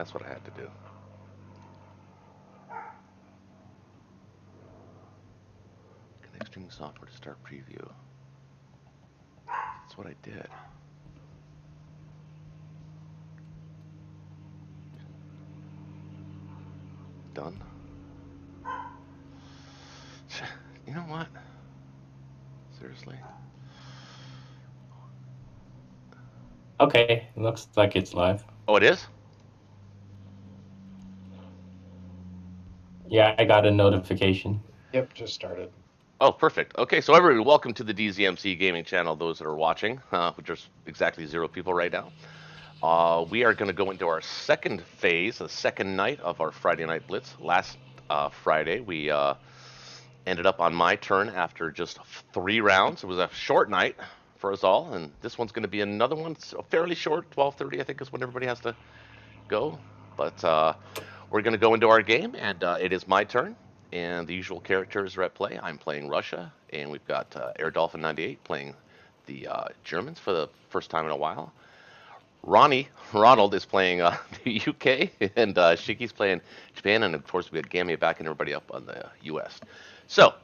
That's what I had to do. Connect streaming software to start preview. That's what I did. Done. You know what? Seriously? Okay, looks like it's live. Oh, it is? Yeah, I got a notification. Yep, just started. Oh, perfect. Okay, so everybody, welcome to the DZMC Gaming Channel. Those that are watching, which are exactly 0 people right now. We are going to go into our second phase, the second night of our Friday Night Blitz. Last Friday, we ended up on my turn after just 3 rounds. It was a short night for us all, and this one's going to be another one. It's fairly short, 12:30, I think, is when everybody has to go. But we're going to go into our game, and it is my turn. And the usual characters are at play. I'm playing Russia, and we've got Air Dolphin 98 playing the Germans for the first time in a while. Ronald is playing the UK, and Shiki's playing Japan, and of course we got Gammy back and everybody up on the US. So,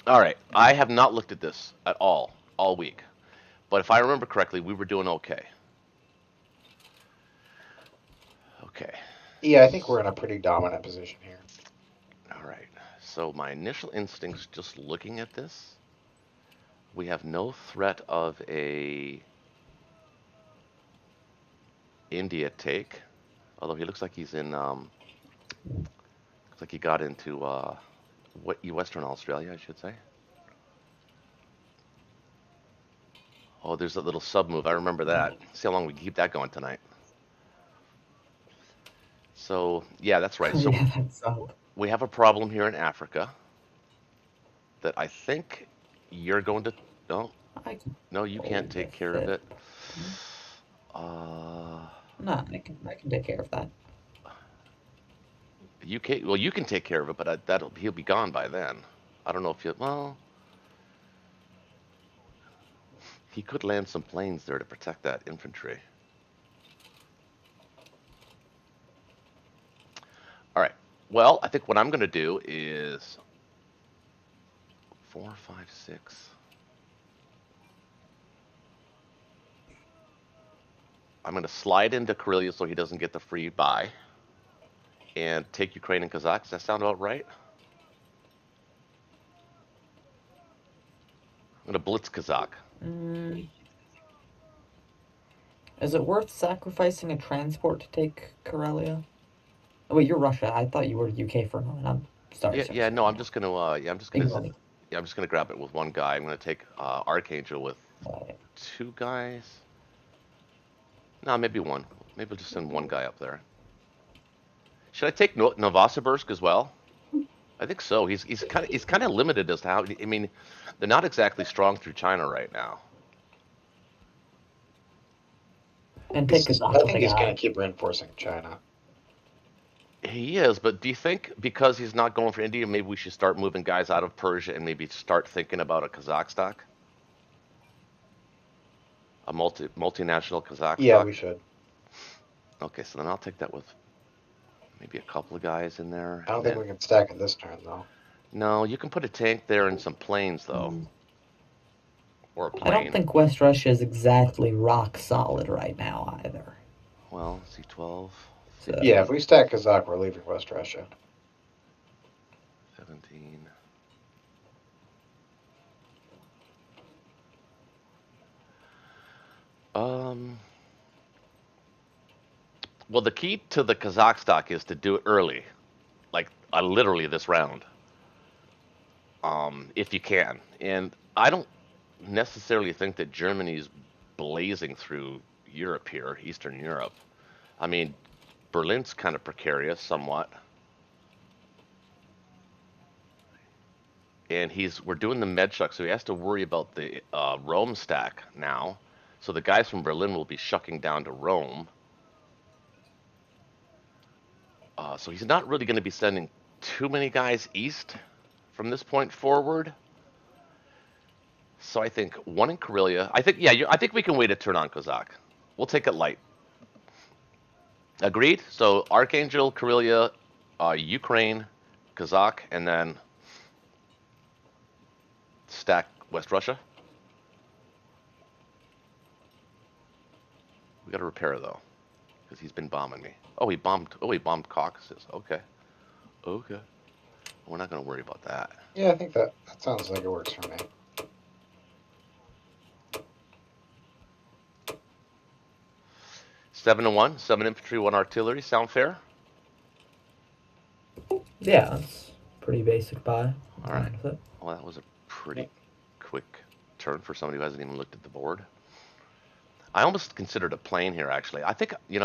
all right, I have not looked at this at all week, but if I remember correctly, we were doing okay. Okay, Yeah, I think we're in a pretty dominant position here. all right. So my initial instincts, just looking at this, we have no threat of a India take, although he looks like he's in. Looks like he got into what Western Australia, I should say. Oh, there's that little sub move. I remember that. See how long we can keep that going tonight. So, yeah, that's right. So Yeah, that's we have a problem here in Africa that I think you're going to. No, I can no, you can't hold take with care of it. it. Uh, No, I can take care of that. you can. Well, you can take care of it, but that'll he'll be gone by then. I don't know if you. Well, he could land some planes there to protect that infantry. All right. Well, I think what I'm going to do is 4, 5, 6. I'm going to slide into Karelia so he doesn't get the free buy and take Ukraine and Kazakh. Does that sound about right? I'm going to blitz Kazakh. Mm, is it worth sacrificing a transport to take Karelia? Oh, wait, you're Russia. I thought you were UK for a moment. I'm sorry, Yeah, sorry, yeah. sorry. No, I'm just going to. Yeah, I'm just going to. Ignore me. Yeah, I'm just going to grab it with one guy. I'm going to take Archangel with Uh, 2 guys. No, maybe one. Maybe I'll just send one guy up there. Should I take Novosibirsk as well? I think so. He's kind of limited as to how. I mean, they're not exactly strong through China right now. and take I Kazakh with think a he's going guy. to keep reinforcing China. He is, but do you think because he's not going for India, maybe we should start moving guys out of Persia and maybe start thinking about a Kazakh stock, a multinational Kazakh Yeah, stock? we should. Okay, so then I'll take that with maybe a couple of guys in there, I don't and think then we can stack it this turn, though. no, you can put a tank there and some planes though, Mm, or a I don't plane. think West Russia is exactly rock solid right now either. Well, C12, Yeah, if 15, So we stack Kazakh, we're leaving West Russia. 17. Um, well, the key to the Kazakh stock is to do it early, like literally this round, if you can. And I don't necessarily think that Germany's blazing through Europe here, Eastern Europe. I mean, Berlin's kind of precarious somewhat, and we're doing the med shuck, so he has to worry about the Rome stack now. So the guys from Berlin will be shucking down to Rome. So he's not really going to be sending too many guys east from this point forward. So I think one in Karelia. I think yeah. I think we can wait a turn on Kozak. We'll take it light. Agreed. So Archangel, Karelia, Ukraine, Kazakh, and then stack West Russia. We got to repair though, because he's been bombing me. Oh, he bombed. Oh, he bombed Caucasus. Okay. Okay. We're not gonna worry about that. Yeah, I think that sounds like it works for me. 7-1, 7 infantry, 1 artillery. Sound fair? Yeah, that's pretty basic buy. All right. Well, that was a pretty quick turn for somebody who hasn't even looked at the board. I almost considered a plane here, actually. I think, I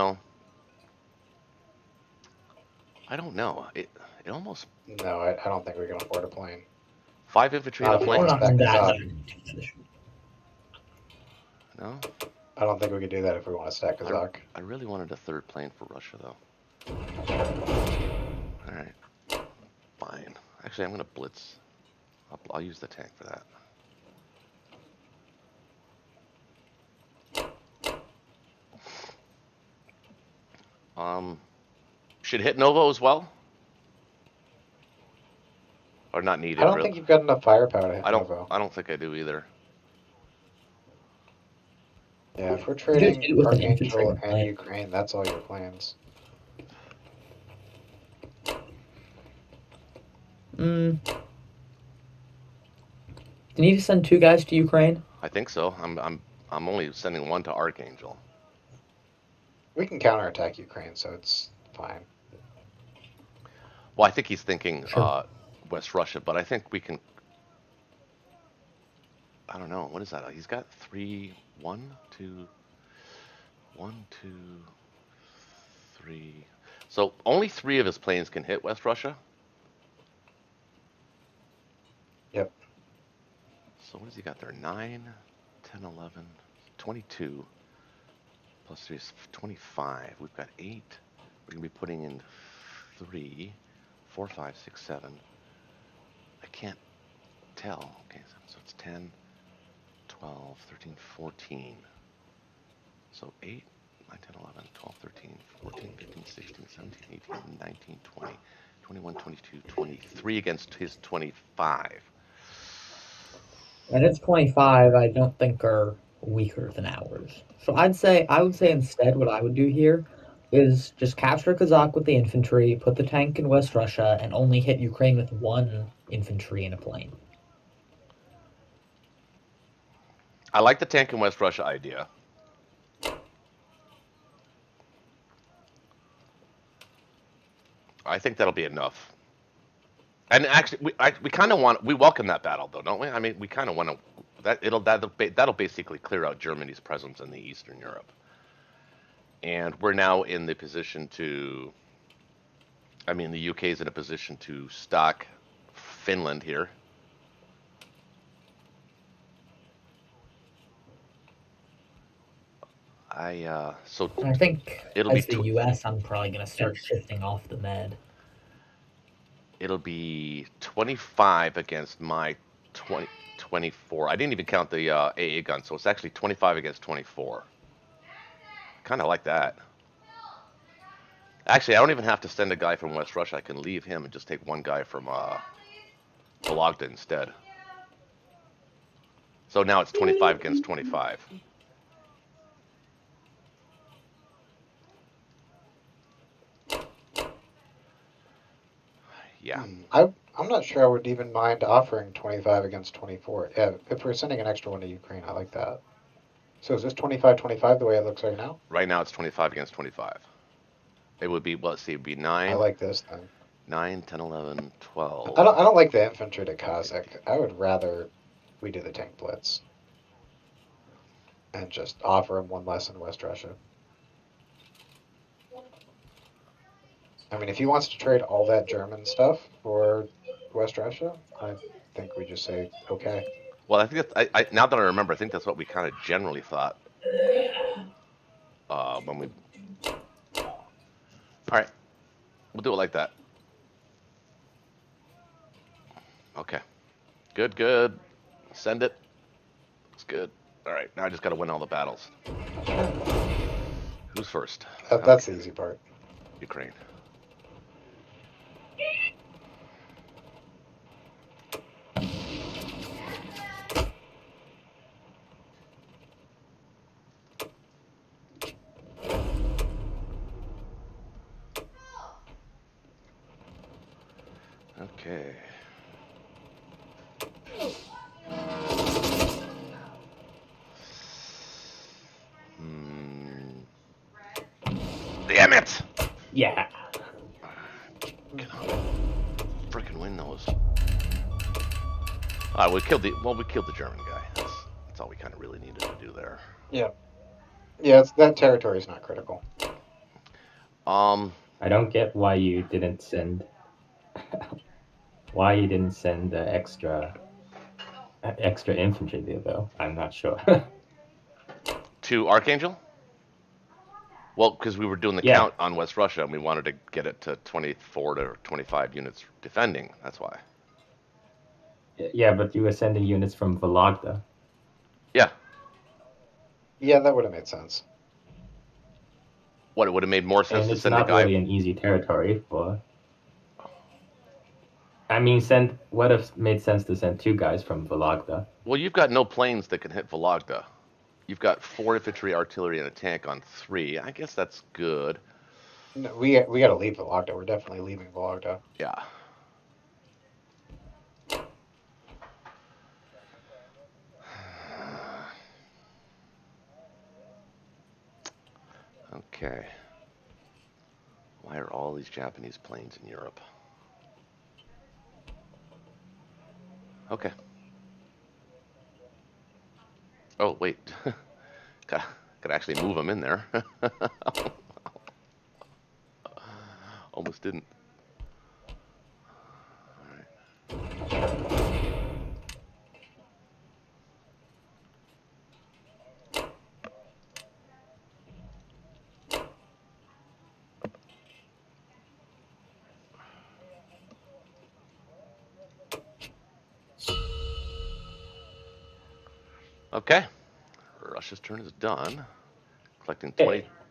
don't know. It almost No, I don't think we can afford a plane. 5 infantry Not and a if we plane. want to stack Kazakh. No, I don't think we could do that if we want to stack Kazakh. I really wanted a third plane for Russia, though. All right, fine. Actually, I'm gonna blitz. I'll use the tank for that. Should hit Novo as well, or not needed? I don't really. think you've got enough firepower to hit I don't. Novo. I don't think I do either. Yeah, if we're hit trading it with an Archangel infantry and plane. Ukraine, that's all your planes. You need to send 2 guys to Ukraine? I think so. I'm only sending 1 to Archangel. We can counterattack Ukraine, so it's fine. Well, I think he's thinking Sure. West Russia, but I think we can. I don't know. What is that? He's got 3, 1, 2, 1, 2, 3. So only 3 of his planes can hit West Russia. Yep. So what has he got there? 9, 10, 11, 22. Plus 3 is 25. We've got 8. We're going to be putting in 3, 4, 5, 6, 7. I can't tell. Okay, so it's 10, 12, 13, 14. So 8, 9, 10, 11, 12, 13, 14, 15, 16, 17, 18, 19, 20, 21, 22, 23 against his 25. And its 25, I don't think are weaker than ours. So I would say instead what I would do here is just capture Kazakh with the infantry, put the tank in West Russia, and only hit Ukraine with 1 infantry and a plane. I like the tank in West Russia idea. I think that'll be enough. And actually, we kind of we welcome that battle, though, don't we? I mean, we kind of want to that'll basically clear out Germany's presence in the Eastern Europe, and we're now in the position to. I mean, the UK is in a position to stock Finland here. So I think it'll as be the US, I'm probably going to start shifting off the Med. it'll be 25 against my 24. I didn't even count the AA gun, so it's actually 25 against 24. Kind of like that. Actually, I don't even have to send a guy from West Russia. I can leave him and just take 1 guy from Vologda instead. So now it's 25 against 25. Yeah. I'm not sure I would even mind offering 25 against 24. Yeah, if we're sending an extra 1 to Ukraine, I like that. So is this 25-25 the way it looks right now? Right now it's 25 against 25. It would be, well, let's see, it would be 9. I like this then. 9, 10, 11, 12. I don't like the infantry to Kazakh. I would rather we do the tank blitz and just offer him 1 less in West Russia. I mean, if he wants to trade all that German stuff for West Russia, I think we just say okay. Well, I think that's, now that I remember, I think that's what we kind of generally thought when we. All right, we'll do it like that. Okay, good. Send it. It's good. All right, now I just got to win all the battles. Who's first? That's the easy part. Ukraine. Okay. Damn it! Yeah. Freaking win those. We killed the German guy. That's all we kind of really needed to do there. Yeah. Yeah, that territory is not critical. I don't get why you didn't send the extra infantry there, though. I'm not sure. To Archangel? Well, because we were doing the Yeah. count on West Russia, and we wanted to get it to 24 to 25 units defending. That's why. Yeah, but you were sending units from Vologda. Yeah. Yeah, that would have made sense. What, it would have made more sense And to it's send a not guy. really an easy territory for. I mean, would have made sense to send 2 guys from Vologda. Well, you've got no planes that can hit Vologda. You've got 4 infantry, artillery, and a tank on 3. I guess that's good. No, we got to leave Vologda. We're definitely leaving Vologda. Yeah. Okay. Why are all these Japanese planes in Europe? Okay. Oh, wait. Could actually move them in there. Almost didn't. Okay. Russia's turn is done. Collecting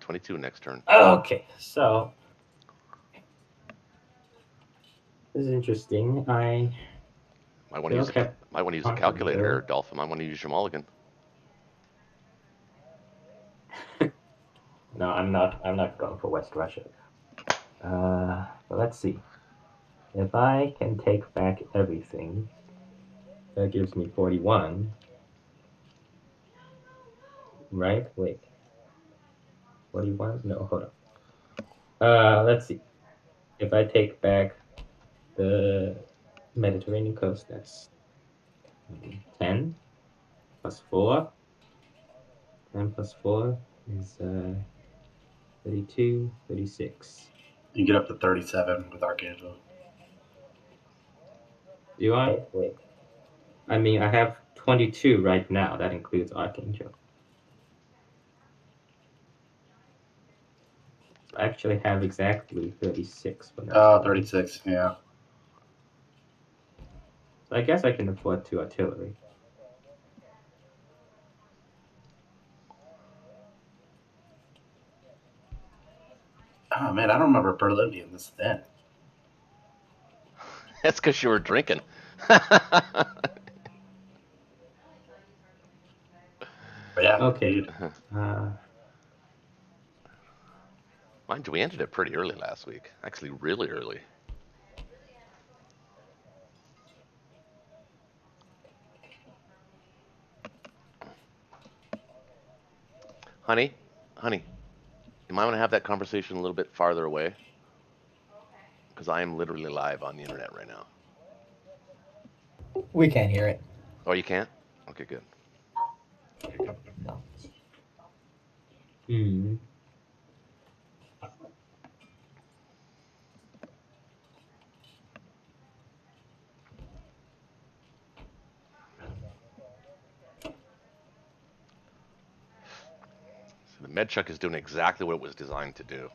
22 next turn. Okay, so this is interesting. Might want to use Okay. a calculator here, Dolphin. Might want to use your mulligan. No, I'm not going for West Russia. But let's see. If I can take back everything, that gives me 41. Right? Wait. 41? No, hold on. Let's see. If I take back the Mediterranean coast, that's 10 plus 4. 10 plus 4 is 32, 36. You get up to 37 with Archangel. Do I? Wait. I mean, I have 22 right now. That includes Archangel. I actually have exactly 36 for now. 36, yeah. So I guess I can afford 2 artillery. Oh, man, I don't remember Berlin being this thin. That's because you were drinking. But yeah. Okay. Mind you, we ended it pretty early last week. Actually, really early. Honey, you might want to have that conversation a little bit farther away. Because I am literally live on the internet right now. We can't hear it. Oh, you can't? Okay, good. No. Hmm. So the Medchuck is doing exactly what it was designed to do.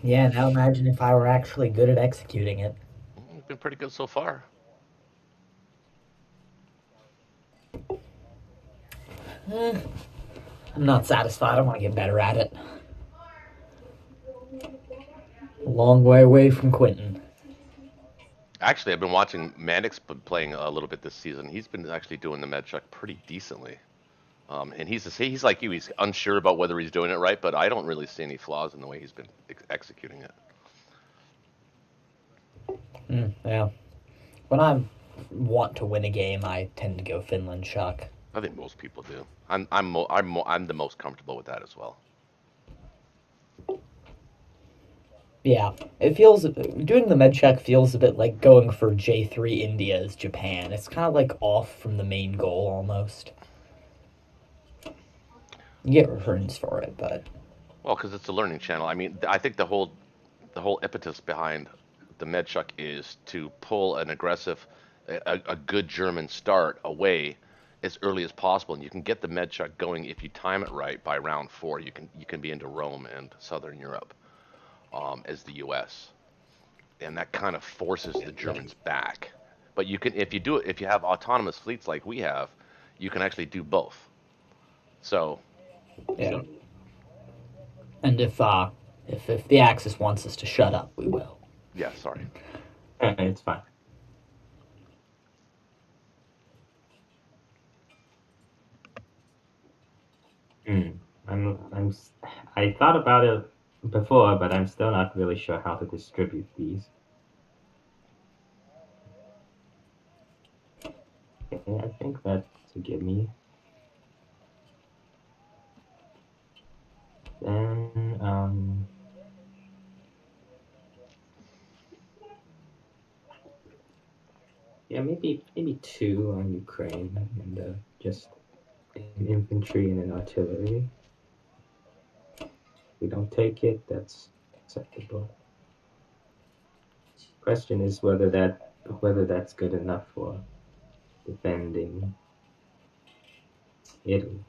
Yeah, now imagine if I were actually good at executing it. It's been pretty good so far. I'm not satisfied. I want to get better at it. A long way away from Quentin. Actually, I've been watching Maddox playing a little bit this season. He's been actually doing the med check pretty decently. And he's like you. He's unsure about whether he's doing it right, but I don't really see any flaws in the way he's been executing it. Yeah. When I want to win a game, I tend to go Finland Chuck. I think most people do. I'm the most comfortable with that as well. Yeah, it feels doing the med check feels a bit like going for J3 India's Japan. It's kind of like off from the main goal almost. You get returns for it, but Well, because it's a learning channel. I mean, I think the whole impetus behind the medchuck is to pull an aggressive, a good German start away as early as possible, and you can get the medchuck going if you time it right by round 4. You can be into Rome and Southern Europe, as the U.S., and that kind of forces the Germans back. But you can if you have autonomous fleets like we have, you can actually do both. So yeah. And if the Axis wants us to shut up, we will. yeah, sorry. It's fine. Hmm. I thought about it before, but I'm still not really sure how to distribute these. Okay, I think that's a gimme. Then, yeah, maybe 2 on Ukraine and just an infantry and an artillery. If we don't take it, that's acceptable. Question is whether that's good enough for defending Italy.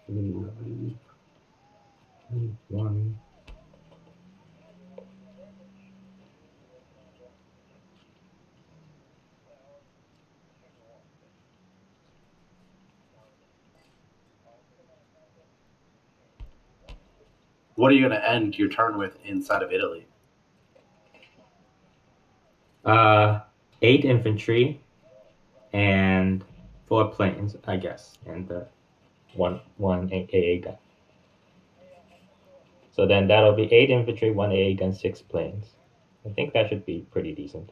Leave one. What are you going to end your turn with inside of Italy? 8 infantry and 4 planes, I guess, and the one AA gun. So then that'll be 8 infantry, 1 AA gun, 6 planes. I think that should be pretty decent.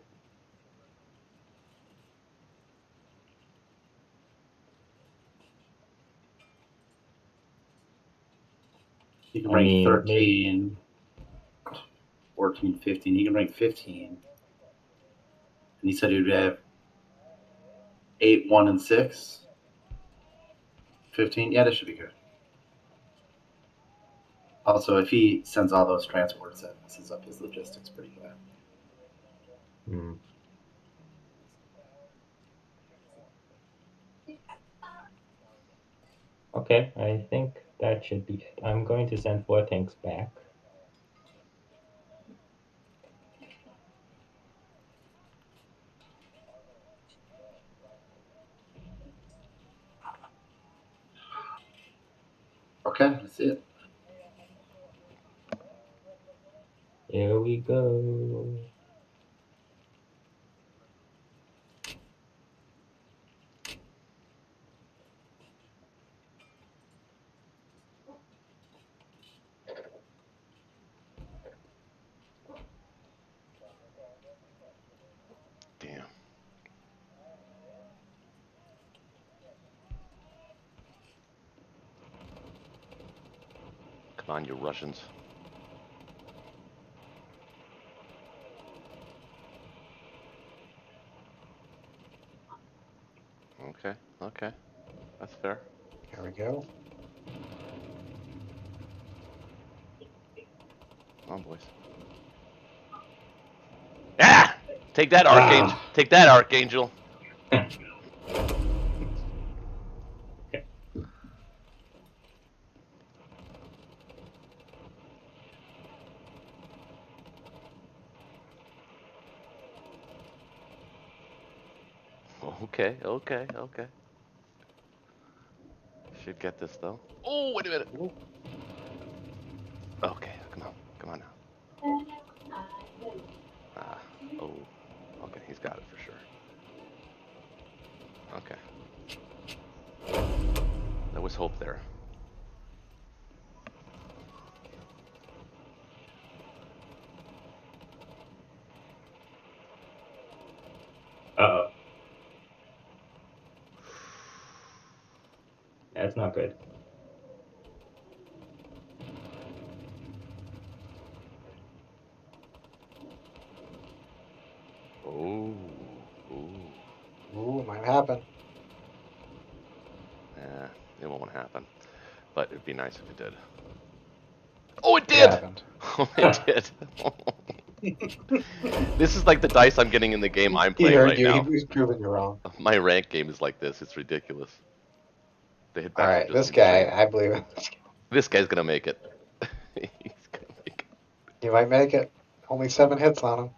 You can bring 13, 14, 15. You can bring 15. And he said he would have 8, 1, and 6. 15. Yeah, that should be good. Also, if he sends all those transports, that messes up his logistics pretty bad. Okay, I think that should be it. I'm going to send 4 tanks back. Okay, that's it. Here we go. Damn. Come on, you Russians. Okay, okay. That's fair. Here we go. Come on, boys. Ah! Take that, Archangel. Ah. Take that, Archangel. Okay. Should get this though. Oh, wait a minute. Okay, come on now. Oh, okay, he's got it for sure. Okay, there was hope there. Uh-oh. That's not good. Oh, Ooh, might happen. yeah, it won't happen. But it'd be nice if it did. Oh, it It did! happened. Oh, it did. This is like the dice I'm getting in the game I'm He playing heard right you. now. He's proving you wrong. My rank game is like this. It's ridiculous. The hitbacks All are right, just this guy, insane. I believe it. This guy's gonna make it. He's gonna make it. You might make it. Only 7 hits on him.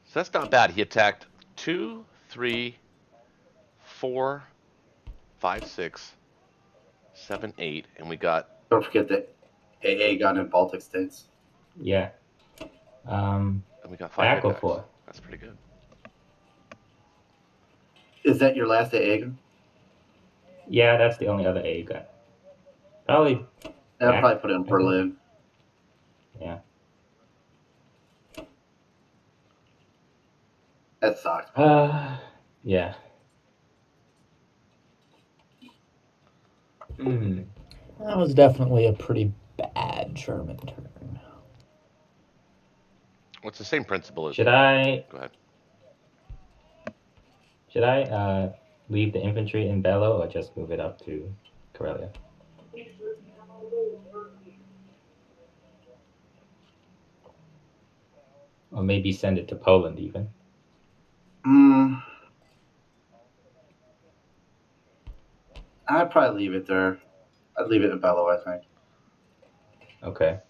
So that's not bad. He attacked 2, 3, 4, 5, 6, 7, 8, and we got. Don't forget the AA gun in Baltic states. Yeah. And we got 5 back or hitbacks. 4? That's pretty good. Is that your last AA gun? Yeah, that's the only other A gun. Probably. I'll back, probably put it in I think. Berlin. Yeah. That sucks. Yeah. That was definitely a pretty bad German turn. Well, it's the same principle as. Should I Go ahead. leave the infantry in Bello or just move it up to Karelia? Or maybe send it to Poland even. I'd probably leave it there. I'd leave it in Bello, I think. Okay.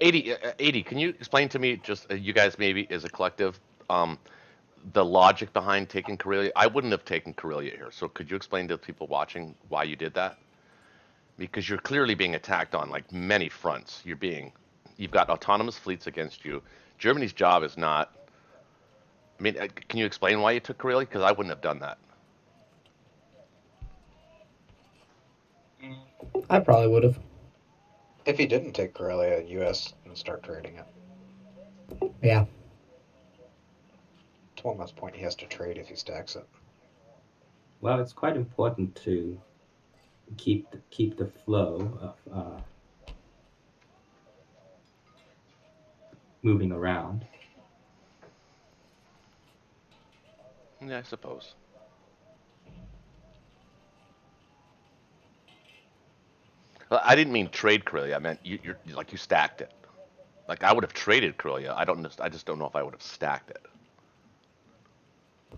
AD, can you explain to me, just you guys maybe as a collective, the logic behind taking Karelia? I wouldn't have taken Karelia here, so could you explain to people watching why you did that? Because you're clearly being attacked on like many fronts. You've got autonomous fleets against you. Germany's job is not. I mean, can you explain why you took Karelia? Because I wouldn't have done that. I probably would have. If he didn't take Karelia, U.S. and start trading it. Yeah. To one less point he has to trade if he stacks it. Well, it's quite important to keep the flow of moving around. Yeah, I suppose. Well, I didn't mean trade Karelia. I meant you stacked it. Like I would have traded Karelia. I just don't know if I would have stacked it.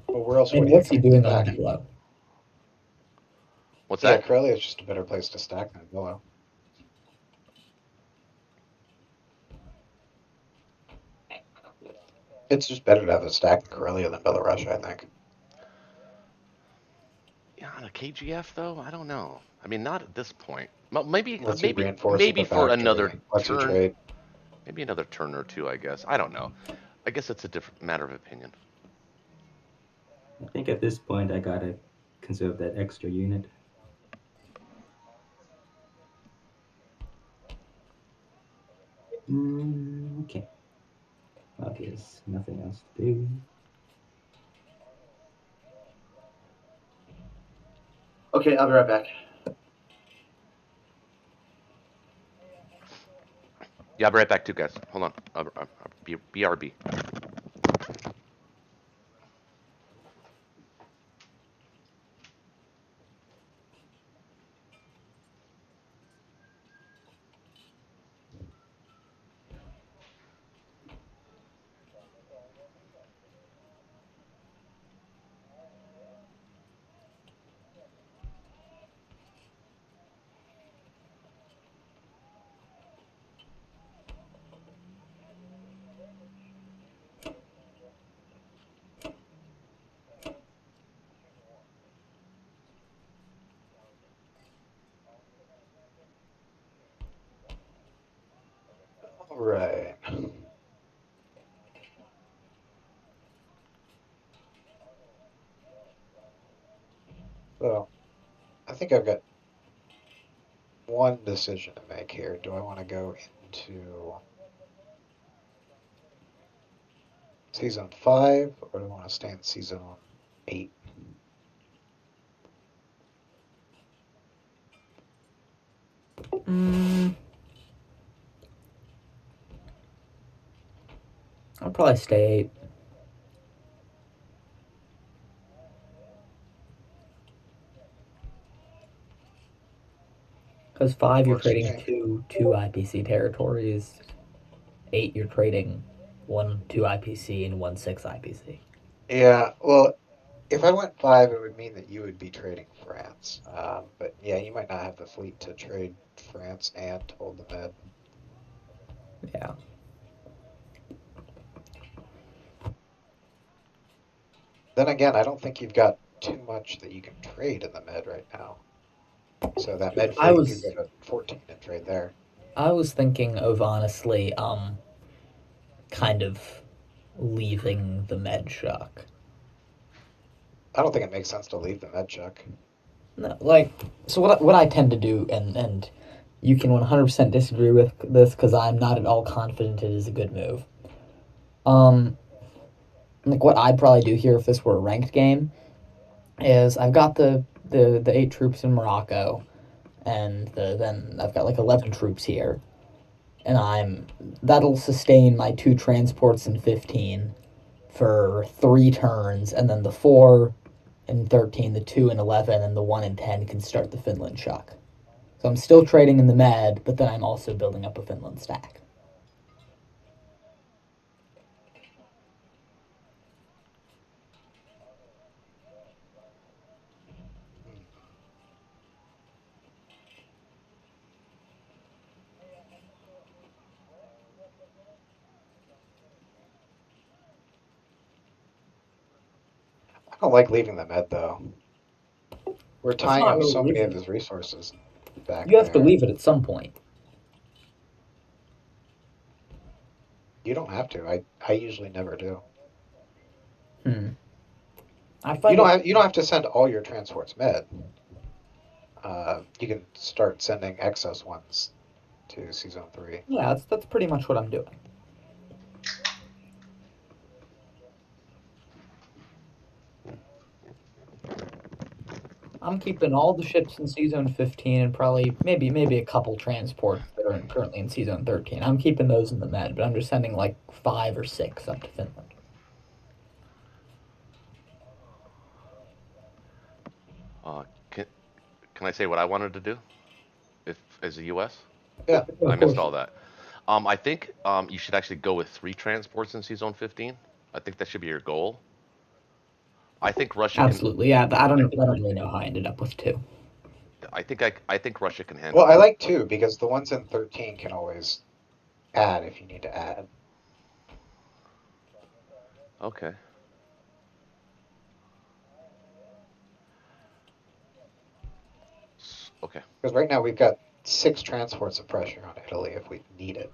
Well, where else And would what's he he doing on stack? Bello? What's Yeah, that? Karelia is just a better place to stack than Bello. It's just better to have a stack in Karelia than Belarusia, I think. Yeah, on a KGF though, I don't know. I mean, not at this point. Well, maybe Let's see, reinforce maybe the for factory. another Let's see turn. trade. Maybe another turn or two, I guess. I don't know. I guess it's a different matter of opinion. I think at this point I gotta conserve that extra unit. Okay. Well, there's nothing else to do. Okay, I'll be right back. Yeah, I'll be right back too, guys. Hold on. BRB. All right. So, I think I've got one decision to make here. Do I want to go into season 5 or do I want to stay in season 8? I'll probably stay 8. Because 5, you're Works for trading me. two IPC territories. 8, you're trading 2 IPC and 6 IPC. Yeah, well, if I went 5, it would mean that you would be trading France. But yeah, you might not have the fleet to trade France and hold the Med. Yeah. Then again, I don't think you've got too much that you can trade in the Med right now. So that Med I fleet could was go to 14 and trade there. I was thinking of honestly kind of leaving the med shock. I don't think it makes sense to leave the Med chuck. No, like, so what I tend to do, and you can 100% disagree with this because I'm not at all confident it is a good move. Like what I'd probably do here if this were a ranked game is I've got the 8 troops in Morocco, and then I've got like 11 troops here, and that'll sustain my 2 transports in 15 for 3 turns, and then the 4 and 13, the 2 and 11, and the 1 and 10 can start the Finland shock. So I'm still trading in the med, but then I'm also building up a Finland stack. I don't like leaving the Med though. We're That's tying not up really so many of leaving. his resources back You have to there. leave it at some point. You don't have to. I usually never do. I find You don't have to send all your transports Med. You can start sending excess ones to season 3. Yeah, that's pretty much what I'm doing. I'm keeping all the ships in Season 15 and probably maybe a couple transports that are currently in Season 13. I'm keeping those in the med, but I'm just sending like 5 or 6 up to Finland. Can I say what I wanted to do? If as a U.S. Yeah. I Of missed course. all that. I think you should actually go with 3 transports in Season 15. I think that should be your goal. I think Russia can. Absolutely, yeah. I don't really know how I ended up with 2. I think Russia can handle. Well, I like 2 because the ones in 13 can always add if you need to add. Okay. Okay. Because right now we've got 6 transports of pressure on Italy if we need it.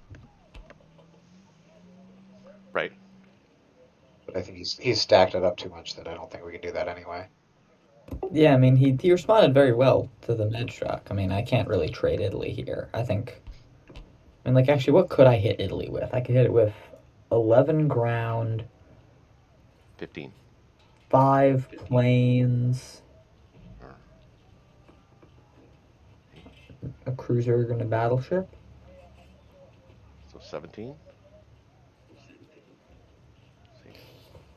Right. But I think he's stacked it up too much that I don't think we can do that anyway. Yeah, I mean, he responded very well to the med shock. I mean, I can't really trade Italy here. I mean, like, actually, what could I hit Italy with? I could hit it with 11 ground, 15. 5 planes, a cruiser, and a battleship. So 17?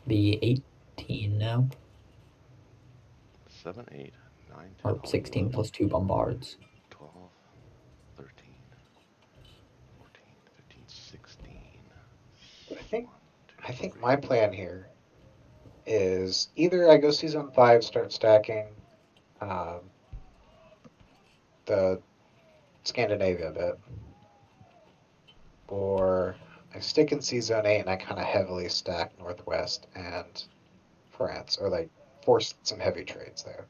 Be 18 now. 7, 8, 9, 10, Or 16 11, plus 2 bombards. 12, 13, 14, 15, 16. I think my plan here is either I go season 5, start stacking the Scandinavia bit, or I stick in season 8 and I kind of heavily stack Northwest and France, or like force some heavy trades there.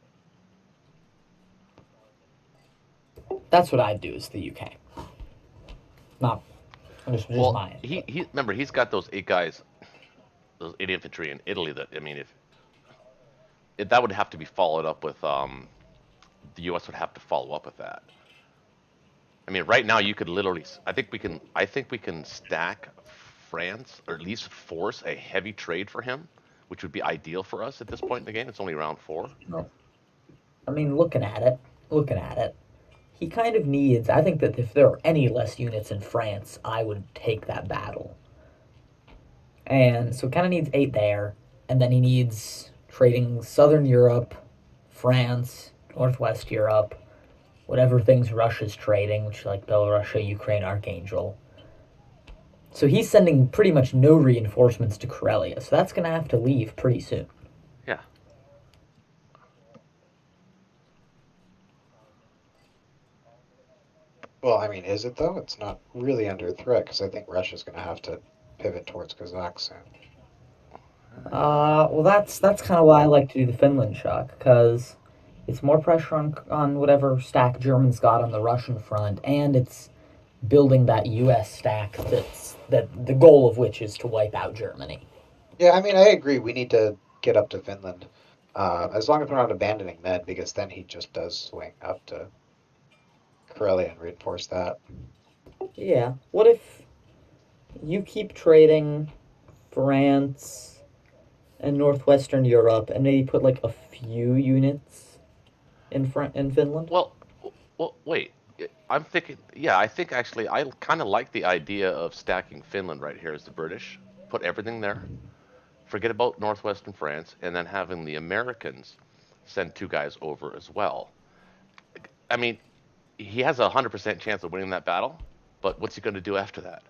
That's what I'd do is the UK. Not just Well, my input. remember, he's got those 8 guys, those 8 infantry in Italy that, I mean, if that would have to be followed up with, the U.S. would have to follow up with that. I mean, right now you could literally, I think we can stack France, or at least force a heavy trade for him, which would be ideal for us at this point in the game. It's only round 4. No. I mean, looking at it, he kind of needs. I think that if there are any less units in France, I would take that battle. And so, kind of needs 8 there, and then he needs trading Southern Europe, France, Northwest Europe, whatever things Russia's trading, which is like Belarusia, Ukraine, Archangel. So he's sending pretty much no reinforcements to Karelia, so that's going to have to leave pretty soon. Yeah. Well, I mean, is it though? It's not really under threat because I think Russia's going to have to pivot towards Kazakh soon. Well, that's kind of why I like to do the Finland shock, because it's more pressure on whatever stack Germans got on the Russian front, and it's building that U.S. stack that the goal of which is to wipe out Germany. Yeah, I mean, I agree. We need to get up to Finland, as long as we're not abandoning Med, because then he just does swing up to Karelia and reinforce that. Yeah. What if you keep trading France and Northwestern Europe, and maybe put like a few units in Finland? Well, wait. I'm thinking, yeah, I think actually I kind of like the idea of stacking Finland right here as the British. Put everything there. Forget about northwestern France, and then having the Americans send 2 guys over as well. I mean, he has a 100% chance of winning that battle, but what's he going to do after that?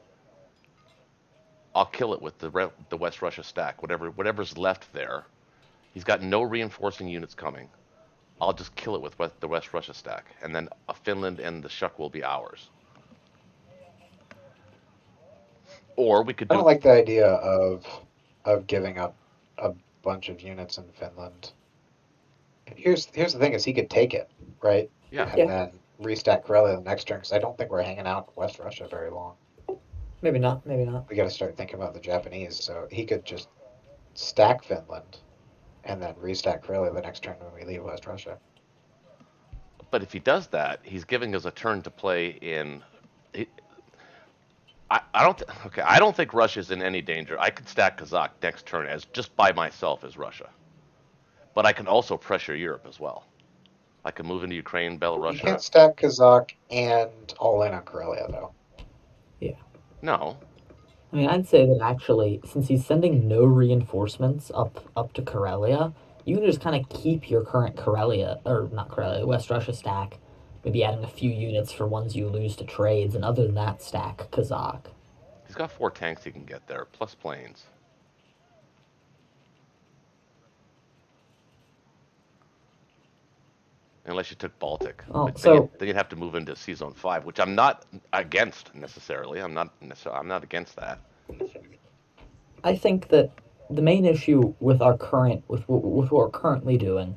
I'll kill it with the West Russia stack, whatever's left there. He's got no reinforcing units coming. I'll just kill it with the West Russia stack, and then Finland and the Shuk will be ours. Or we could I do. don't like the idea of giving up a bunch of units in Finland. Here's the thing: is he could take it, right? Yeah. And then restack Karelia the next turn, because I don't think we're hanging out in West Russia very long. Maybe not. Maybe not. We got to start thinking about the Japanese. So he could just stack Finland and then restack Karelia the next turn when we leave West Russia. But if he does that, he's giving us a turn to play in. I don't think Russia's in any danger. I could stack Kazakh next turn as just by myself as Russia, but I can also pressure Europe as well. I can move into Ukraine, Belarus. You can't stack Kazakh and all in on Karelia though. Yeah. No. I mean, I'd say that actually, since he's sending no reinforcements up to Karelia, you can just kind of keep your current Karelia, or not Karelia, West Russia stack, maybe adding a few units for ones you lose to trades, and other than that, stack Kazakh. He's got 4 tanks he can get there, plus planes. Unless you took Baltic. Oh, then you'd have to move into Seazone 5, which I'm not against necessarily. I'm not against that. I think that the main issue with what we're currently doing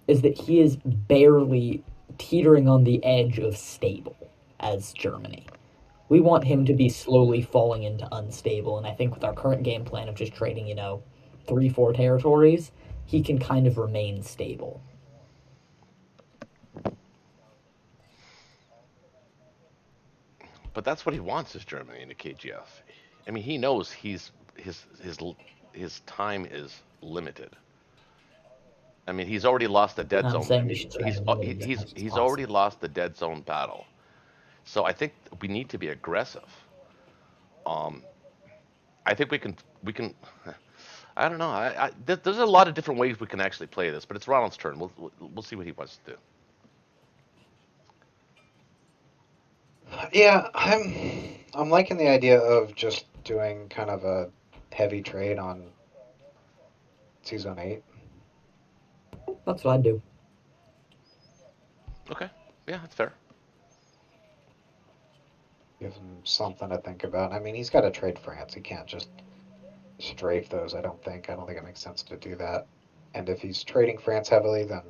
is that he is barely teetering on the edge of stable as Germany. We want him to be slowly falling into unstable, and I think with our current game plan of just trading, 3-4 territories, he can kind of remain stable. But that's what he wants is Germany in the KGF. I mean, he knows his time is limited. I mean, he's already lost the dead zone. He's already lost the dead zone battle. So I think we need to be aggressive. Um, I think we can. I don't know. There's a lot of different ways we can actually play this, but it's Ronald's turn. We'll see what he wants to do. Yeah, I'm liking the idea of just doing kind of a heavy trade on Season 8. That's what I'd do. Okay. Yeah, that's fair. Gives him something to think about. I mean, he's got to trade France. He can't just strafe those, I don't think. I don't think it makes sense to do that. And if he's trading France heavily, then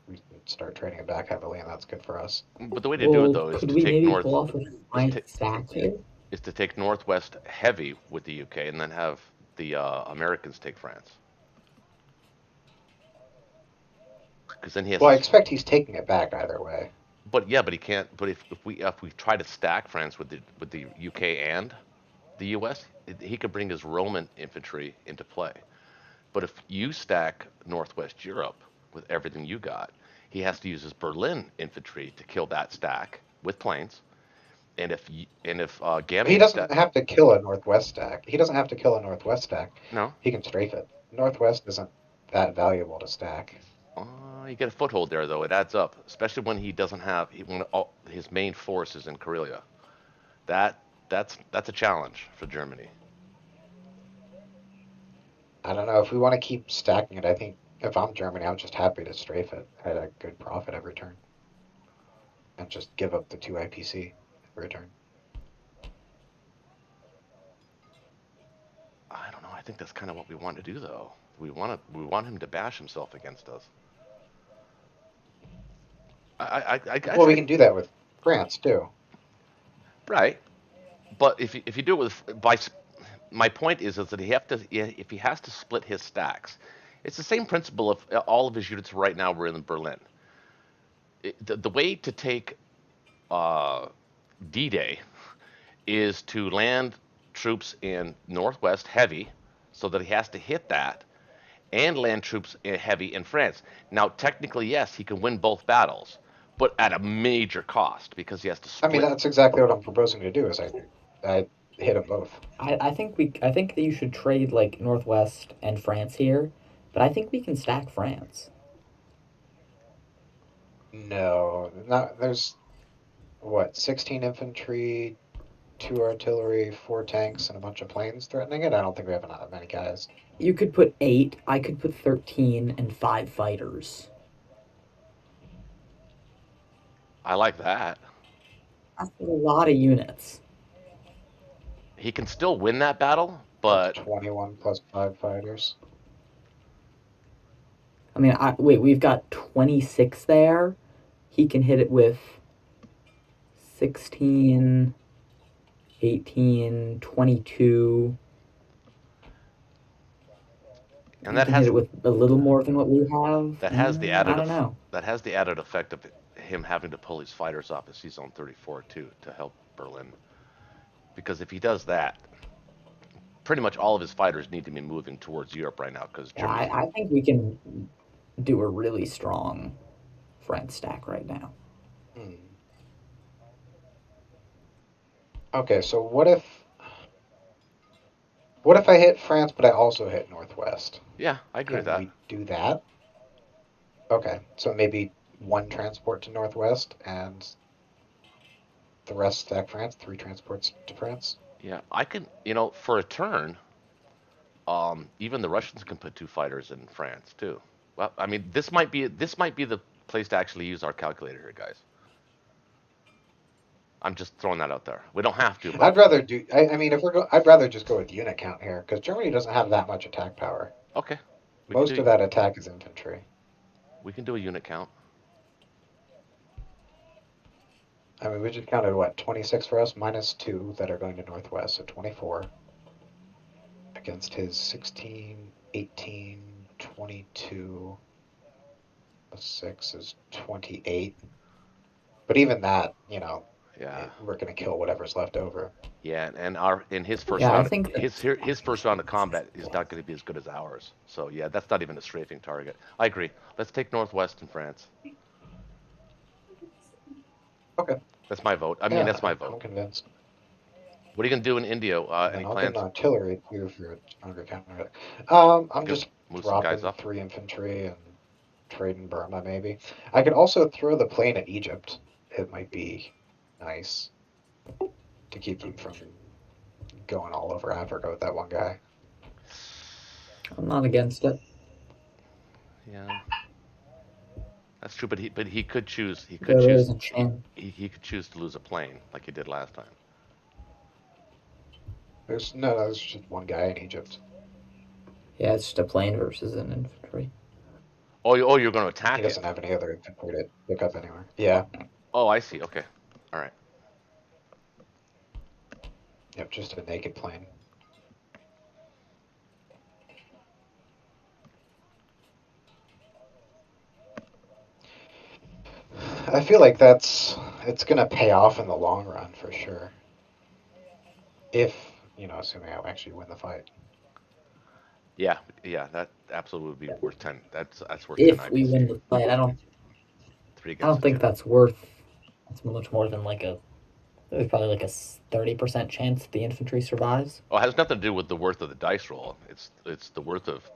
we can start trading it back heavily, and that's good for us. But the way to do it Well, though is could to we take maybe north pull off a is flank to stack here? is to take Northwest heavy with the UK and then have the Americans take France. Because then he has. Well, I expect he's taking it back either way. But yeah, but he can't. But if we try to stack France with the UK and the US, he could bring his Roman infantry into play. But if you stack Northwest Europe with everything you got, he has to use his Berlin infantry to kill that stack with planes. And if He Gamian doesn't stack, have to kill a Northwest stack. He doesn't have to kill a Northwest stack. no, He can strafe it. Northwest isn't that valuable to stack. you get a foothold there though. It adds up, especially when he doesn't have when his main force is in Karelia. That's a challenge for Germany. I don't know. If we want to keep stacking it, I think if I'm Germany, I'm just happy to strafe it at a good profit every turn. And just give up the 2 IPC every turn. I don't know. I think that's kind of what we want to do though. We want him to bash himself against us. Well, we can do that with France, too. Right, but if you do it with by my point is that if he has to split his stacks, it's the same principle if all of his units right now were in Berlin. The way to take uh, D-Day is to land troops in Northwest heavy, so that he has to hit that, and land troops heavy in France. Now, technically, yes, he can win both battles, but at a major cost because he has to I mean, split. that's exactly what I'm proposing to do. Is I hit them both. I think that you should trade like Northwest and France here, but I think we can stack France. No, not there's what 16 infantry, 2 artillery, 4 tanks, and a bunch of planes threatening it. I don't think we have that many guys. You could put 8. I could put 13 and 5 fighters. I like that. That's a lot of units. He can still win that battle, That's but 21 plus 5 fighters. I mean, wait, we've got 26 there. He can hit it with 16, 18, 22. and He that can has hit it with a little more than what we have. that has the I added don't know. that has the added effect of him having to pull his fighters off his Zone 34 too to help Berlin. Because if he does that, pretty much all of his fighters need to be moving towards Europe right now because Yeah, Germany. I think we can do a really strong France stack right now. Okay, so what if I hit France, but I also hit Northwest? Yeah, I agree with Can that. we do that? Okay, so maybe 1 transport to Northwest and the rest stack France, 3 transports to France. Yeah, I can. For a turn, even the Russians can put 2 fighters in France too. Well, I mean, this might be the place to actually use our calculator here, guys. I'm just throwing that out there. We don't have to, but I'd rather do. I mean, I'd rather just go with unit count here because Germany doesn't have that much attack power. okay. Most of that attack is infantry. We can do a unit count. I mean, we just counted what 26 for us minus 2 that are going to Northwest, so 24 against his 16, 18, 22. Plus 6 is 28. But even that, Yeah. we're going to kill whatever's left over. Yeah, and in his first Yeah, I round, think that- his first round of combat is not going to be as good as ours. So yeah, that's not even a strafing target. I agree. Let's take Northwest and France. Okay. That's my vote. I mean, that's my I'm vote. convinced. What are you gonna do in India? And Any I'll get plans? an artillery too for a stronger counter. I'm Go just move some guys dropping up. 3 infantry and trading Burma maybe. I could also throw the plane at Egypt. It might be nice to keep them from going all over Africa with that one guy. I'm not against it. Yeah, that's true. But he could choose. He could There choose. is a chance. He could choose to lose a plane like he did last time. There's just one guy in Egypt. Yeah, it's just a plane versus an infantry. Oh, you're going to He attack it. doesn't have any other infantry to pick up anywhere. Yeah. Oh, I see. Okay, all right. Yep, just a naked plane. I feel like it's gonna pay off in the long run for sure. If, assuming I actually win the fight. Yeah, yeah. That absolutely would be worth 10. That's worth 10 If we IBC. win the fight, Three I against don't a think two. that's worth. That's much more than like a. There's probably like a 30% chance the infantry survives. Oh, it has nothing to do with the worth of the dice roll. It's the worth of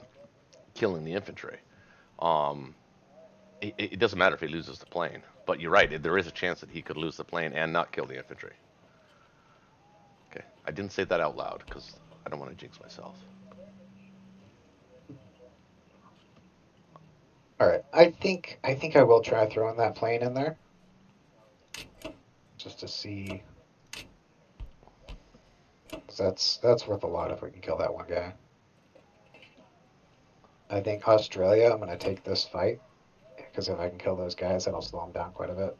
killing the infantry. Um, it doesn't matter if he loses the plane, but you're right. There is a chance that he could lose the plane and not kill the infantry. Okay, I didn't say that out loud because I don't want to jinx myself. All right, I think I will try throwing that plane in there, just to see. 'Cause that's worth a lot if we can kill that one guy. I think Australia, I'm gonna take this fight because if I can kill those guys, that'll slow them down quite a bit.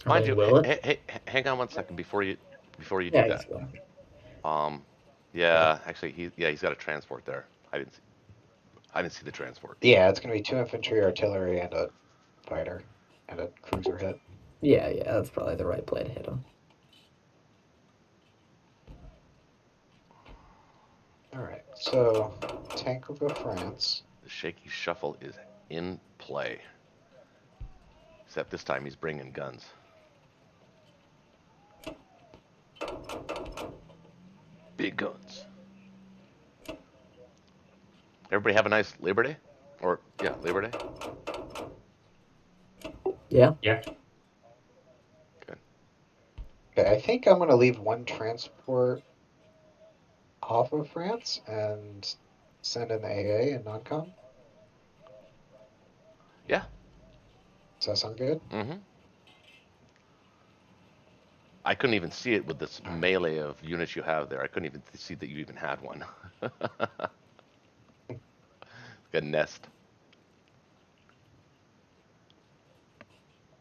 I Mind mean, you, will it? hang on one second before you do Yeah, he's that. going. Um, yeah, actually, he's got a transport there. I didn't see the transport. Yeah, it's gonna be 2 infantry, artillery, and a fighter, and a cruiser hit. Yeah, that's probably the right play to hit him. All right, so tank will go France. The shaky shuffle is in play. Except this time he's bringing guns. Big guns. Everybody have a nice Labor Day? Or, yeah, Labor Day? Yeah. Yeah. Good. Okay, I think I'm gonna leave 1 transport off of France and send in the AA and non-com. Yeah. Does that sound good? Mm-hmm. I couldn't even see it with this melee of units you have there. I couldn't even see that you even had one. Like a nest.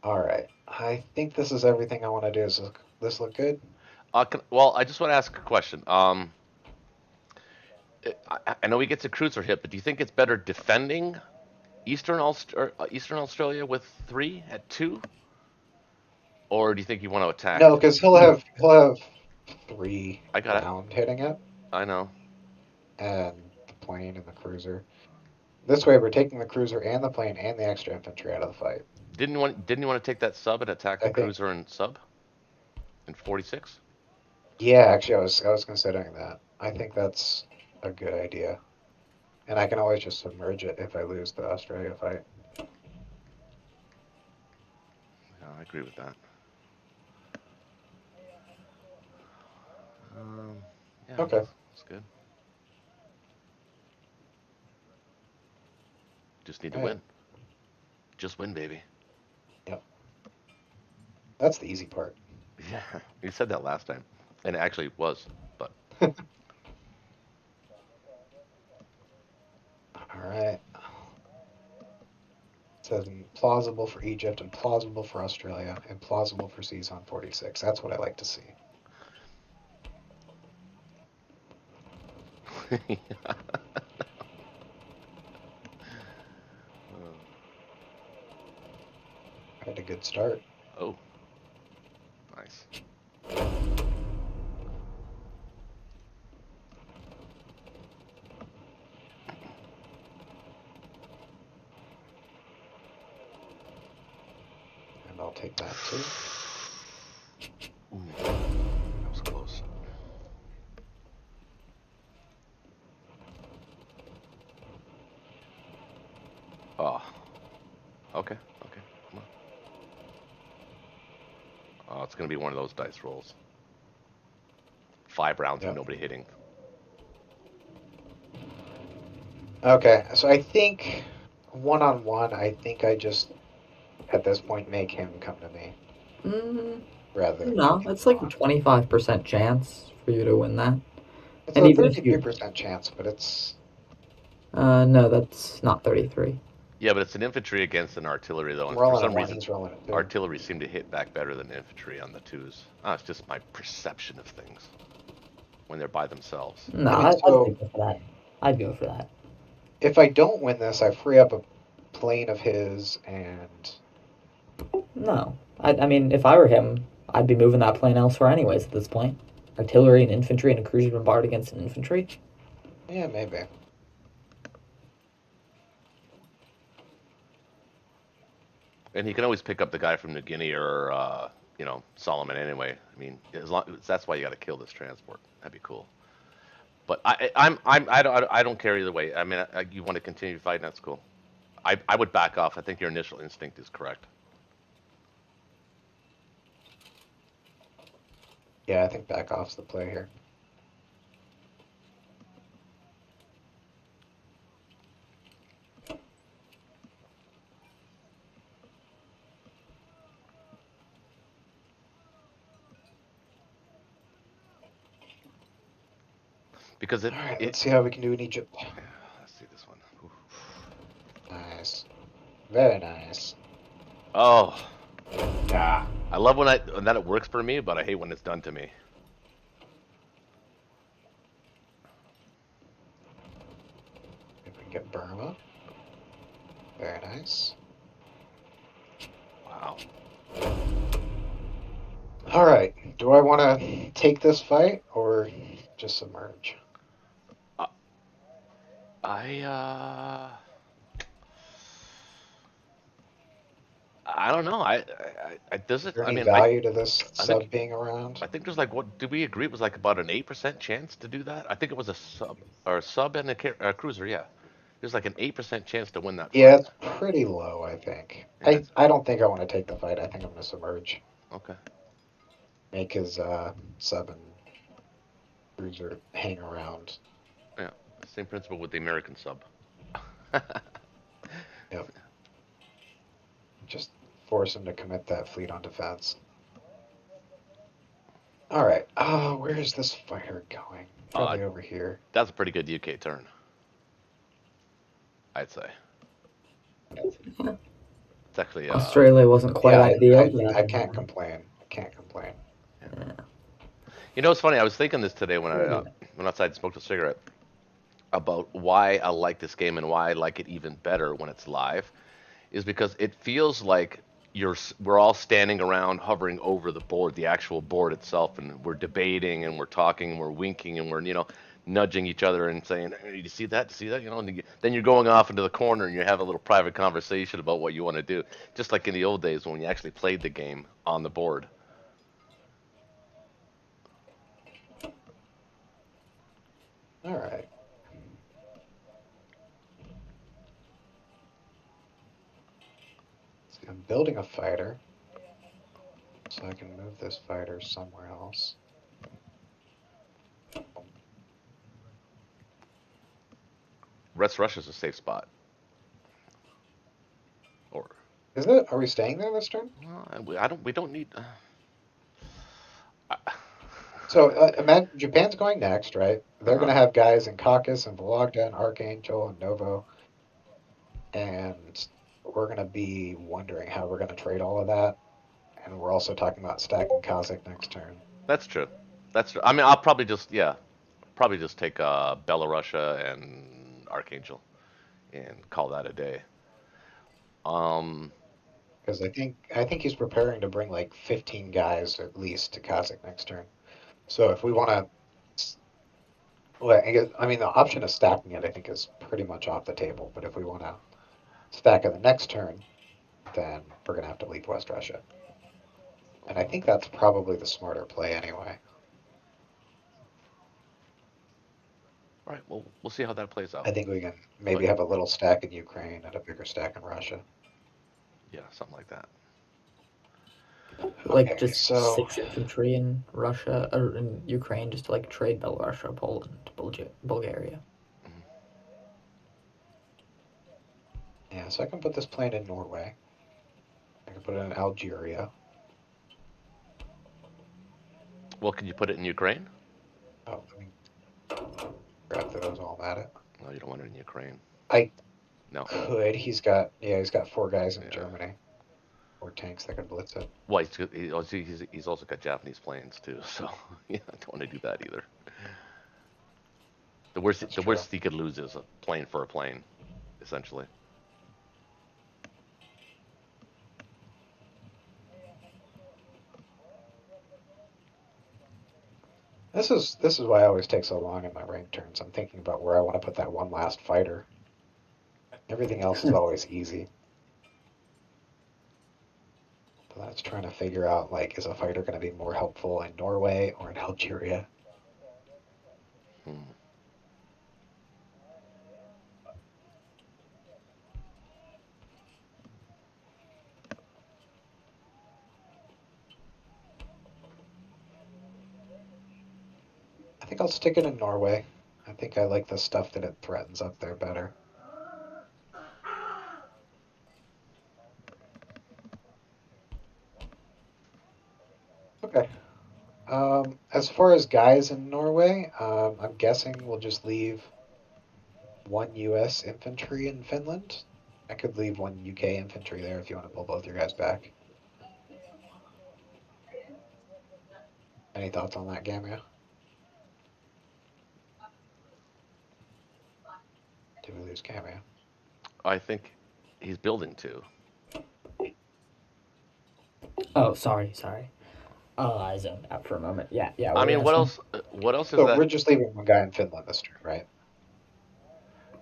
All right. I think this is everything I want to do. Does this look good? Well, I just want to ask a question. I know he gets a cruiser hit, but do you think it's better defending Eastern Australia with 3 at 2, or do you think you want to attack? No, because he'll have 3 I got it. ground hitting it, I know. and the plane and the cruiser. This way, we're taking the cruiser and the plane and the extra infantry out of the fight. Didn't you want to take that sub and attack the I think. cruiser and sub in 46? Yeah, actually, I was considering that. I think that's a good idea, and I can always just submerge it if I lose the Australia fight. Yeah, I agree with that. Yeah, Okay. that's good. Just need to All right. win. Just win, baby. Yep. That's the easy part. Yeah, you said that last time, and it actually was, but All right. It says plausible for Egypt, and plausible for Australia, and plausible for seas on 46. That's what I like to see. Had a good start. Oh, nice. And I'll take that too. Ooh. Oh, okay, okay. Come on. Oh, it's gonna be one of those dice rolls. 5 rounds of Yep. nobody hitting. Okay, so I think one-on-one, I think I just, at this point, make him come to me. Rather than No, it's like a 25% chance for you to win that. It's And a even if you 33% chance, but it's... no, that's not 33. Yeah, but it's an infantry against an artillery though, I'm and for rolling a some 1, reason, he's rolling a 2. artillery seem to hit back better than infantry on the 2s. It's just my perception of things when they're by themselves. No, I mean, I'd so go for that. I'd go for that. if I don't win this, I free up a plane of his, and... No. I mean, if I were him, I'd be moving that plane elsewhere anyways at this point. Artillery and infantry and a cruiser bombard against an infantry. Yeah, maybe. And he can always pick up the guy from New Guinea or Solomon anyway. I mean, as long that's why you got to kill this transport. That'd be cool. But I don't care either way. I mean, you want to continue fighting, that's cool. I would back off. I think your initial instinct is correct. Yeah, I think back off's the play here. Because Alright, let's see how we can do in Egypt. Let's see this one. Oof. Nice. Very nice. Oh. Yeah. I love when that it works for me, but I hate when it's done to me. If we can get Burma. Very nice. Wow. Alright, do I want to take this fight or just submerge? I don't know. Does Is it? there I any mean, value to this I sub think being around? I think there's like what did we agree it was like about an 8% chance to do that? I think it was a sub and a cruiser. Yeah, there's like an 8% chance to win that fight. Yeah, it's pretty low, I think. Yeah, I don't think I want to take the fight. I think I'm going to submerge. okay. Make his sub and cruiser hang around. Yeah, same principle with the American sub. Yep. Just force him to commit that fleet on defense. Alright, where is this fighter going? Probably over here. That's a pretty good UK turn, I'd say. It's actually Australia wasn't quite Yeah, ideal. I can't complain. I can't complain. Yeah. You know, it's funny. I was thinking this today when I went outside and smoked a cigarette about why I like this game and why I like it even better when it's live, is because it feels like we're all standing around hovering over the board, the actual board itself, and we're debating and we're talking and we're winking and we're nudging each other and saying, hey, you see that? See that? And then you're going off into the corner and you have a little private conversation about what you want to do, just like in the old days when you actually played the game on the board. All right. See, I'm building a fighter, so I can move this fighter somewhere else. West Russia's a safe spot. Or is it? Are we staying there this turn? well, we don't need. So imagine Japan's going next, right? They're going to have guys in Caucasus and Vologda and Archangel and Novo, and we're going to be wondering how we're going to trade all of that. And we're also talking about stacking Kazakh next turn. That's true. That's true. I mean, I'll probably just take Belarusia and Archangel, and call that a day. Because I think he's preparing to bring like 15 guys at least to Kazakh next turn. So if we want to, well, I mean the option of stacking it I think is pretty much off the table. But if we want to stack it the next turn, then we're gonna have to leave West Russia. And I think that's probably the smarter play anyway. All right, well, we'll see how that plays out. I think we can maybe But- have a little stack in Ukraine and a bigger stack in Russia. Yeah, something like that. Like Okay, just so 6 infantry in Russia or in Ukraine, just to like trade Belarus, Poland, Bulgaria. yeah, so I can put this plane in Norway. I can put it in Algeria. Well, can you put it in Ukraine? Oh, I mean, grab those while I'm at it. No, you don't want it in Ukraine. I No. could. He's got 4 guys in Yeah. Germany. 4 tanks that could blitz it. Well, he's also got Japanese planes too, so yeah, I don't want to do that either. The worst he could lose is a plane for a plane, essentially. This is why I always take so long in my rank turns. I'm thinking about where I want to put that one last fighter. Everything else is always easy. But that's trying to figure out, like, is a fighter going to be more helpful in Norway or in Algeria? Hmm. I think I'll stick it in Norway. I think I like the stuff that it threatens up there better. Okay. As far as guys in Norway, I'm guessing we'll just leave 1 U.S. infantry in Finland. I could leave 1 UK infantry there if you want to pull both your guys back. Any thoughts on that, Gamia? Did we lose Gamia? I think he's building two. Oh, sorry. I zoned out for a moment. Yeah. I mean, what asking? else? What else is So that? we're just leaving 1 guy in Finland this turn, right?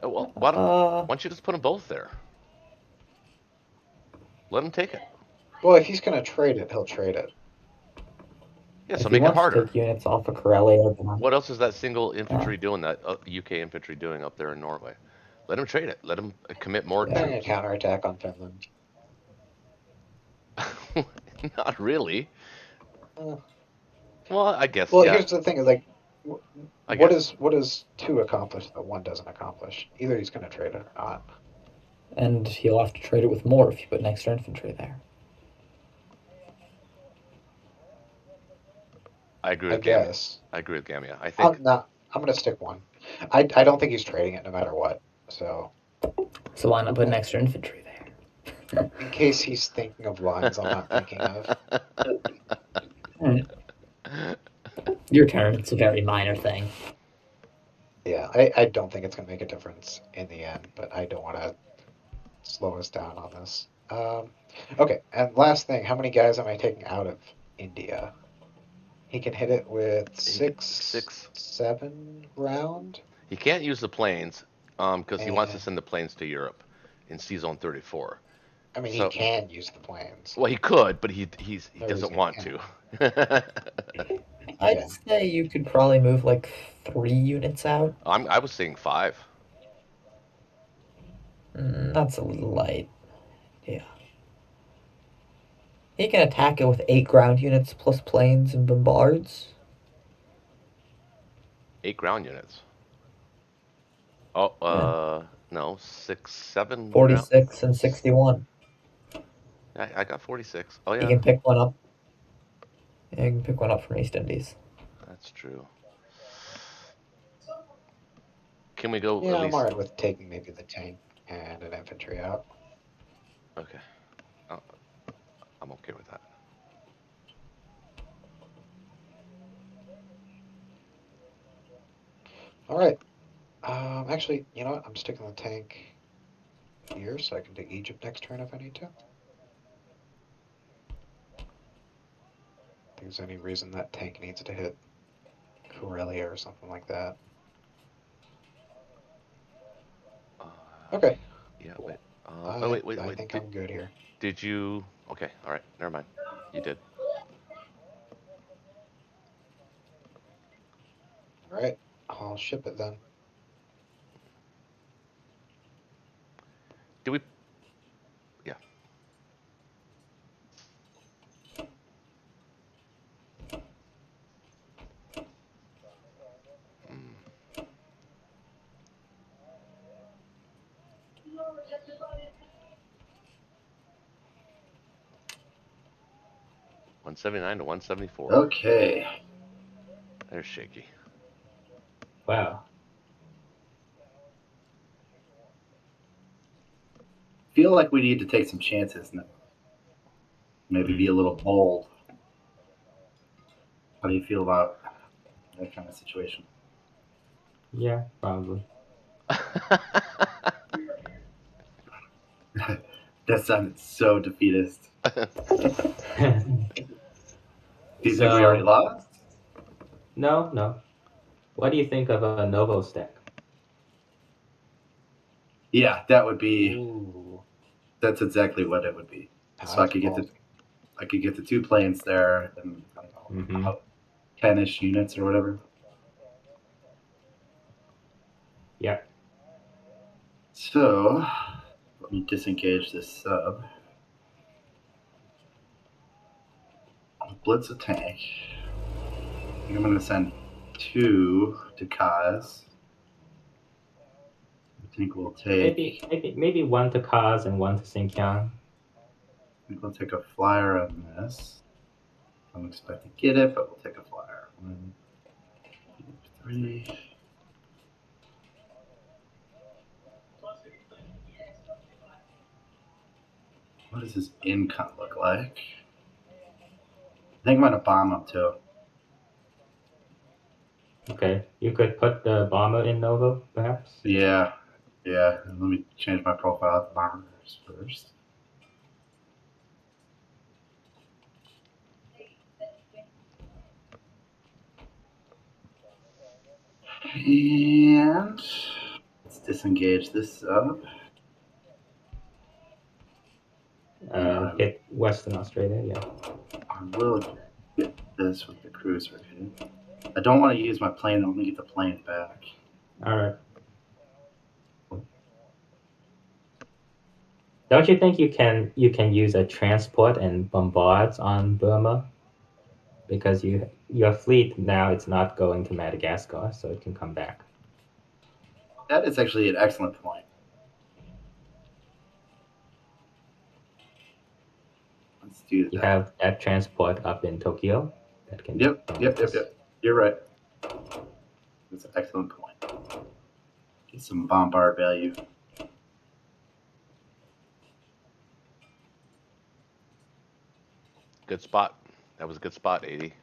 Well, why don't you just put them both there? Let him take it. Well, if he's going to trade it, he'll trade it. Yeah, If so he make it wants to harder. take units off of Karelia, then What else is that single infantry doing? That UK infantry doing up there in Norway? Let him trade it. Let him commit more Planning a troops. counterattack on Finland. Not really. Uh, Well, I guess. well, Yeah. here's the thing: is like, I what guess. is 2 accomplish that 1 doesn't accomplish? Either he's going to trade it or not. and he'll have to trade it with more if you put an extra infantry there. I agree I with Gamia. guess. I agree with Gamia. I think. I'm going to stick 1. I don't think he's trading it no matter what. So So why not put an extra infantry there? in case he's thinking of lines I'm not thinking of. Your turn. It's a very minor thing. Yeah, I don't think it's going to make a difference in the end, but I don't want to slow us down on this. Okay, and last thing, how many guys am I taking out of India? He can hit it with six, 7 round. He can't use the planes because he wants to And- send the planes to Europe in C Zone 34. I mean, So- he can use the planes. Well, he could, but he No doesn't reason want he to. I'd Yeah. say you could probably move like 3 units out. I was saying 5. That's a little light. Yeah. He can attack it with 8 ground units plus planes and bombards. 8 ground units. Oh, no, 6, 7. 46 and 61. I got 46. Oh You yeah, can pick one up. Yeah, you can pick one up from East Indies. that's true. Can we go Yeah, at I'm least? alright with taking maybe the tank and an infantry out. Okay, oh, I'm okay with that. Alright. Actually, you know what? I'm sticking the tank here so I can take Egypt next turn if I need to. If there's any reason that tank needs to hit Karelia or something like that. Uh, Okay. Yeah, Cool. wait. Oh, wait. I think I'm good here. Did you? Okay, all right. Never mind. You did. Alright. I'll ship it then. Do we? Yeah. Mm. $179 to $174. Okay. There's shaky. Wow. Feel like we need to take some chances now. Maybe be a little bold. How do you feel about that kind of situation? Yeah, probably. That sounded so defeatist. Do you think we already lost? No. What do you think of a Novo stack? Yeah, that would be. Ooh. That's exactly what it would be. So I could get the 2 planes there, and I don't know, about 10-ish units or whatever. Yeah. So let me disengage this sub. I'll blitz a tank. I think I'm going to send 2 to Kaz. I think we'll take. Maybe 1 to Kaz and 1 to Xinjiang. I think we'll take a flyer on this. I don't expect to get it, but we'll take a flyer. 1, 2, 3. What does his income look like? I think I'm going to bomb him too. Okay, you could put the bomber in Novo, perhaps? Yeah. Let me change my profile to bombers first. And let's disengage this sub. Hit Western Australia, yeah. I will get this with the cruiser hit. I don't want to use my plane. I want to get the plane back. All right. Don't you think you can use a transport and bombard on Burma? Because your fleet now it's not going to Madagascar, so it can come back. That is actually an excellent point. Let's do that. You have that transport up in Tokyo that can. Yep. You're right. That's an excellent point. Get some bombard value. Good spot. That was a good spot, 80.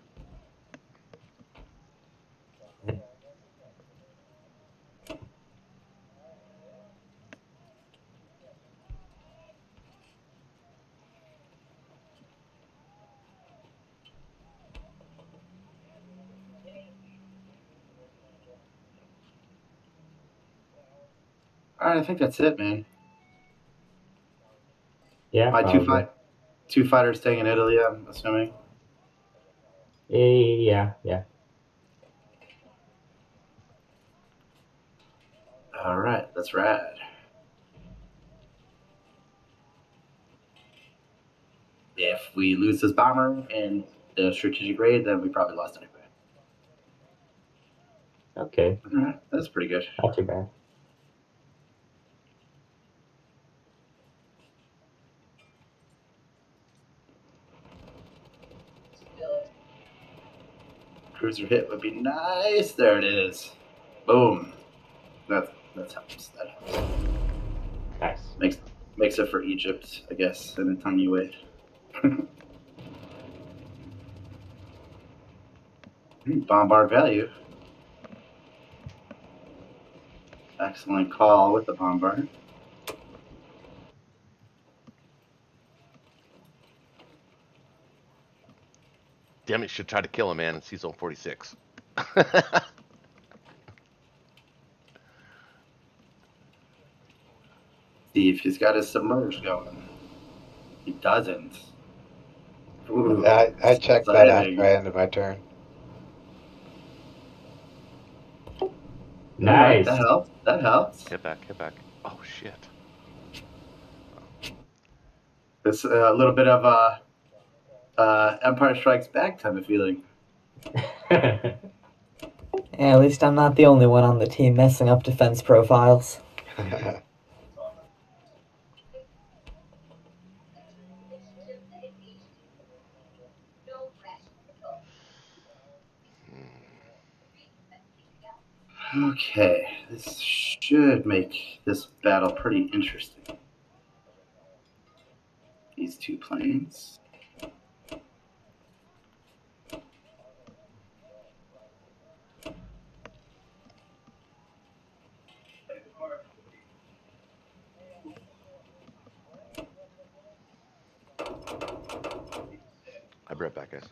All right, I think that's it, man. Yeah. My two fighters staying in Italy, I'm assuming. Yeah. All right, that's rad. If we lose this bomber in the strategic raid, then we probably lost anyway. Okay. All right, that's pretty good. Not too bad. Cruiser hit would be nice. There it is. Boom. That helps. That helps. Nice. Makes it for Egypt, I guess, in a tiny way. Bombard value. Excellent call with the bombard. Damn it, should try to kill him, man. It's zone 46. See if he's got his submerge going. He doesn't. Ooh, I checked that after I ended my turn. Nice. That helps. Hit back. Oh, shit. It's a little bit of Empire Strikes Back type of feeling. Yeah, at least I'm not the only one on the team messing up defense profiles. Okay, this should make this battle pretty interesting. These two planes. I'll be right back, guys.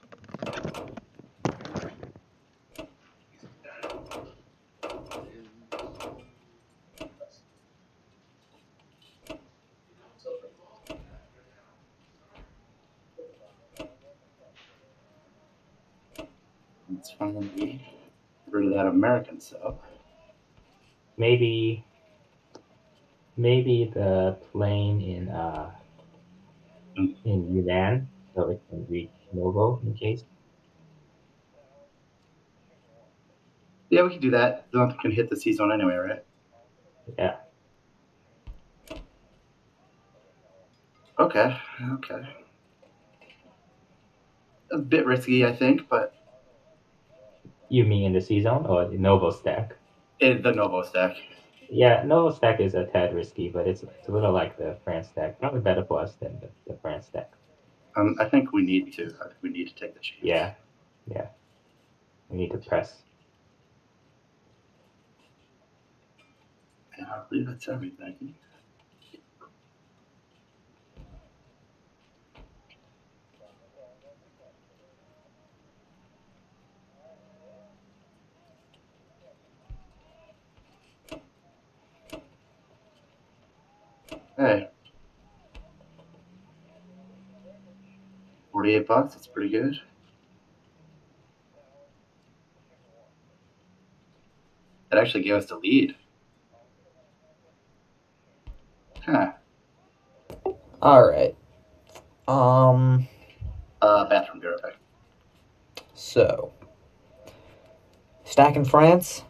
Let's finally get rid of that American sub. Maybe the plane in Yunan, so it can reach Novo in case. Yeah, we can do that. Nothing can hit the C zone anyway, right? Yeah. Okay. A bit risky, I think, but You mean in the C zone or the Novo stack? in the Novo stack. Yeah, Novo stack is a tad risky, but it's a little like the France stack. Probably better for us than the France stack. I think we need to. I think we need to take the chance. Yeah. We need to press. And I believe that's everything. Hey. $48, that's pretty good. It actually gave us the lead. Huh. Alright. Bathroom, be right back. So. Stack in France?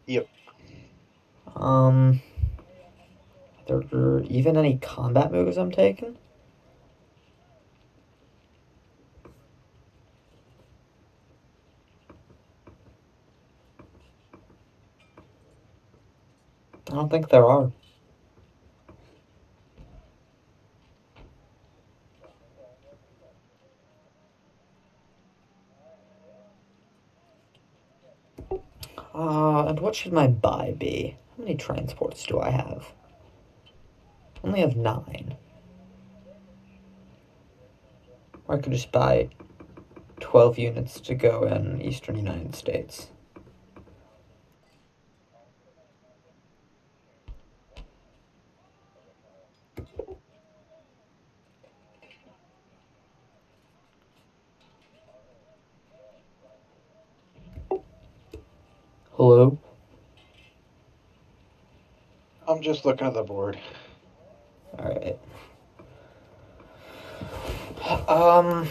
Yep. Are there even any combat moves I'm taking? I don't think there are. And what should my buy be? How many transports do I have? I only have 9. Or I could just buy 12 units to go in eastern United States. Hello? I'm just looking at the board. Alright. I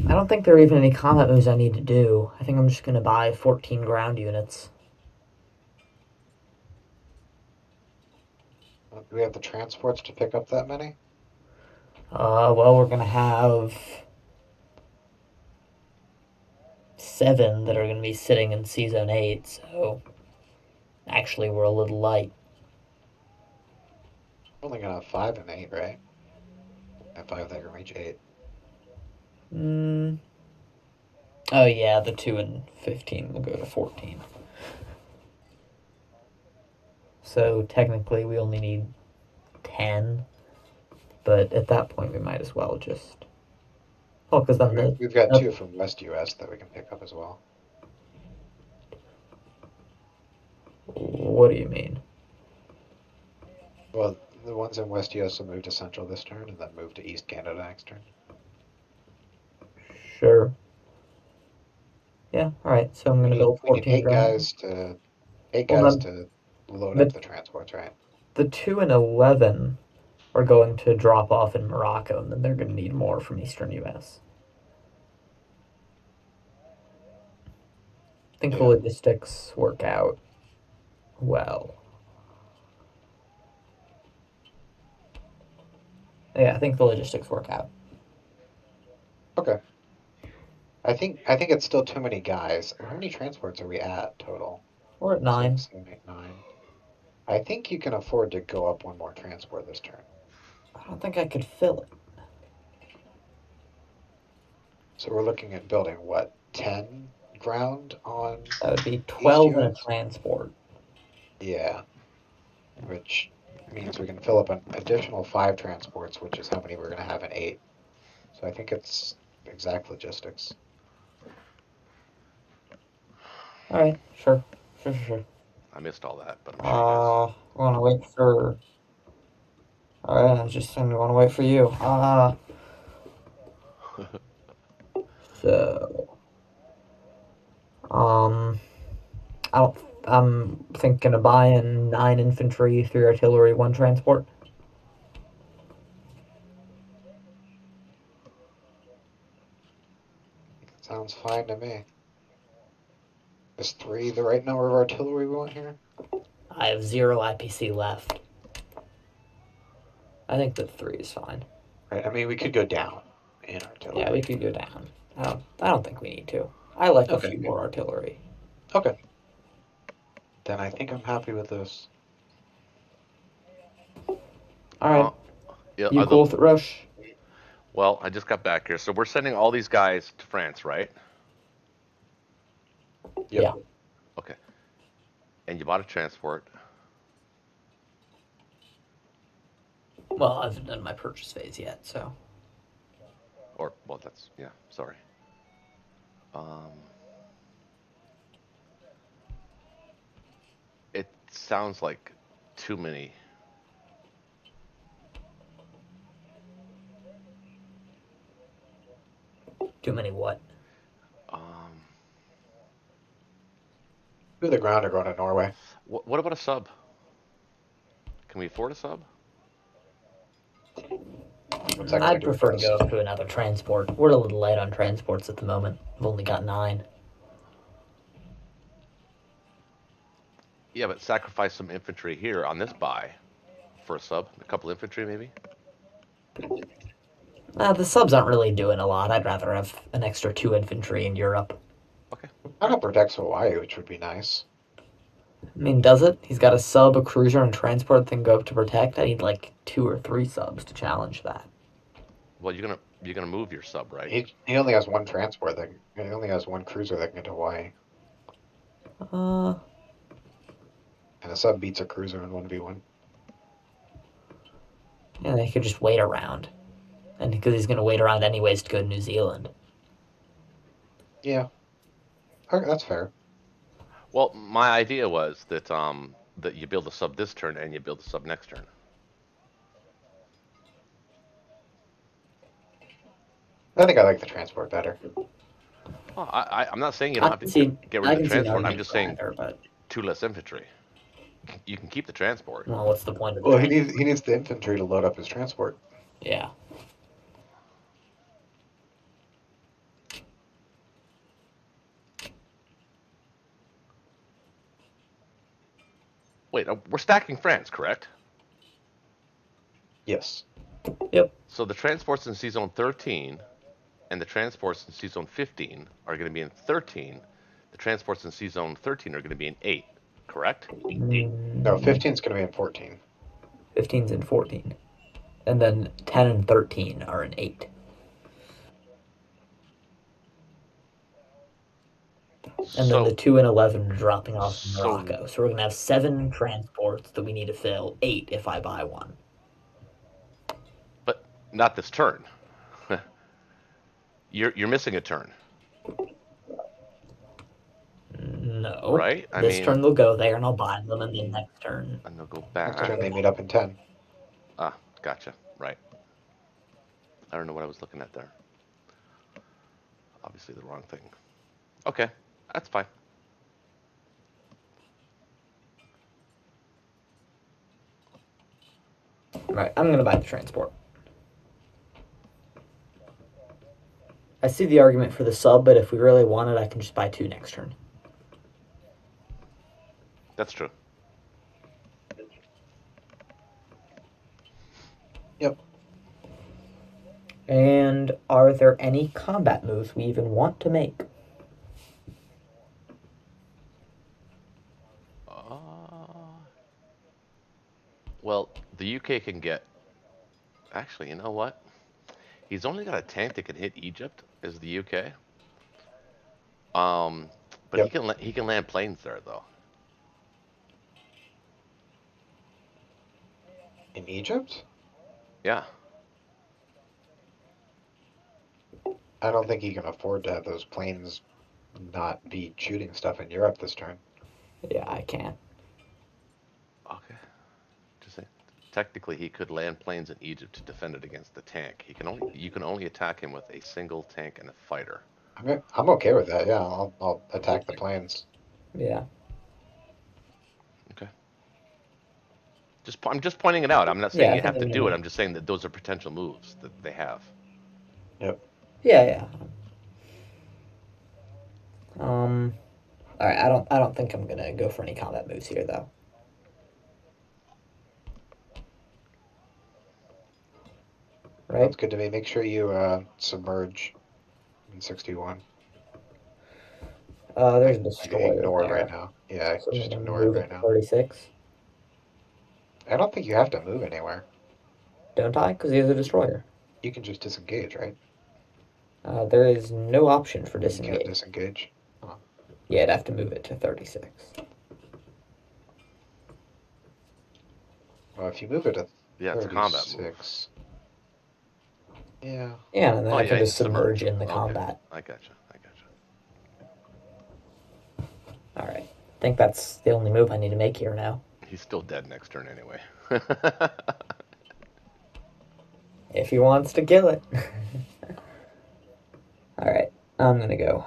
don't think there are even any combat moves I need to do. I think I'm just gonna buy 14 ground units. Do we have the transports to pick up that many? Well, we're gonna have 7 that are gonna be sitting in C-Zone 8, so actually we're a little light. We're only gonna have 5 and 8, right? And 5 that can reach 8. Oh yeah, the 2 and 15 will go to 14. So technically we only need 10, but at that point we might as well just... Oh, because then We've got 2 from West US that we can pick up as well. What do you mean? Well, the ones in West US will move to Central this turn and then move to East Canada next turn. Sure. Yeah, alright, so I'm gonna build 14 8 ground. guys to load up the transports, right? The 2 and 11 are going to drop off in Morocco, and then they're going to need more from Eastern U.S. I think the logistics work out well. Yeah, I think the logistics work out. Okay. I think it's still too many guys. How many transports are we at total? We're at 9. 6, 7, 8, 9. I think you can afford to go up one more transport this turn. I don't think I could fill it. So we're looking at building, what, 10 ground on... That would be 12 in a US? transport. Yeah. Which means we can fill up an additional 5 transports, which is how many we're going to have in 8. So I think it's exact logistics. Alright, sure. Sure. I missed all that, but I'm sure you guys... We want to wait for... Alright, I just want to wait for you. So... I'm thinking of buying 9 infantry, 3 artillery, 1 transport. Sounds fine to me. Is 3 the right number of artillery we want here? I have 0 IPC left. I think that 3 is fine. Right. I mean, we could go down in artillery. Yeah, we could go down. I don't think we need to. I like a few more artillery. Okay. Then I think I'm happy with this. Alright. Yeah, You cool with it, Rush? Well, I just got back here. So we're sending all these guys to France, right? Yep. Yeah. Okay. And you bought a transport. Well, I haven't done my purchase phase yet, so... Or, well, that's... Yeah, sorry. It sounds like too many. Too many what? Two of the ground are going to Norway. What about a sub? Can we afford a sub? I'd prefer to go up to another transport. We're a little light on transports at the moment. We've only got 9. Yeah, but sacrifice some infantry here on this buy for a sub. A couple infantry, maybe? The subs aren't really doing a lot. I'd rather have an extra 2 infantry in Europe. Okay. That protects Hawaii, which would be nice. I mean, does it? He's got a sub, a cruiser, and transport thing go up to protect. I need like 2 or 3 subs to challenge that. Well, you're gonna move your sub, right? He only has 1 transport. He only has 1 cruiser that can get to Hawaii. And a sub beats a cruiser in 1v1. Yeah, they could just wait around. And because he's going to wait around anyways to go to New Zealand. Yeah. Okay, that's fair. Well, my idea was that that you build a sub this turn and you build a sub next turn. I think I like the transport better. Well, I'm not saying you don't have to get rid of the transport. I'm just saying 2 less infantry. You can keep the transport. Well, what's the point of the Well, he needs the infantry to load up his transport. Yeah. Wait, we're stacking France, correct? Yes. Yep. So the transports in C-Zone 13 and the transports in C-Zone 15 are going to be in 13. The transports in C-Zone 13 are going to be in 8, correct? No, 15 is going to be in 14. 15's in 14. And then 10 and 13 are in 8. And then the 2 and 11 are dropping off in Morocco. So we're going to have 7 transports that we need to fill, 8 if I buy one. But not this turn. You're missing a turn. No. Right? This turn they'll go there and I'll buy them, and then next turn. And they'll go back. Next turn they meet up in 10. Ah, gotcha. Right. I don't know what I was looking at there. Obviously the wrong thing. Okay, that's fine. Right, I'm gonna buy the transport. I see the argument for the sub, but if we really want it, I can just buy 2 next turn. That's true. Yep. And are there any combat moves we even want to make? Well, the UK can get. Actually, you know what? He's only got a tank that can hit Egypt. Is the UK? But Yep. he can land planes there though. In Egypt? Yeah. I don't think he can afford to have those planes not be shooting stuff in Europe this turn. Yeah, I can't. Okay. Just saying. Technically, he could land planes in Egypt to defend it against the tank. You can only attack him with a single tank and a fighter. I'm okay with that. Yeah, I'll attack the planes. Yeah. Okay. I'm just pointing it out. I'm not saying Yeah, I you think have to I'm do it. gonna. I'm just saying that those are potential moves that they have. Yep. Yeah. All right. I don't think I'm gonna go for any combat moves here, though. Right? Sounds good to me. Make sure you submerge in 61. There's a I destroyer ignore it there. right now. Yeah, So just we're gonna ignore it move right it to now. 36. I don't think you have to move anywhere. Don't I? Because he has a destroyer. You can just disengage, right? There is no option for You can't disengage. disengage. Huh. Yeah, I'd have to move it to 36. Well, if you move it to Yeah, it's a combat move. 36. Yeah. Yeah, and then I can and just submerge in the Okay. combat. I gotcha. All right. I think that's the only move I need to make here now. He's still dead next turn anyway. If he wants to kill it. All right. I'm gonna go.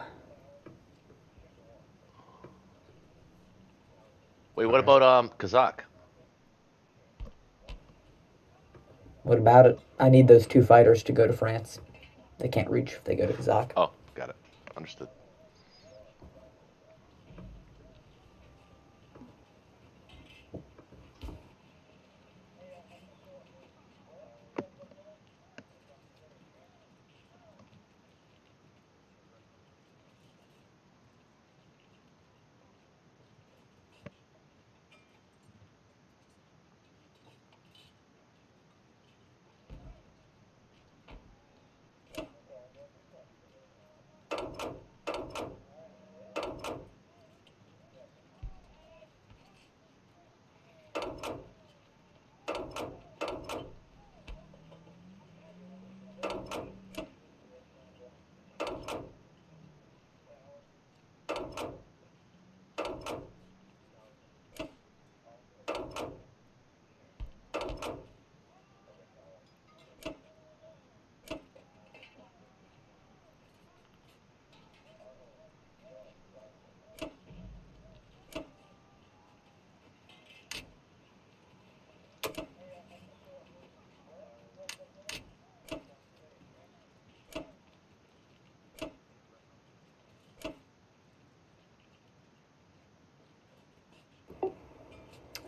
Wait, what about Kazakh? What about it? I need those 2 fighters to go to France. They can't reach if they go to Kazakh. Oh, got it. Understood.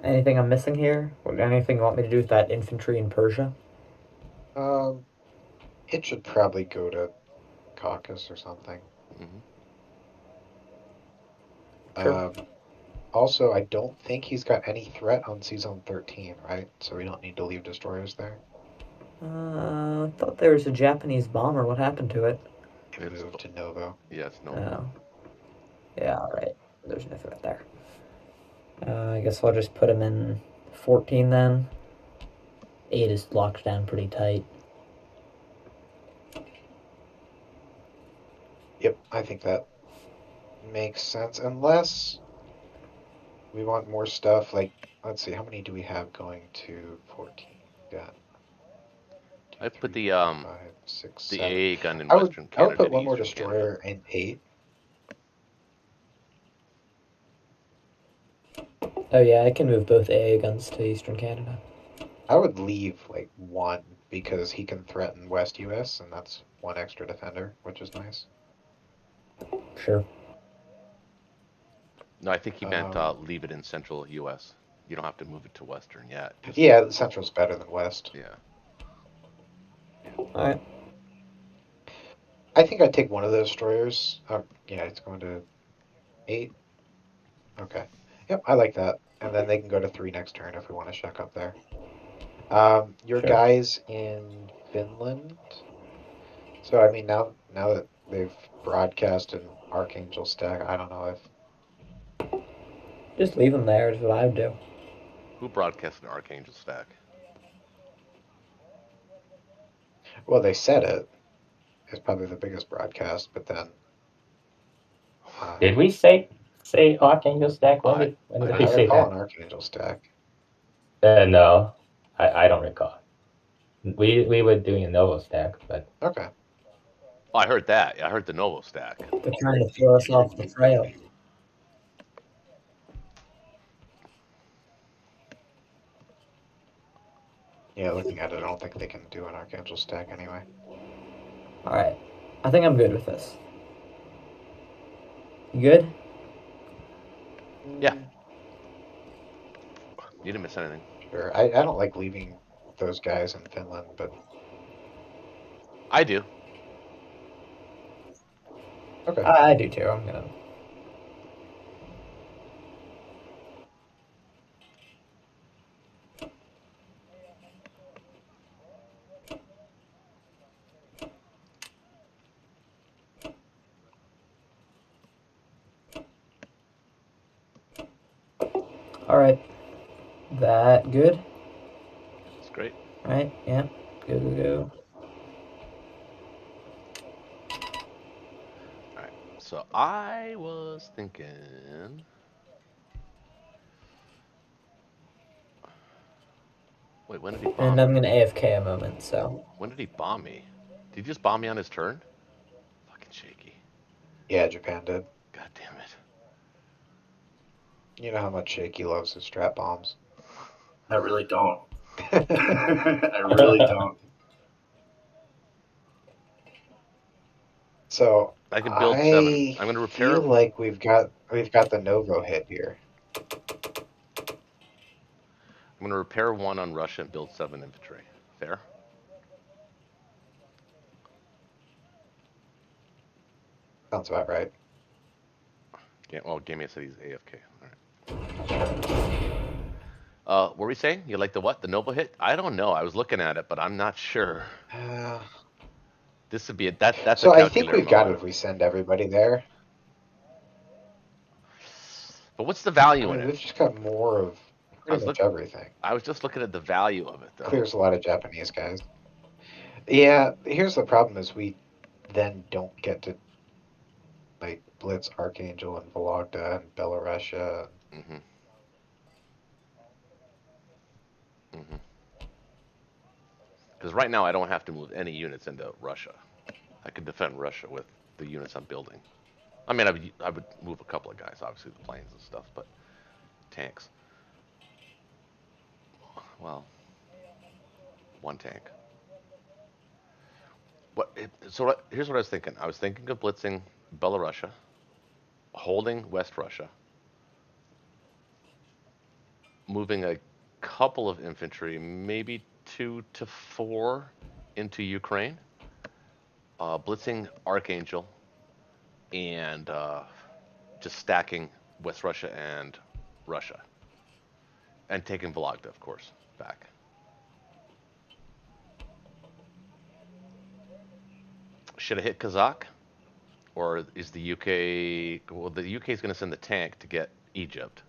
Anything I'm missing here? Or anything you want me to do with that infantry in Persia? It should probably go to Caucasus or something. Mm-hmm. Sure. Also, I don't think he's got any threat on Season 13, right? So we don't need to leave destroyers there. I thought there was a Japanese bomber. What happened to it? It moved to Novo. Yeah, it's no. Oh. Yeah, alright. There's no threat there. I guess I'll just put him in 14 then. 8 is locked down pretty tight. Yep, I think that makes sense. Unless we want more stuff, like, let's see, how many do we have going to 14? Got I put 3, the 4, 5, 6, the 7. AA gun in I would Western Canada. put and one more Eastern destroyer in 8. Oh yeah, I can move both AA guns to Eastern Canada. I would leave like 1 because he can threaten West US, and that's 1 extra defender, which is nice. Sure. No, I think he meant leave it in central U.S. You don't have to move it to Western yet. Just, yeah, Central's better than West. Yeah. All right. I think I'd take one of those destroyers. Yeah, it's going to 8. Okay. Yep, I like that. And then they can go to 3 next turn if we want to check up there. Your Sure. guys in Finland. So I mean, now that they've broadcast an Archangel stack, I don't know if Just leave them there is what I would do. Who broadcast an Archangel stack? well they said it. It's probably the biggest broadcast, but then Did we say Archangel stack? When did I we I say recall that? an Archangel stack. No, I don't recall. We were doing a Novo stack, but Okay. Oh, I heard that. I heard the Novo stack. They're trying to throw us off the trail. Yeah, looking at it, I don't think they can do an Archangel stack anyway. All right. I think I'm good with this. You good? Yeah. You didn't miss anything. Sure. I don't like leaving those guys in Finland, but I do. okay. I do too. I'm gonna. All right. That good? It's great. Right? Yeah. Go. All right. So I was thinking. Wait, when did he bomb And I'm me? gonna AFK a moment. So. When did he bomb me? Did he just bomb me on his turn? Fucking shaky. Yeah, Japan did. God damn it. You know how much Shaky loves his strap bombs. I really don't. I really don't. So I can build 7. I'm going to repair. feel like we've got the Novo hit here. I'm going to repair 1 on Russia and build 7 infantry. Fair? Sounds about right. Yeah. Well, Gamey said he's AFK. All right. What were we saying? You like the what? The Nova hit? I don't know. I was looking at it, but I'm not sure. This would be that's so a I think calculator we've got it moment. if we send everybody there. But what's the value I mean, in we've it? just got more of pretty much everything. I was just looking at the value of it, though. Clears a lot of Japanese guys. Yeah, here's the problem: is we then don't get to like blitz Archangel and Vologda and Belarusia. Mm-hmm. Mm-hmm. Because right now I don't have to move any units into Russia. I could defend Russia with the units I'm building. I mean, I would move a couple of guys, obviously the planes and stuff, but tanks. Well, 1 tank. Here's what I was thinking. I was thinking of blitzing Belarusia, holding West Russia, moving a couple of infantry, maybe 2 to 4 into Ukraine, blitzing Archangel, and just stacking West Russia and Russia, and taking Vologda, of course, back. Should I hit Kazakh, or is the UK? Well, the UK is going to send the tank to get Egypt,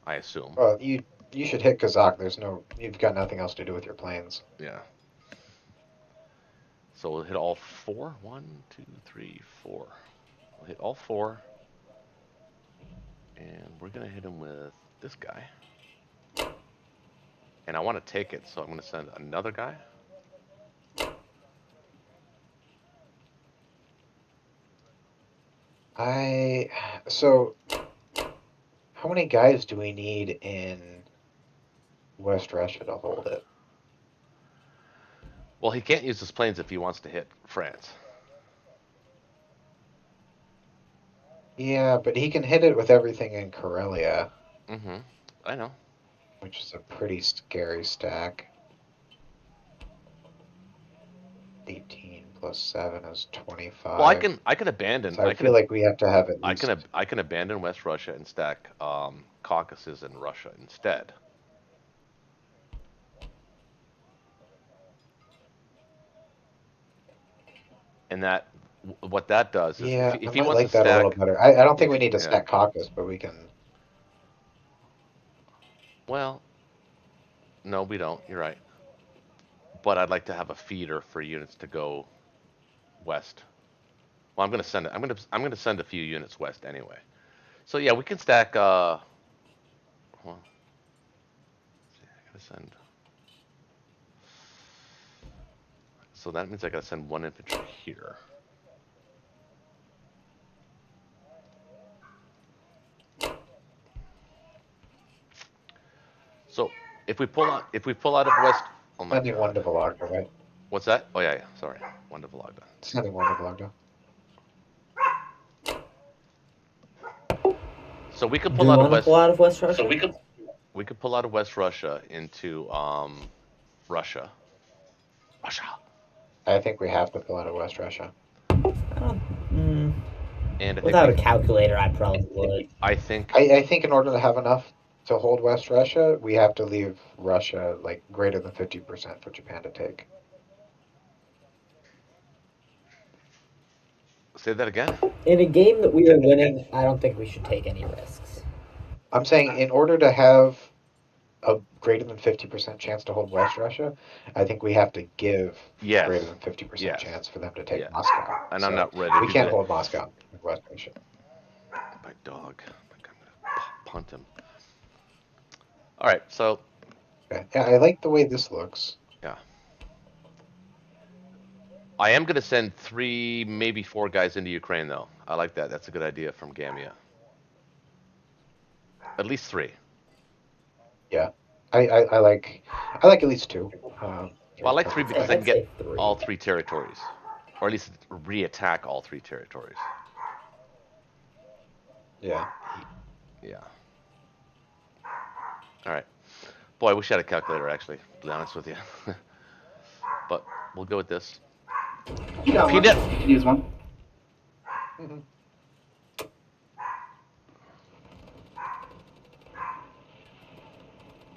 I assume. Well, you should hit Kazakh. You've got nothing else to do with your planes. Yeah. So we'll hit all 4. 1, 2, 3, 4. We'll hit all 4. And we're going to hit him with this guy. And I want to take it, so I'm going to send another guy. So how many guys do we need in West Russia to hold it. Well, he can't use his planes if he wants to hit France. Yeah, but he can hit it with everything in Karelia. Mm-hmm. I know. Which is a pretty scary stack. 18 plus 7 is 25. Well, I can abandon. So I feel like we have to have at least. I can abandon West Russia and stack Caucasus in Russia instead. And what that does is Yeah, if I he might wants like to that a little stack, better. I don't think we need to stack Caucasus, but we can. well, no, we don't. You're right. But I'd like to have a feeder for units to go west. Well, I'm gonna send it. I'm gonna send a few units west anyway. So yeah, we can stack. Well, I gotta send. So that means I gotta send one infantry here. So if we pull out of west, oh my Sending one to god, Vologda, right? what's that? Oh yeah, sorry, one to Vologda. Sending one to Vologda. So we could Do pull you out of want to west. pull out of West Russia? We could pull out of West Russia into Russia. Russia. I think we have to pull out of West Russia. And without a calculator, I probably would. I think in order to have enough to hold West Russia, we have to leave Russia like greater than 50% for Japan to take. Say that again. In a game that we are winning, I don't think we should take any risks. I'm saying in order to have a greater than 50% chance to hold West Russia, I think we have to give greater than 50% chance for them to take Moscow. And I'm not ready. We can't hold Moscow with West Russia. My dog. I'm gonna punt him. All right, so. Okay. Yeah, I like the way this looks. Yeah. I am gonna send 3, maybe 4 guys into Ukraine, though. I like that. That's a good idea from Gamia. At least 3. Yeah, I like at least 2. Well, I like 3 because I can get all 3 territories, or at least re-attack all 3 territories. Yeah. Yeah. All right. Boy, I wish I had a calculator, actually, to be honest with you. But we'll go with this. You got one. You can use one. Mm-hmm.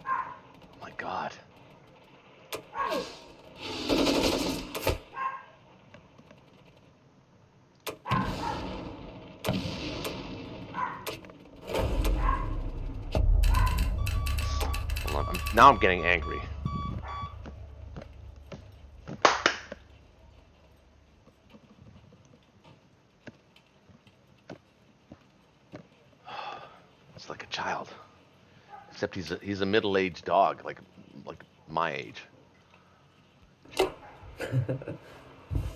Oh my god. Hold on. Now I'm getting angry. It's like a child, except he's a middle-aged dog, like my age.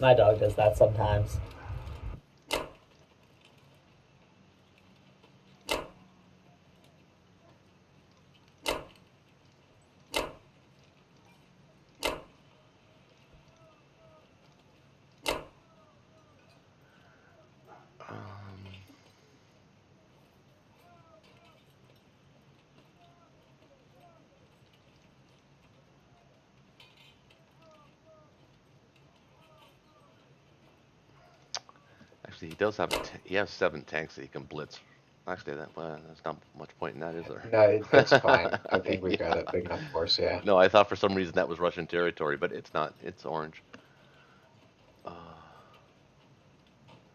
My dog does that sometimes. Actually, he does have he has 7 tanks that he can blitz. Actually, there's not much point in that, is there? No, it's fine. I think we've got a big enough force, yeah. No, I thought for some reason that was Russian territory, but it's not. It's orange.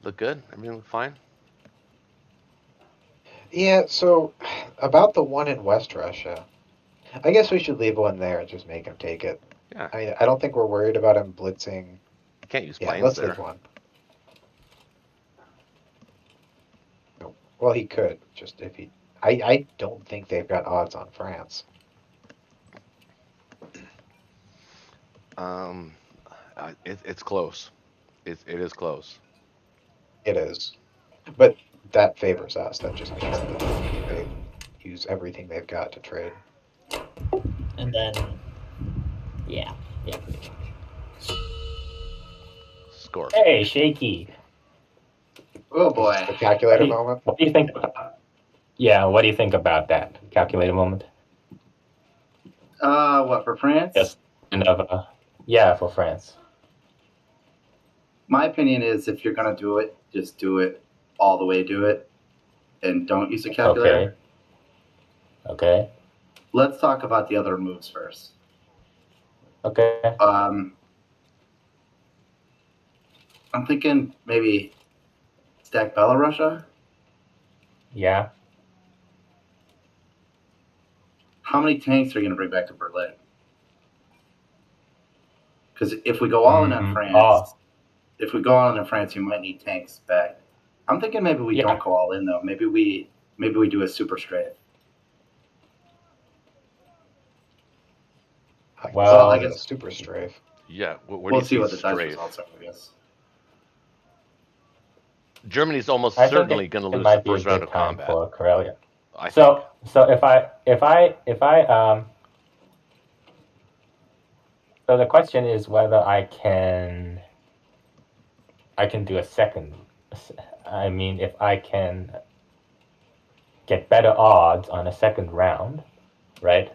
Look good? Everything look fine? Yeah, so about the one in West Russia, I guess we should leave one there and just make him take it. Yeah. I don't think we're worried about him blitzing. You can't use planes let's there. leave one. No. Well, he could, just if he... I don't think they've got odds on France. It's close. It is close. It is. But that favors us. That just means that they use everything they've got to trade. And And then, yeah, pretty much. Score. Hey, Shaky. Oh This boy. is the calculator moment. What do you think? Yeah, what do you think about that calculator moment? What for France? Just kind of, yeah, for France. My opinion is if you're gonna do it, just do it all the way. Do it, and don't use a calculator. Okay. Let's talk about the other moves first. Okay. I'm thinking maybe stack Belarusia. Yeah. How many tanks are you going to bring back to Berlin? Because if we go all in on France, you might need tanks back. I'm thinking maybe we don't go all in though. Maybe we do a super strafe. Well, I guess super strafe. Yeah, where we'll do you see what the dice strafe? results are. I guess Germany's almost I certainly think going to it lose might the be a first round good of time combat. for Karelia. I So the question is whether I can do a second. I mean, if I can get better odds on a second round, right?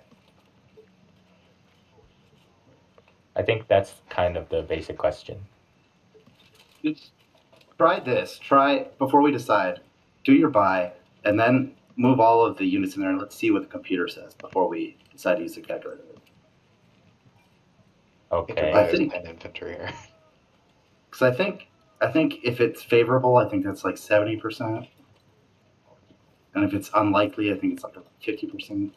I think that's kind of the basic question. try this. Try before we decide. Do your buy, and then move all of the units in there, and let's see what the computer says before we decide to use the calculator. Okay. I think an infantry here. Because I think if it's favorable, I think that's like 70%, and if it's unlikely, I think it's up to 50%.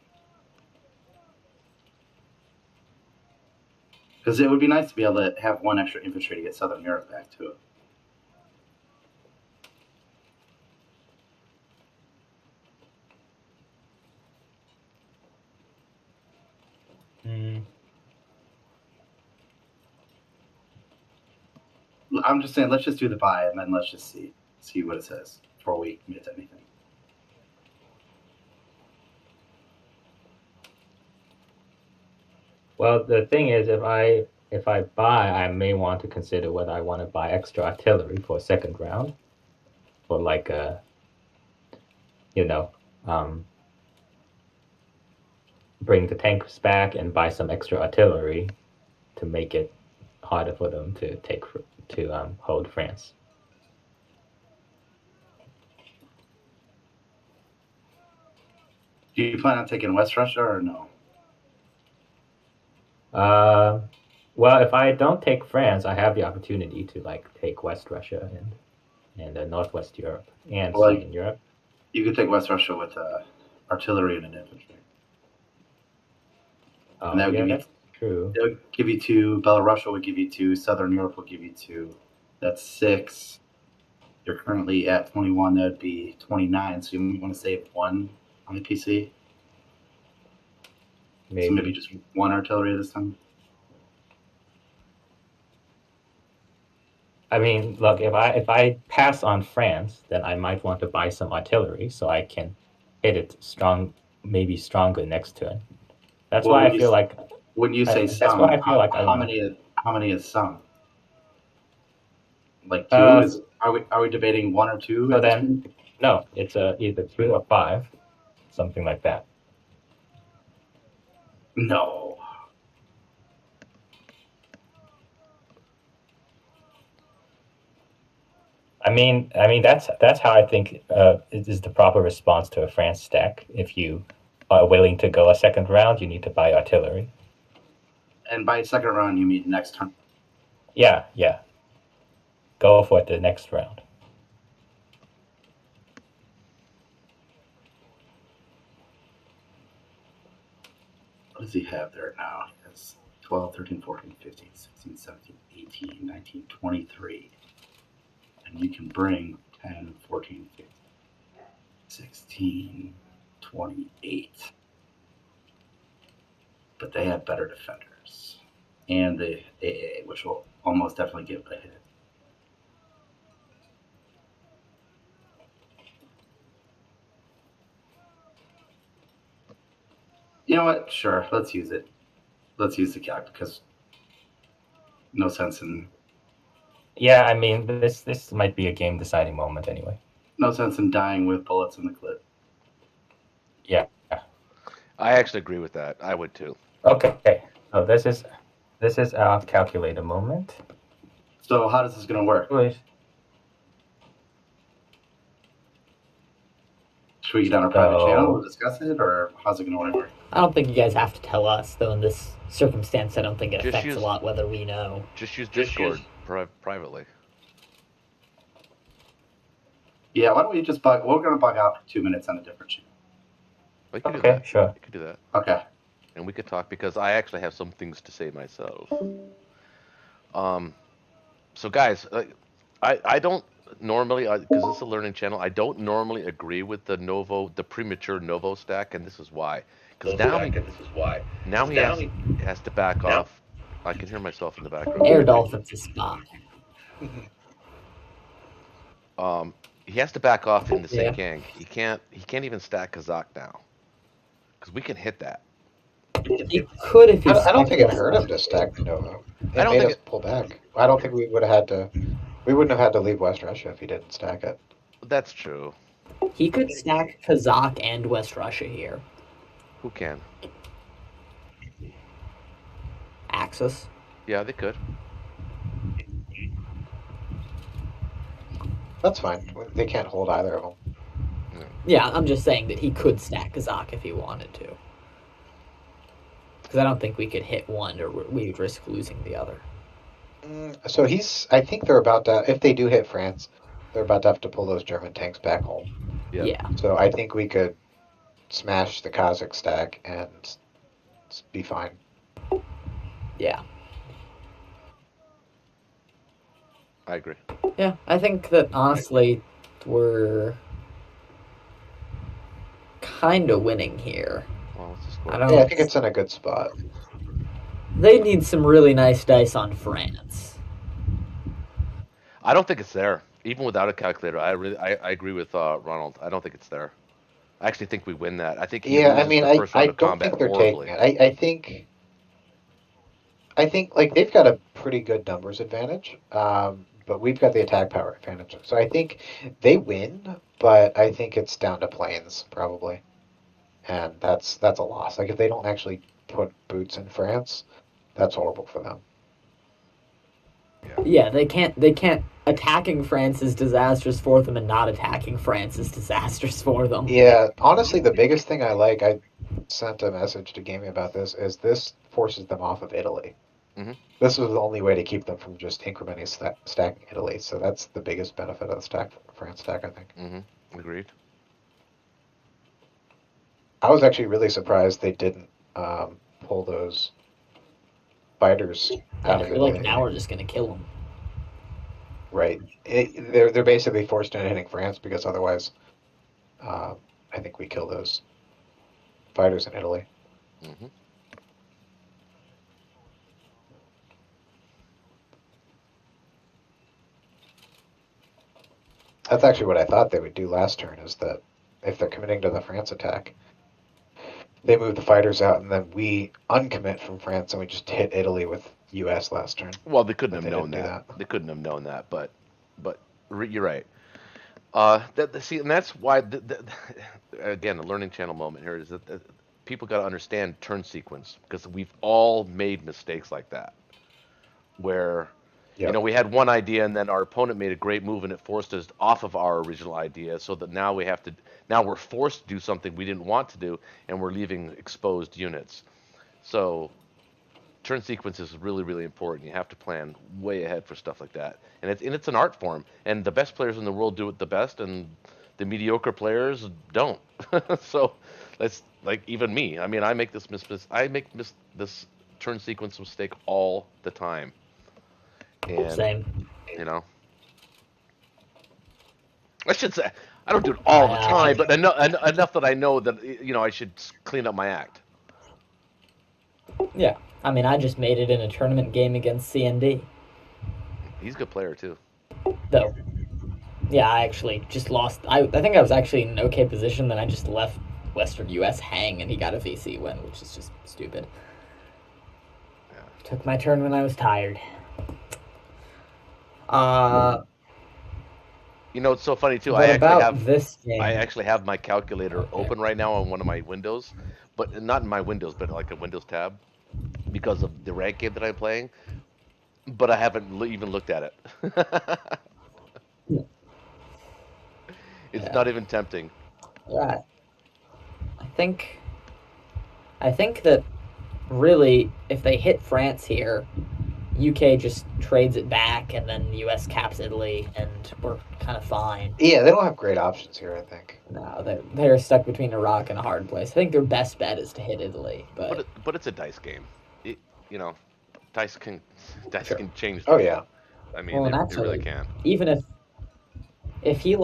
Because it would be nice to be able to have one extra infantry to get Southern Europe back too. I'm just saying, let's just do the buy and then let's just see what it says before we commit to anything. Well, the thing is, if I buy, I may want to consider whether I want to buy extra artillery for a second round, for like a, bring the tanks back and buy some extra artillery to make it harder for them to hold France. Do you plan on taking West Russia or no? Well, if I don't take France, I have the opportunity to take West Russia and Northwest Europe and Southern Europe. You could take West Russia with artillery and an infantry. And that would give that's true. It would give you 2. Belarus would give you 2. Southern Europe will give you 2. That's 6. You're currently at 21. That would be 29. So you might want to save 1 on the PC. So maybe just 1 artillery this time. I mean, look, if I pass on France, then I might want to buy some artillery so I can hit it maybe stronger next turn. That's why I feel like. When you say some, that's why I feel like how many is some? Like 2 is? Are we debating 1 or 2? So then, no, it's either 2 or 5, something like that. No. I mean that's how I think is the proper response to a France stack. If you are willing to go a second round, you need to buy artillery. And by second round, you mean next turn? Yeah. Go for it the next round. What does he have there now? He has 12, 13, 14, 15, 16, 17, 18, 19, 23. And you can bring 10, 14, 15, 16, 28. But they have better defenders. And the AA, which will almost definitely give it a hit. You know what? Sure, let's use it. let's use the calc because no sense in. Yeah, I mean, this might be a game deciding moment anyway. No sense in dying with bullets in the clip. Yeah. I actually agree with that. I would too. Okay. So this is our calculator moment. So how is this going to work? Wait. Should we get on our private channel and discuss it, or how's it going to work? I don't think you guys have to tell us, though. In this circumstance, I don't think it affects a lot whether we know. Just use Discord privately. Yeah, why don't we just bug? We're going to bug out for 2 minutes on a different channel. We can do Okay, that. sure. We can do that. Okay. And we could talk because I actually have some things to say myself. So guys, I don't normally, because this is a learning channel, I don't normally agree with the premature Novo stack, and this is why. Because now he has to back off. I can hear myself in the background. Air Dolphin's a spy. He has to back off in the same gang. He can't even stack Kazakh now. Because we can hit that. He could if he. I don't think it hurt him to stack the Novo. I don't think us pull back. I don't think we would have had to. We wouldn't have had to leave West Russia if he didn't stack it. That's true. He could stack Kazakh and West Russia here. Who can? Axis. Yeah, they could. That's fine. They can't hold either of them. Yeah, I'm just saying that he could stack Kazakh if he wanted to. Because I don't think we could hit one, or we would risk losing the other. So I think they're about to, if they do hit France, they're about to have to pull those German tanks back home. Yeah. So I think we could smash the Kazakh stack and be fine. Yeah. I agree. Yeah, I think that honestly, we're kind of winning here. Well, let's just go. I think it's in a good spot. They need some really nice dice on France. I don't think it's there, even without a calculator. I agree with Ronald. I don't think it's there. I actually think we win that. I think. I don't think they're taking it. I think like they've got a pretty good numbers advantage, but we've got the attack power advantage. So I think they win, but I think it's down to planes probably, and that's a loss. Like if they don't actually put boots in France, that's horrible for them. Yeah, they can't. Attacking France is disastrous for them, and not attacking France is disastrous for them. Yeah, honestly, the biggest thing I sent a message to Gamey about this forces them off of Italy. Mm-hmm. This was the only way to keep them from just incrementally stacking Italy. So that's the biggest benefit of the France stack, I think. Mm-hmm. Agreed. I was actually really surprised they didn't pull those fighters out of Italy. Like now we're just gonna kill them. Right. They're basically forced into hitting France because otherwise, I think we kill those fighters in Italy. Mm-hmm. That's actually what I thought they would do last turn, is that if they're committing to the France attack, they move the fighters out and then we uncommit from France and we just hit Italy with US last turn. Well, they couldn't have known that. They couldn't have known that, but you're right. See, and that's why, again, the learning channel moment here is that people got to understand turn sequence, because we've all made mistakes like that, where we had one idea and then our opponent made a great move and it forced us off of our original idea, so that now we're forced to do something we didn't want to do, and we're leaving exposed units. So turn sequence is really, really important. You have to plan way ahead for stuff like that, and it's an art form. And the best players in the world do it the best, and the mediocre players don't. So that's like even me. I mean, I make this this turn sequence mistake all the time. And, same. I should say I don't do it all the time, but enough that I know that I should clean up my act. Yeah. I mean, I just made it in a tournament game against CND. He's a good player, too. Though, yeah, I actually just lost. I think I was actually in an okay position, then I just left Western U.S. hang, and he got a VC win, which is just stupid. Took my turn when I was tired. You know, it's so funny too. What about this game? I actually have my calculator open right now on one of my windows, but not in my Windows, but like a Windows tab, because of the rank game that I'm playing. But I haven't even looked at it. It's not even tempting. Yeah. I think that really, if they hit France here, UK just trades it back, and then the US caps Italy, and we're kind of fine. Yeah, they don't have great options here, I think. No, they're stuck between a rock and a hard place. I think their best bet is to hit Italy, but it's a dice game. You know, dice can change. Oh yeah. I mean, they really can. Even if he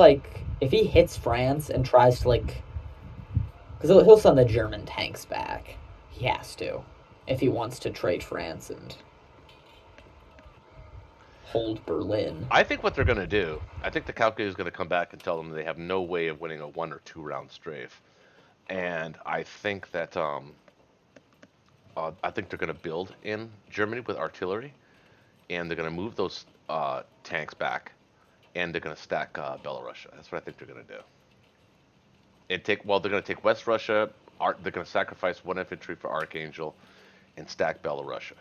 hits France and tries to because he'll send the German tanks back. He has to, if he wants to trade France and hold Berlin. I think what they're going to do, I think the calculator is going to come back and tell them they have no way of winning a 1 or 2 round strafe, and I think that they're going to build in Germany with artillery, and they're going to move those tanks back, and they're going to stack Belarusia. That's what I think they're going to do. And they're going to take West Russia. They're going to sacrifice 1 infantry for Archangel, and stack Belarusia.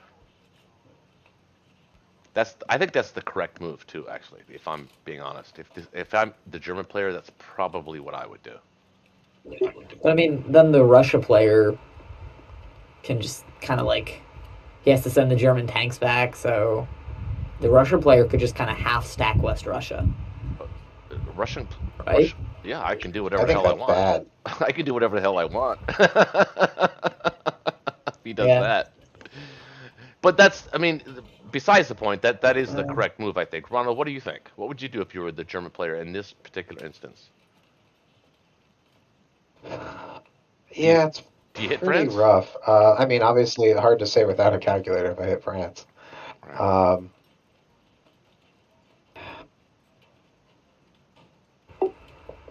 I think that's the correct move too. Actually, if I'm being honest, if I'm the German player, that's probably what I would do. But I mean, then the Russia player can just kind of he has to send the German tanks back, so the Russian player could just kind of half stack West Russia. Russian, right? Yeah, I can do whatever the hell I want. Bad. I can do whatever the hell I want. He does that. But besides the point, that is the correct move, I think. Ronald, what do you think? What would you do if you were the German player in this particular instance? Yeah, it's do you hit pretty France? rough. Obviously, hard to say without a calculator if I hit France. Right.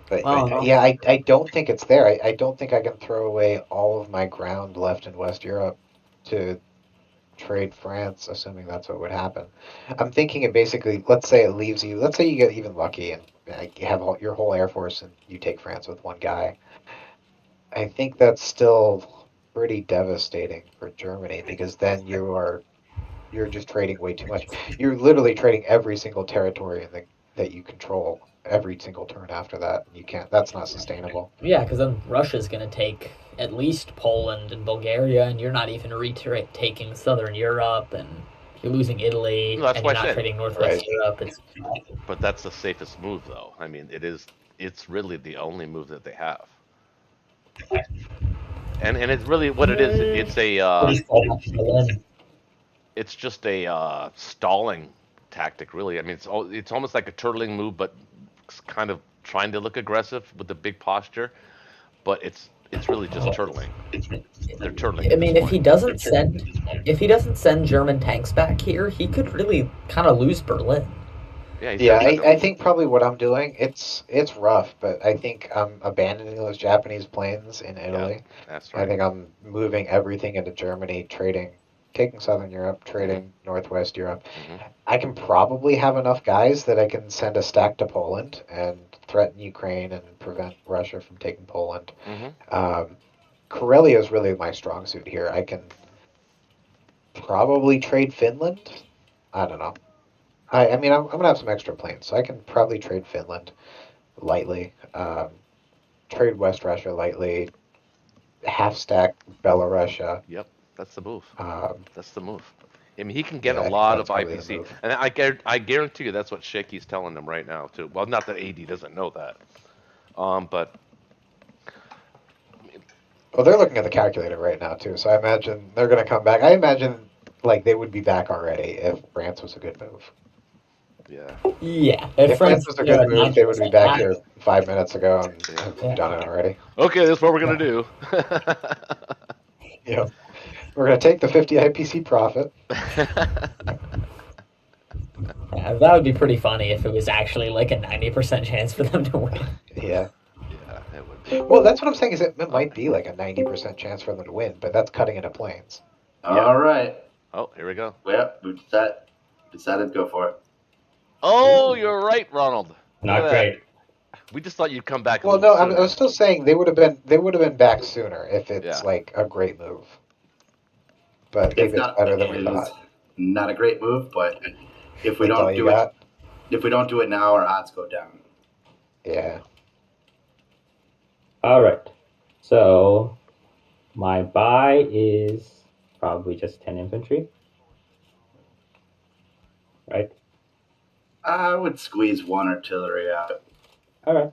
But I don't think it's there. I don't think I can throw away all of my ground left in West Europe to trade France, assuming that's what would happen. I'm thinking it basically, let's say you get even lucky and you have your whole air force and you take France with one guy. I think that's still pretty devastating for Germany, because then you're just trading way too much. You're literally trading every single territory that you control every single turn after that. You can't. That's not sustainable. Yeah, because then Russia's going to take at least Poland and Bulgaria, and you're not even taking Southern Europe, and you're losing Italy, and you're not trading Northwest Europe. But that's the safest move, though. I mean, it's really the only move that they have. And it's really what it is. It's just a stalling tactic, really. I mean, it's almost like a turtling move, but kind of trying to look aggressive with the big posture. But it's really just turtling. They're turtling. I mean, if he doesn't send German tanks back here, he could really kind of lose Berlin. I think probably what I'm doing, it's rough, but I think I'm abandoning those Japanese planes in Italy. Yeah, that's right. I think I'm moving everything into Germany, taking Southern Europe, trading Northwest Europe. Mm-hmm. I can probably have enough guys that I can send a stack to Poland and threaten Ukraine and prevent Russia from taking Poland. Mm-hmm. Karelia is really my strong suit here. I can probably trade Finland. I don't know. I'm gonna have some extra planes, so I can probably trade Finland lightly, trade West Russia lightly, half stack Belarusia. Yep, that's the move. That's the move. I mean, he can get a lot of IPC, and I guarantee you that's what Shaky's telling them right now too. Well, not that AD doesn't know that, but. Well, they're looking at the calculator right now too, so I imagine they're gonna come back. I imagine they would be back already if France was a good move. Yeah. Yeah. If France was a good move, they would be back here 5 minutes ago and have done it already. Okay, that's what we're gonna do. Yep. We're gonna take the 50 IPC profit. Yeah, that would be pretty funny if it was actually a 90% chance for them to win. Yeah. Yeah, it would be. Well, that's what I'm saying. Is it might be a 90% chance for them to win, but that's cutting into planes. All right. Oh, here we go. Yeah, we decided to go for it. Oh, Ooh. you're right, Ronald. Look Not at great. that. We just thought you'd come back a Well, little no, I sooner. was still saying they would have been back sooner if it's Yeah. like a great move. But It's maybe it's not. better than we It thought. is not a great move, but if we That's all don't you do it, got? if we don't do it now, our odds go down. Yeah. All right. So my buy is probably just 10 infantry. Right? I would squeeze one artillery out. All right.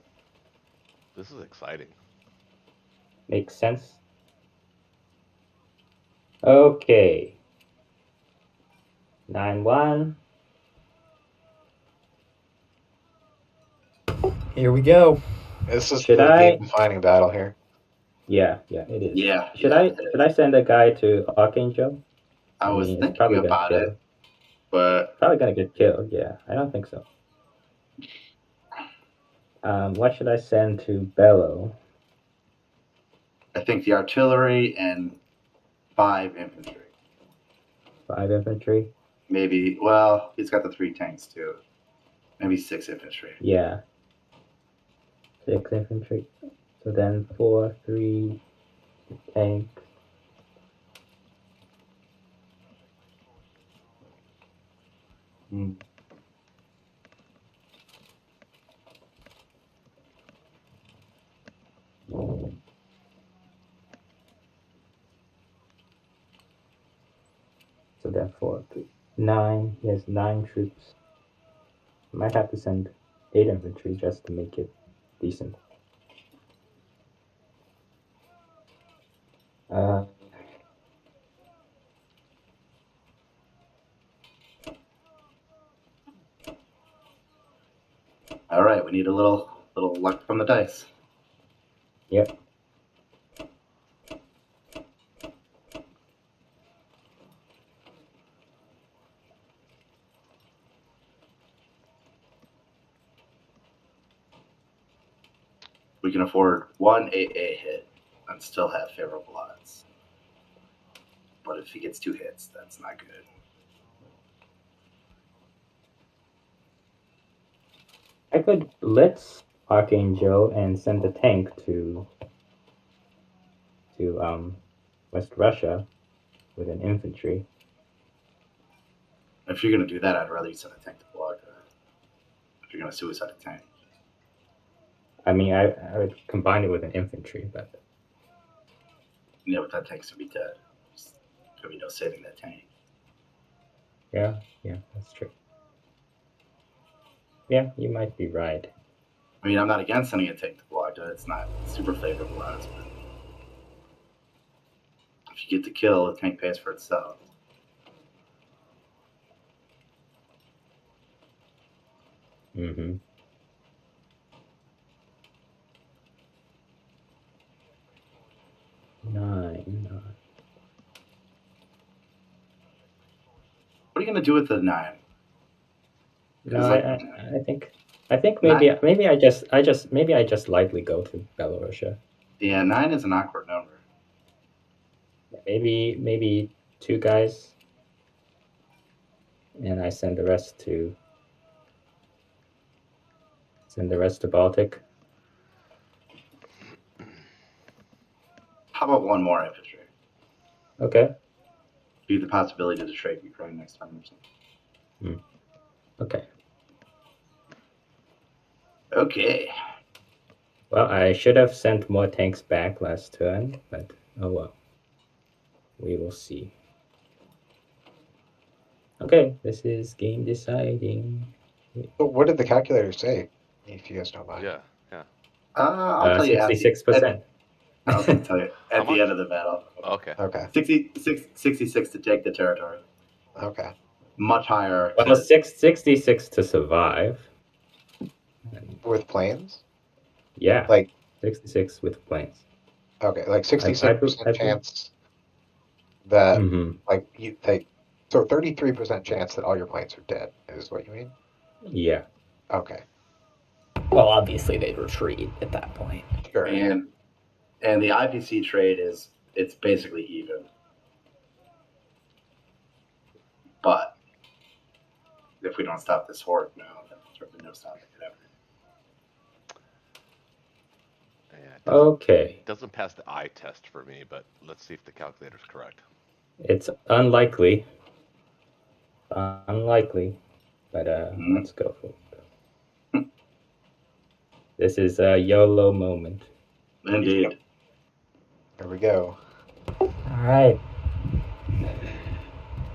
This is exciting. Makes sense. Okay. 9-1. Here we go. This is Should the I- game-defining battle here. Yeah, it is. Yeah. Should yeah, I it should I send a guy to Archangel? I was mean, it's thinking probably gonna about kill. it, but Probably gonna get killed. Yeah, I don't think so. What should I send to Bello? I think the artillery and 5 infantry. 5 infantry. Maybe. Well, he's got the 3 tanks too. Maybe 6 infantry. Yeah. 6 infantry. So then 4, 3 tanks. So then 4, 3, 9. He has 9 troops. Might have to send 8 infantry just to make it decent. All right, we need a little luck from the dice. Yep. We can afford 1 AA hit and still have favorable odds. But if he gets 2 hits, that's not good. I could blitz Archangel and send a tank to West Russia with an infantry. If you're going to do that, I'd rather you send a tank to block if you're going to suicide a tank. I mean, I would combine it with an infantry, but Yeah, but that tank's going to be dead. There's going to be no saving that tank. yeah, that's true. Yeah, you might be right. I mean, I'm not against sending a tank to block. It's not super favorable odds, but if you get the kill, the tank pays for itself. Mm-hmm. Nine. What are you going to do with the 9? No, Like, I think maybe I just lightly go to Belarusia. Yeah, 9 is an awkward number. Maybe 2 guys, and I send the rest to Baltic. How about 1 more infantry? Okay. Be the possibility to trade Ukraine next time or something. Okay. Okay. Well, I should have sent more tanks back last turn, but oh well. We will see. Okay, this is game deciding. But what did the calculator say? If you guys don't mind. Yeah. I'll tell you 66%. I'll tell you How at the much? end of the battle. Okay. 66 to take the territory. Okay. Much higher. Well, 66 to survive. With planes? Yeah, Like 66 with planes. okay, like I 66% I- chance that Mhm. like you take so 33% chance that all your planes are dead is what you mean? Yeah. Okay. Well, obviously they'd retreat at that point. Sure. And the IPC trade it's basically even. But if we don't stop this horde now, then there'll be no stopping it ever. Yeah, Okay. doesn't pass the eye test for me, but let's see if the calculator's correct. It's unlikely. Unlikely. But let's go for it. This is a YOLO moment. Indeed. Here we go. All right.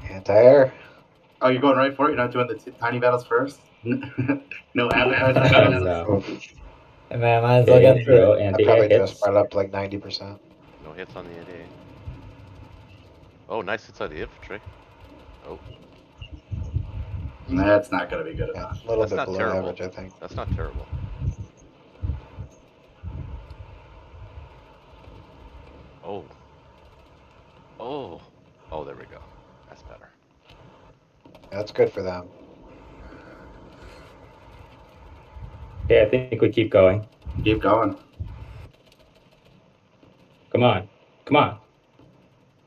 Anti-air. Oh, you're going right for it? You're not doing the tiny battles first? No advertising? No. Hey, man, might as well get through Go it. and I the probably air just hits. brought up like 90%. No hits on the AD. Oh, nice hits on the infantry. Oh, That's not going to be good Yeah, enough. a little That's bit not below terrible. average, I think. that's not terrible. Oh. Oh. Oh, there we go. That's better. That's good for them. Okay, I think we keep going. Keep going. Come on. Come on.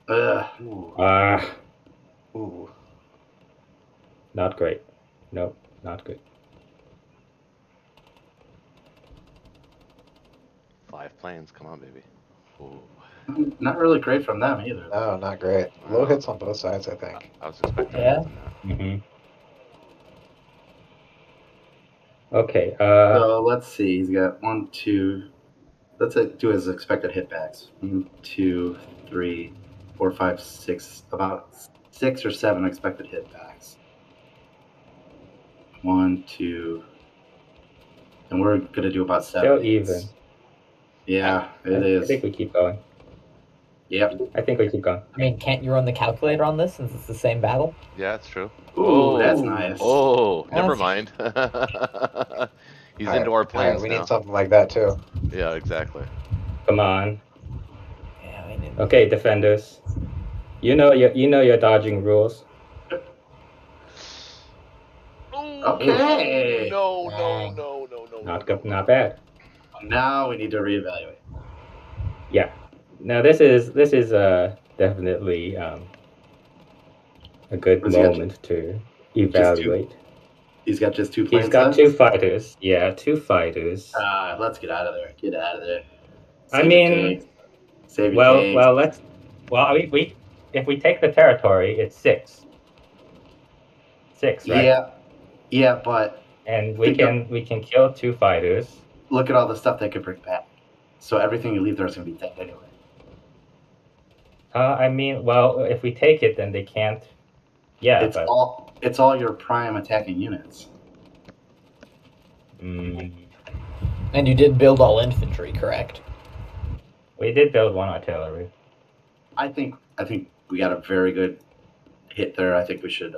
Ugh. Ooh. Ooh. Not great. Nope, not good. 5 planes. Come on, baby. Ooh. Not really great from them either. No, not great. Low hits on both sides, I think. I was expecting Yeah. more than that. Mm-hmm. Okay. So let's see. He's got 1, 2. Let's do his expected hitbacks. 1, 2, 3, 4, 5, 6. About 6 or 7 expected hitbacks. 1, 2. And we're going to do about 7. Still hits. even. Yeah, it I is. think we keep going. Yep. I think we keep going. I mean, can't you run the calculator on this since it's the same battle? Yeah, that's true. Ooh, that's nice. Oh, never That's- mind. He's All into right, our planes we now. need something like that too. Yeah, exactly. Come on. Yeah, we need. Okay, defenders. You know your dodging rules. Okay. No. Not bad. Now we need to reevaluate. Yeah. Now this is definitely a good What's he got? moment to evaluate. He's got just 2 planes He's got left? 2 fighters. Yeah, 2 fighters. Let's get out of there. Get out of there. I Save mean, your tanks. Save your tanks. we if we take the territory, it's 6. 6, right? Yeah, but And we can kill 2 fighters. look at all the stuff they could bring back. So everything you leave there is going to be dead anyway. I mean, well, if we take it, then they can't. Yeah, It's all your prime attacking units. Mm, And you did build all infantry, correct? we did build 1 artillery. I think we got a very good hit there. I think we should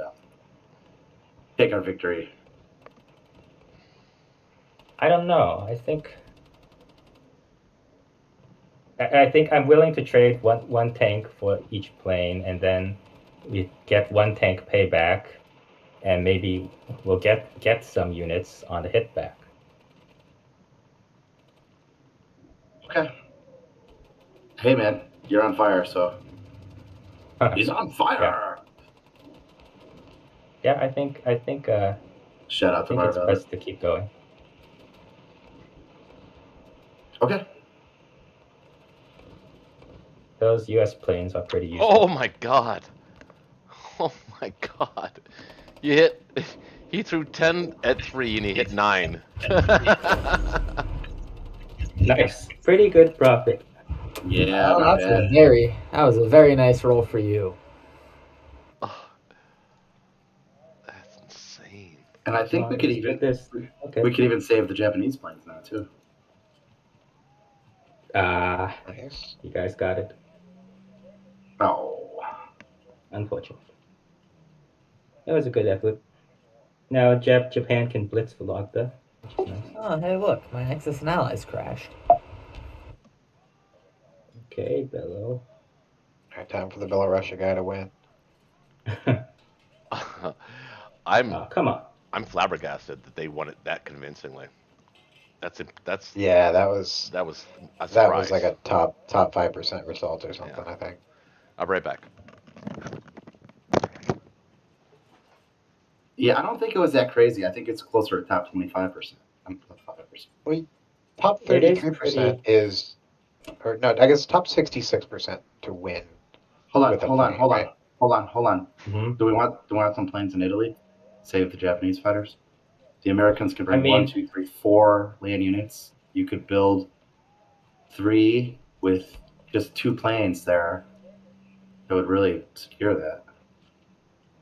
take our victory. I don't know. I think I'm willing to trade one tank for each plane, and then we get 1 tank payback, and maybe we'll get some units on the hit back. Okay. Hey man, you're on fire. So he's on fire. Yeah, I think Shout out to it's Marvel. best to keep going. Okay. Those U.S. planes are pretty useful. Oh my god. Oh my god. You hit. He threw 10 at 3 and he hit 9. Nice, pretty good profit. Yeah, Oh, not that bad. was a very nice roll for you. Oh, that's insane. And I think we could even Okay. we could even save the Japanese planes now too. Nice. You guys got it. Oh. Unfortunate. That was a good effort. Now Japan can blitz Vologda, which is nice. Oh, hey, look, my Axis and Allies crashed. Okay, Bello. All right, time for the Belarusia guy to win. Come on. I'm flabbergasted that they won it that convincingly. That's Yeah, that was a surprise. like a top 5% result or something. Yeah. I think. I'll be right back. Yeah, I don't think it was that crazy. I think it's closer to top 25%. I'm 5%. Well, top It is 33% is, or no, I guess top 66% to win. Hold With a on, plane, right? hold on. Mm-hmm. Do we want some planes in Italy? Save the Japanese fighters. The Americans could bring I mean- 1, 2, 3, 4 land units. You could build 3 with just 2 planes there. That would really secure that.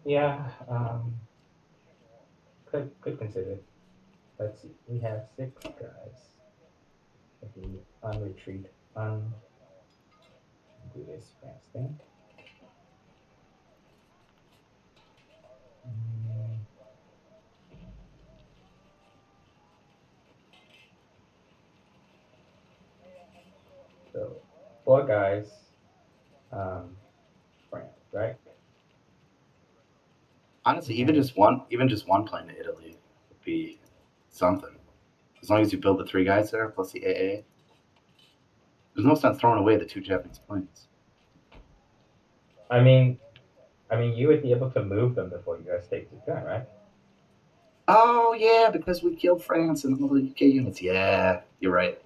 Yeah, could consider. Let's see. We have 6 guys. If we unretreat, do this fast thing. So 4 guys, France, right? Honestly, Okay. even just one plane to Italy would be something. As long as you build the 3 guys there plus the AA. There's no sense throwing away the 2 Japanese planes. I mean, you would be able to move them before you guys take Japan, right? Oh yeah, because we killed France and all the UK units. Yeah, you're right.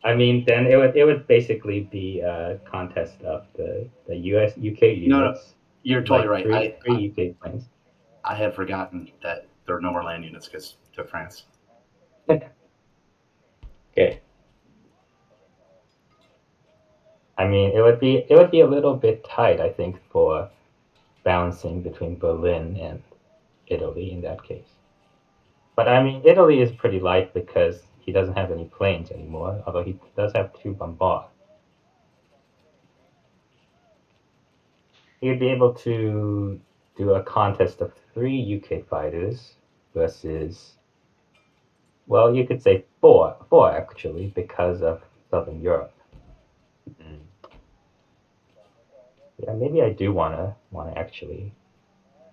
I mean, then it would basically be a contest of the US UK units. No, you're totally like right. Three UK planes. I had forgotten that there are no more land units because to France. Okay. I mean, it would be a little bit tight, I think, for balancing between Berlin and Italy in that case. But I mean, Italy is pretty light because he doesn't have any planes anymore, although he does have 2 bombard. He'd be able to do a contest of 3 UK fighters versus, well, you could say 4 actually, because of Southern Europe. Yeah, maybe I do wanna actually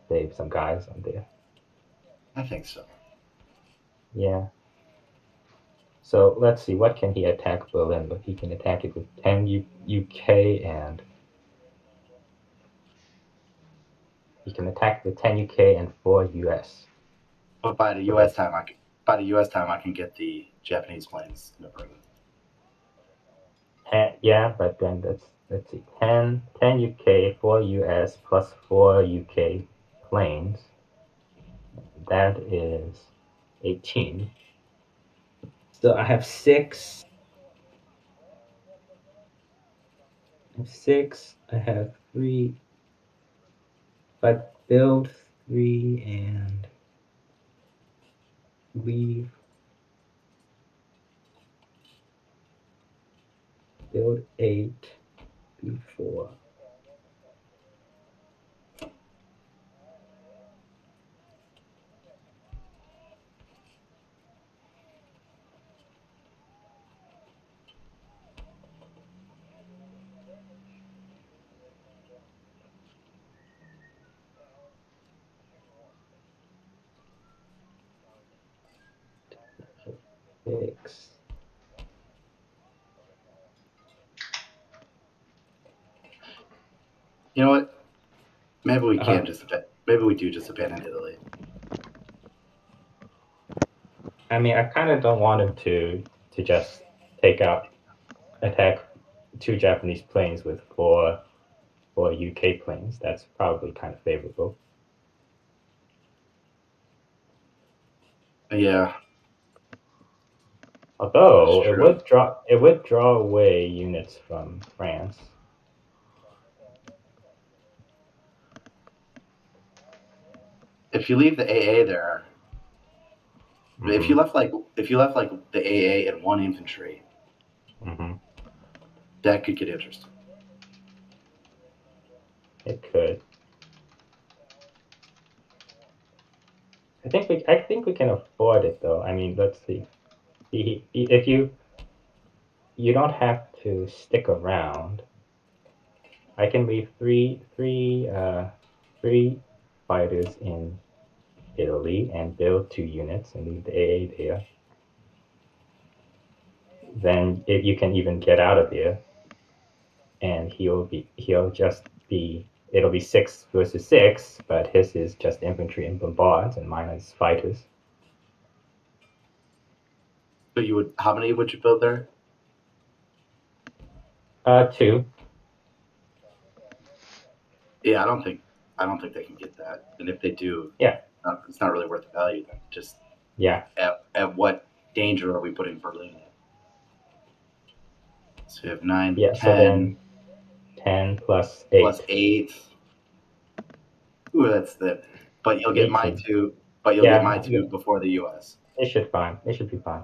save some guys on there. I think so. Yeah. So let's see, what can he attack Berlin with? He can attack it with 10 UK, and he can attack with 10 UK and 4 US. But by the US time, I can get the Japanese planes in the Berlin. Yeah, but then let's see, 10 UK, 4 US plus 4 UK planes. That is 18. So I have 6. I have 3. If I build 3 and leave, build 8, do 4. Six. You know what? Maybe we can maybe we do just abandon Italy. I mean, I kind of don't want him to just attack 2 Japanese planes with 4 UK planes. That's probably kind of favorable. Yeah. Although it would draw away units from France. If you leave the AA there, Mm-hmm. if you left like the AA and 1 infantry, Mm-hmm. that could get interesting. It could. I think we can afford it though. I mean, let's see. If you don't have to stick around. I can leave three fighters in Italy and build 2 units and leave the AA there. Then you can even get out of there, and he'll just be it'll be 6 versus 6, but his is just infantry and bombards, and mine is fighters. So you would, how many would you build there? 2. Yeah, I don't think they can get that. And if they do, Yeah, it's not really worth the value. Then just yeah. At what danger are we putting Berlin in? So you have 9, Yeah, 10, so then 10 plus 8. plus 8. Ooh, that's the. But you'll get 18. my 2. But you'll Yeah, get my 2 yeah. before the U.S. It should fine. It should be fine.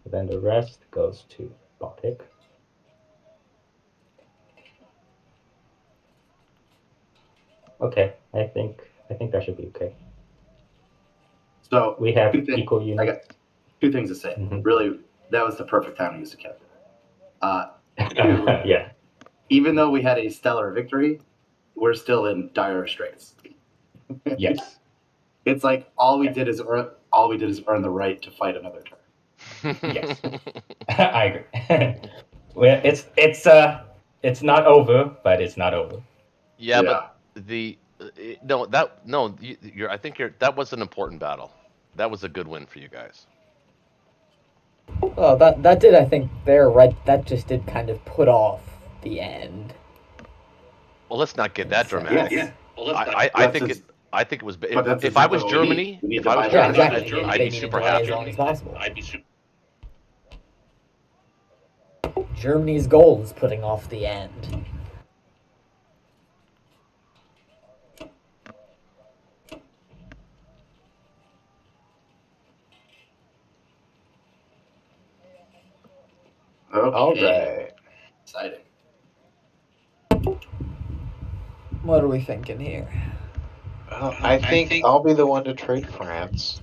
Then the rest goes to Baltic. Okay, I think that should be okay. So We have 2 things. equal I units. got 2 things to say. Mhm. Really, that was the perfect time to use the calculator. 2, Yeah. even though we had a stellar victory, we're still in dire straits. Yes. It's like all we did is earn the right to fight another turn. Yes. I agree. Well, it's not over, but it's not over. Yeah, but I think that was an important battle. That was a good win for you guys. Oh, that did, I think, there, right? That just did kind of put off the end. Well, let's not get that So, dramatic. Yeah. Well, I think it was. But that's If I was exactly what we need. Germany, We need if to I was buy yeah, Germany, back. exactly. I'd They be need to super delay happy. as long as possible. Germany's goal is putting off the end. Okay. All right. Exciting. What are we thinking here? Well, I think I'll be the one to trade France.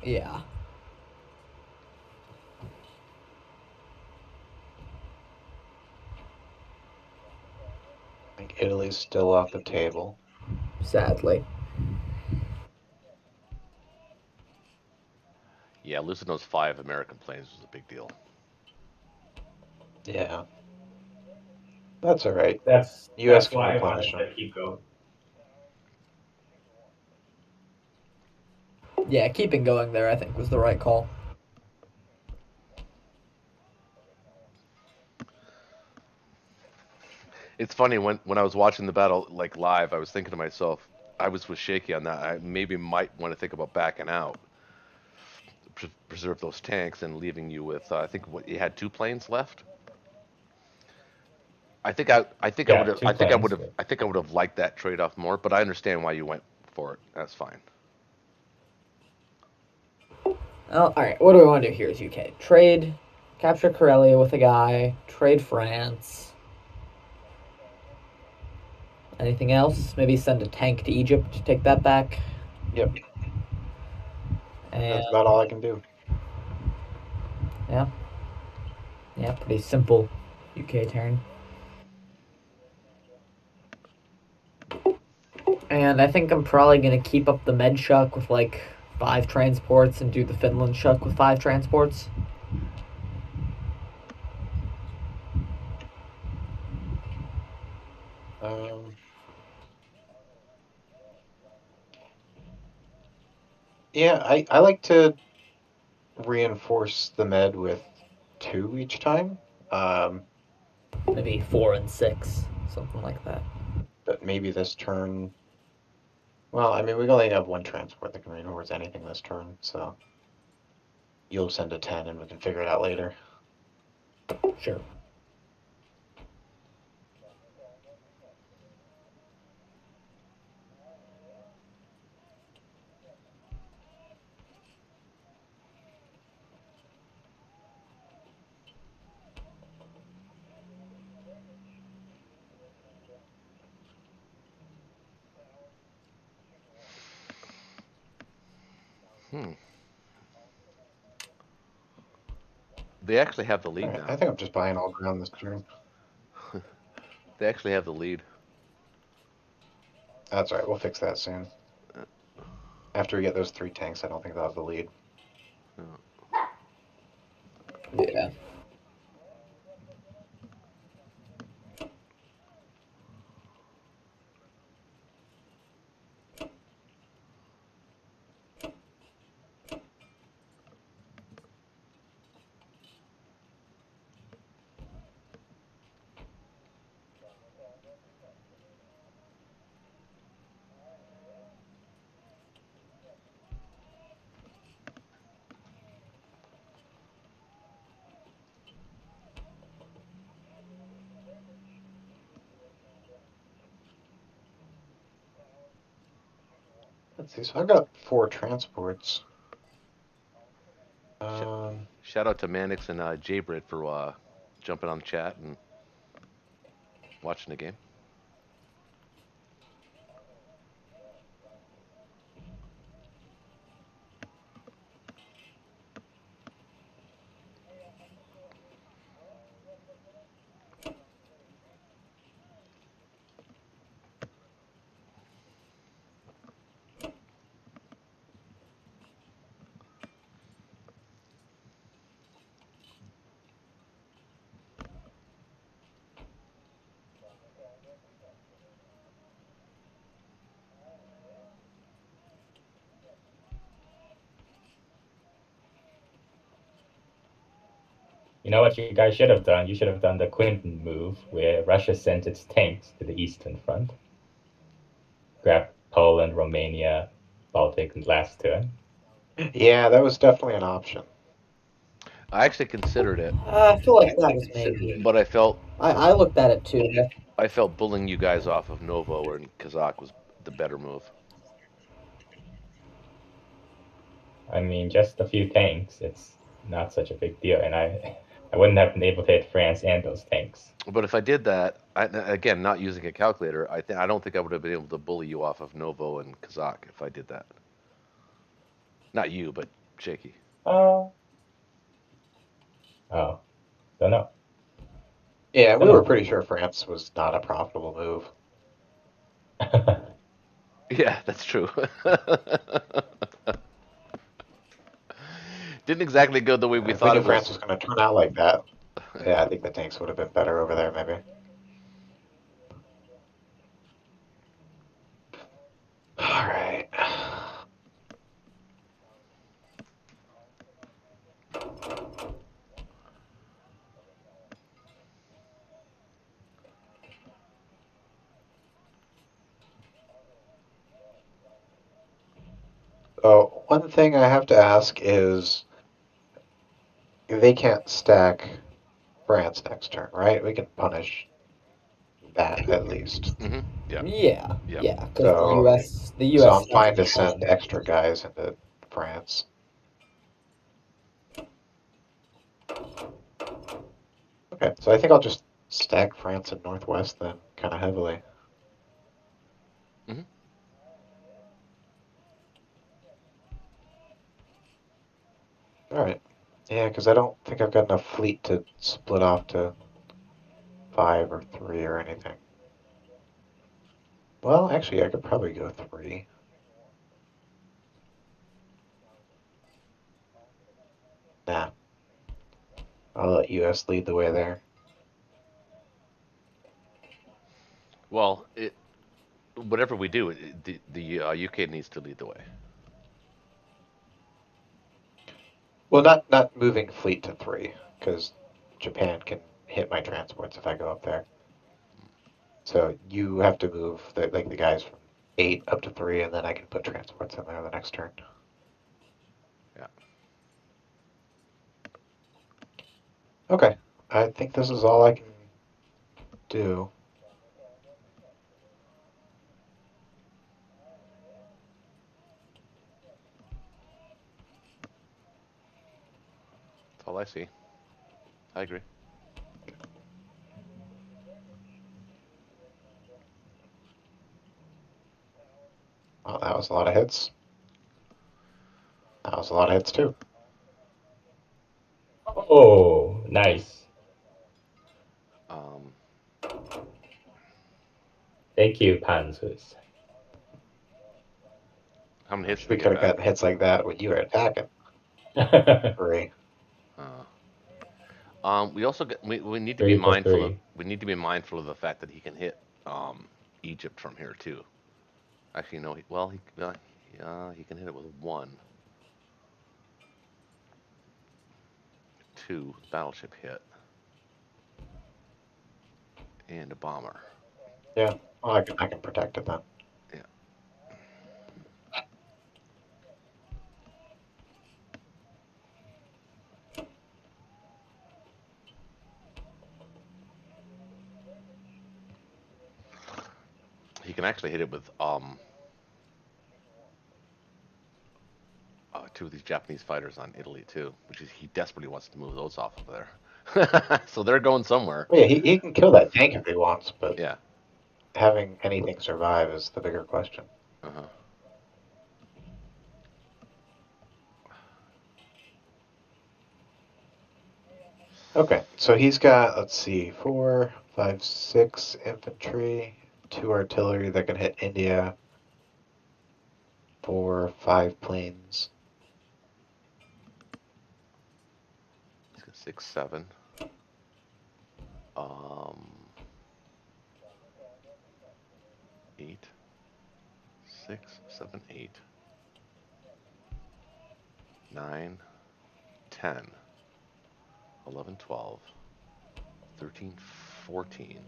Yeah. I think Italy's still off the table. Sadly. Yeah, losing those 5 American planes was a big deal. Yeah. That's all right. That's US can why I replenish wanted them. to keep going. Yeah, keeping going there, I think, was the right call. It's funny when I was watching the battle like live, I was thinking to myself, I was shaky on that. I maybe might want to think about backing out, preserve those tanks, and leaving you with. I think what you had 2 planes left. I think I Yeah, would have 2 planes. I think I would have liked that trade off more, but I understand why you went for it. That's fine. Oh, alright, what do we want to do here as UK? Trade, capture Karelia with a guy, trade France. Anything else? Maybe send a tank to Egypt to take that back. Yep. And That's about all I can do. yeah, pretty simple UK turn. And I think I'm probably going to keep up the med shuck with like 5 transports and do the Finland shuck with 5 transports. Yeah, I like to reinforce the med with 2 each time. Maybe 4 and 6, something like that. But maybe this turn. Well, I mean, we only have 1 transport that can reinforce anything this turn, so you'll send a 10 and we can figure it out later. Sure. They actually have the lead All right, now. I think I'm just buying all ground this turn. They actually have the lead. That's all right. We'll fix that soon. After we get those 3 tanks, I don't think they'll have the lead. Yeah. Let's see. So I've got 4 transports. Shout out to Mannix and Jaybrit for jumping on the chat and watching the game. You know what you guys should have done? You should have done the Quinton move, where Russia sent its tanks to the eastern front. Grab Poland, Romania, Baltic, and last turn. Yeah, that was definitely an option. I actually considered it, I feel like that was maybe. but I felt I looked at it too. I felt bullying you guys off of Novo and Kazakh was the better move. I mean, just a few tanks. It's not such a big deal, and I wouldn't have been able to hit France and those tanks. But if I did that, again, not using a calculator, I don't think I would have been able to bully you off of Novo and Kazakh if I did that. Not you, but Shaky. Oh, don't know. Yeah, we were pretty sure France was not a profitable move. Yeah, that's true. Didn't exactly go the way we If thought we it knew France was. was going to turn out like that, yeah, I think the tanks would have been better over there, maybe. All right. So one thing I have to ask is, they can't stack France next turn, right? We can punish that at least. Mm-hmm. Yeah. Yeah, Yeah. yeah. Because So, the U.S. so I'm fine to doesn't send have- extra guys into France. Okay, so I think I'll just stack France and Northwest then, kind of heavily. Mhm. All right. Yeah, because I don't think I've got enough fleet to split off to 5 or 3 or anything. Well, actually, I could probably go 3. Nah. I'll let US lead the way there. Well, whatever we do, the UK needs to lead the way. Well, not moving fleet to 3, because Japan can hit my transports if I go up there. So you have to move the guys from 8 up to 3, and then I can put transports in there the next turn. Yeah. Okay, I think this is all I can do. That's all I see. I agree. Oh, that was a lot of hits. That was a lot of hits too. Oh, nice. Um, Thank you, Panzers. how many hits did We we could get have back? gotten hits like that when you were attacking. 3. We also we need to be 3 for mindful of 3. we need to be mindful of the fact that he can hit Egypt from here too. Actually, no. He can hit it with 1, 2 battleship hit, and a bomber. Yeah, well, I can protect it then. Yeah. He can actually hit it with 2 of these Japanese fighters on Italy too, which is he desperately wants to move those off of there. So they're going somewhere. Yeah, he can kill that tank if he wants, but Yeah. having anything survive is the bigger question. Uh-huh. Okay, so he's got, let's see, 4, 5, 6 infantry, 2 artillery that can hit India, 4, 5 planes. He's got 6, 7. 8, 6, 7, 8, 9, 10, 11, 12, 13, 14,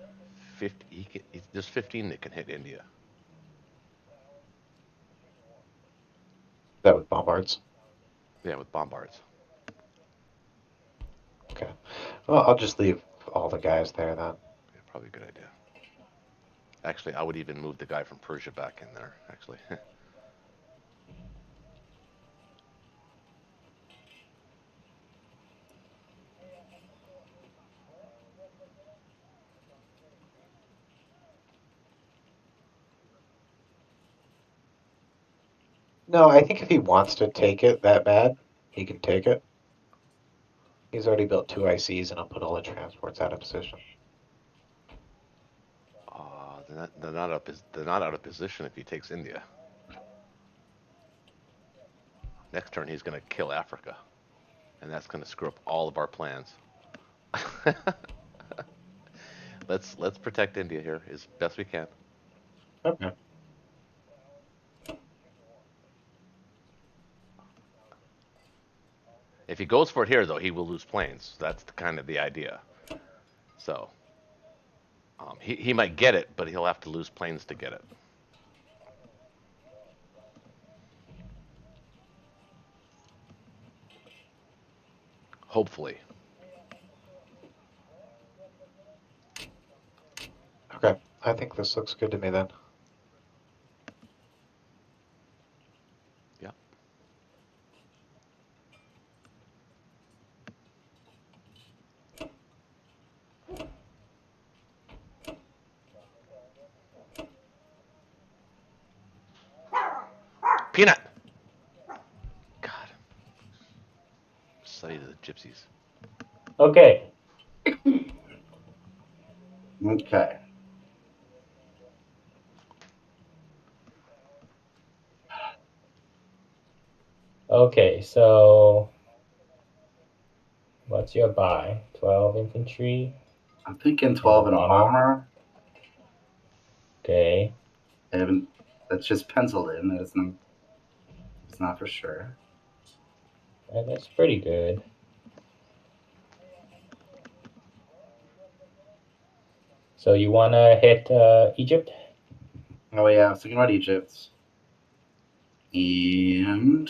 15. There's 15 that can hit India. That with bombards? Yeah, with bombards. Okay. Well, I'll just leave all the guys there then. Yeah, probably a good idea. Actually, I would even move the guy from Persia back in there, actually. No, I think if he wants to take it that bad, he can take it. He's already built 2 ICs and I'll put all the transports out of position. They're not out of position if he takes India. Next turn, he's going to kill Africa, and that's going to screw up all of our plans. Let's protect India here as best we can. Okay. If he goes for it here, though, he will lose planes. That's kind of the idea. So he might get it, but he'll have to lose planes to get it. Hopefully. Okay. I think this looks good to me then. Yeah. Peanut! God. Study the gypsies. Okay. Okay. Okay, so what's your buy? 12 infantry? I'm thinking 12 and a bomber. Okay. I haven't. That's just penciled in. It's not for sure. That's pretty good. So you want to hit Egypt? Oh yeah, I was thinking about Egypt. And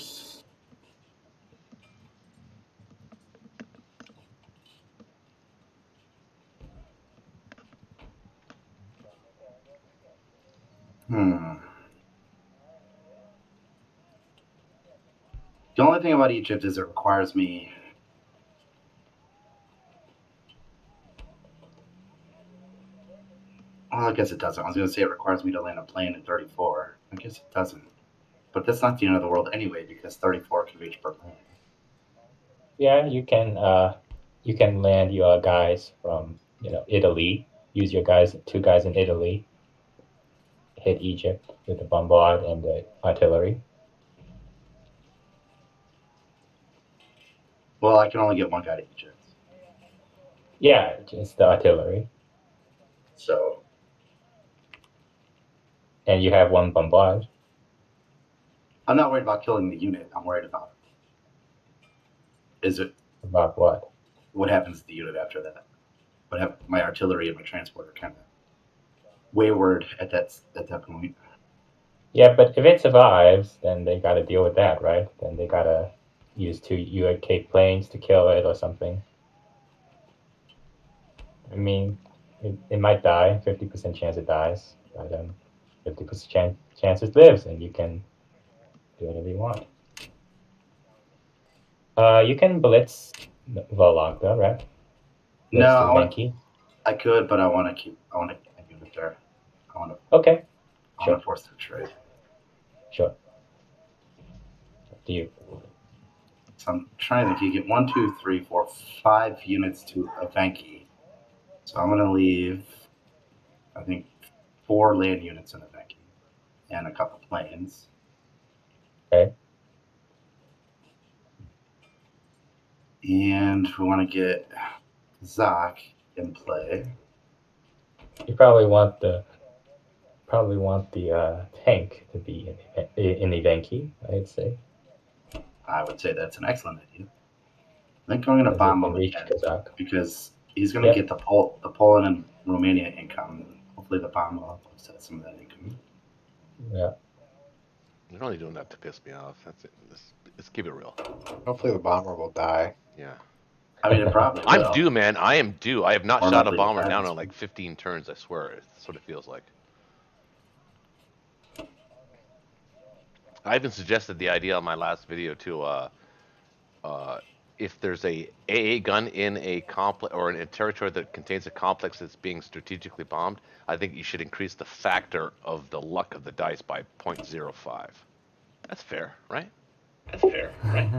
the only thing about Egypt is it requires me. Well, I guess it doesn't. I was going to say it requires me to land a plane at 34. I guess it doesn't. But that's not the end of the world anyway, because 34 can reach per plane. Yeah, you can land your guys from Italy. Use your 2 guys in Italy. Hit Egypt with the bombard and the artillery. Well, I can only get 1 guy to Egypt. Yeah, it's the artillery. So. And you have 1 bombard. I'm not worried about killing the unit. I'm worried about About what? What happens to the unit after that? My artillery and my transport are kind of wayward at that point. Yeah, but if it survives, then they got to deal with that, right? Then they got to use 2 UAK planes to kill it or something. I mean, it might die. 50% chance it dies, but 50% chance it lives, and you can do whatever you want. You can blitz Vologda, right? Blitz No, Venki. I could, but I want to keep it there. I want Okay. to force the trade. Sure. Do you? So I'm trying to think. You get 1, 2, 3, 4, 5 units to a Venki. So I'm going to leave, I think, 4 land units in a Venki and a couple planes. Okay. And we want to get Zach in play. You probably want the tank to be in the Venki, I'd say. I would say that's an excellent idea. I think I'm going to bomb him again because he's going to get the Poland and Romania income. Hopefully the bomb will offset some of that income. Yeah. You're only doing that to piss me off. That's it. Let's keep it real. Hopefully the bomber will die. Yeah. I mean, it probably will. I'm due, man. I am due. I have not shot a bomber down in like 15 turns, I swear. That's what it feels like. I even suggested the idea on my last video to if there's a AA gun in a complex or in a territory that contains a complex that's being strategically bombed, I think you should increase the factor of the luck of the dice by 0.05. That's fair, right? That's fair, right?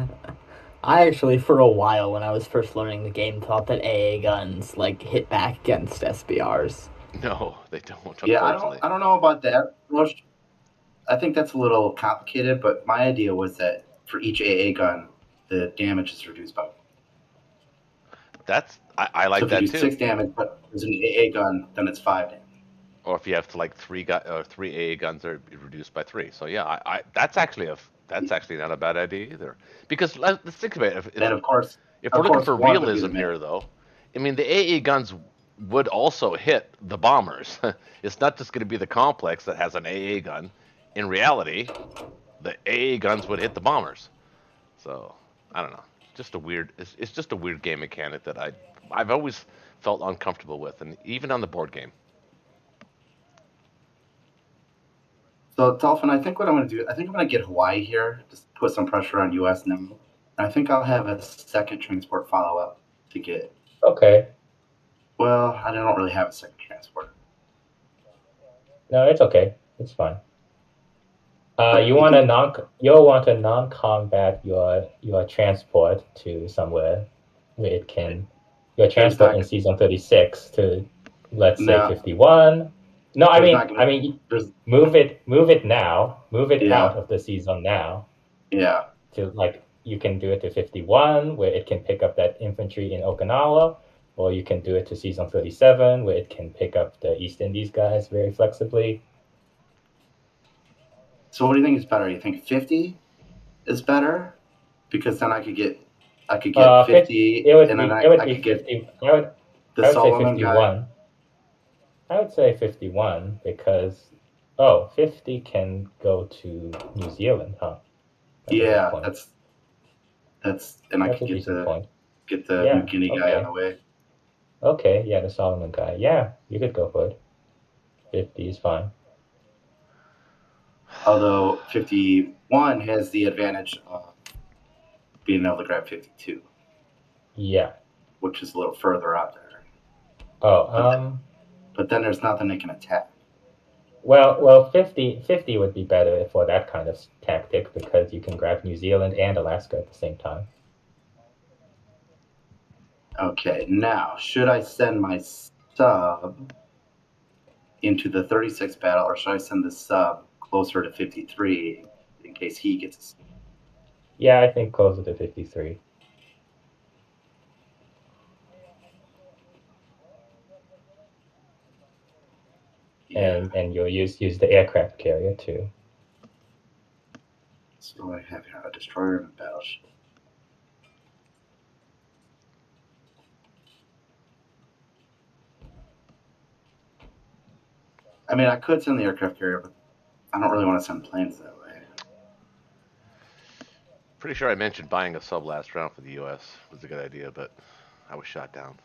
I actually, for a while, when I was first learning the game, thought that AA guns like hit back against SBRs. No, they don't. Yeah, I don't know about that. I think that's a little complicated, but my idea was that for each AA gun, the damage is reduced by. I like that too. So if you do 6 damage, but there's an AA gun, then it's 5 damage. Or if you have to like 3 AA guns are reduced by 3. So yeah, that's actually not a bad idea either. Because let's think about it. Then of course, if we're looking for realism here, though, I mean the AA guns would also hit the bombers. It's not just going to be the complex that has an AA gun. In reality, the AA guns would hit the bombers. So I don't know. Just a weird. It's just a weird game mechanic that I've always felt uncomfortable with, and even on the board game. So Dolphin, I think what I'm going to do, I think I'm going to get Hawaii here, just put some pressure on U.S. now. And I think I'll have a second transport follow up to get. Okay. Well, I don't really have a second transport. No, it's okay. It's fine. You'll want to non-combat your transport to somewhere where it can your transport in season 36 to let's say 51. No, I mean move it now. Move it out of the season now. Yeah. To like you can do it to 51 where it can pick up that infantry in Okinawa, or you can do it to season 37 where it can pick up the East Indies guys very flexibly. So what do you think is better? You think 50 is better? Because then I could get 50 I could get 50. I would say 51. Guy. I would say 51 because 50 can go to New Zealand, huh? That's and I could get the New Guinea guy out of the way. Okay, yeah, the Solomon guy. Yeah, you could go for it. 50 is fine. Although 51 has the advantage of being able to grab 52. Yeah. Which is a little further out there. But then there's nothing they can attack. Well, 50 would be better for that kind of tactic because you can grab New Zealand and Alaska at the same time. Okay, now, should I send my sub into the 36 battle, or should I send the sub closer to 53 in case he gets a... Yeah, I think closer to 53. Yeah. And you'll use the aircraft carrier too. So I have here a destroyer and a battleship. I mean, I could send the aircraft carrier, but I don't really want to send planes that way. Pretty sure I mentioned buying a sub last round for the U.S. was a good idea, but I was shot down.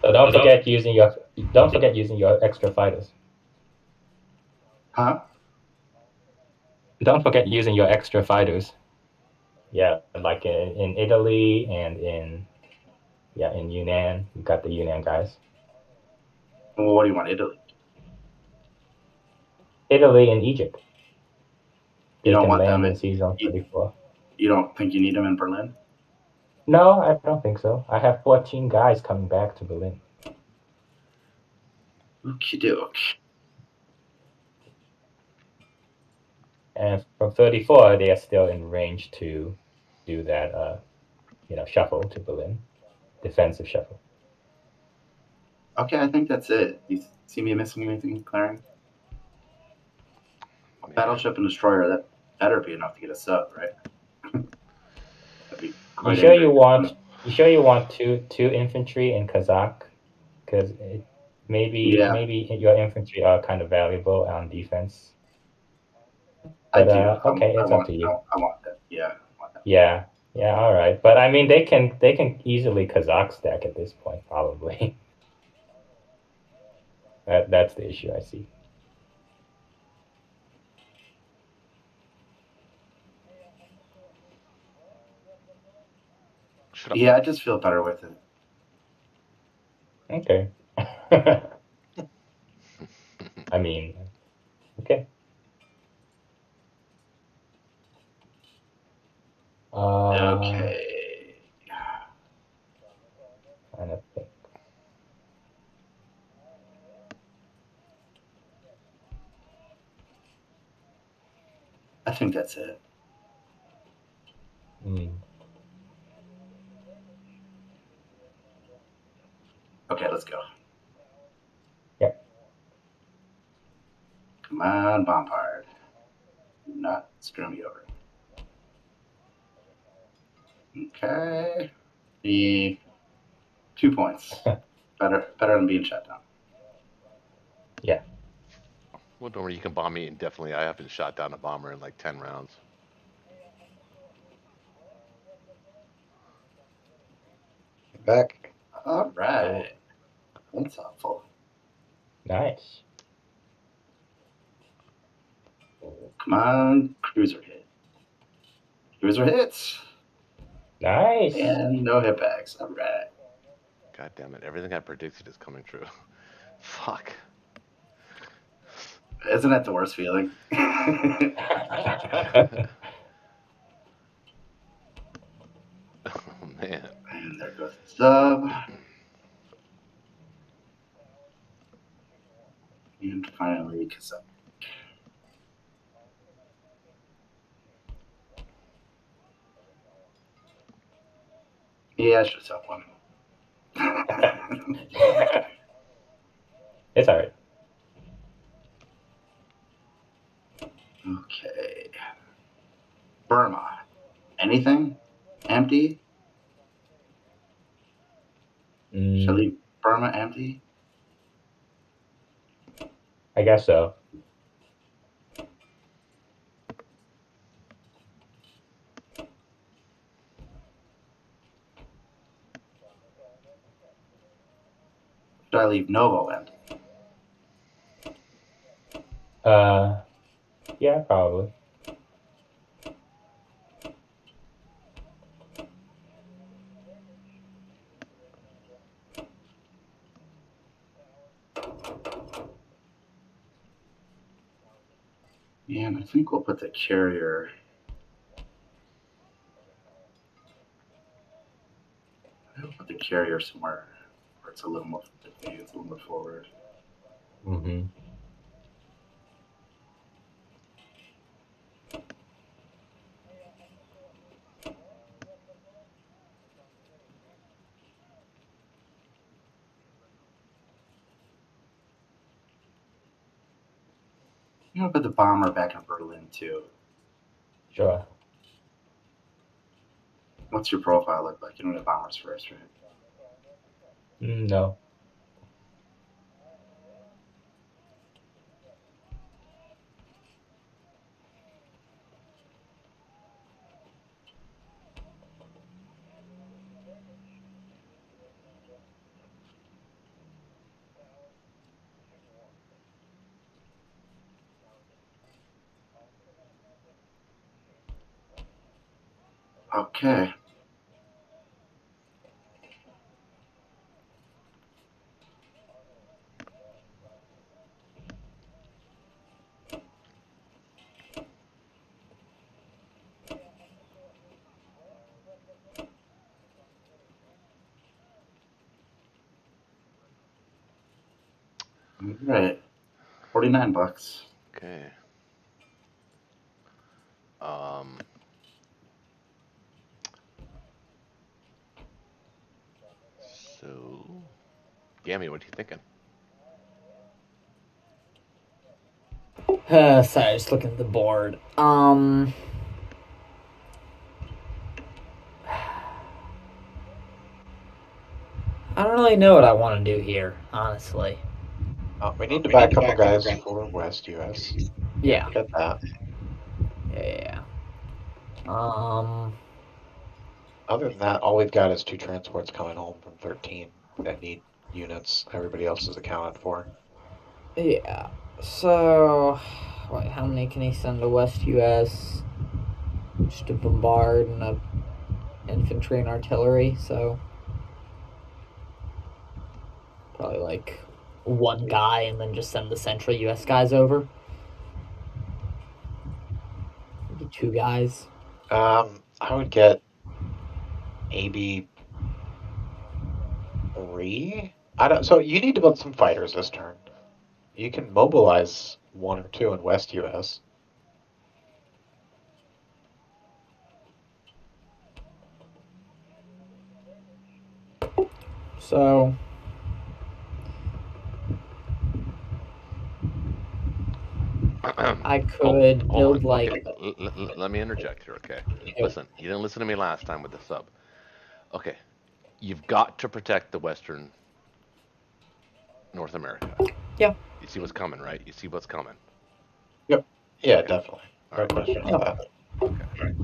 So don't forget using your extra fighters. Huh? don't forget using your extra fighters. Yeah, like in Italy and in Yunnan, you got the Yunnan guys. Well, what do you want, Italy? Italy and Egypt. You They don't can want land them in Season 34. You don't think you need them in Berlin? No, I don't think so. I have 14 guys coming back to Berlin. Okie doke. And from 34, they are still in range to do that, shuffle to Berlin, defensive shuffle. Okay, I think that's it. You see me missing anything, Claring? A battleship and destroyer, that better be enough to get a sub, right? That'd be quite You sure angry. you want two infantry in Kazakh? Because maybe your infantry are kind of valuable on defense. But I do. okay, it's up to you. I want that. Yeah. I want that. Yeah, all right. But I mean, they can easily Kazakh stack at this point, probably. That's the issue I see. Yeah, I just feel better with it. Okay. I mean, okay. Okay. I don't think. I think that's it. Okay, let's go. Yep. Come on, Bombard. Do not screw me over. Okay. The 2 points. better than being shut down. Yeah. Well, don't worry, you can bomb me indefinitely. I haven't shot down a bomber in like 10 rounds. Back. All right. That's helpful. Nice. Come on, cruiser hit. Cruiser hits. Nice. And no hitbacks. All right. God damn it. Everything I predicted is coming true. Fuck. Isn't that the worst feeling? Oh, man. And there goes the sub. And finally, Kazak. Yeah, I should have sub one. It's all right. Okay. Burma. Anything? Empty? Shall we Burma empty? I guess so. Should I leave Novo empty? Yeah, probably. And I think we'll put the carrier. I'll put the carrier somewhere where it's a little more advanced, a little more forward. Mm-hmm. You know, put the bomber back in Berlin too. Sure. What's your profile look like? You don't have bombers first, right? No. Okay. All right. $49. Okay. So, Gammy, what are you thinking? Sorry, just looking at the board. I don't really know what I want to do here, honestly. We need to buy a couple guys for West US. Yeah. Get that. Yeah. Other than that, all we've got is 2 transports coming home from 13 that need units. Everybody else is accounted for. Yeah. So, wait, how many can he send to West US? Just to bombard and infantry and artillery, so probably like one guy and then just send the central US guys over. Maybe 2 guys. I would get maybe 3. So you need to build some fighters this turn. You can mobilize 1 or 2 in West US. So I could build like. Okay. Let me interject here, okay? Listen, you didn't listen to me last time with the sub. Okay, you've got to protect the Western North America. Yeah. You see what's coming, right? You see what's coming. Yep. Yeah, definitely. All right. Question about that. Okay.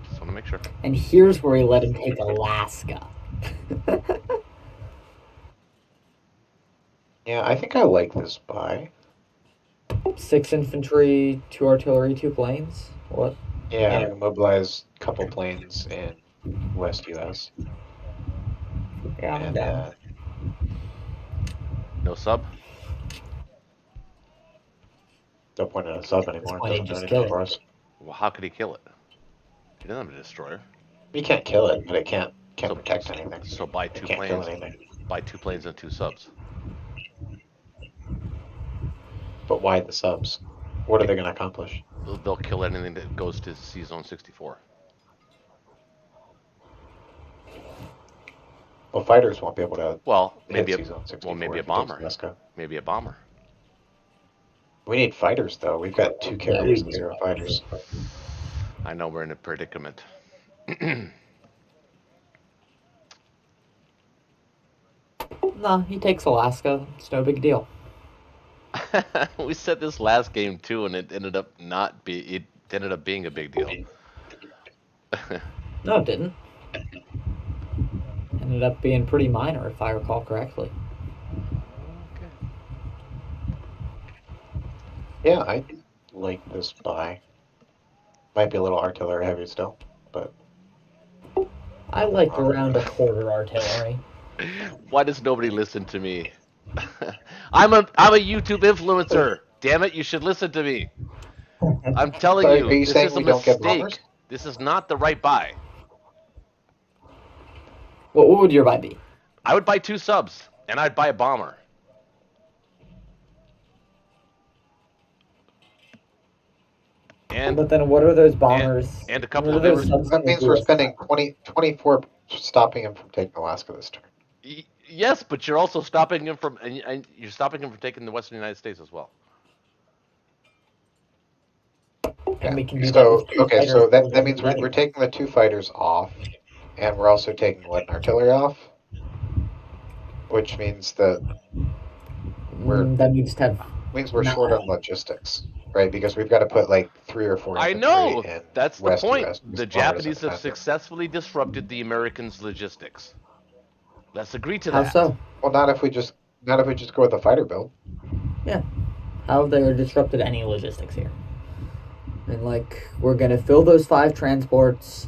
Just want to make sure. And here's where we let him take Alaska. Yeah, I think I like this buy. 6 infantry, 2 artillery, 2 planes. What? Yeah, I'm gonna mobilize a couple planes in West US. Yeah, I'm down. No sub? No point in a sub anymore. Why It didn't doesn't do you just anything kill for it? us. Well, how could he kill it? He doesn't have a destroyer. We can't kill it, but it can't So- protect anything. So buy It 2 can't kill planes. anything. Buy 2 planes and 2 subs. But why the subs? What are they going to accomplish? They'll kill anything that goes to C Zone 64. Well, fighters won't be able to. Well, hit maybe C-Zone 64 maybe a if it takes bomber. Alaska. Maybe a bomber. We need fighters, though. We've got 2 carriers and 0 fighters. I know we're in a predicament. No, he takes Alaska. It's no big deal. We said this last game too, and it ended up being a big deal. No, it didn't. Ended up being pretty minor, if I recall correctly. Okay. Yeah, I like this buy. Might be a little artillery heavy still, but I like around a quarter artillery. Why does nobody listen to me? I'm a YouTube influencer. Damn it, you should listen to me. I'm telling So you, are you this saying is a we don't get bombers? mistake. This is not the right buy. What would your buy be? I would buy 2 subs, and I'd buy a bomber. And But then what are those bombers? and a couple what of are those them. subs that gonna means do we're us? spending 24 stopping him from taking Alaska this turn. Yes, but you're also stopping him from and you're stopping him from taking the Western United States as well. And we can do So that with 2 okay, so fighters. that means we're taking the 2 fighters off, and we're also taking what, an artillery off, which means that that means to have. we're short on logistics, right? Because we've got to put like 3 or 4. I infantry know. in That's the West point. US to The bombard us Japanese have independently. successfully disrupted the Americans' logistics. Let's agree to How that. so? Well, not if we just go with the fighter build. How have they disrupted any logistics here? And, like, we're gonna fill those 5 transports.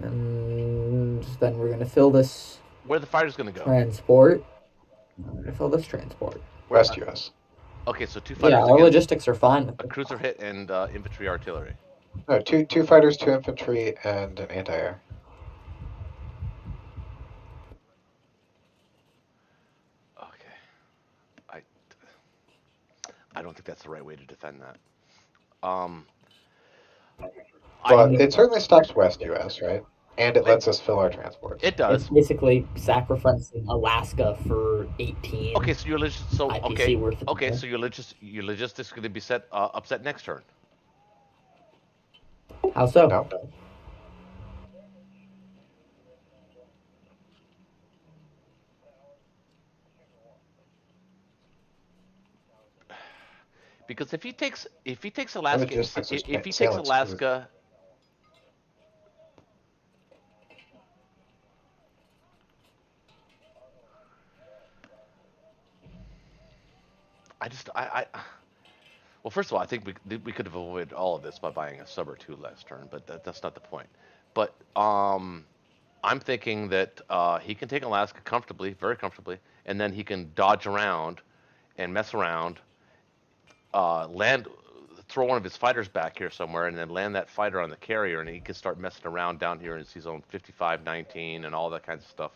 And then we're gonna fill this Where are the fighters going to go? transport. I'm gonna fill this transport. West US. Okay, so 2 fighters Yeah, our against logistics are fine. a cruiser hit and infantry artillery. No, two fighters, 2 infantry, and an anti-air. Okay. I don't think that's the right way to defend that. Well, it certainly stocks West US, right? And it lets us fill our transports. It does. It's basically sacrificing Alaska for 18. Okay, so your IPC worth it. okay, so your logistics going to be upset next turn. How so? No. Because if he takes Alaska, Logistics is if he takes sailing Alaska, well, first of all, I think we could have avoided all of this by buying a sub or 2 last turn, but that's not the point. But I'm thinking that he can take Alaska comfortably, very comfortably, and then he can dodge around and mess around, throw one of his fighters back here somewhere, and then land that fighter on the carrier, and he can start messing around down here in C zone 55, 19, and all that kinds of stuff.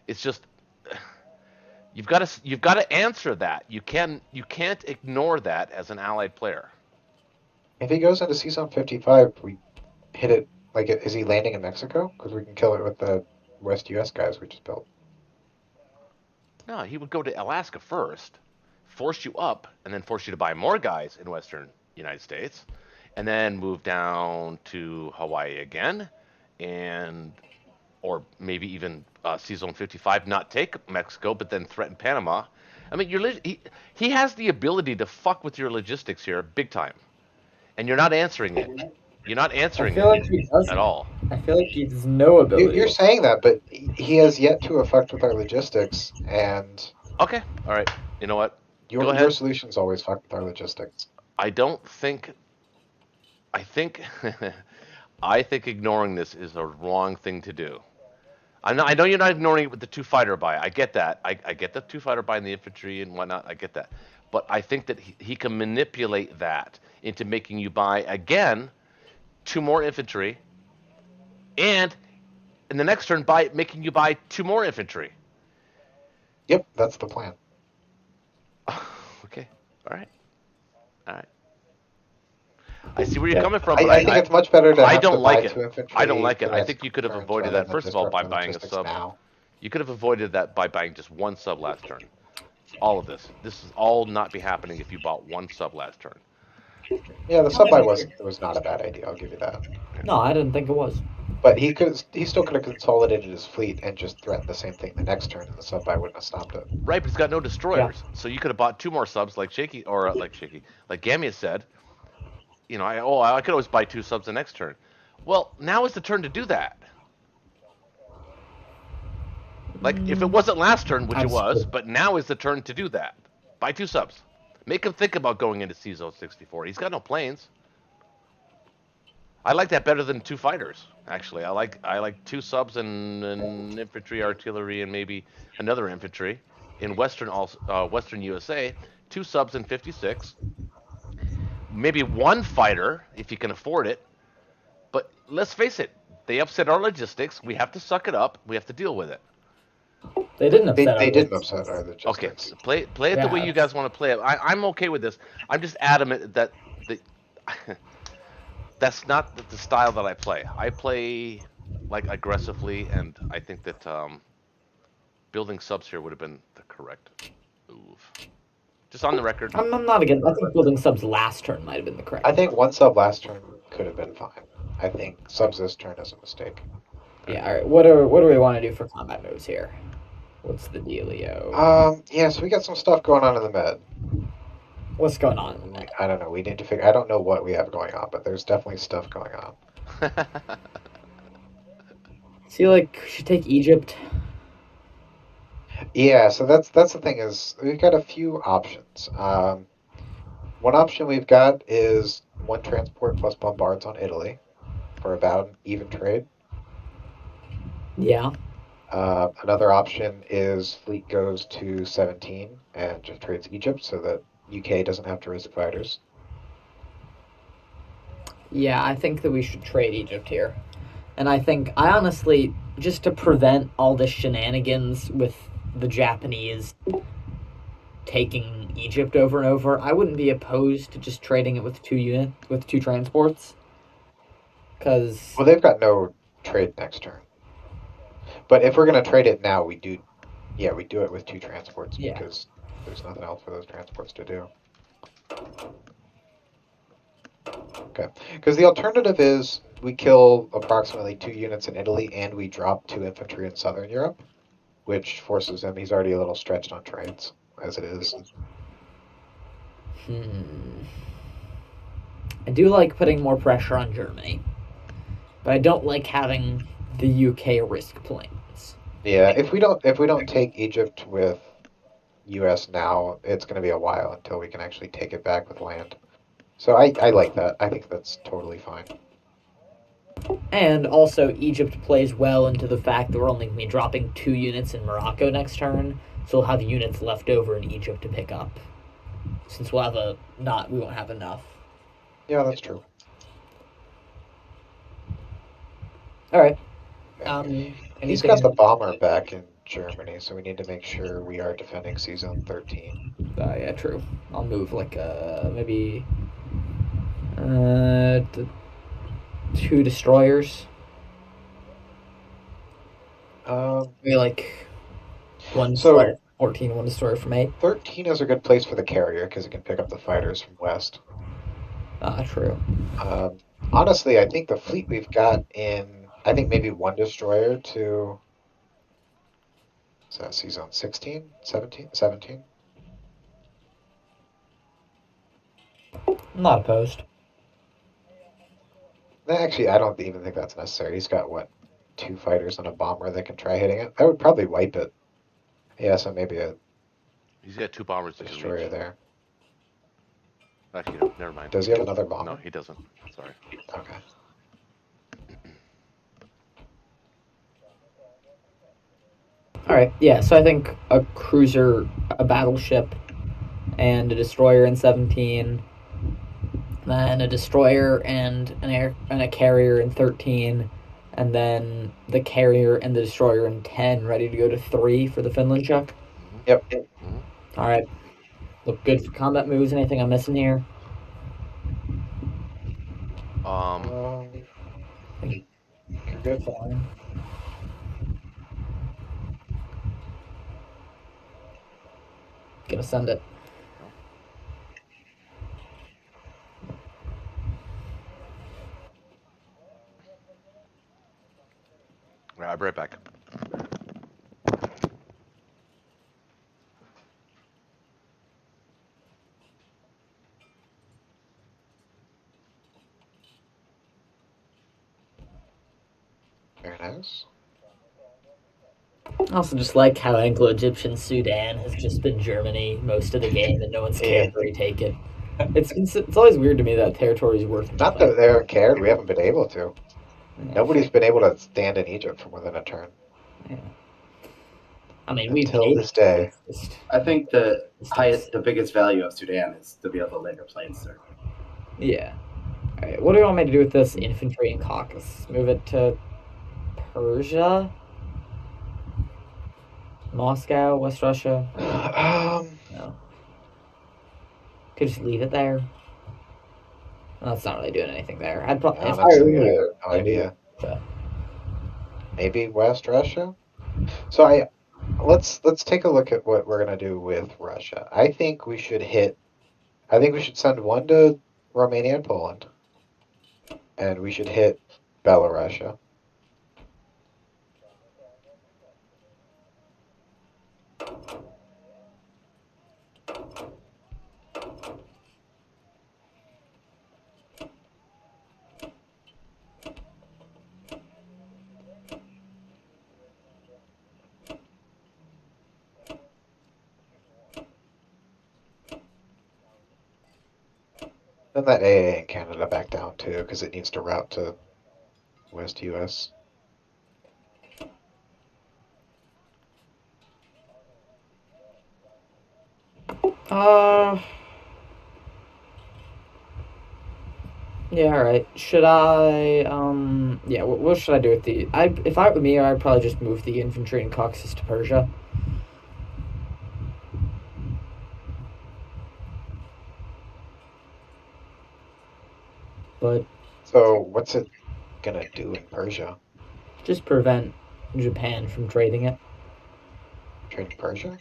It's just you've got to answer that. You can't ignore that as an allied player. If he goes into C zone 55, we hit it. Like, is he landing in Mexico? Because we can kill it with the West US guys we just built. No, he would go to Alaska first, force you up, and then force you to buy more guys in Western United States, and then move down to Hawaii again, or maybe even C Zone 55, not take Mexico, but then threaten Panama. I mean, he has the ability to fuck with your logistics here big time, and you're not answering it. You're not answering it at all. I feel like he has no ability. You're saying that, but he has yet to affect with our logistics, and... Okay, all right. You know what? Your solutions always fuck with our logistics. I think I think ignoring this is a wrong thing to do. I know you're not ignoring it with the 2 fighter buy. I get that. I get the 2 fighter buy and the infantry and whatnot. I get that. But I think that he can manipulate that into making you buy, again, 2 more infantry, and in the next turn, making you buy 2 more infantry. Yep, that's the plan. Okay. All right. I see where you're coming from. I think it's much better to I have don't to like buy it. 2 infantry. I don't like it. for I next think you could have turns avoided rather that, than first of all, by buying a logistics sub. now. You could have avoided that by buying just 1 sub last turn. All of this. This is all not be happening if you bought 1 sub last turn. Yeah, the sub buy was not a bad idea. I'll give you that. No, I didn't think it was. But he still could have consolidated his fleet and just threatened the same thing the next turn, and the sub buy wouldn't have stopped it. Right, but he's got no destroyers, so you could have bought 2 more subs, like Gamia said. You know, I could always buy 2 subs the next turn. Well, now is the turn to do that. Like, if it wasn't last turn, which it was, but now is the turn to do that. Buy 2 subs. Make him think about going into C Zone 64. He's got no planes. I like that better than 2 fighters, actually. I like 2 subs and infantry, artillery, and maybe another infantry in Western USA. 2 subs and 56. Maybe 1 fighter if you can afford it. But let's face it, they upset our logistics. We have to suck it up. We have to deal with it. They didn't upset. They didn't upset our logistics. Okay, play it the way you guys want to play it. I'm okay with this. I'm just adamant that that's not the style that I play. I play like aggressively, and I think that building subs here would have been the correct move. Just on the record. I'm not against. I think building subs last turn might have been the correct. I think 1 sub last turn could have been fine. I think subs this turn is a mistake. Yeah. All right. What do we want to do for combat moves here? What's the dealio? Yeah. So we got some stuff going on in the med. What's going on? I don't know. We need to figure. I don't know what we have going on, but there's definitely stuff going on. See, like, we should take Egypt. Yeah. So that's the thing is we've got a few options. One option we've got is one transport plus bombards on Italy for about an even trade. Yeah. Another option is fleet goes to 17 and just trades Egypt so that UK doesn't have to risk fighters. Yeah, I think that we should trade Egypt here. And I honestly, just to prevent all the shenanigans with the Japanese taking Egypt over and over, I wouldn't be opposed to just trading it with two transports. Because Well, they've got no trade next turn. But if we're going to trade it now, we do it with two transports because there's nothing else for those transports to do. Okay, because the alternative is we kill approximately 2 units in Italy and we drop 2 infantry in Southern Europe, which forces him, he's already a little stretched on trades, as it is. I do like putting more pressure on Germany, but I don't like having the UK risk planes. Yeah, if we don't take Egypt with US now, it's going to be a while until we can actually take it back with land. So I like that. I think that's totally fine. And also, Egypt plays well into the fact that we're only going to be dropping 2 units in Morocco next turn, so we'll have units left over in Egypt to pick up. Since we won't have enough. Yeah, that's true. All right. He's got the bomber back in Germany, so we need to make sure we are defending C-Zone 13. Yeah, true. I'll move like maybe 2 destroyers. Maybe like 1 destroyer 14, 1 destroyer from 8. 13 is a good place for the carrier because it can pick up the fighters from west. True. Honestly, I think the fleet we've got I think maybe 1 destroyer to. Is that C-Zone 16? 17? 17? I'm not opposed. Actually, I don't even think that's necessary. He's got, what, 2 fighters and a bomber that can try hitting it? That would probably wipe it. Yeah, so maybe He's got 2 bombers destroyer there. Actually, no, never mind. Does he have another bomber? No, he doesn't. Sorry. Okay. All right. Yeah. So I think a cruiser, a battleship, and a destroyer in 17. Then a destroyer and a carrier in 13, and then the carrier and the destroyer in 10, ready to go to 3 for the Finland check. Yep. All right. Look good for combat moves. Anything I'm missing here? You're good. Fine. Gonna send it. I'll be right back. Very nice. I also just like how Anglo-Egyptian Sudan has just been Germany most of the game, and no one's cared to retake it. It's always weird to me that territory is worth Not nothing. that they haven't cared, we haven't been able to. Yeah, Nobody's been able to stand in Egypt for more than a turn. Yeah. I mean, Until this day. I think the biggest value of Sudan is to be able to later planes there. Yeah. All right. What do you want me to do with this infantry in Caucasus? Move it to Persia? Moscow? West Russia? No. Could just leave it there. Well, that's not really doing anything there. I'd probably. No, If I that's were no you, idea. So. Maybe West Russia. So let's take a look at what we're gonna do with Russia. I think we should send 1 to Romania and Poland, and we should hit Belarusia. Send that AA in Canada back down too, because it needs to route to West US. Yeah, alright. Should I, yeah, what should I do with the, if I were me, I'd probably just move the infantry and Caucasus to Persia. But So what's it gonna do in Persia? just prevent Japan from trading it. Trading Persia?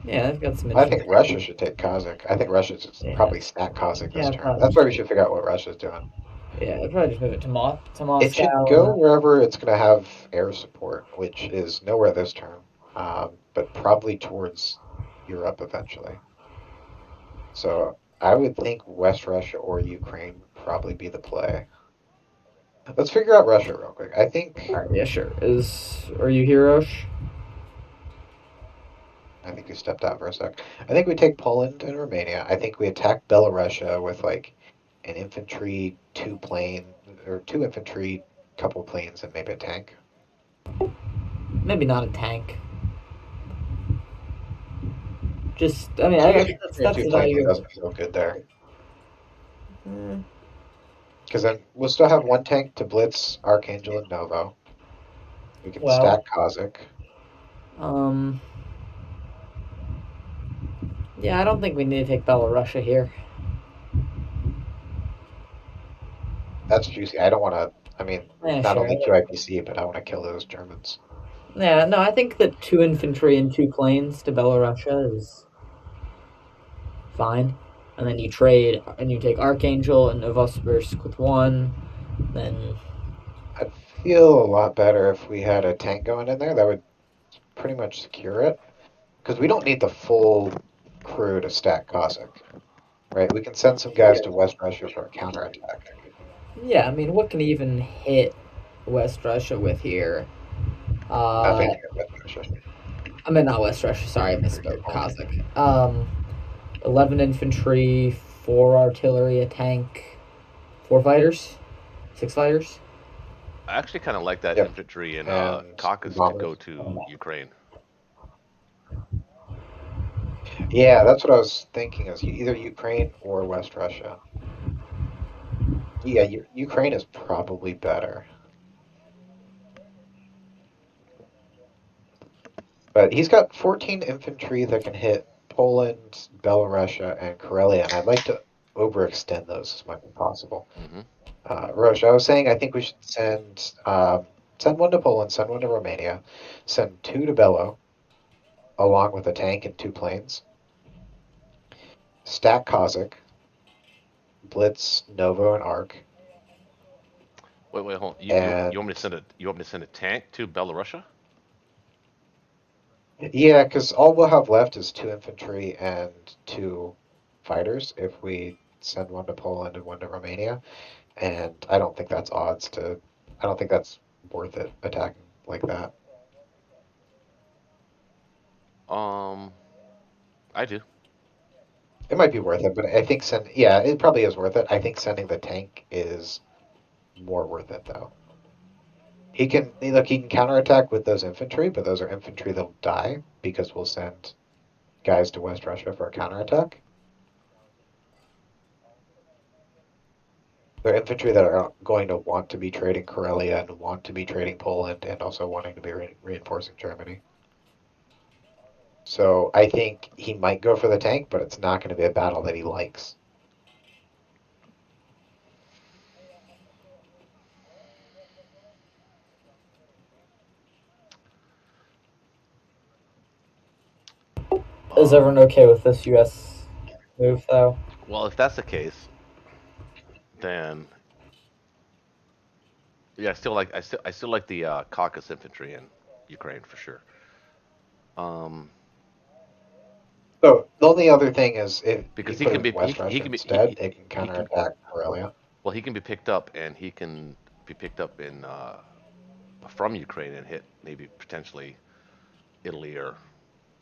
Yeah, they've got some I think infantry. Russia should take Kazakh. I think Russia should Yeah. probably snap Kazakh this Yeah, turn. probably That's why we should. should figure out what Russia's doing. Yeah, I'd probably just move it to Moscow. It should go wherever it's going to have air support, which is nowhere this turn, but probably towards Europe eventually. So I would think West Russia or Ukraine would probably be the play. Let's figure out Russia real quick. I think. Alright, yeah, sure. Are you Hirosh? I think we stepped out for a sec. I think we take Poland and Romania. I think we attack Belarusia with like an infantry, two infantry, couple planes, and maybe a tank. Maybe not a tank. Just, I mean, I guess that's two the planes value. doesn't feel good there. Because then we'll still have one tank to blitz Archangel and Novo. We can stack Kazakh. Yeah, I don't think we need to take Belarusia here. That's juicy. I don't want to. I mean, Yeah, not sure. only QIPC, but I want to kill those Germans. Yeah, no, I think that 2 infantry and 2 planes to Belarusia is fine. And then you trade, and you take Archangel and Novosibirsk with 1. Then I'd feel a lot better if we had a tank going in there. That would pretty much secure it. Because we don't need the full crew to stack Cossack. Right? We can send some guys to West Russia for a counterattack. yeah, I mean, what can even hit West Russia with here? Nothing to West Russia. I mean, not West Russia. Sorry, I misspoke. Cossack. 11 infantry, 4 artillery, a tank, 4 fighters, 6 fighters. I actually kind of like that infantry in Caucasus to go to Ukraine. Yeah, that's what I was thinking. Is either Ukraine or West Russia. Yeah, Ukraine is probably better. But he's got 14 infantry that can hit Poland, Belarusia, and Karelia, and I'd like to overextend those as much as possible. Roche, I was saying I think we should send 1 to Poland, send 1 to Romania, send 2 to Belo, along with a tank and 2 planes. Stack Cossack, blitz Novo and Ark. Wait, hold on. You want me to send a tank to Belarusia? Yeah, because all we'll have left is 2 infantry and 2 fighters if we send 1 to Poland and 1 to Romania. And I don't think that's I don't think that's worth it attacking like that. I do. It might be worth it, but I think it probably is worth it. I think sending the tank is more worth it though. He can counterattack with those infantry, but those are infantry that'll die because we'll send guys to West Russia for a counterattack. They're infantry that are going to want to be trading Karelia and want to be trading Poland and also wanting to be reinforcing Germany. So I think he might go for the tank, but it's not going to be a battle that he likes. Is everyone okay with this U.S. move, though? Well, if that's the case, then yeah, I still like the Caucasus infantry in Ukraine for sure. So the only other thing is if because he can be West Russia instead, it can counterattack Karelia. Well, he can be picked up, and he can be picked up in from Ukraine and hit maybe potentially Italy or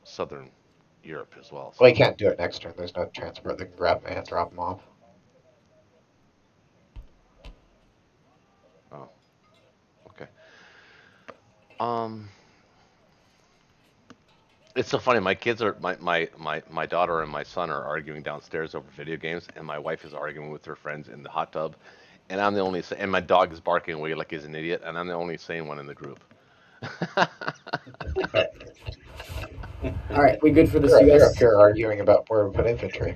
southern Europe as well. So. Well, he can't do it next turn. There's no transport that can grab him and drop him off. Um, it's so funny. My kids are my daughter and my son are arguing downstairs over video games, and my wife is arguing with her friends in the hot tub, and I'm the only and my dog is barking away like he's an idiot, and I'm the only sane one in the group. All right, we good for this They're U.S. up here arguing about where we put infantry.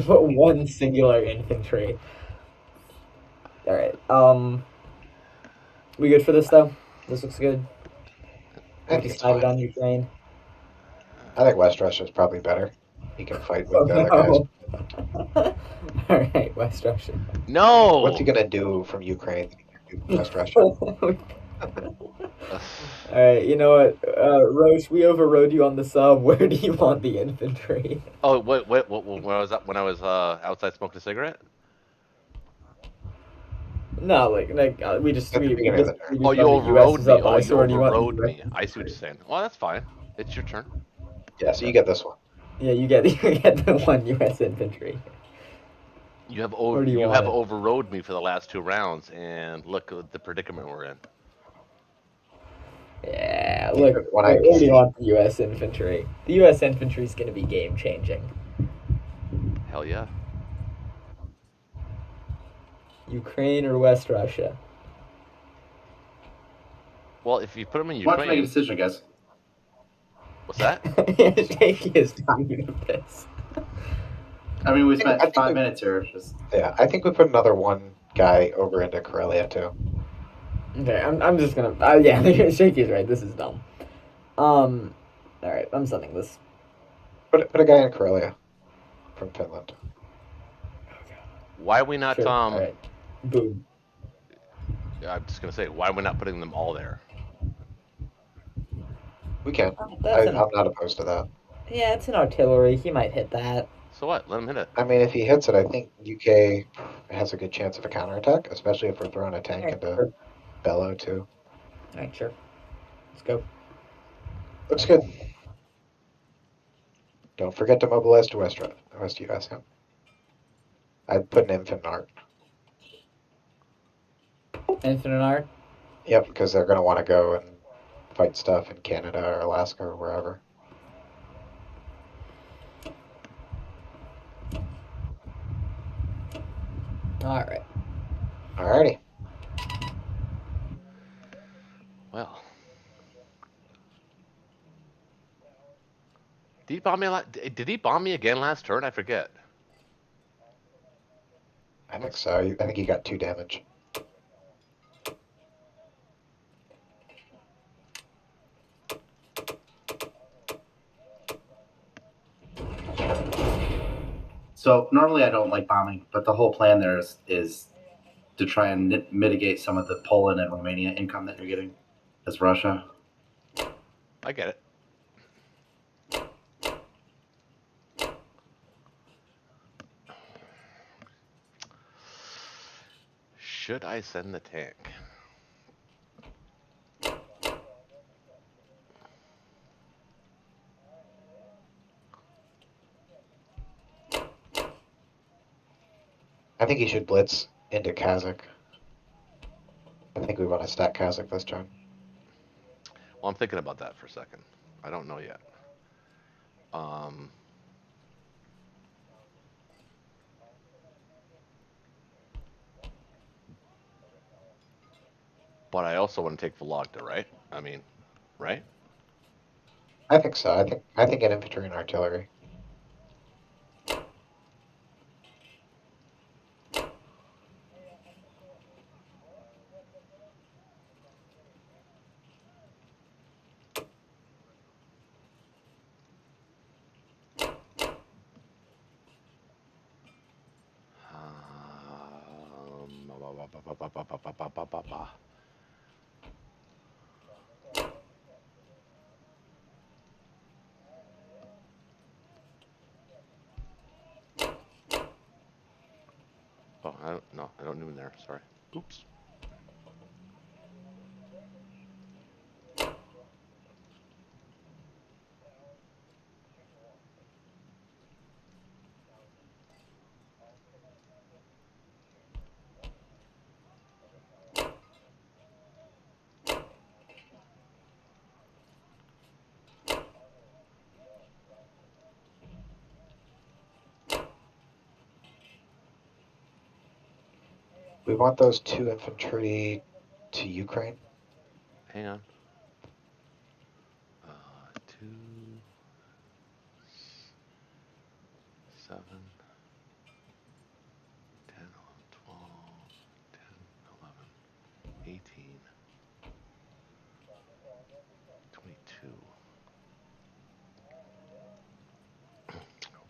One singular infantry. All right. We good for this though? This looks good. I We think it's decided fine. on Ukraine. I think West Russia's probably better. He can fight Oh with the other guys. no! All right, West Russia. No. What's he gonna do from Ukraine that he can do from West Russia? All right, you know what, Roche? We overrode you on the sub. Where do you want the infantry? Oh, what? When I was outside smoking a cigarette? No, we just At the we beginning of just the we turn. Oh, just you found the US overrode is me. up. Oh, I you swear, do you want overrode the me. US? I see what you're saying. Well, that's fine. It's your turn. Yeah, so you get this one. Yeah, you get the one US infantry. You have Where do you you want have it? overrode me for the last 2 rounds, and look at the predicament we're in. Yeah, You look, took one where do you IPC. want the US infantry? The US infantry is going to be game changing. Hell yeah. Ukraine or West Russia? Well, if you put them in Why don't you make a Ukraine, decision, guys? what's that? Shaky is talking of this. I mean, we I spent think 5 minutes here. Just Yeah, I think we put another one guy over into Karelia too. Okay, I'm just gonna. Yeah, Shaky's right. This is dumb. All right, I'm sending this. Put a guy in Karelia from Finland. Why are we not? Sure. All right. Boom. I'm just gonna say, why are we not putting them all there? We can. That's I'm not opposed to that. Yeah, it's an artillery. He might hit that. So what? Let him hit it. I mean, if he hits it, I think UK has a good chance of a counterattack, especially if we're throwing a tank into Sure. Bellow too. All right, sure. Let's go. Looks good. Don't forget to mobilize to West US. Yeah. I'd put an infant art. Infinite art. Yep, because they're going to want to go and fight stuff in Canada or Alaska or wherever. All right. Alrighty. Well, did he bomb me? Did he bomb me again last turn? I forget. I think so. I think he got 2 damage. so normally I don't like bombing, but the whole plan there is to try and mitigate some of the Poland and Romania income that you're getting as Russia. I get it. Should I send the tank? I think he should blitz into Kazakh. I think we want to stack Kazakh this turn. Well, I'm thinking about that for a second. I don't know yet. Um, but I also want to take Vologda, right? I mean, right? I think so. I think an infantry and artillery. Oh, I don't, no, I don't know in there. Sorry. Oops. We want those 2 infantry to Ukraine. Hang on. 2, 7, 10, 11, 12, 10, 11, 18, 22.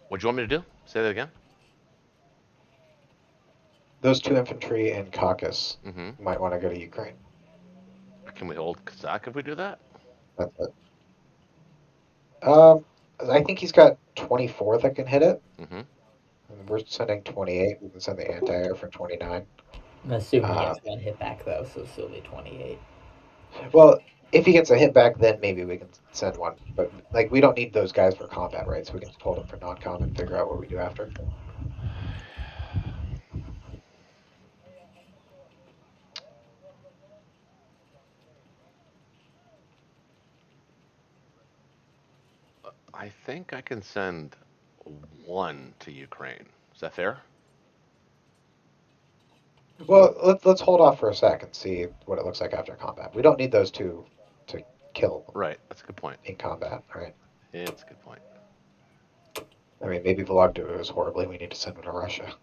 What do you want me to do? Say that again. Those 2 infantry in Caucasus Mm-hmm. might want to go to Ukraine. Can we hold Kazakh if we do that? That's it. I think he's got 24 that can hit it. Mm-hmm. And we're sending 28. We can send the anti-air for 29. I'm assuming he gets one hit back though, so still be 28. Well, if he gets a hit back, then maybe we can send one. But like, we don't need those guys for combat, right? So we can just hold them for non-com and figure out what we do after. I think I can send 1 to Ukraine. Is that fair? Well, let's hold off for a sec and see what it looks like after combat. We don't need those 2 to kill Right. That's a good point. in combat, right? Yeah, that's a good point. I mean, maybe Vologda goes horribly. We need to send one to Russia.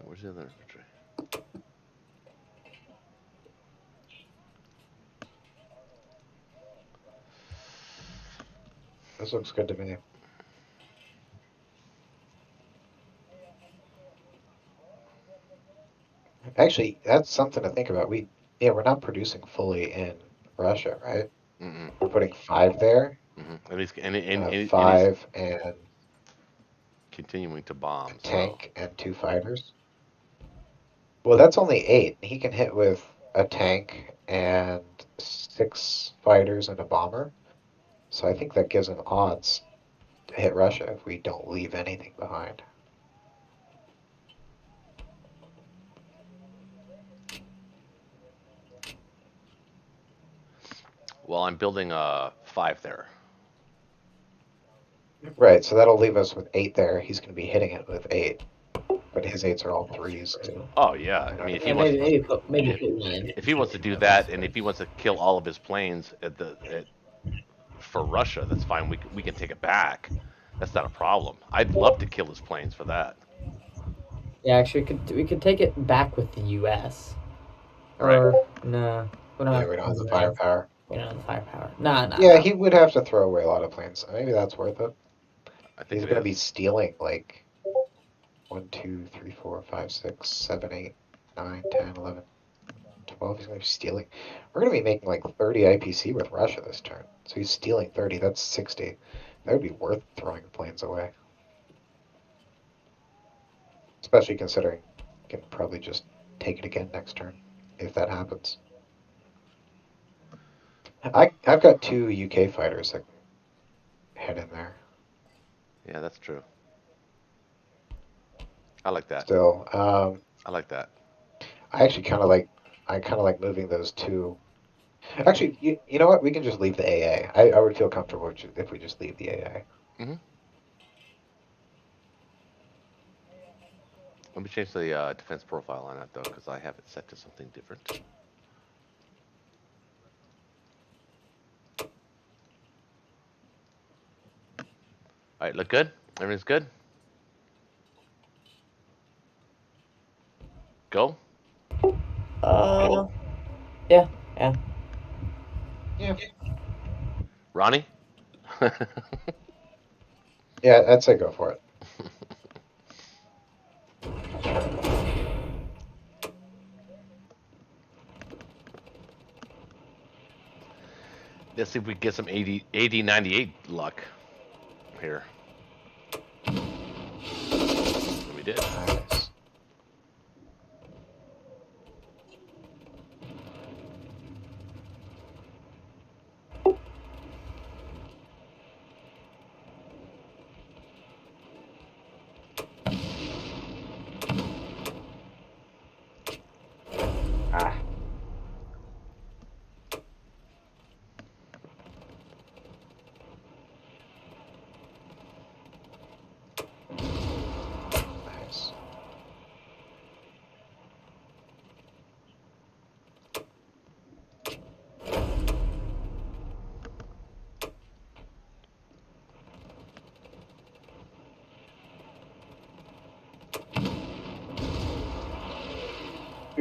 Where's the other infantry? This looks good to me. Actually, that's something to think about. We're not producing fully in Russia, right? Mm-mm. We're putting 5 there. Mm-hmm. And 5 and continuing to bomb. a tank and 2 fighters. Well, that's only 8. He can hit with a tank and 6 fighters and a bomber. So I think that gives him odds to hit Russia if we don't leave anything behind. Well, I'm building a 5 there. Right, so that'll leave us with 8 there. He's going to be hitting it with 8. But his 8s are all 3s too. Oh yeah, I mean if he wants, maybe put one in. if he wants to do that, and if he wants to kill all of his planes for Russia, that's fine. We can take it back. That's not a problem. I'd love to kill his planes for that. Yeah, actually, we could take it back with the U.S. Right. Or no, we're not. Yeah, we don't have the firepower. We don't have the firepower. Nah. Yeah, he would have to throw away a lot of planes. Maybe that's worth it. I think He's going to be stealing like 1, 2, 3, 4, 5, 6, 7, 8, 9, 10, 11, 12. He's going to be stealing. We're going to be making like 30 IPC with Russia this turn. So he's stealing 30. That's 60. That would be worth throwing the planes away. Especially considering he can probably just take it again next turn if that happens. I've got 2 UK fighters that can head in there. Yeah, that's true. I like that. Still, I like that. I actually kind of like moving those 2. Actually, you know what? We can just leave the AA. I would feel comfortable if we just leave the AA. Mm-hmm. Let me change the defense profile on it though, because I have it set to something different. All right, look good? Everything's good? Go? Yeah. Ronnie? Yeah, I'd say go for it. Let's see if we get some 80 98 luck here. We did. Nice.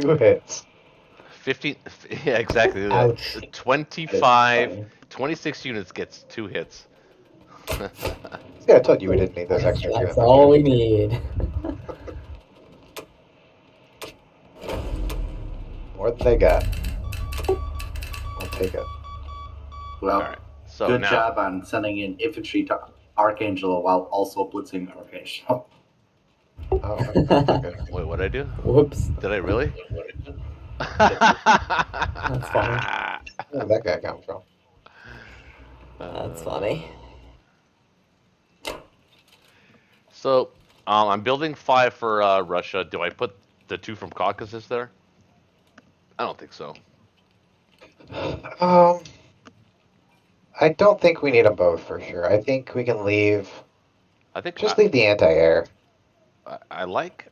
2 hits. 15. Yeah, exactly. Ouch. 25, 26 units gets 2 hits. See, I told you we didn't need those extra 2 That's infantry. all we need. More than they got. I'll take it. Well, All right. So good now, job on sending in infantry to Archangel while also blitzing Archangel. Oh, that's okay. wait, what did I do? Whoops. Did I really? That's funny. Where did that guy come from? That's funny. So, I'm building 5 for Russia. Do I put the 2 from Caucasus there? I don't think so. I don't think we need them both for sure. I think we can leave. I think Just leave the anti-air. I like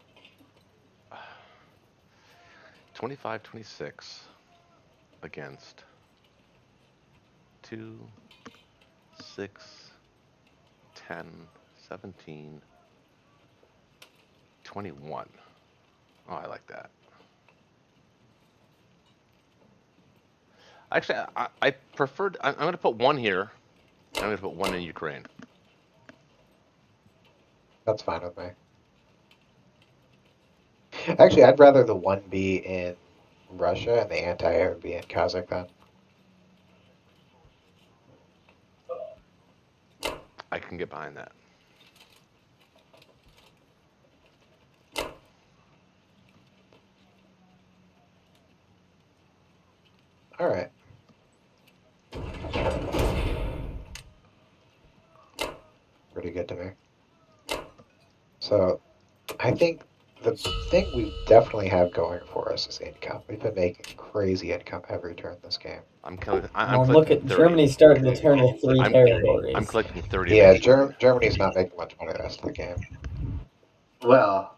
25, 26 against 2, 6, 10, 17, 21. Oh, I like that. Actually, I preferred. I'm going to put 1 here. I'm going to put 1 in Ukraine. That's fine with me. Actually, I'd rather the 1 be in Russia and the anti-air be in Kazakhstan. I can get behind that. All right. Pretty good to me. So, I think the thing we definitely have going for us is income. We've been making crazy income every turn this game. I'm Well, collecting look at 30. Germany starting the turn with 3 I'm territories. collecting 30. Yeah, Germany's not making much money the rest of the game. Well,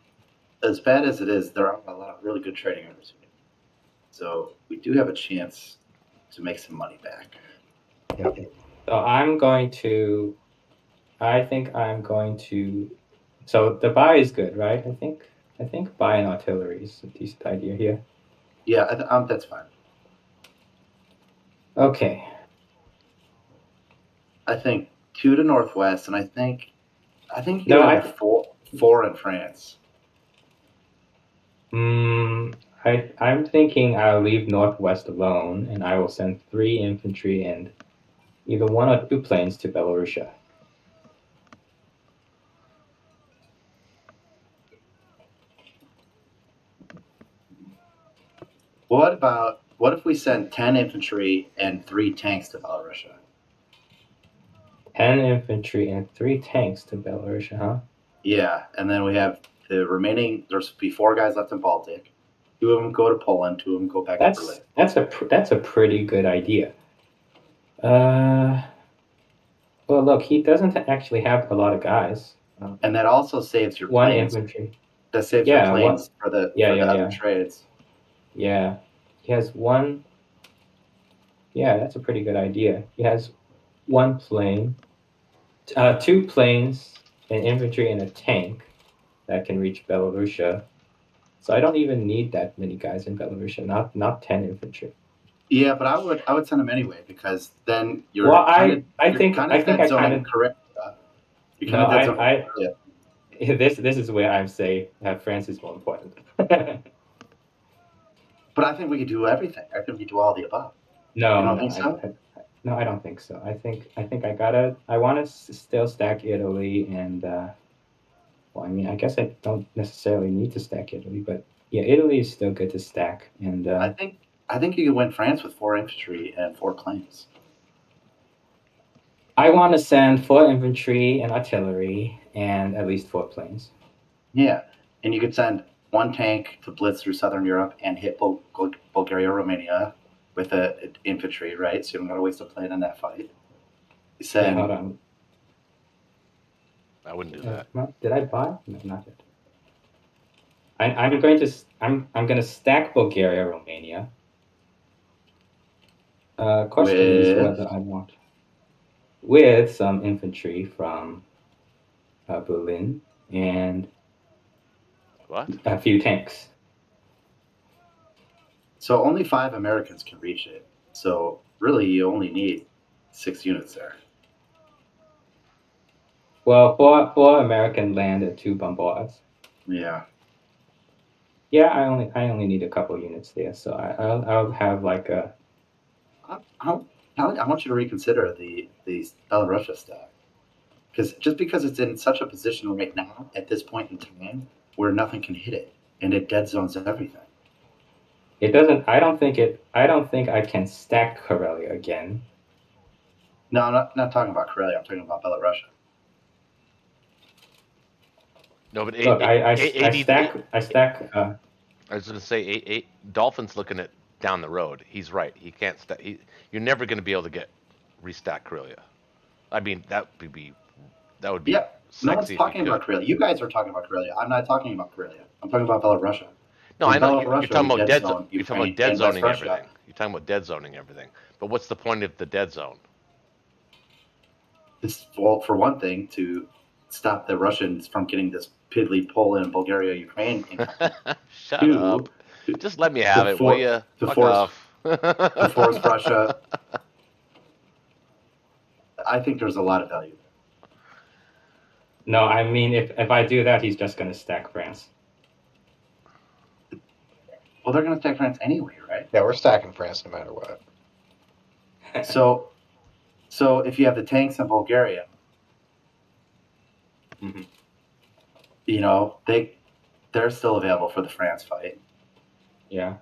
as bad as it is, there are a lot of really good trading opportunities. So we do have a chance to make some money back. Yep. So I'm going to. I think I'm going to. So the buy is good, right? I think buying artillery is a decent idea here. Yeah, that's fine. Okay. I think 2 to Northwest, and I think you No, have 4 in France. I'm thinking I'll leave Northwest alone, and I will send 3 infantry and either 1 or 2 planes to Belarusia. What if we send 10 infantry and 3 tanks to Belarusia? 10 infantry and 3 tanks to Belarusia, huh? Yeah, and then we have the remaining. There's be 4 guys left in Baltic. 2 of them go to Poland. 2 of them go back to Berlin. That's a pretty good idea. Well, look, he doesn't actually have a lot of guys. And that also saves your 1 planes. infantry. That saves your planes for the other trades. Yeah, he has 1. Yeah, that's a pretty good idea. He has 1 plane, 2 planes, an infantry, and a tank that can reach Belarusia. So I don't even need that many guys in Belarusia. Not 10 infantry. Yeah, but I would send them anyway because then you're. Well, I think I kind of correct. No, this is where I say France is more important. But I think we could do everything. I think we could do all the above. No, you don't think so? No, I don't think so. I think I want to still stack Italy and well, I mean, I guess I don't necessarily need to stack Italy, but yeah, Italy is still good to stack. And I think you could win France with 4 infantry and 4 planes. I want to send 4 infantry and artillery and at least 4 planes. Yeah, and you could send 1 tank to blitz through southern Europe and hit Bulgaria, Romania with an infantry, right? So you don't got to waste a plane in that fight. You send. Hold on. I wouldn't do that. Did I buy? No, not yet. I'm going to stack Bulgaria, Romania. Question is whether I want with some infantry from Berlin and what? a few tanks. So only 5 Americans can reach it. So really, you only need 6 units there. Well, 4 American land and 2 bombards. Yeah. Yeah, I only need a couple units there, so I'll have like a. I want you to reconsider the Belarusia stack, because it's in such a position right now at this point in time where nothing can hit it and it dead zones everything. It doesn't. I don't think I can stack Karelia again. No, I'm not talking about Karelia. I'm talking about Belarusia. No, but Look, I stack. I was going to say, Dolphin's looking at down the road. He's right. He can't stack. You're never going to be able to get restack Karelia. I mean, that would be Yeah. No one's sexy if talking you could. about Karelia. You guys are talking about Karelia. I'm not talking about Karelia. I'm talking about Belarusia. No, I know Belarusia, you're talking about dead dead. zone You're talking Ukraine about dead and West zoning Russia. everything. You're talking about dead zoning everything. But what's the point of the dead zone? This, well, for one thing, to stop the Russians from getting this piddly Poland, Bulgaria, Ukraine. Shut Two, up. Just let me have it, will you? Fuck off. To force Russia. I think there's a lot of value there. No, I mean if I do that, he's just gonna stack France. Well, they're going to stack France anyway, right? Yeah, we're stacking France no matter what. So if you have the tanks in Bulgaria, Mm-hmm. you know, they're still available for the France fight. Yeah.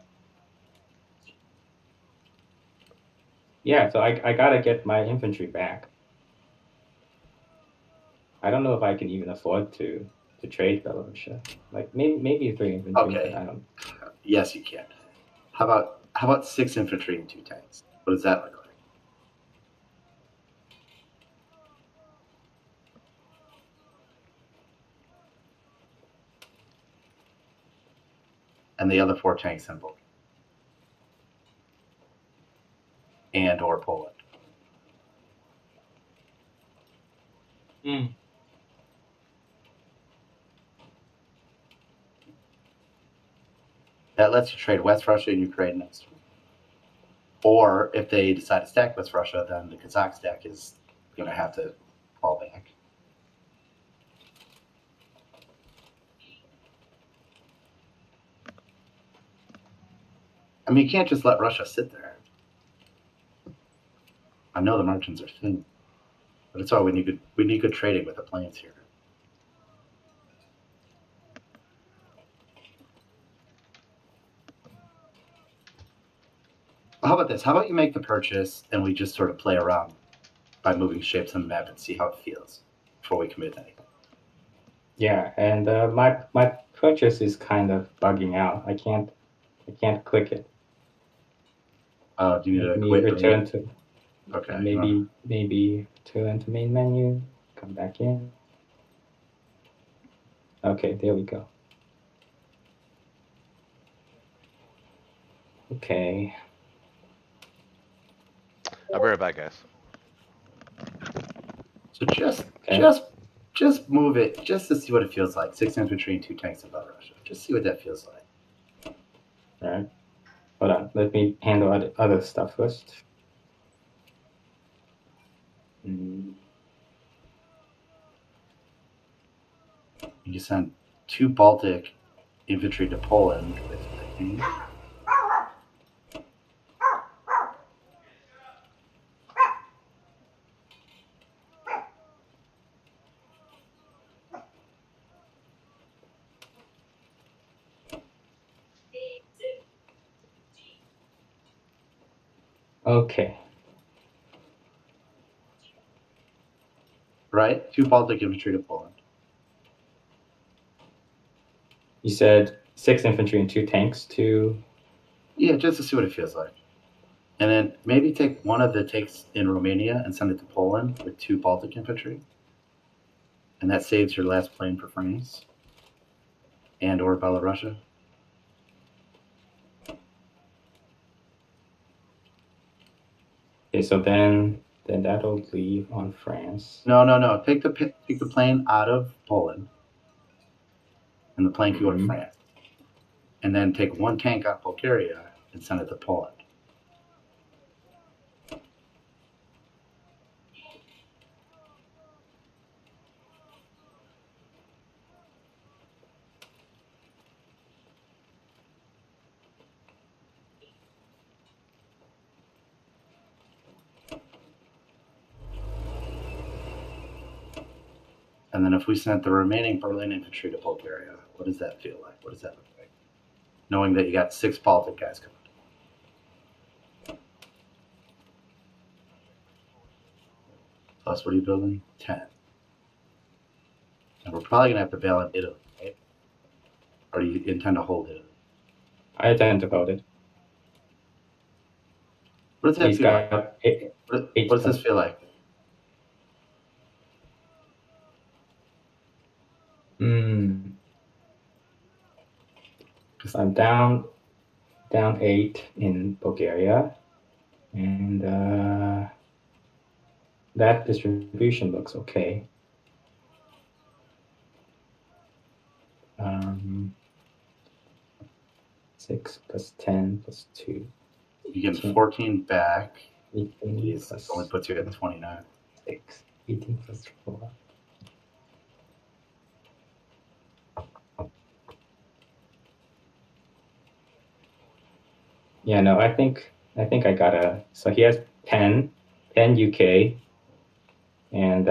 Yeah, so I gotta get my infantry back. I don't know if I can even afford to trade Belarusia. Like maybe 3 infantry, Okay. but I don't. Yes, you can. How about 6 infantry and 2 tanks? What does that look like? And the other 4 tanks in Bulgaria and or Poland. Mm. That lets you trade West Russia and Ukraine next week. Or if they decide to stack West Russia, then the Kazakh stack is going to have to fall back. I mean, you can't just let Russia sit there. I know the margins are thin, but it's all we need good trading with the planes here. How about this? How about you make the purchase and we just sort of play around by moving shapes on the map and see how it feels before we commit to anything? Yeah, and my purchase is kind of bugging out. I can't click it. Do you need Let to me quit? return to. Okay. Maybe return to main menu. Come back in. Okay, there we go. Okay. I'll be right back, guys. So just move it just to see what it feels like. 6 infantry and 2 tanks in Belarusia. Just see what that feels like. All right. Hold on. Let me handle other stuff first. You send 2 Baltic infantry to Poland with, I think, Okay. right? 2 Baltic infantry to Poland. You said 6 infantry and 2 tanks to. Yeah, just to see what it feels like. And then maybe take one of the tanks in Romania and send it to Poland with 2 Baltic infantry. And that saves your last plane for France and or Belarusia. Okay, so then that'll leave on France. No. Take the plane out of Poland, and the plane can go to France. And then take 1 tank out of Bulgaria and send it to Poland. And then if we sent the remaining Berlin infantry to Bulgaria, what does that feel like? What does that look like? Knowing that you got 6 Baltic guys coming. Plus, what are you building? 10. And we're probably going to have to bail in Italy, right? Or do you intend to hold Italy? I intend to hold it. What does that He's feel got like? eight What does this feel like? Because I'm down 8 in Bulgaria, and that distribution looks okay. 6 plus 10 plus 2. You get 14 back. 18 It plus only puts you at 29. 6. 18 plus 4. Yeah, no, I think I gotta. So he has 10 UK, and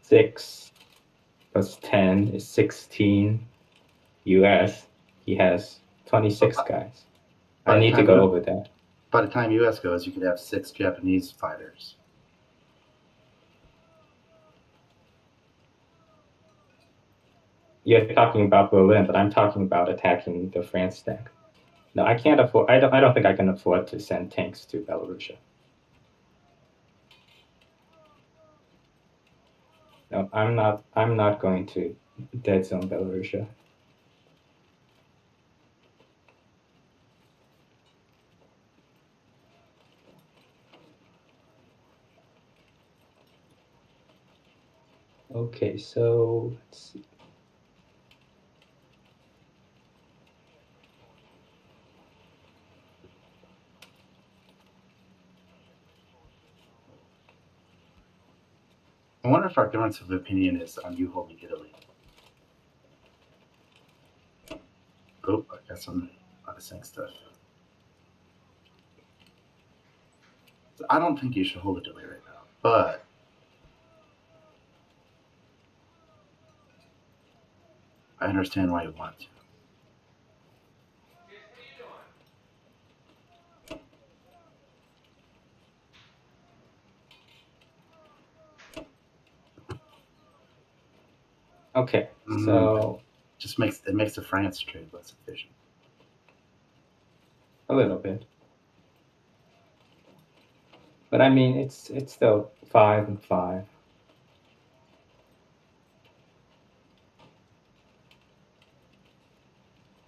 6 plus 10 is 16 US. He has 26 guys. I need to go over that. By the time US goes, you could have 6 Japanese fighters. You're talking about Berlin, but I'm talking about attacking the France stack. No, I can't afford. I don't think I can afford to send tanks to Belarus. No, I'm not going to dead zone Belarus. Okay, so let's see. I wonder if our difference of opinion is on you holding Italy. Oh, I got some out-of-sync stuff. So I don't think you should hold Italy right now, but I understand why you want to. Okay, so it makes the France trade less efficient. A little bit, but I mean it's still 5 and 5.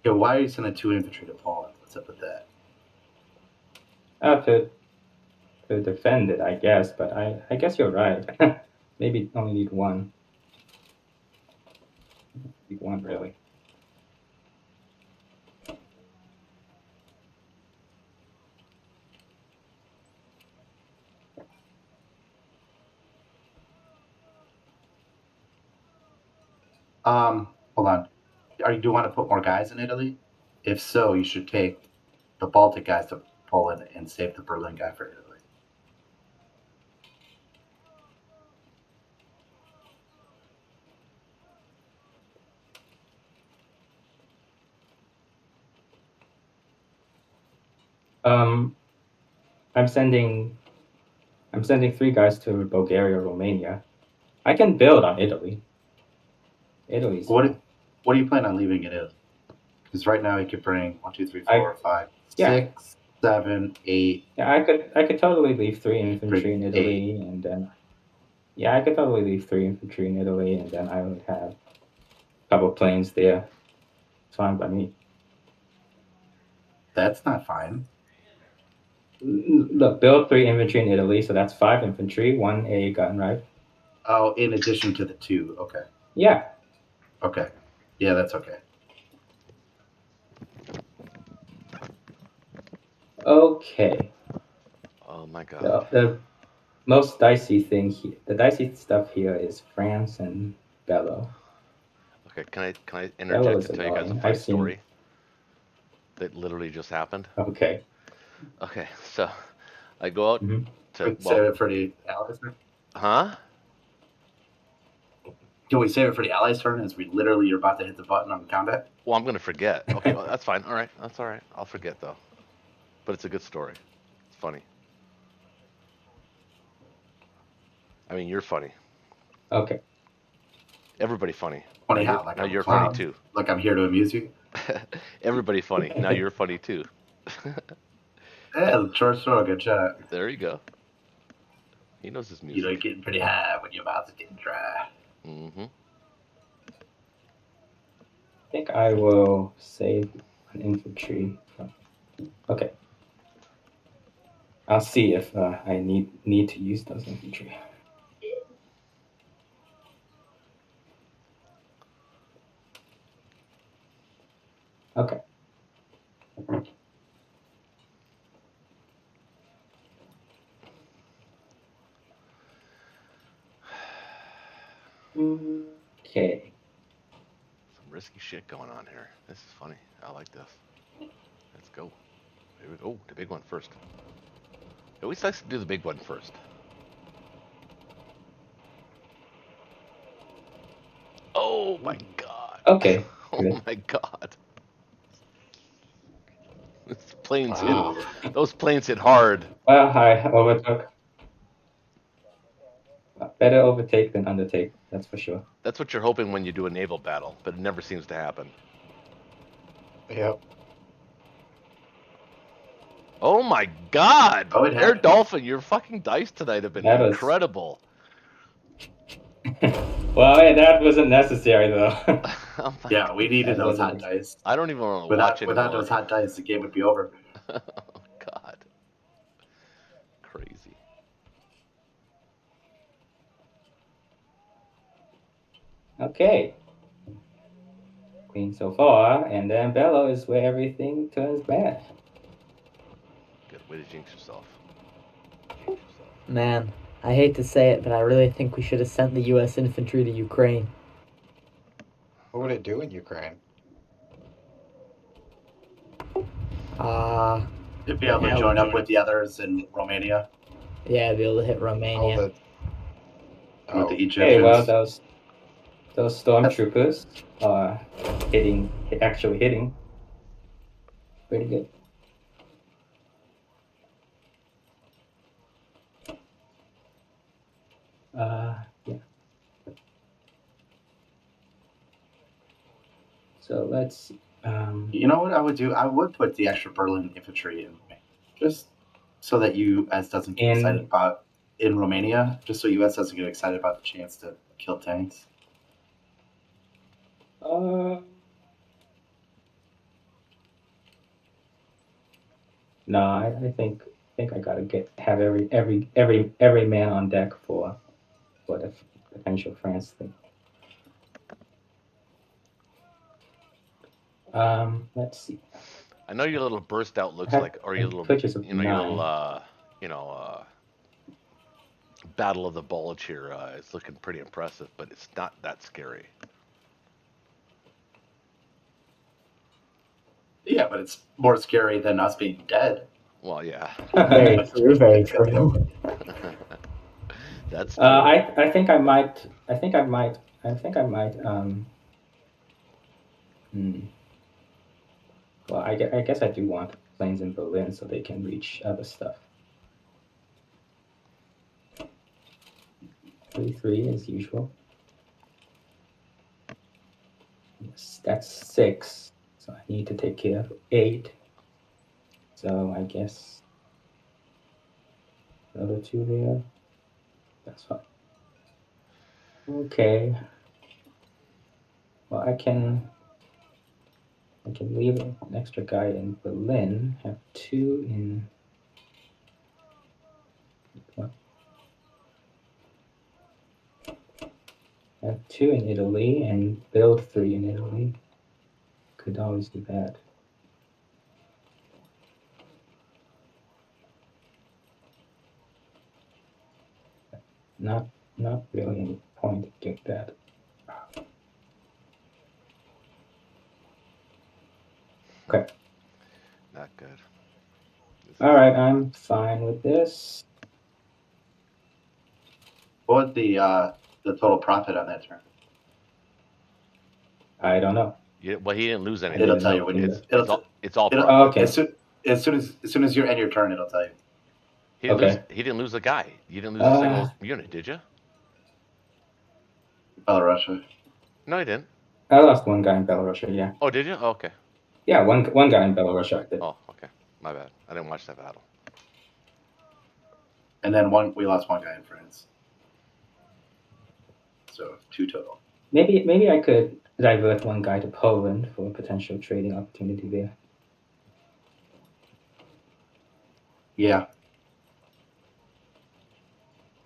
Yeah, why are you sending 2 infantry to Poland? What's up with that? To defend it, I guess, but I guess you're right. Maybe only need 1. Need 1 really. Hold on. Do you want to put more guys in Italy? If so, you should take the Baltic guys to Poland and save the Berlin guy for Italy. I'm sending 3 guys to Bulgaria, Romania. I can build on Italy. Italy's What do you plan on leaving in Italy? Because right now you could bring 1, 2, 3, 4, 5, 6, 7, 8. Yeah, I could totally leave 3 infantry in Italy, and then I could totally leave 3 infantry in Italy, and then I would have a couple planes there. It's fine by me. That's not fine. Look, build 3 infantry in Italy, so that's 5 infantry, 1 A gun, right? Oh, in addition to the 2. Okay. Yeah. Okay. Yeah, that's okay. Okay. Oh my god. The most dicey thing here, the dicey stuff here is France and Bello. Okay, can I Bello interject is and tell you guys a annoying. funny I've seen. story that literally just happened? Okay. Okay, so I go out Hmm. to Wait, save it for the allies turn? huh? Can we save it for the allies turn as we literally are about to hit the button on combat? Well, I'm gonna forget. Okay, well, that's fine. All right, that's all right. I'll forget though. But it's a good story. It's funny. I mean, you're funny. Okay. Everybody funny. Funny Now how? Like now I'm a you're funny clown? too. Like I'm here to amuse you? Everybody funny. Now you're funny too. Yeah, short story, good shot. There you go. He knows his You know, music. getting pretty high when your mouth is getting dry. Mm-hmm. I think I will save an infantry. Okay. I'll see if I need to use those infantry. Okay. Okay. Some risky shit going on here. This is funny. I like this. Let's go. Here we go. The big one first. It always likes to do the big one first. Oh my god. Okay. Oh Good. my god. Those planes Wow. hit. Those planes hit hard. Well, I overtook. Better overtake than undertake. That's for sure. That's what you're hoping when you do a naval battle, but it never seems to happen. Yep. Oh my god! Oh, it Air happened. Dolphin, your fucking dice tonight have been That was- incredible. Well, yeah, that wasn't necessary though. Oh my Yeah, we needed That those hot wasn't- dice. I don't even want to watch Without anymore. those hot dice, the game would be over. Oh god. Crazy. Okay. Queen so far, and then Bello is where everything turns bad. Good way to jinx yourself. Man, I hate to say it, but I really think we should have sent the U.S. infantry to Ukraine. What would it do in Ukraine? You'd be able to Yeah, join up with the others in Romania yeah, be able to hit All Romania. the. with Oh, the Okay, Egyptians. well, those stormtroopers are actually hitting. Pretty good. Yeah. So let's see. You know what I would do? I would put the extra Berlin infantry in, just so that U.S. doesn't get excited about in Romania. Just so U.S. doesn't get excited about the chance to kill tanks. No, I think I gotta have every man on deck for the potential France thing. Let's see. I know your little burst out looks Have like, or your little, purchase of you know, your little, 9. Battle of the Bulge here. It's looking pretty impressive, but it's not that scary. Yeah, but it's more scary than us being dead. Well, yeah. Very true, very true. That's true. I think I might. Well, I guess I do want planes in Berlin so they can reach other stuff. 3 as usual. Yes, that's 6. So I need to take care of 8. So I guess another 2 there. That's fine. Okay. Well, I can leave an extra guy in Berlin. Have 2 in. What? Have 2 in Italy and build 3 in Italy. Could always do that. Not really any point to get that. Okay. Not good. All right, I'm fine with this. What was the total profit on that turn? I don't know. Yeah, well, he didn't lose anything. It'll tell you when It's all it'll, profit. okay. As soon as you end your turn, it'll tell you. He didn't lose a guy. You didn't lose a single unit, did you? Belarus. No, he didn't. I lost one guy in Belarus, yeah. Oh, did you? Oh, okay. Yeah, one guy in Belarus I did. Oh, okay. My bad. I didn't watch that battle. And then we lost one guy in France. So 2 total. Maybe I could divert one guy to Poland for a potential trading opportunity there. Yeah.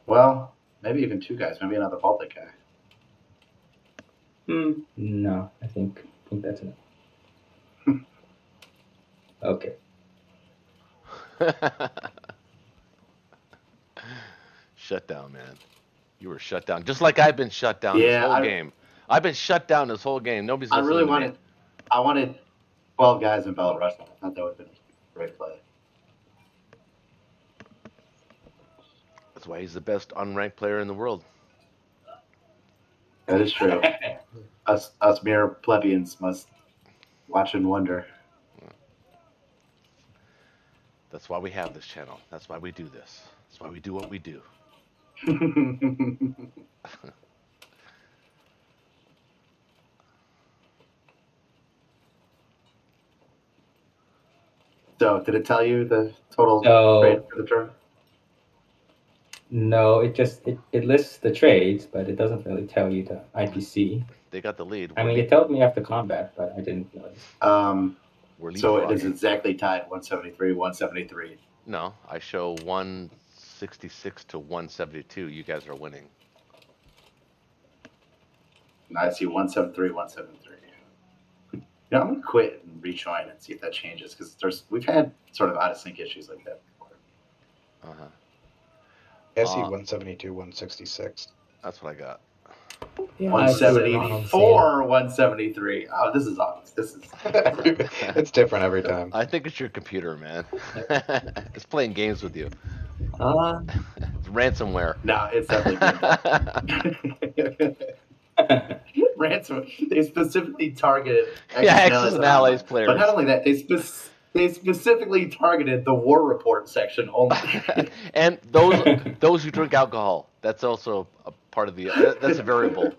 Well, maybe even 2 guys. Maybe another Baltic guy. No, I think that's enough. Okay. Shut down, man. You were shut down. Just like I've been shut down this whole game. I've been shut down this whole game. Nobody's listening to me. I wanted 12 guys in Belarus. I thought that would have been a great play. That's why he's the best unranked player in the world. That is true. us mere plebeians must watch and wonder. That's why we have this channel. That's why we do this. That's why we do what we do. So, did it tell you the total trade for the turn? No, it lists the trades, but it doesn't really tell you the IPC. They got the lead. I mean, it told me after combat, but I didn't notice. So it is exactly tied 173, 173. No, I show 166 to 172. You guys are winning. And I see 173, 173. Yeah, I'm gonna quit and rejoin and see if that changes because we've had sort of out of sync issues like that before. I see 172, 166. That's what I got. Yeah, 174, 173. Oh, this is obvious. This is it's different every time. I think it's your computer, man. It's playing games with you. It's ransomware. No, it's definitely ransomware. They specifically targeted Axis and Allies players. But not only that, they specifically targeted the war report section only. And those who drink alcohol. That's also a part of the. That's a variable.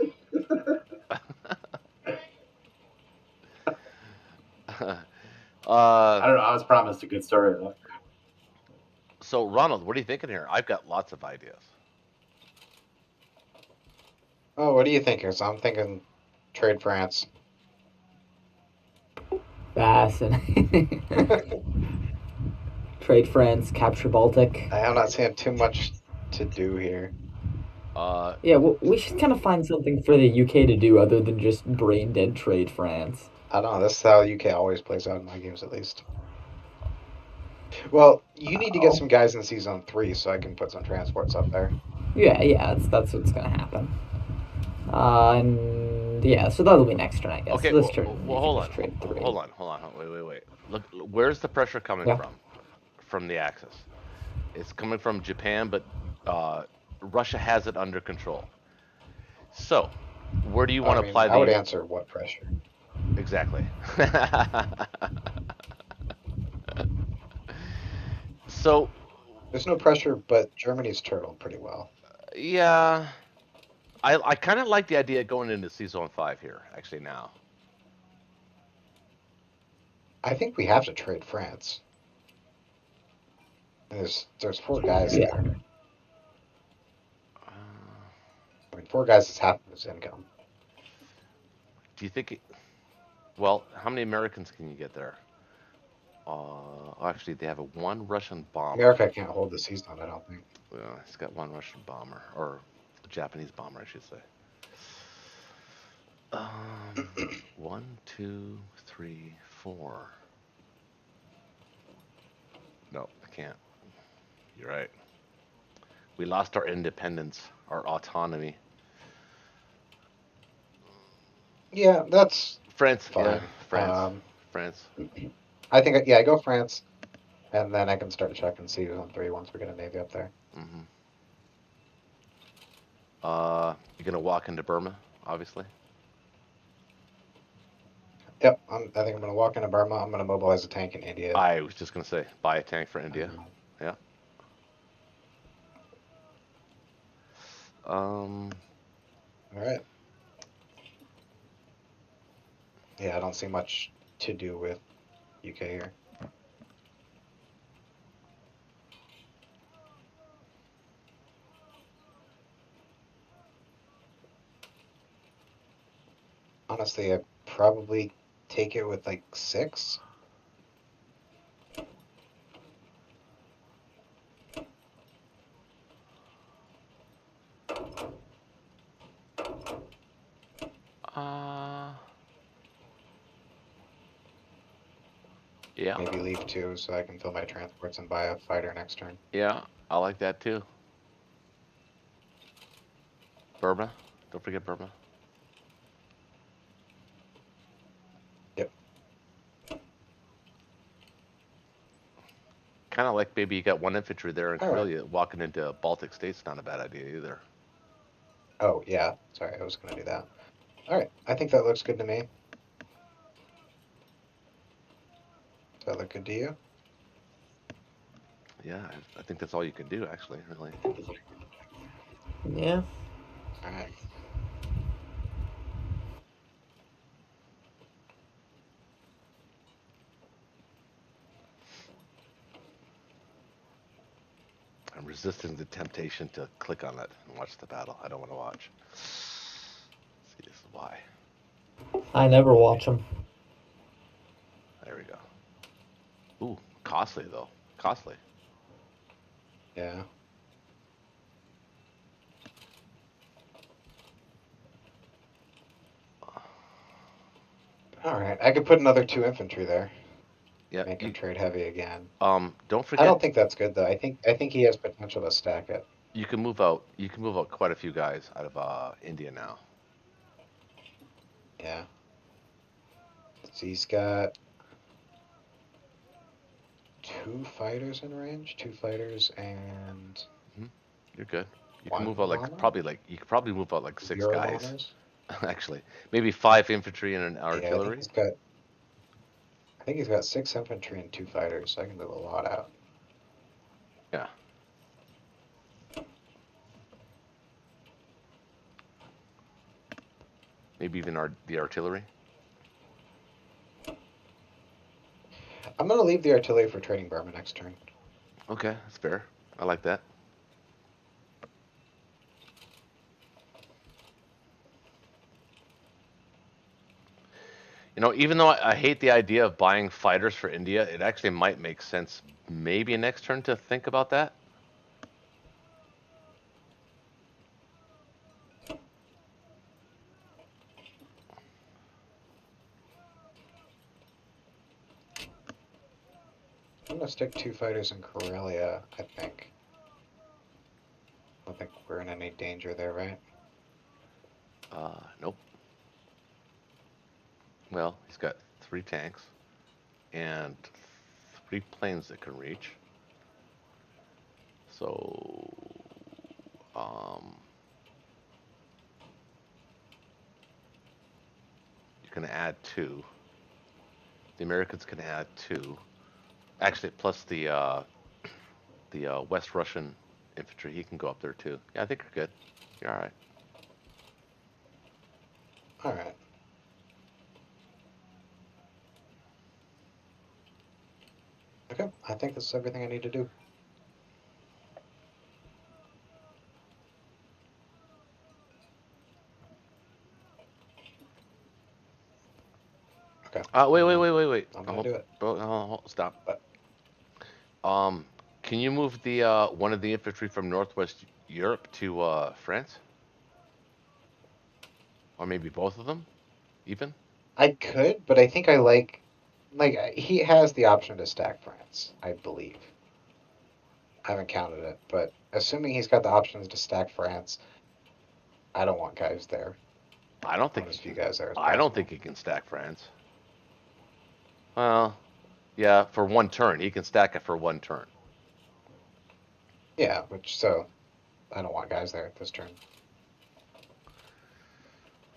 I don't know. I was promised a good story though. So, Ronald, what are you thinking here? I've got lots of ideas. Oh, what are you thinking? So I'm thinking trade France. Fascinating. Trade France, capture Baltic. I'm not seeing too much to do here. Yeah, well, we should kind of find something for the UK to do other than just brain dead trade France. I don't know. This is how UK always plays out in my games, at least. Well, you need to get some guys in Season 3 so I can put some transports up there. Yeah, that's what's gonna happen. And yeah, so that'll be next turn, I guess. Okay, this turn, well, hold on. Wait. Look, where's the pressure coming from? From the Axis. It's coming from Japan, but Russia has it under control. So, where do you want to apply I would answer what pressure. Exactly. So, there's no pressure, but Germany's turtled pretty well. Yeah, I kind of like the idea of going into Season 5 here, actually, now. I think we have to trade France. There's 4 guys there. I mean, 4 guys is half of his income. Do you think... Well, how many Americans can you get there? Actually, they have one Russian bomber. America can't hold the season, I don't think. Well, he's got one Russian bomber, or Japanese bomber, I should say. 1, 2, 3, 4. No, I can't. You're right. We lost our independence, our autonomy. Yeah, that's France, fine. yeah, France, France. I think, yeah, I go France, and then I can start checking and see who's on 3 once we get a Navy up there. Mm-hmm. You're gonna walk into Burma, obviously. Yep, I think I'm going to walk into Burma. I'm going to mobilize a tank in India. I was just gonna say, buy a tank for India. Yeah. All right. Yeah, I don't see much to do with UK here. Honestly, I'd probably take it with like 6. Yeah. Maybe leave 2 so I can fill my transports and buy a fighter next turn. Yeah, I like that too. Burma. Don't forget Burma. Yep. Kind of like maybe you got 1 infantry there in All right. Karelia. Walking into Baltic states not a bad idea either. Oh, yeah. Sorry, I was going to do that. All right. I think that looks good to me. Does that look good to you? Yeah, I think that's all you can do, actually, really. Yeah. All right. I'm resisting the temptation to click on it and watch the battle. I don't want to watch. See, this is why. I never watch them. There we go. Ooh, costly though. Costly. Yeah. All right. I could put another 2 infantry there. Yeah. Make him trade heavy again. Don't forget. I don't think that's good though. I think he has potential to stack it. You can move out. You can move out quite a few guys out of India now. Yeah. So he's got 2 fighters in range, 2 fighters and You're good. You One can move out like bomber? probably like you could probably move out like 6 Euro guys. bombers. Actually, maybe 5 infantry and an Yeah, I artillery. think he's got 6 infantry and 2 fighters, so I can move a lot out. Yeah. Maybe even the artillery. I'm gonna leave the artillery for trading Burma next turn. Okay, that's fair. I like that. You know, even though I hate the idea of buying fighters for India, it actually might make sense maybe next turn to think about that. I'm gonna stick 2 fighters in Karelia, I think. I don't think we're in any danger there, right? Nope. Well, he's got 3 tanks and 3 planes that can reach. So, you can add 2. The Americans can add 2. Actually, plus the West Russian infantry, he can go up there too. Yeah, I think you're good. You're all right. All right. Okay, I think this is everything I need to do. Okay. Wait. I'm gonna do it. Stop. But Can you move the one of the infantry from Northwest Europe to France? Or maybe both of them, even? I could, but I think I like he has the option to stack France, I believe. I haven't counted it, but assuming he's got the options to stack France, I don't want guys there. I don't think want he as few can. guys there as I don't possible. think he can stack France. Well, yeah, for one turn. He can stack it for one turn. Yeah, so I don't want guys there this turn.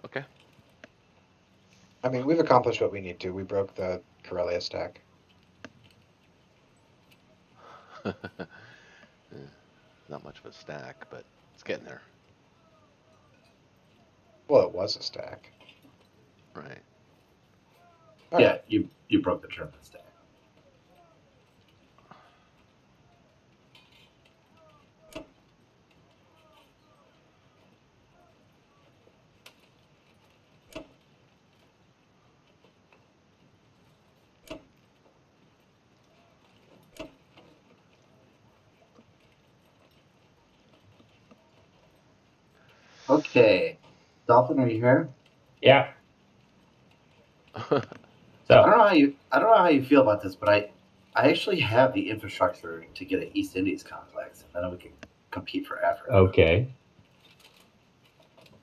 Okay. I mean, we've accomplished what we need to. We broke the Corellia stack. Not much of a stack, but it's getting there. Well, it was a stack. Right. All yeah, right. you broke the German stack. Okay, Dolphin, are you here? Yeah. I So don't know how you feel about this, but I actually have the infrastructure to get an East Indies complex, and then we can compete for Africa. okay,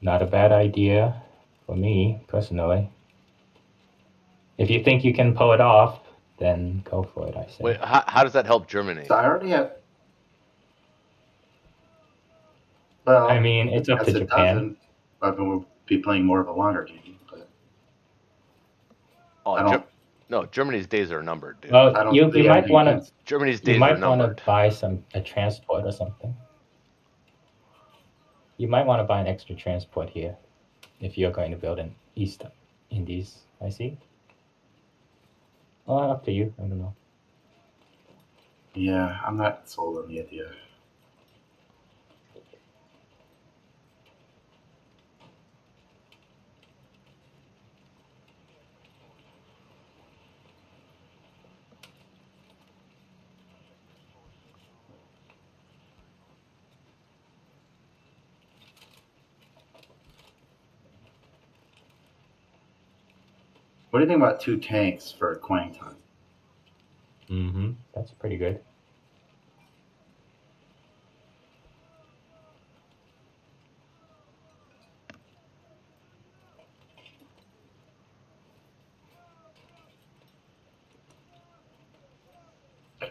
not a bad idea for me personally. If you think you can pull it off, then go for it. I say. Wait, how does that help Germany? So I already have. Well, I mean, it's up to it Japan. doesn't. But we'll be playing more of a longer game. But I Oh, don't. no, Germany's days are numbered, dude. Well, I don't you see might anything want to against. Germany's you days are might want to numbered. buy a transport or something. You might want to buy an extra transport here if you're going to build an East Indies. I see. Well, up to you. I don't know. Yeah, I'm not sold on the idea. What do you think about 2 tanks for Quangton? Mm-hmm. That's pretty good.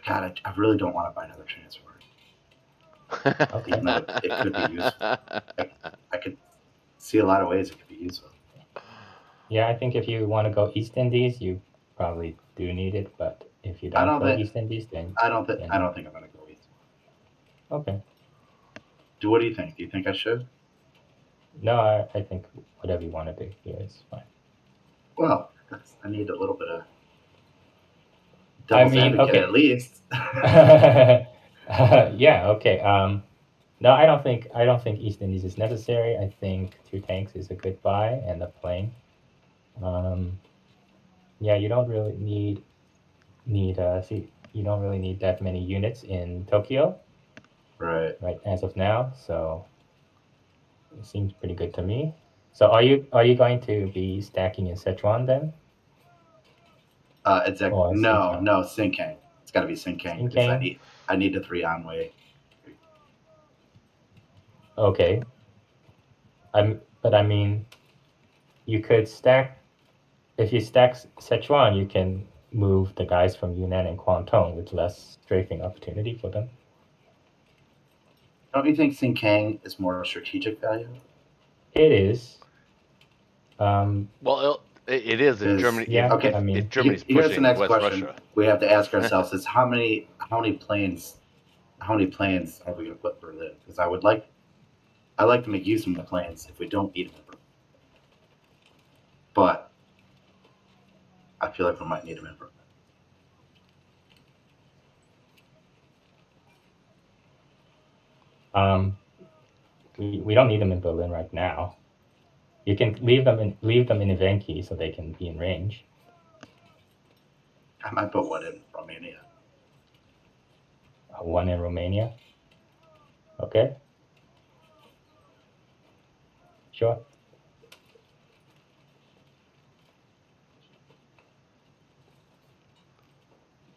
God, I really don't want to buy another transport. Okay. Even though it could be useful. I could see a lot of ways it could be useful. Yeah, I think if you want to go East Indies, you probably do need it. But if you I don't don't go think. East Indies, then I don't think I'm going to go East. okay. What do you think? Do you think I should? No, I think whatever you want to do here is fine. Well, I need a little bit of devil's advocate okay. at least. Yeah, okay. No, I don't think East Indies is necessary. I think 2 tanks is a good buy and a plane. Yeah, you don't really need you don't really need that many units in Tokyo. Right. Right as of now, so it seems pretty good to me. So are you going to be stacking in Sichuan then? Exactly. Or No, Xinjiang? Sinkang. It's got to be Sinkang because Xinjiang? I need a 3 Anwei. Okay. But I mean, you could stack. If you stack Sichuan, you can move the guys from Yunnan and Guangdong with less strafing opportunity for them. Don't you think Sinkang is more strategic value? It is. Well, it is if Germany. Yeah, okay. I mean, if Germany's here's the pushing next West question Russia. we have to ask ourselves: is how many planes are we going to put in Berlin? Because I like to make use of the planes if we don't need them in Berlin. But I feel like we might need them in Berlin. We don't need them in Berlin right now. You can leave them in Evenki so they can be in range. I might put one in Romania. One in Romania. Okay. Sure.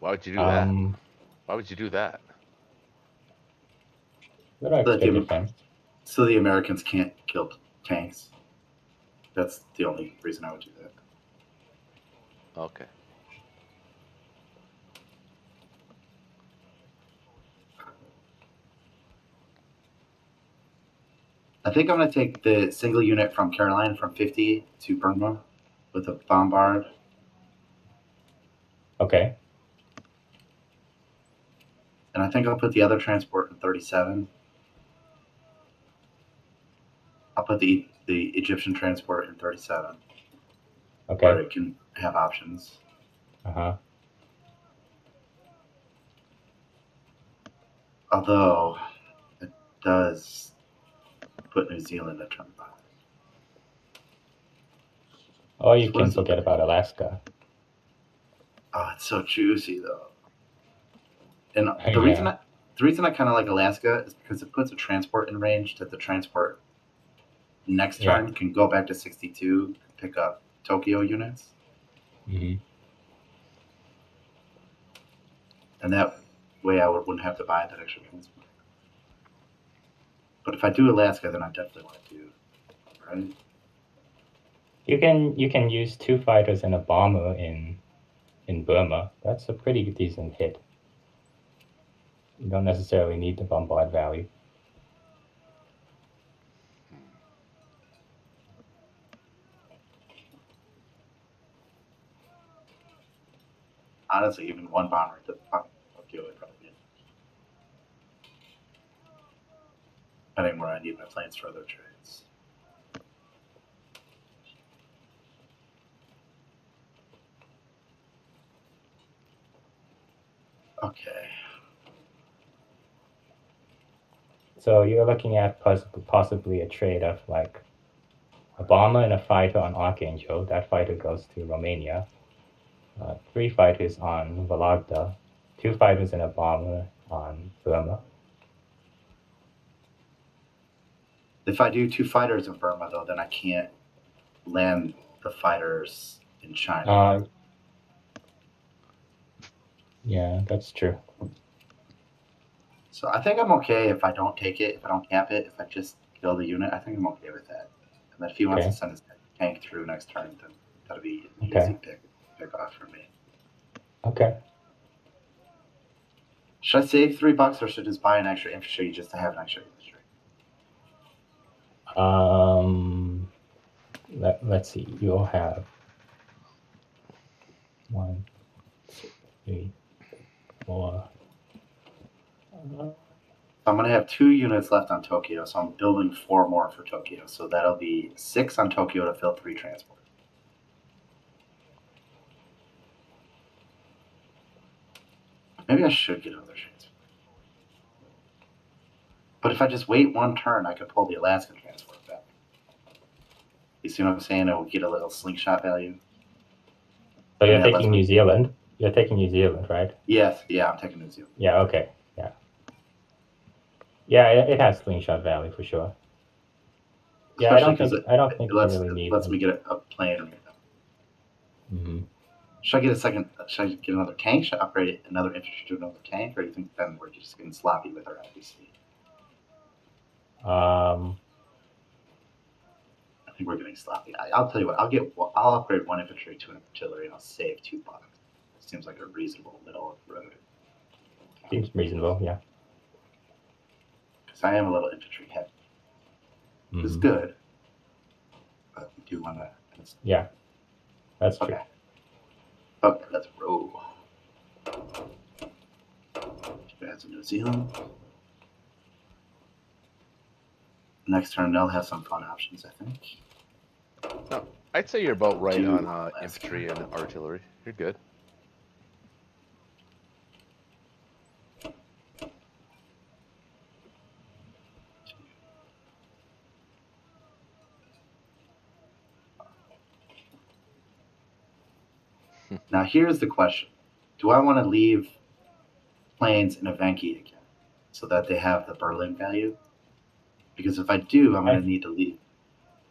Why would you do that? Why would you do that? Little So extra the- defense. So the Americans can't kill tanks. That's the only reason I would do that. Okay. I think I'm going to take the single unit from Caroline from 50 to Burma with a bombard. Okay. And I think I'll put the other transport in 37. I'll put the Egyptian transport in 37. Okay. Where it can have options. Uh-huh. Although it does put New Zealand at turn 5. Or you can forget about Alaska. Oh, it's so juicy though. And the Yeah. reason I kind of like Alaska is because it puts a transport in range that the transport next turn can go back to 62 and pick up Tokyo units. Mm-hmm. And that way I wouldn't have to buy that extra transport. But if I do Alaska, then I definitely want to do, right? You can use 2 fighters and a bomber in Burma. That's a pretty decent hit. You don't necessarily need the bombard value. Honestly, even one bomber to Tokyo would probably be. Depending where I need my planes for other trades. Okay. So you're looking at possibly a trade of like a bomber and a fighter on Archangel. That fighter goes to Romania. 3 fighters on Vologda. 2 fighters and a bomber on Burma. If I do 2 fighters in Burma, though, then I can't land the fighters in China. Yeah, that's true. So I think I'm okay if I don't take it, if I don't cap it, if I just kill the unit. I think I'm okay with that. And then if he wants to send his tank through next turn, then that'll be an easy pick off for me. Okay. Should I save $3 or should I just buy an extra infantry just to have an extra infantry? Let's see. You'll have 1, 2, 3, 4. I'm going to have 2 units left on Tokyo, so I'm building 4 more for Tokyo. So that'll be 6 on Tokyo to fill 3 transport. Maybe I should get another transport. But if I just wait 1 turn, I could pull the Alaskan transport back. You see what I'm saying? It will get a little slingshot value. So you're taking New Zealand? You're taking New Zealand, right? Yes. Yeah, I'm taking New Zealand. Yeah, okay. Yeah. Yeah, it has slingshot value for sure. Yeah, I don't think you really need it. Lets me get a plane right now. Mm-hmm. Should I get a second? Should I get another tank? Should I upgrade another infantry to another tank, or do you think then we're just getting sloppy with our IBC? I think we're getting sloppy. I'll tell you what. I'll upgrade 1 infantry to an artillery, and I'll save $2. It seems like a reasonable middle of the road. Seems reasonable, yeah. Because I am a little infantry heavy. Mm-hmm. It's good, but we do want to. Yeah, that's true. Okay, let's roll. That's New Zealand. Next turn, they'll have some fun options, I think. No, I'd say you're about right on infantry and artillery. You're good. Now, here's the question. Do I want to leave planes in Evenki again so that they have the Berlin value? Because if I do, I'm going to need to leave.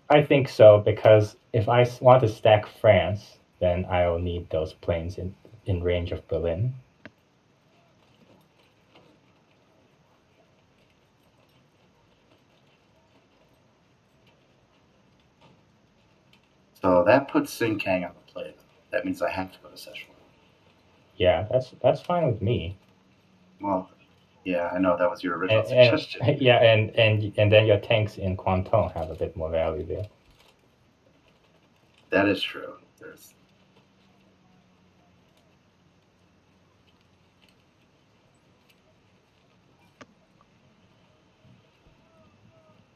I think so, because if I want to stack France, then I will need those planes in range of Berlin. So that puts Sin Kang on the play. That means I have to go to Szechuan. Yeah, that's fine with me. Well, yeah, I know that was your original suggestion. Yeah, and then your tanks in Kwantung have a bit more value there. That is true. There's.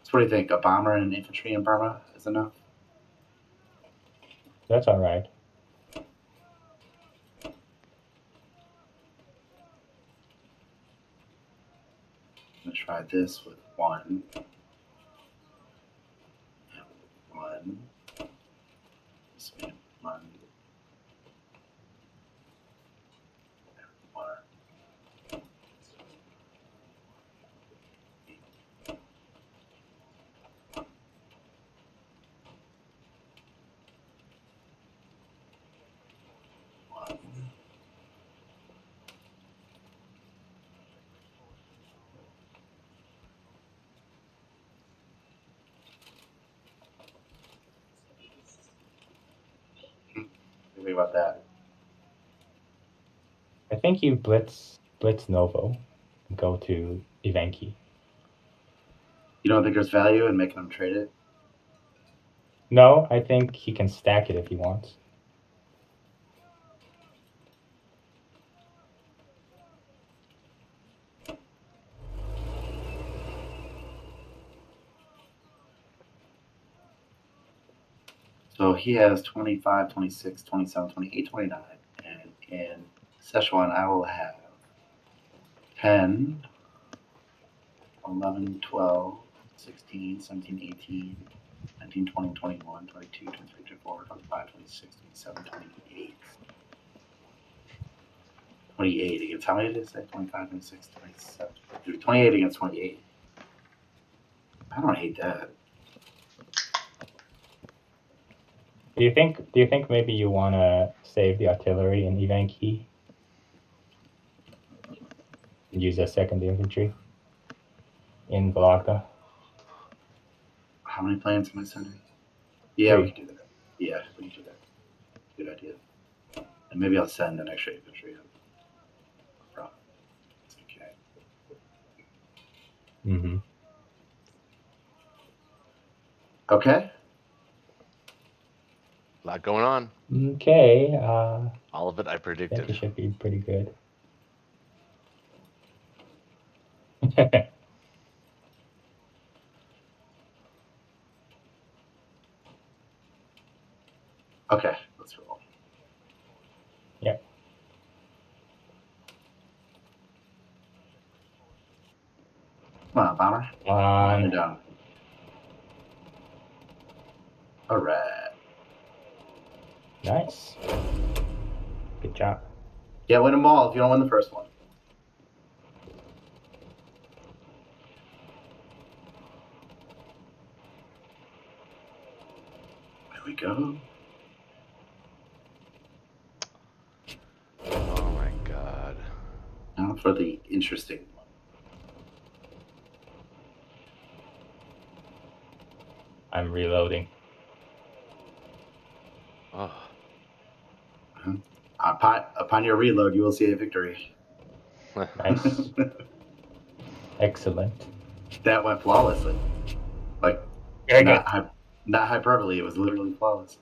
So what do you think? A bomber and infantry in Burma is enough? That's all right. I'm going to try this with 1. And 1. This one. 1. And 1. Think about that. I think you blitz Novo and go to Ivanki. You don't think there's value in making him trade it? No, I think he can stack it if he wants. So he has 25, 26, 27, 28, 29. And in Szechuan, I will have 10, 11, 12, 16, 17, 18, 19, 20, 21, 22, 23, 24, 25, 26, 27, 28. 28 against, how many did it say? 25, 26, 27. 28 against 28. I don't hate that. Do you think maybe you want to save the artillery in Ivanki and use a second infantry in Vologda? How many planes am I sending? Yeah, 3. we can do that. Yeah, we can do that. Good idea. And maybe I'll send an extra infantry in. Okay. Mm-hmm. Okay. A lot going on. Okay. All of it I I think predicted. it should be pretty good. Okay, let's roll. Yep. Come on, bomber. Line it down. All right. Nice. Good job. Yeah, win them all if you don't win the first one. There we go. Oh my god. Now for the interesting one. I'm reloading. Oh. Upon your reload, you will see a victory. Nice. Excellent. That went flawlessly. Like, Very good. not hyperbole, it was literally flawless.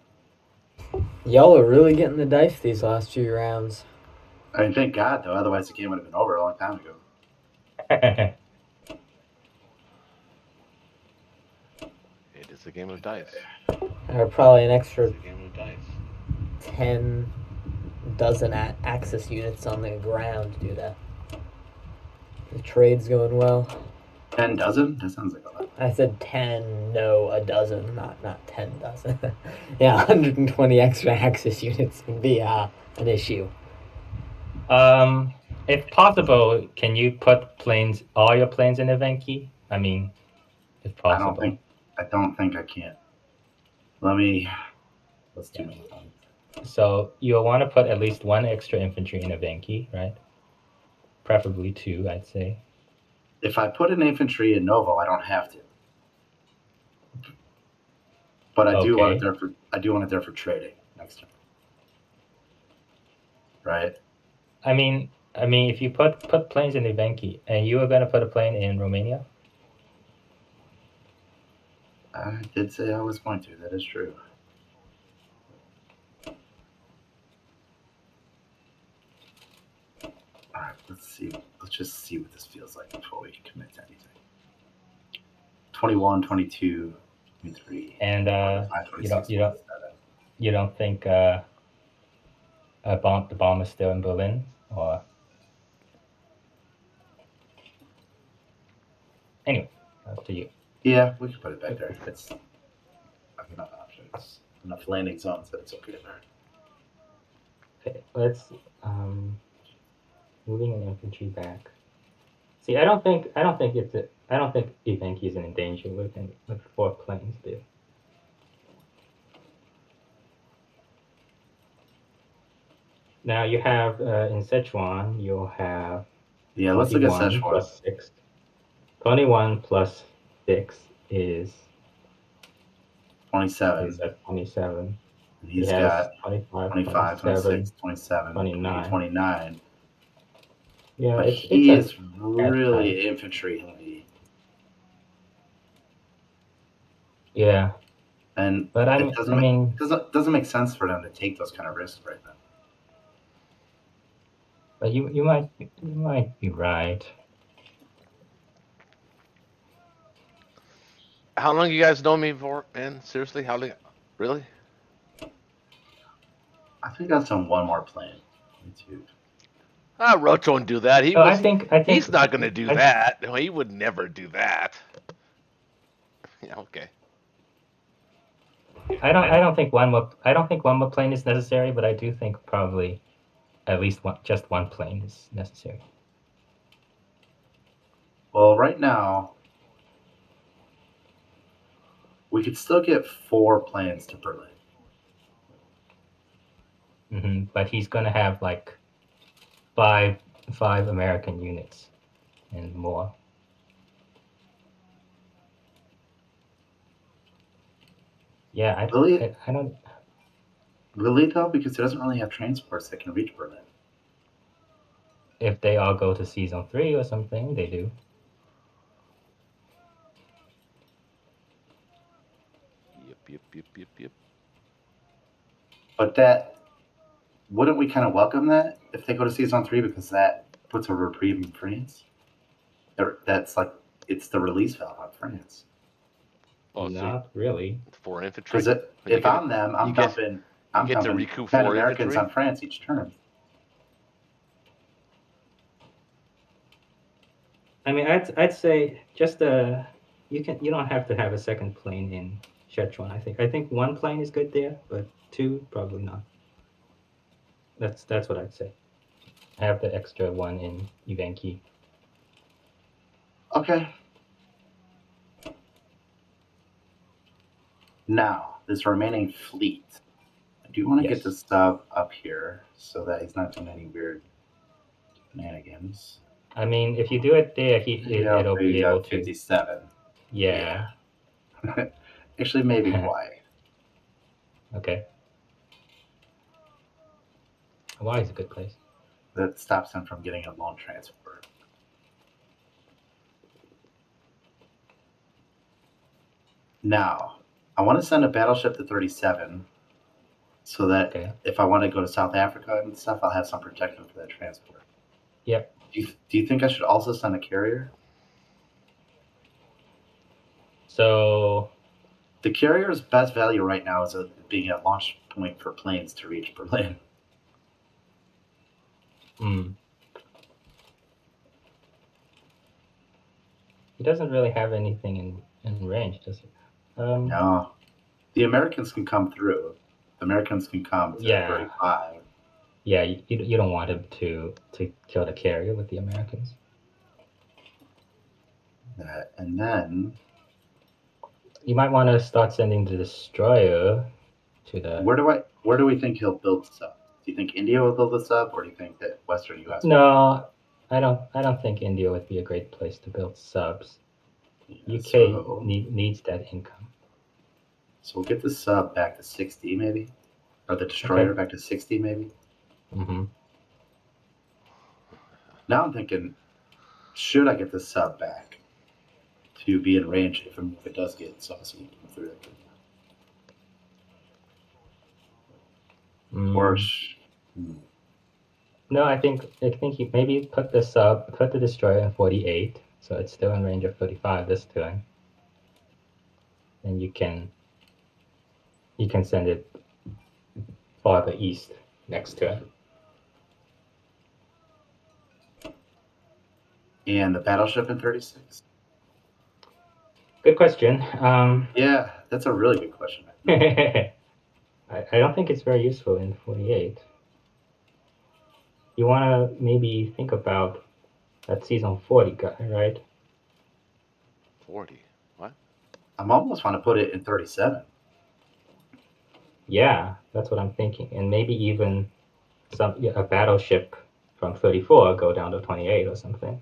Y'all are really getting the dice these last few rounds. I mean, thank God, though. Otherwise, the game would have been over a long time ago. It is a game of dice. Probably an extra It's a game of dice. 10 dozen Axis units on the ground due to the trade's going well. 10 dozen? That sounds like a lot. I said 10, no, a dozen, not 10 dozen. Yeah, 120 extra Axis units would be an issue. If possible, can you put all your planes in Ivanki? I mean, if possible. I don't think I can. Let's do it. So you'll want to put at least 1 extra infantry in Ivanki, right? Preferably 2, I'd say. If I put an infantry in Novo, I don't have to. But I do want Okay. it there for trading next turn. Right? I mean, if you put planes in Ivanki, and you were gonna put a plane in Romania. I did say I was going to. That is true. All right, let's see. Let's just see what this feels like before we can commit to anything. 21, 22, 23. And 25, you don't think the bomb is still in Berlin, or anyway, up to you. Yeah, we can put it back there. It's enough options, enough landing zones that it's okay there. Okay, let's moving an infantry back. See, I don't think Ivanki is in danger with 4 planes there. Now you have in Sichuan, you'll have let's look at Sichuan. Plus 6. 21 plus 6 is 27. Is at 27. And he's got 25, 26, 27, 29. 29. Yeah, but he is really infantry heavy. Yeah. And but it doesn't make sense for them to take those kind of risks right now. But you might be right. How long you guys know me for, man? Seriously, how long? Really? I think that's on one more plane. Me too. Roach won't do that. I think he's not going to do that. No, he would never do that. Yeah, okay. I don't think one more plane is necessary, but I do think probably at least just one plane is necessary. Well, right now we could still get 4 planes to Berlin. But he's gonna have like five American units and more. Yeah, I don't. Really though, because he doesn't really have transports that can reach Berlin. If they all go to Season 3 or something, they do. Yep. But wouldn't we kind of welcome that if they go to Season 3, because that puts a reprieve in France? That's like, it's the release valve on France. Well, not really. 4 infantry. Because if I'm them, I'm dumping 10 Americans on France each turn. I mean, I'd say just you don't have to have a second plane in Sichuan. I think 1 plane is good there, but 2 probably not. That's what I'd say. I have the extra 1 in Ivanki. Okay. Now, this remaining fleet. I do want to get the sub up here so that he's not doing any weird shenanigans. I mean, if you do it there, it'll be able to. 57. Yeah. Actually, maybe Y. Okay. Y is a good place. That stops him from getting a lone transport. Now, I want to send a battleship to 37 so that if I want to go to South Africa and stuff, I'll have some protection for that transport. Yep. Do you think I should also send a carrier? So the carrier's best value right now is being a launch point for planes to reach Berlin. He doesn't really have anything in range, does he? No. The Americans can come through. The Americans can come to 35. Yeah, you don't want him to kill the carrier with the Americans. And then you might want to start sending the destroyer to the. Where do we think he'll build this up? Do you think India will build this up, or do you think that Western U.S. No, I don't think India would be a great place to build subs. UK needs that income. So we'll get the sub back to 60, maybe, or the destroyer back to 60, maybe. Mm-hmm. Now I'm thinking, should I get the sub back to be in range if it does get saucy through it? No, I think you maybe put the destroyer in 48, so it's still in range of 35 this turn, and you can send it farther east next turn. And the battleship in 36. Good question. Yeah, that's a really good question. I don't think it's very useful in 48. You want to maybe think about that season 40 guy, right? 40. What? I'm almost want to put it in 37. Yeah, that's what I'm thinking. And maybe even a battleship from 34 go down to 28 or something.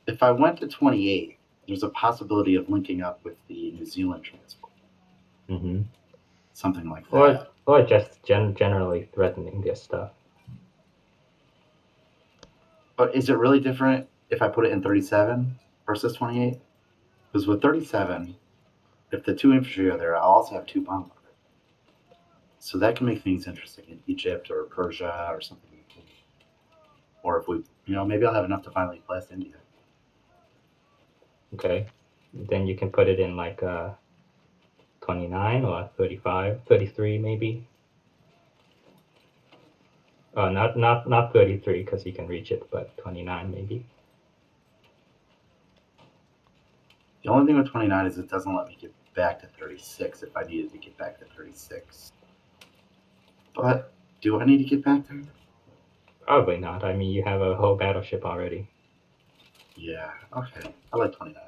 If I went to 28, there's a possibility of linking up with the New Zealand transport. Mm-hmm. Something like that. Or just generally threatening their stuff. But is it really different if I put it in 37 versus 28? Because with 37, if the 2 infantry are there, I'll also have 2 bombers. So that can make things interesting in Egypt or Persia or something. Or if we, maybe I'll have enough to finally blast India. Okay. Then you can put it in like 29 or 35, 33 maybe. Not 33 because you can reach it, but 29 maybe. The only thing with 29 is it doesn't let me get back to 36 if I needed to get back to 36. But do I need to get back there? Probably not. I mean, you have a whole battleship already. Yeah, okay. I like 29.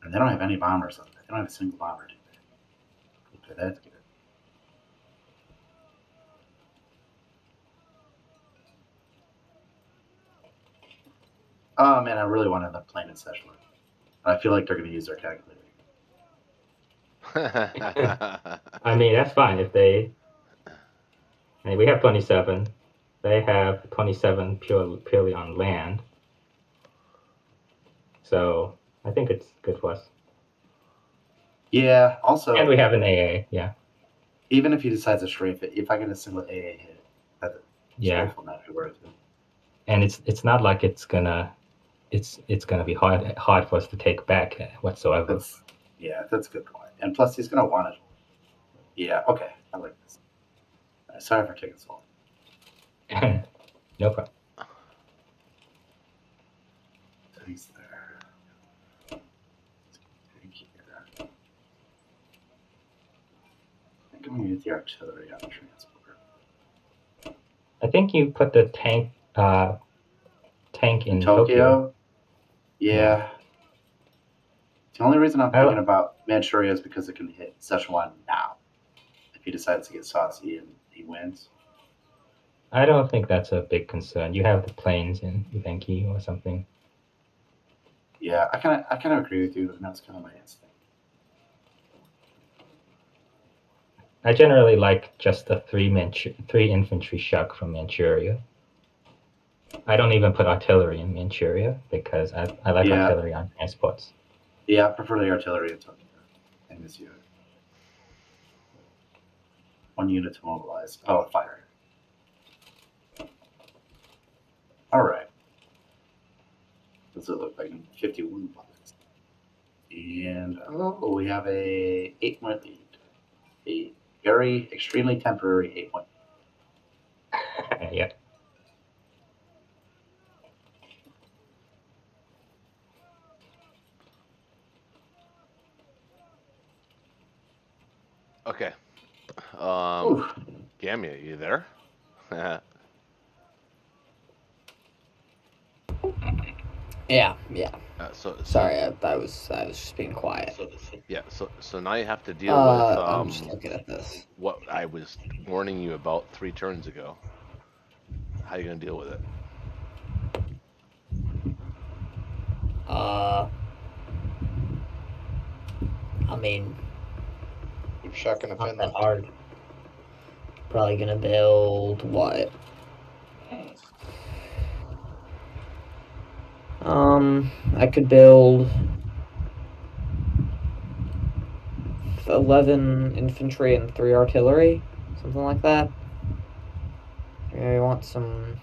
And they don't have any bombers on there. They don't have a single bomber, do they? Okay, that's good. Oh, man, I really wanted them playing in Szechuan. I feel like they're going to use their calculator. I mean, that's fine if they... I mean, we have 27. They have 27 purely on land. So I think it's good for us. Yeah, also... And we have an AA, yeah. Even if he decides to strafe it, if I get a single AA hit, that's strafe will not be worth it. And it's not like it's gonna be hard for us to take back whatsoever. That's a good point. And plus, he's gonna want it. Yeah, okay, I like this. Sorry for taking so long. No problem. Thanks there. Thank you. I think I'm gonna get the artillery on the transport. I think you put the tank in Tokyo. Yeah. The only reason I'm thinking about Manchuria is because it can hit Szechuan now. If he decides to get saucy and he wins. I don't think that's a big concern. You have the planes in Uvenki or something. Yeah, I kind of agree with you, and that's kind of my instinct. I generally like just the 3 infantry shuck from Manchuria. I don't even put artillery in Manchuria because I like artillery on transports. Yeah, I prefer the artillery in Tokyo. And this unit. 1 unit to mobilize. Oh, fire. All right. Does it look like 51 bullets? And we have a 8-point lead. A very extremely temporary 8-point. Yeah. Okay. Gammy, are you there? Yeah. Sorry, I was just being quiet. Yeah, so now you have to deal with I'm just looking at this. what I was warning you about 3 turns ago. How you gonna deal with it? I mean, Keep shucking to not that Finland. hard. Probably gonna build what? I could build 11 infantry and 3 artillery, something like that. I want some.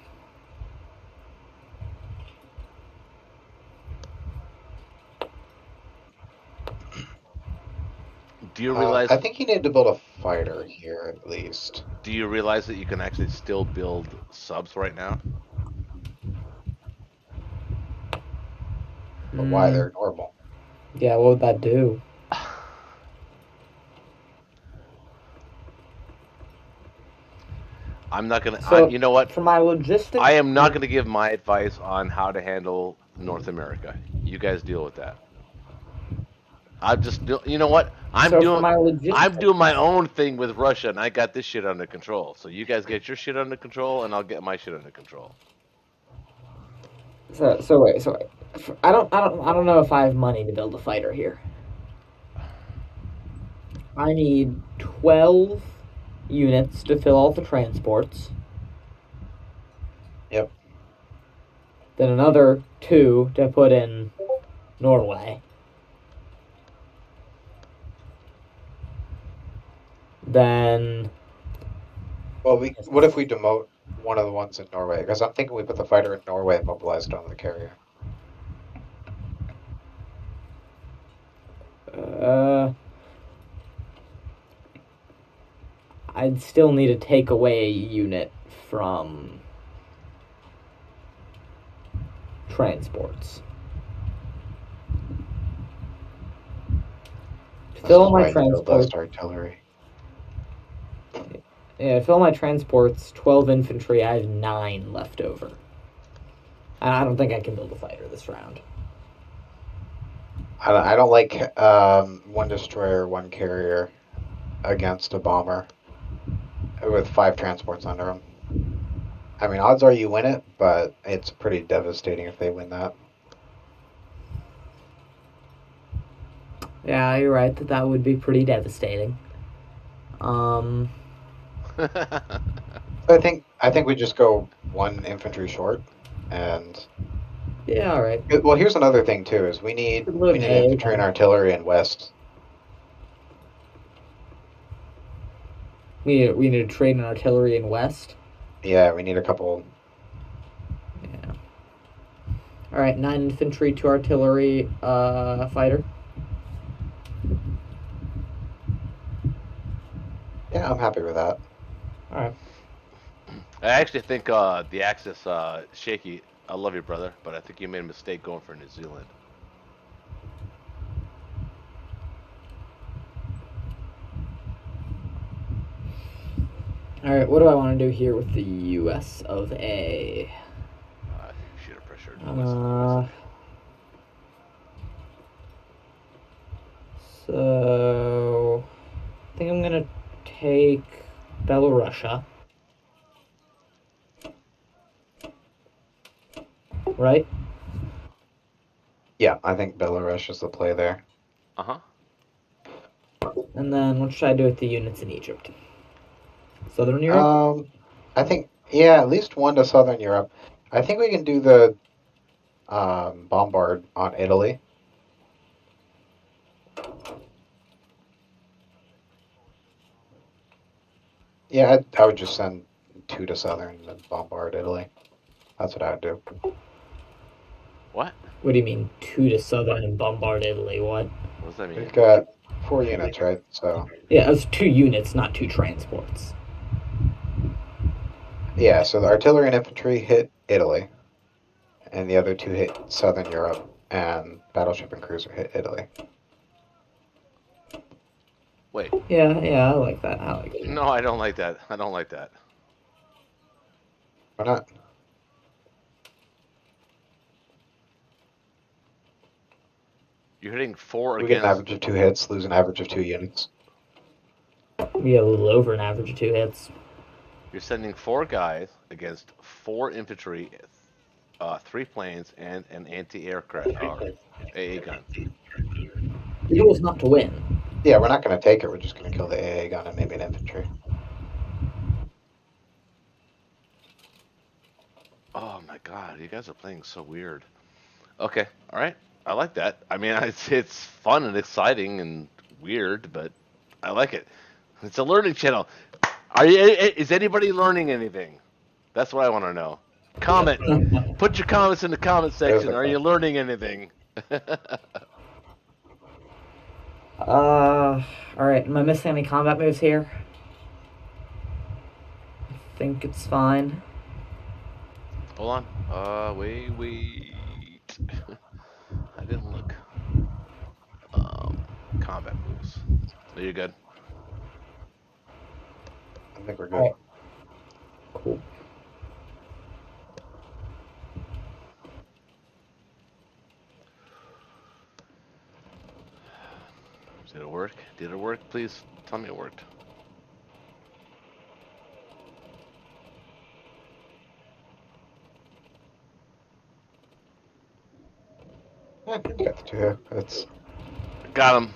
Do you realize? I think you need to build a fighter here at least. Do you realize that you can actually still build subs right now? But why? They're normal. Yeah, what would that do? I'm not gonna. So, you know what? For my logistics, I am not gonna give my advice on how to handle North America. You guys deal with that. I just do. You know what? I'm So for doing. my logistics, I'm doing my own thing with Russia, and I got this shit under control. So you guys get your shit under control, and I'll get my shit under control. So wait. I don't know if I have money to build a fighter here. I need 12 units to fill all the transports. Yep. Then another 2 to put in Norway. Then. Well, what if we demote one of the ones in Norway? Because I'm thinking we put the fighter in Norway and mobilize it onto the carrier. I'd still need to take away a unit from transports. Fill my transports. Artillery. Yeah, fill my transports. 12 infantry. I have 9 left over. I don't think I can build a fighter this round. I don't like 1 destroyer, 1 carrier against a bomber with 5 transports under them. I mean, odds are you win it, but it's pretty devastating if they win that. Yeah, you're right that would be pretty devastating. I think we just go 1 infantry short, and yeah, all right. Well, here's another thing too: is we need infantry and artillery in west. We need to train an artillery in west. Yeah, we need a couple. Yeah. All right, 9 infantry, 2 artillery, fighter. Yeah, I'm happy with that. All right. I actually think the Axis, Shaky, I love you, brother, but I think you made a mistake going for New Zealand. All right, what do I want to do here with the U.S. of A? I think you should have pressured the So, I think I'm going to take Belarusia. Right? Yeah, I think Belarus is the play there. Uh-huh. And then what should I do with the units in Egypt? Southern Europe? I think, yeah, at least 1 to Southern Europe. I think we can do the bombard on Italy. Yeah, I would just send 2 to Southern and bombard Italy. That's what I would do. What? What do you mean 2 to Southern and bombard Italy? What? What does that mean? We've got 4 units, right? So. Yeah, it was 2 units, not 2 transports. Yeah, so the artillery and infantry hit Italy, and the other 2 hit Southern Europe, and battleship and cruiser hit Italy. Wait. Yeah, I like that. I like it. No, I don't like that. I don't like that. Why not? You're hitting 4 We get an against. average of 2 hits, lose an average of 2 units. We get a little over an average of 2 hits. You're sending 4 guys against 4 infantry, 3 planes, and an anti-aircraft AA gun. The goal is not to win. Yeah, we're not going to take it. We're just going to kill the AA gun and maybe an infantry. Oh my god, you guys are playing so weird. Okay, all right, I like that. I mean, it's fun and exciting and weird, but I like it. It's a learning channel. Is anybody learning anything? That's what I want to know. Comment. Put your comments in the comment section. Are you learning anything? Alright, am I missing any combat moves here? I think it's fine. Hold on. Wait. I didn't look. Combat moves. Are you good? I think we're good. Alright. Cool. Did it work? Did it work? Please tell me it worked. I think we got the 2. It's Got him.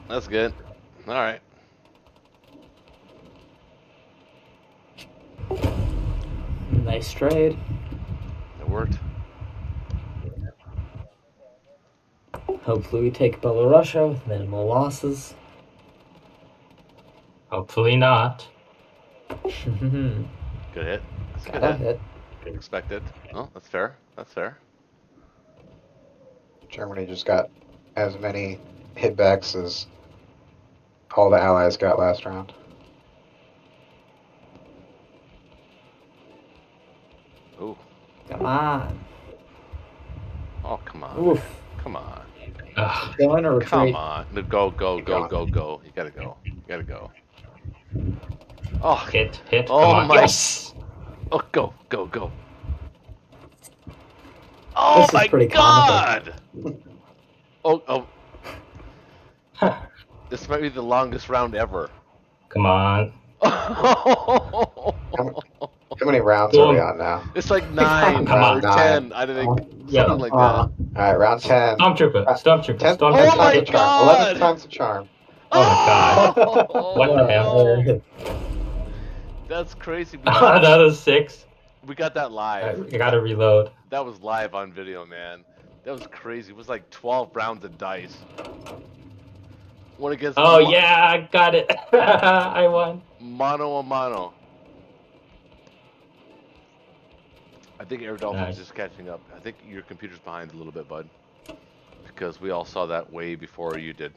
That's good. All right. Nice trade. It worked. Hopefully we take Belarusia with minimal losses. Hopefully not. Good hit. That's a good Got a hit. hit. Expected. Oh, that's fair. That's fair. Germany just got as many hitbacks as all the Allies got last round. Ooh. Come on. Oh, come on. Oof. Come on. Ugh. Go in or retreat? Come on. No, go. You gotta go. Oh, Hit. Oh Come on. my- Yes. oh, go. Oh This is my pretty god! Oh. Huh. This might be the longest round ever. Come on. How many rounds are we on now? It's like 9 Come or on. 10. I think Yeah. something like that. Alright, round 10. Stormtrooper. 10 Oh 10 my times the charm. God! 11 times the charm. Oh my god. Oh, What the hell? no. That's crazy. Another 6. We got that live. I gotta reload. That was live on video, man. That was crazy. It was like 12 rounds of dice. One against Oh yeah, I got it. I won. mano a mano. I think Air Dolphin's Nice. just catching up. I think your computer's behind a little bit, bud. Because we all saw that way before you did.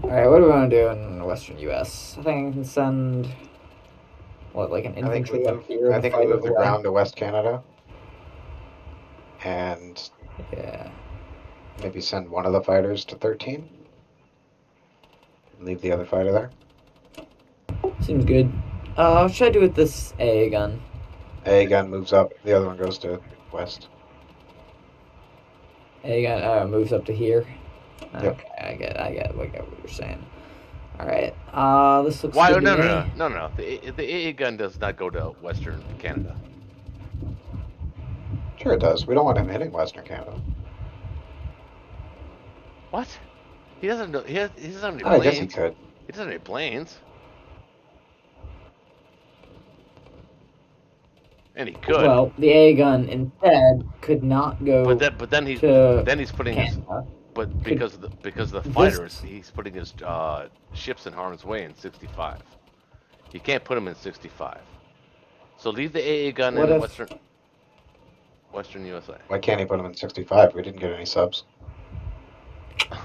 Alright, what do we want to do in the Western US? I think I can send, what, like an I think we infantry up move, here? I to think fight we move the away? ground to West Canada. And Yeah. maybe send one of the fighters to 13. And leave the other fighter there. Seems good. What should I do with this AA gun? A gun moves up, the other one goes to west. AA gun moves up to here. Yep. Okay, I get what you're saying. Alright, this looks Why? good to me. No. The AA gun does not go to Western Canada. Sure it does. We don't want him hitting Western Canada. What? He doesn't know. He doesn't have any I guess he planes. could. He doesn't have any planes. And he could. Well, the AA gun instead could not go but then he's to putting his Canada. but because of the this- fighters, he's putting his ships in harm's way in 65. You can't put them in 65. So leave the AA gun What in if- Western USA. Why can't he put him in 65? We didn't get any subs.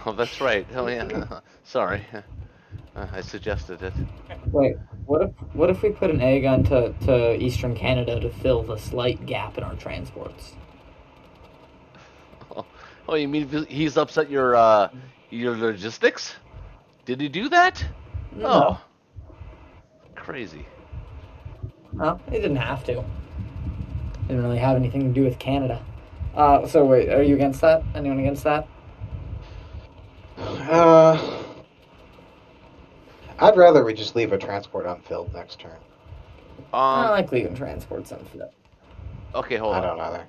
Oh, that's right. Oh yeah. Sorry. I suggested it. Wait, what if we put an AA gun to Eastern Canada to fill the slight gap in our transports? Oh, you mean he's upset your logistics? Did he do that? No. Oh, crazy. Well, it didn't have to. Didn't really have anything to do with Canada. So wait, are you against that? Anyone against that? I'd rather we just leave a transport unfilled next turn. I don't like leaving transports unfilled. Okay, hold I on. don't either.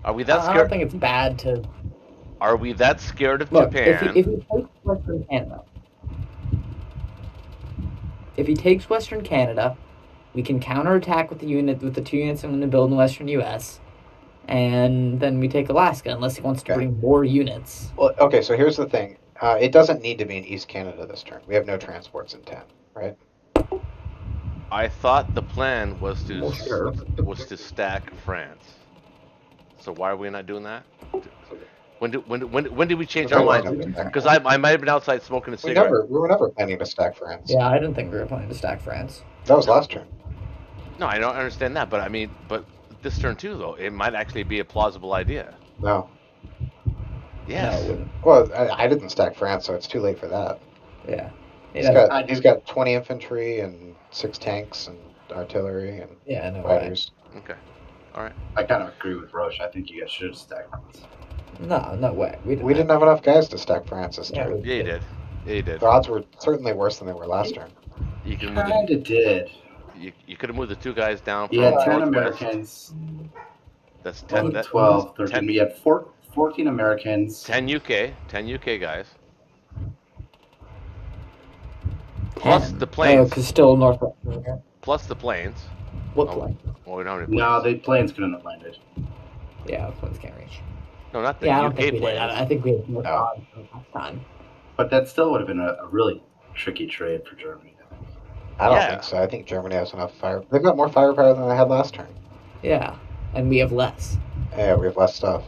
Are we that I scared? don't think it's bad to Are we that scared of look. Japan? If he takes Western Canada, we can counterattack with the 2 units I'm going to build in Western U.S. And then we take Alaska, unless he wants to bring more units. Well, okay, so here's the thing. It doesn't need to be in East Canada this turn. We have no transports in 10, right? I thought the plan was to Well, sure. stack France. So why are we not doing that? When did we change our mind? Because I might have been outside smoking a cigarette. We were never planning to stack France. Yeah, I didn't think we were planning to stack France. That was last turn. No, I don't understand that, but this turn too, though, it might actually be a plausible idea. No. Yes. No, it wouldn't. Well, I didn't stack France, so it's too late for that. Yeah. He's got 20 infantry and 6 tanks and artillery and fighters. Okay. All right. I kind of agree with Roche. I think you guys should stack France. No way. We didn't have enough guys to stack France this turn. Yeah, you did. Yeah, you did. The odds were certainly worse than they were last turn. You can Kind of did. You could have moved the 2 guys down. You had 10 northwest. Americans. That's 10. 12, 13. 10. We had 14 Americans. 10 UK. 10 UK guys. Plus the planes. because still northwest. Plus the planes. What plane? Well, we don't have any No, planes. the planes couldn't have landed. Yeah, planes can't reach. No, not the Yeah, I don't UK think we planes. did. I think we had more No. odds last time. But that still would have been a really tricky trade for Germany. I don't Yeah. think so. I think Germany has enough fire. They've got more firepower than they had last turn. Yeah, and we have less. Yeah, we have less stuff.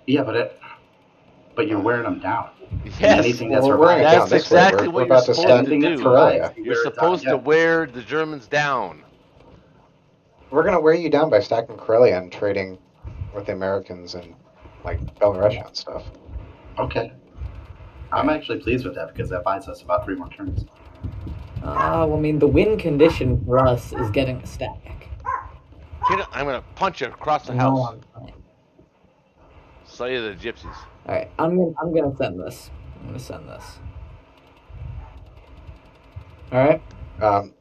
Yeah, but you're wearing them down. Yes. Anything that's Well, we're wearing it down That's this way. exactly We're what about you're to supposed stack to do. Karelia. You're supposed to wear the Germans down. We're going to wear you down by stacking Karelia and trading with the Americans and like Belarusia and stuff. Okay. I'm actually pleased with that because that buys us about 3 more turns. Well, I mean, the win condition for us is getting a stack. I'm gonna punch you across the No, house. I'm fine. Sell you the gypsies. All right, I'm gonna send this. All right.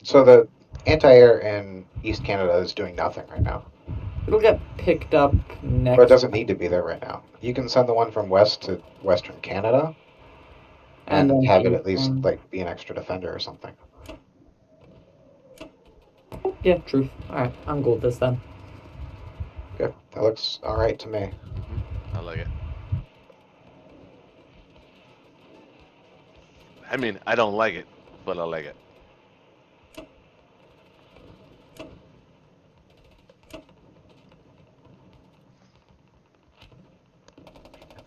So the anti-air in East Canada is doing nothing right now. It'll get picked up next. Or it doesn't need to be there right now. You can send the one from west to Western Canada and then have it at least like be an extra defender or something. Yeah, truth. All right, I'm good with this then. Okay, that looks all right to me. I like it. I mean, I don't like it, but I like it.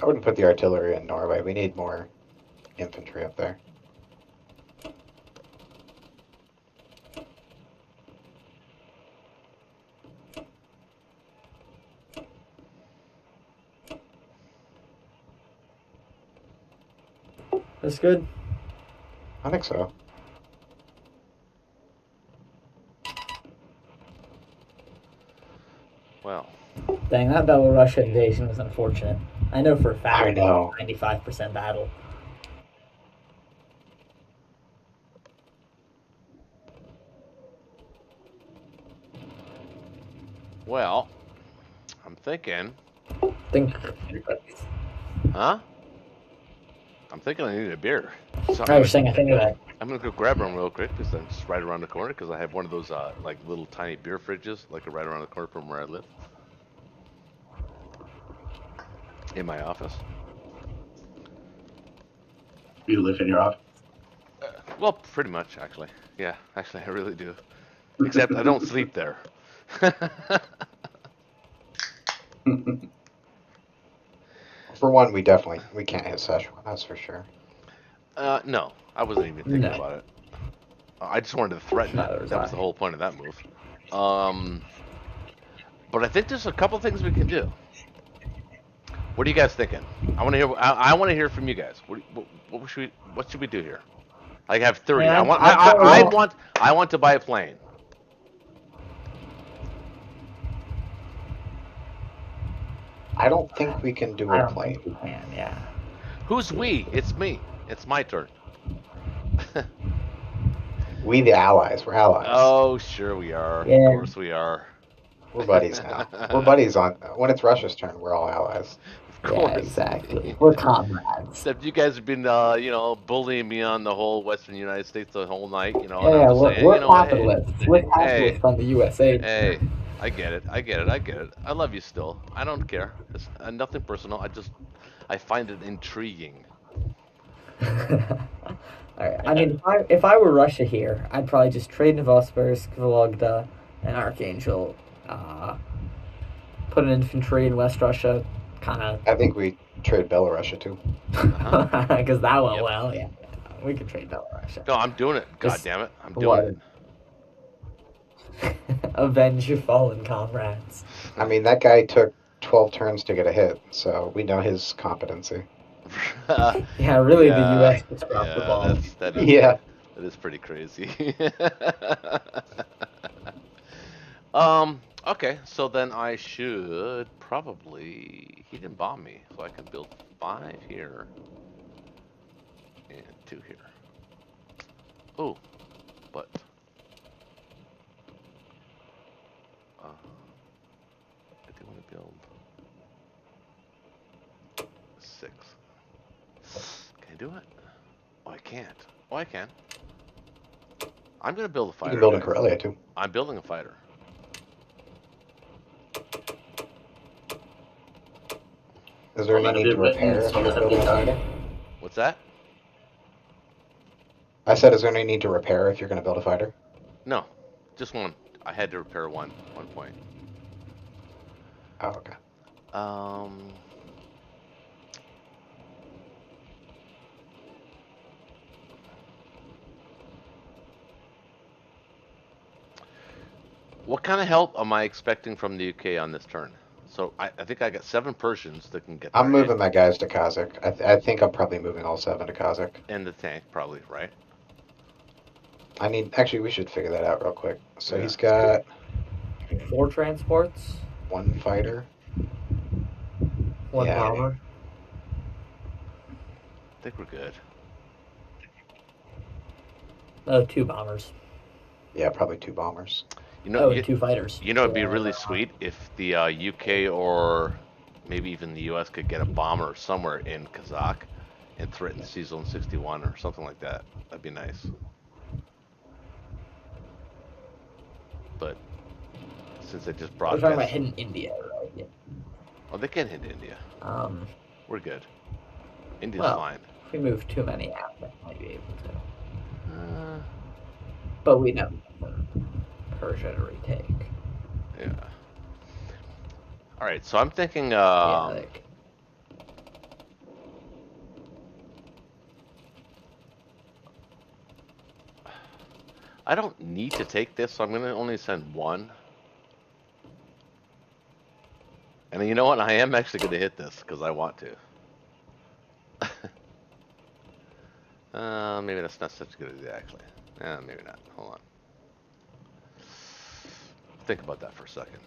I wouldn't put the artillery in Norway. We need more infantry up there. That's good. I think so. Well, Dang, that Belarusia invasion was unfortunate. I know for a fact. I know. 95% battle. well, I'm thinking, huh? I'm thinking I need a beer. So I was saying, I think of that. I'm gonna go grab one real quick because I'm just right around the corner because I have one of those like little tiny beer fridges like right around the corner from where I live. In my office. You live in your office? Well, pretty much actually. Yeah, actually I really do. Except I don't sleep there. For one, we can't hit Szechuan, that's for sure. No, I wasn't even thinking No. about it. I just wanted to threaten Neither it. was That was I. the whole point of that move. But I think there's a couple things we can do. What are you guys thinking? I want to hear. I want to hear from you guys. What should we do here? I have 30. Yeah, I want to buy a plane. I don't think we can do I a don't think plane. we can. Yeah. Who's we? It's me. It's my turn. We the allies. We're allies. Oh, sure we are. Yeah. Of course we are. We're buddies now. We're buddies on when it's Russia's turn. We're all allies. Of course. Yeah, exactly. We're comrades. Except you guys have been, bullying me on the whole Western United States the whole night, and I'm Yeah, just saying, we're you know what, hey, capitalists. We're capitalists on the USA. hey, I get it. I love you still. I don't care. It's nothing personal. I find it intriguing. Alright, I mean, if I were Russia here, I'd probably just trade Novosibirsk, Vologda, and Archangel. Put an infantry in West Russia, kind of. I think we trade Belarusia too. Because that went Yep. well. Yeah, we could trade Belarusia. No, I'm doing it. God Just damn it. I'm doing it. Avenge your fallen comrades. I mean, that guy took 12 turns to get a hit, so we know his competency. Yeah, really, Yeah, the U.S. just dropped the ball. that is, Yeah. that is pretty crazy. Okay, so then I should probably... He didn't bomb me, so I can build 5 here. And 2 here. Oh, but... I do want to build... 6. Can I do it? Oh, I can't. Oh, I can. I'm gonna build a You fighter. can build in guys. Karelia too. I'm building a fighter. Is there any need to repair if you're building a fighter? What's that? I said, is there any need to repair if you're going to build a fighter? No, just one. I had to repair one point. Oh, okay. What kind of help am I expecting from the UK on this turn? So I think I got 7 Persians that can get. I'm there, moving my guys to Kazakh. I think I'm probably moving all 7 to Kazakh. and the tank probably, right? Actually, we should figure that out real quick. So Yeah. he's got 4 transports, 1 fighter. 1 Yeah. bomber. I think we're good. 2 bombers. Yeah, probably 2 bombers. You know, and 2 fighters. it'd be really sweet if the UK or maybe even the US could get a bomber somewhere in Kazakh and threaten Sea Zone 61 or something like that. That'd be nice. But since they just We're broadcast, talking about hitting India, right? Yeah. oh, they can hit India. We're good. India's Well, fine. if we move too many out, we might be able to. But we know Persia to retake. Yeah. All right, so I'm thinking. Yeah, like, I don't need to take this, so I'm gonna only send 1. And you know what? I am actually gonna hit this because I want to. Maybe that's not such a good idea, actually. Maybe not. Hold on. Think about that for a second.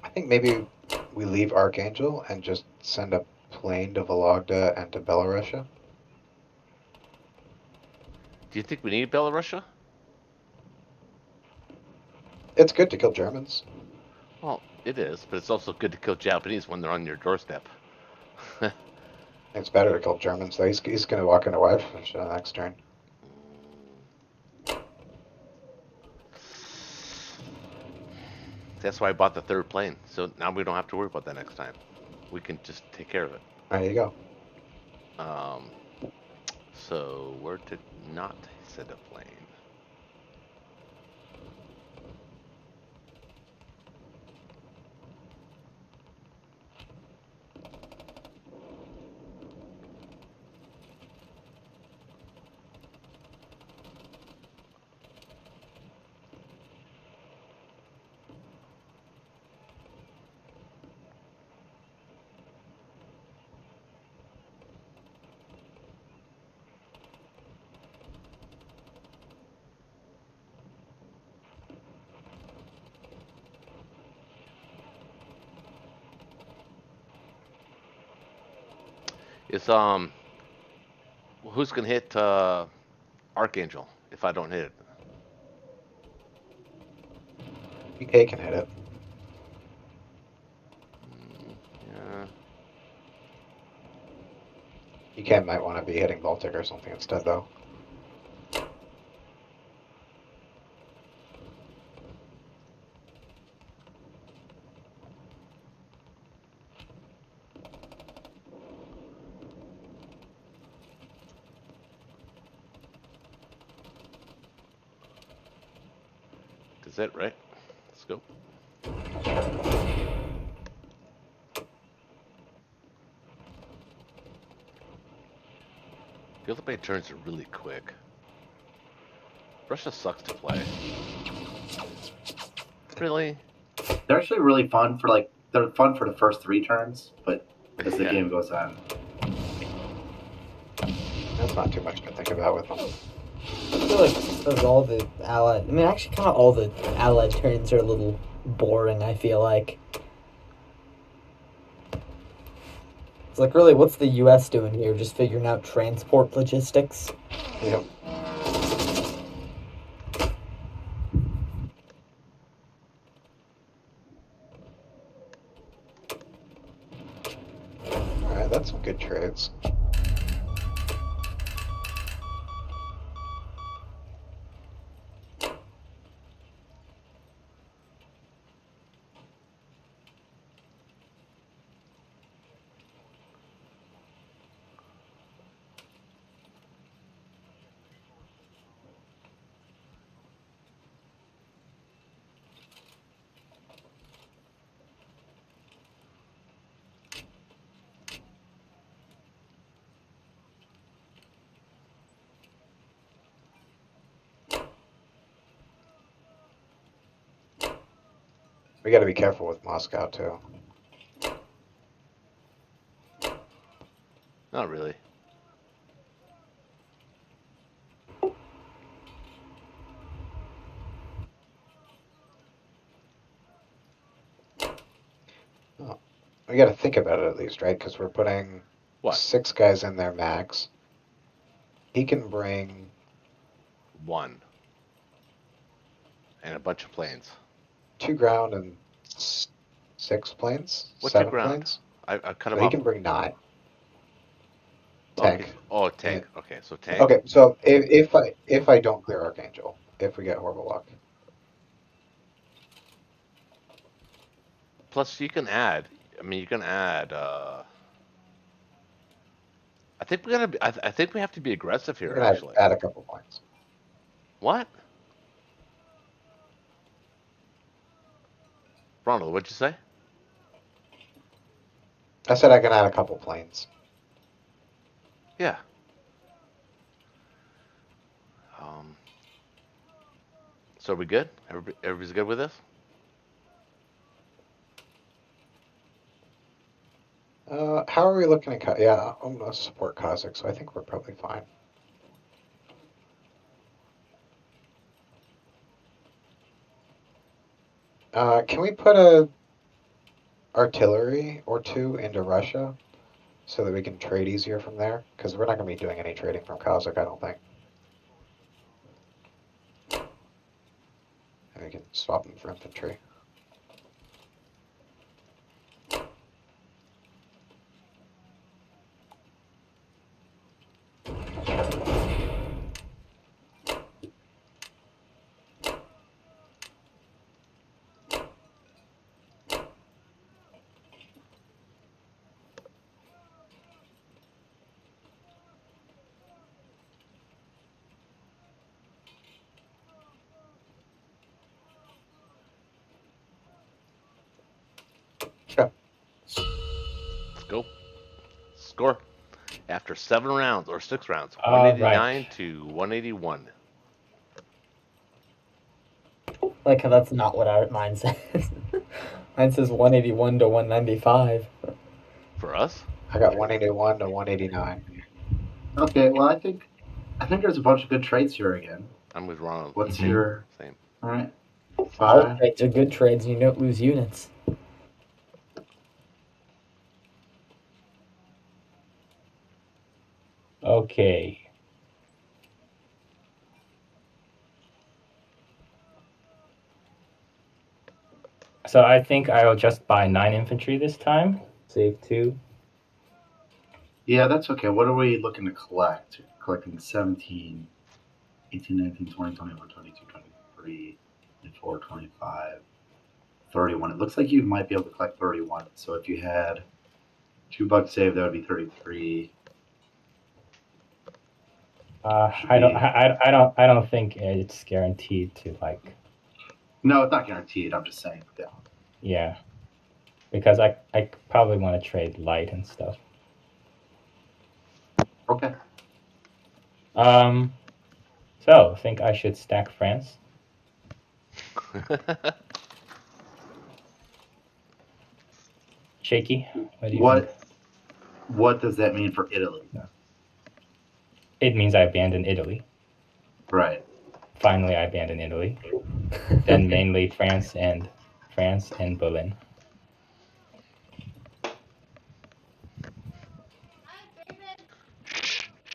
I think maybe we leave Archangel and just send a plane to Vologda and to Belarusia. Do you think we need Belarusia? It's good to kill Germans. Well, it is, but it's also good to kill Japanese when they're on your doorstep. It's better to kill Germans, though. He's going to walk into White the next turn. That's why I bought the third plane. So now we don't have to worry about that next time. We can just take care of it. There you go. So where to not send a plane? It's who's gonna hit Archangel if I don't hit it? UK can hit it. Yeah. UK might want to be hitting Baltic or something instead, though. Is that right? Let's go. The other bay turns are really quick. Russia sucks to play. Really? They're actually really fun for they're fun for the first 3 turns, but as the Yeah. game goes on, That's not too much to think about with them. I feel like all the allied. I mean, actually, kind of all the allied turns are a little boring. I feel like it's like, really, what's the U.S. doing here? Just figuring out transport logistics. Yep. Alright, that's some good trades. We gotta be careful with Moscow, too. Not really. Oh. We gotta think about it at least, right? Because we're putting What? 6 guys in there max. He can bring... One. And a bunch of planes. 2 ground and 6 planes? What's 7 your ground? planes? I cut So him he off. can bring 9. Tank. Okay. Oh, tank. Okay, so tank. Okay, so if I don't clear Archangel, if we get horrible luck. Plus, you can add. I mean, you can add. I think we gotta. I think we have to be aggressive We're here. gonna Actually. add a couple points. What? Ronald, what'd you say? I said I can add a couple planes. Yeah. So are we good? Everybody's good with this? How are we looking at... Yeah, I'm gonna support Kazakh, so I think we're probably fine. Can we put a artillery or 2 into Russia so that we can trade easier from there? Because we're not going to be doing any trading from Kazakh, I don't think. And we can swap them for infantry. Let's go. Score. After 7 rounds or 6 rounds, All 189 right. to 181. Like how that's not what mine says. Mine says 181 to 195. For us? I got 181 to 189. Okay, well, I think there's a bunch of good trades here again. I'm with Ronald. What's Mhm. your Same. all right? All 5. trades are good trades. You don't lose units. Okay. So I think I'll just buy 9 infantry this time. Save 2. Yeah, that's okay. What are we looking to collect? Collecting 17, 18, 19, 20, 21, 22, 23, 24, 25, 31. It looks like you might be able to collect 31. So if you had $2 saved, that would be 33. I don't think it's guaranteed to like. No, it's not guaranteed. I'm just saying. Yeah. Yeah, because I probably want to trade light and stuff. Okay. So I think I should stack France. Shaky. What do you think? What does that mean for Italy? It means I abandon Italy. Right. Finally, I abandon Italy. Then mainly France and Berlin.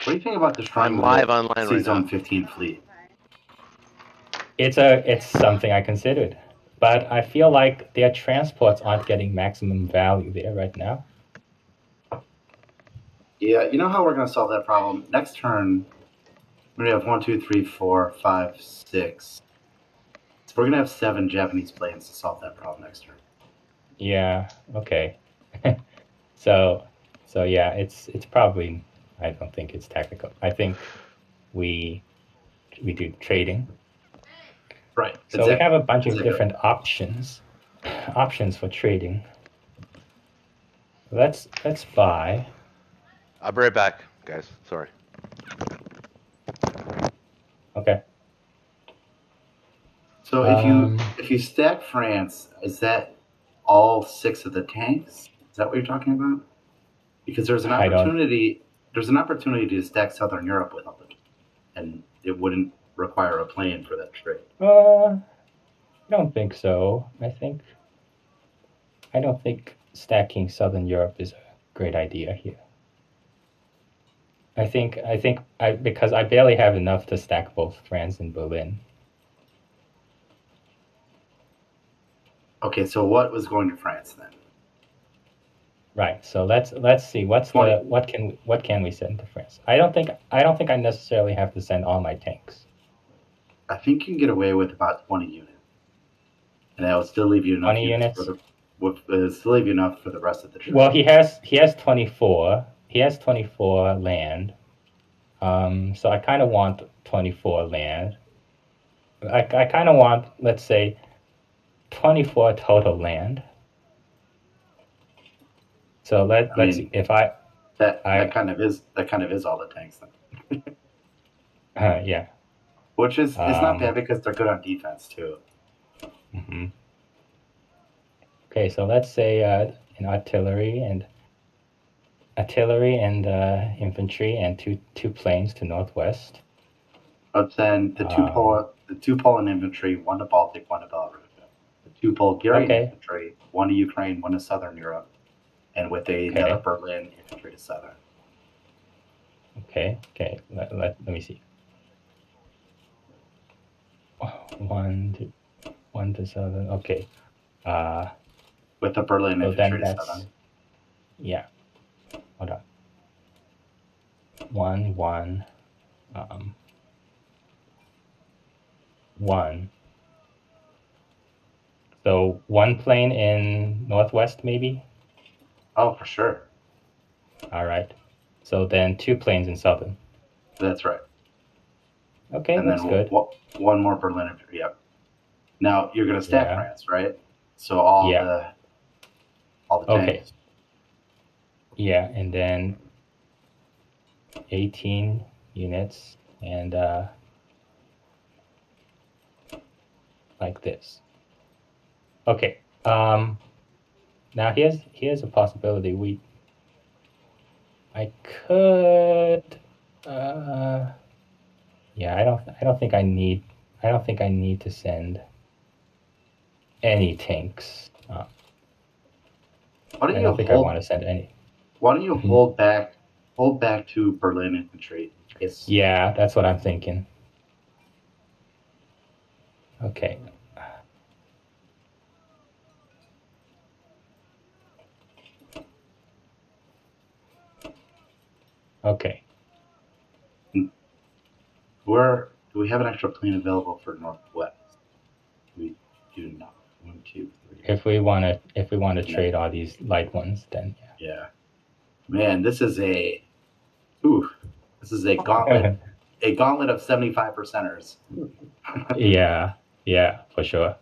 What do you think about destroying I'm the live online Sea right Zone now. 15 fleet? It's something I considered, but I feel like their transports aren't getting maximum value there right now. Yeah, you know how we're going to solve that problem? Next turn, we're going to have 1, 2, 3, 4, 5, 6. So we're going to have 7 Japanese planes to solve that problem next turn. Yeah. Okay. So yeah, it's probably. I don't think it's technical. I think we do trading. Right. So we have a bunch of different options for trading. Let's buy. I'll be right back, guys. Sorry. Okay. So if you stack France, is that all 6 of the tanks? Is that what you're talking about? Because there's an opportunity. There's an opportunity to stack Southern Europe with all of it, and it wouldn't require a plane for that trade. I don't think so. I don't think stacking Southern Europe is a great idea here. I think because I barely have enough to stack both France and Berlin. Okay, so what was going to France then? Right. So let's see what can we send to France? I don't think I necessarily have to send all my tanks. I think you can get away with about 20 units, and that will still leave you enough 20 units. Still leave you enough for the rest of the trip. Well, he has 24. He has 24 land. So I kind of want 24 land. I kind of want, let's say, 24 total land. So let's see if that kind of is all the tanks then. Yeah. Which is it's not bad because they're good on defense too. Mm-hmm. Okay, so let's say in artillery and infantry and two planes to northwest. But then the two Poland infantry, 1 to Baltic, 1 to Belarus. The 2 Bulgarian infantry, 1 to Ukraine, 1 to Southern Europe, and with another Berlin infantry to Southern. Okay. Let me see. 1 to Southern. Okay. With the Berlin infantry to Southern. Yeah. Hold on. 1. 1. So 1 plane in northwest, maybe? Oh, for sure. All right. So then 2 planes in southern. That's right. Okay, and that's then good. 1 more Berlin infantry. Yep. Now you're going to stack France, right? So all the tanks. Yeah, and then 18 units, and like this. Okay. Now here's a possibility. I could. Yeah, I don't think I need to send any tanks. Why don't I you don't think I want to send any. Why don't you hold back to Berlin infantry? Yes. Yeah, that's what I'm thinking. Okay. Okay. Do we have an extra plane available for Northwest? We do not. 1, 2, 3. If we want to trade all these light ones, then yeah. Yeah. Man, this is a gauntlet. A gauntlet of 75%ers. Yeah, for sure.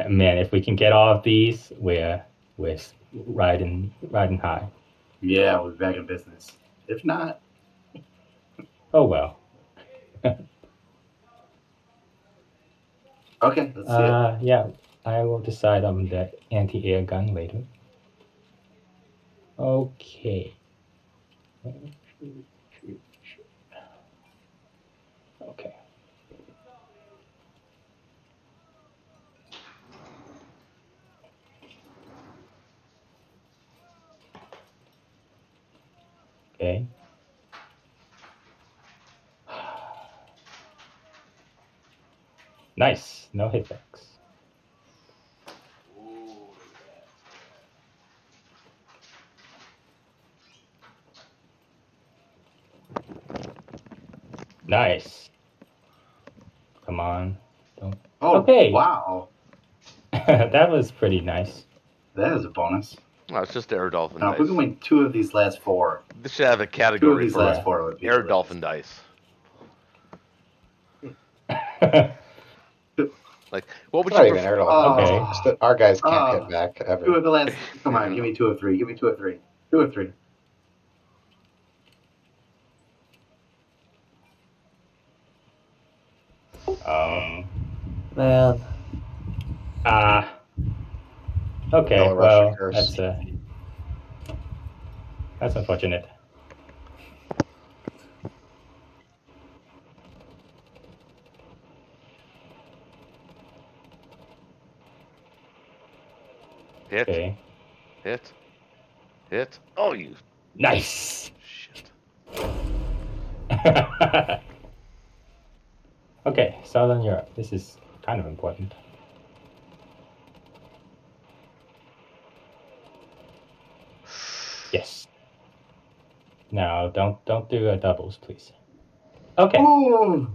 Man, if we can get all of these, we're riding high. Yeah, we're back in business. If not, oh well. Okay, let's see it. Yeah, I will decide on the anti-air gun later. Okay. Okay. Okay. Nice. No hitbacks. Nice. Come on. Don't. Oh, okay. Wow. That was pretty nice. That is a bonus. No, it's just air dolphin Now, dice. if we can win 2 of these last 4. This should have a 2 of category these for last 4 would be air delicious. dolphin dice. Like, what would Not you even prefer? air dolphin. Okay. Just that our guys can't hit back 2 ever. of the last. Come on, give me 2 of 3. Give me 2 of 3. 2 of 3. Man. Okay, Belarusian well, curse. that's unfortunate. Hit. Okay. Hit. Oh, you Nice. shit. Okay, Southern Europe. This is kind of important. Yes. Now, don't do doubles, please. Okay. Ooh.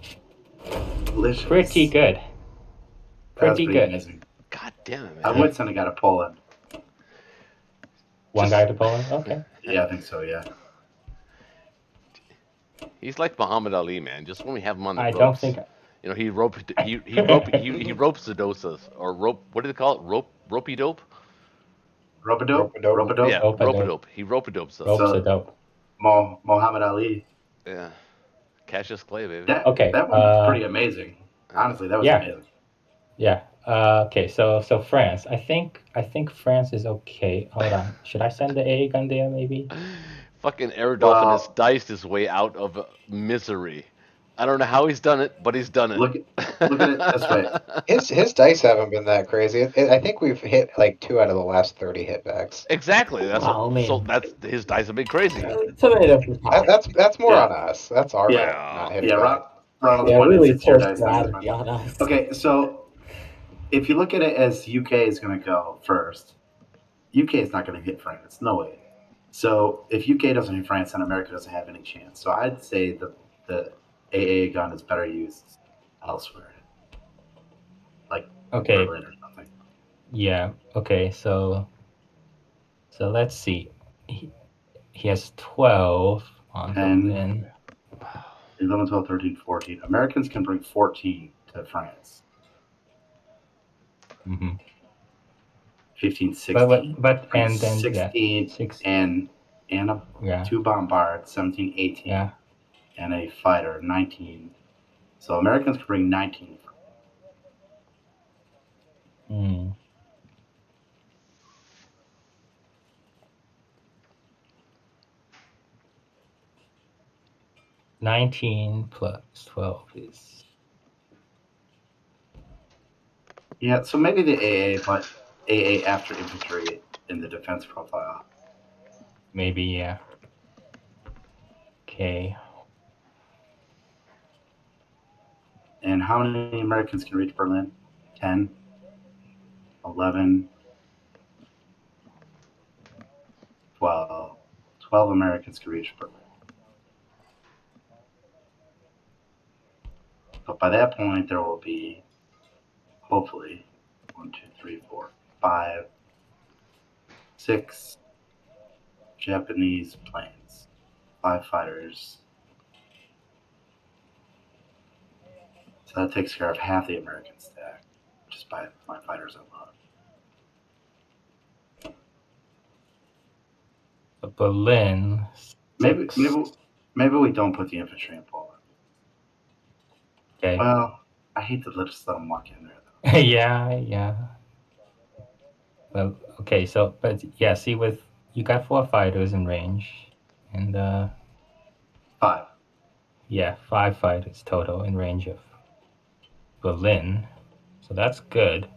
Delicious. Pretty good. That was Pretty good. amazing. God damn it, man. I would send a guy to Poland. One guy to Poland? Okay. Yeah, I think so, yeah. He's like Muhammad Ali, man. Just when we have him on the I ropes, don't think. he ropes the dosas or rope. What do they call it? Ropey dope. Rope-a-dope? Rope-a-dope. Rope-a-dope? Yeah, rope-a-dope. He rope-a-dopes us. Ropes So- are dope. Muhammad Ali. Yeah, Cassius Clay, baby. That, Okay, that one was pretty amazing. Honestly, that was Yeah. amazing. Yeah. Okay. So France. I think France is okay. Hold on. Should I send the AA gun there? Maybe. Fucking air dolphin Well- has diced his way out of misery. I don't know how he's done it, but he's done it. Look at it this way. His dice haven't been that crazy. I think we've hit like 2 out of the last 30 hitbacks. Exactly. That's Wow, what, man. so. That's his dice have been crazy. Tomato for pie. That's more Yeah. on us. That's our Yeah. fault, not hitting Yeah, back. Ronald's Yeah, point is really it's your poor dice, not his strategy money. on us. Okay, so if you look at it as UK is going to go first, UK is not going to hit France. No way. So if UK doesn't hit France, then America doesn't have any chance. So I'd say the AA gun is better used elsewhere, like Okay. Berlin or something. Yeah. Okay. So let's see. He has 12 on And- Berlin. 11, 12, 13, 14. Americans can bring 14 to France. Mm-hmm. 15, 16. But and then 16 and yeah. 2 bombards, 17, 18, Yeah. and a fighter, 19. So Americans could bring 19. Hmm. 19 plus 12 is... Yeah, so maybe the AA, but AA after infantry in the defense profile. Maybe, yeah. Okay. And how many Americans can reach Berlin? 10, 11, 12. 12 Americans can reach Berlin. But by that point, there will be, hopefully, 1, 2, 3, 4, 5, 6 Japanese planes, 5 fighters. So that takes care of half the American stack, just by my fighters alone. So Berlin. Maybe 6. maybe we don't put the infantry in Poland. Okay. Well, I hate to just let them walk in there, though. Yeah. Well, okay, so, but yeah, see, you got 4 fighters in range, and 5. yeah, 5 fighters total in range of Berlin, so that's good.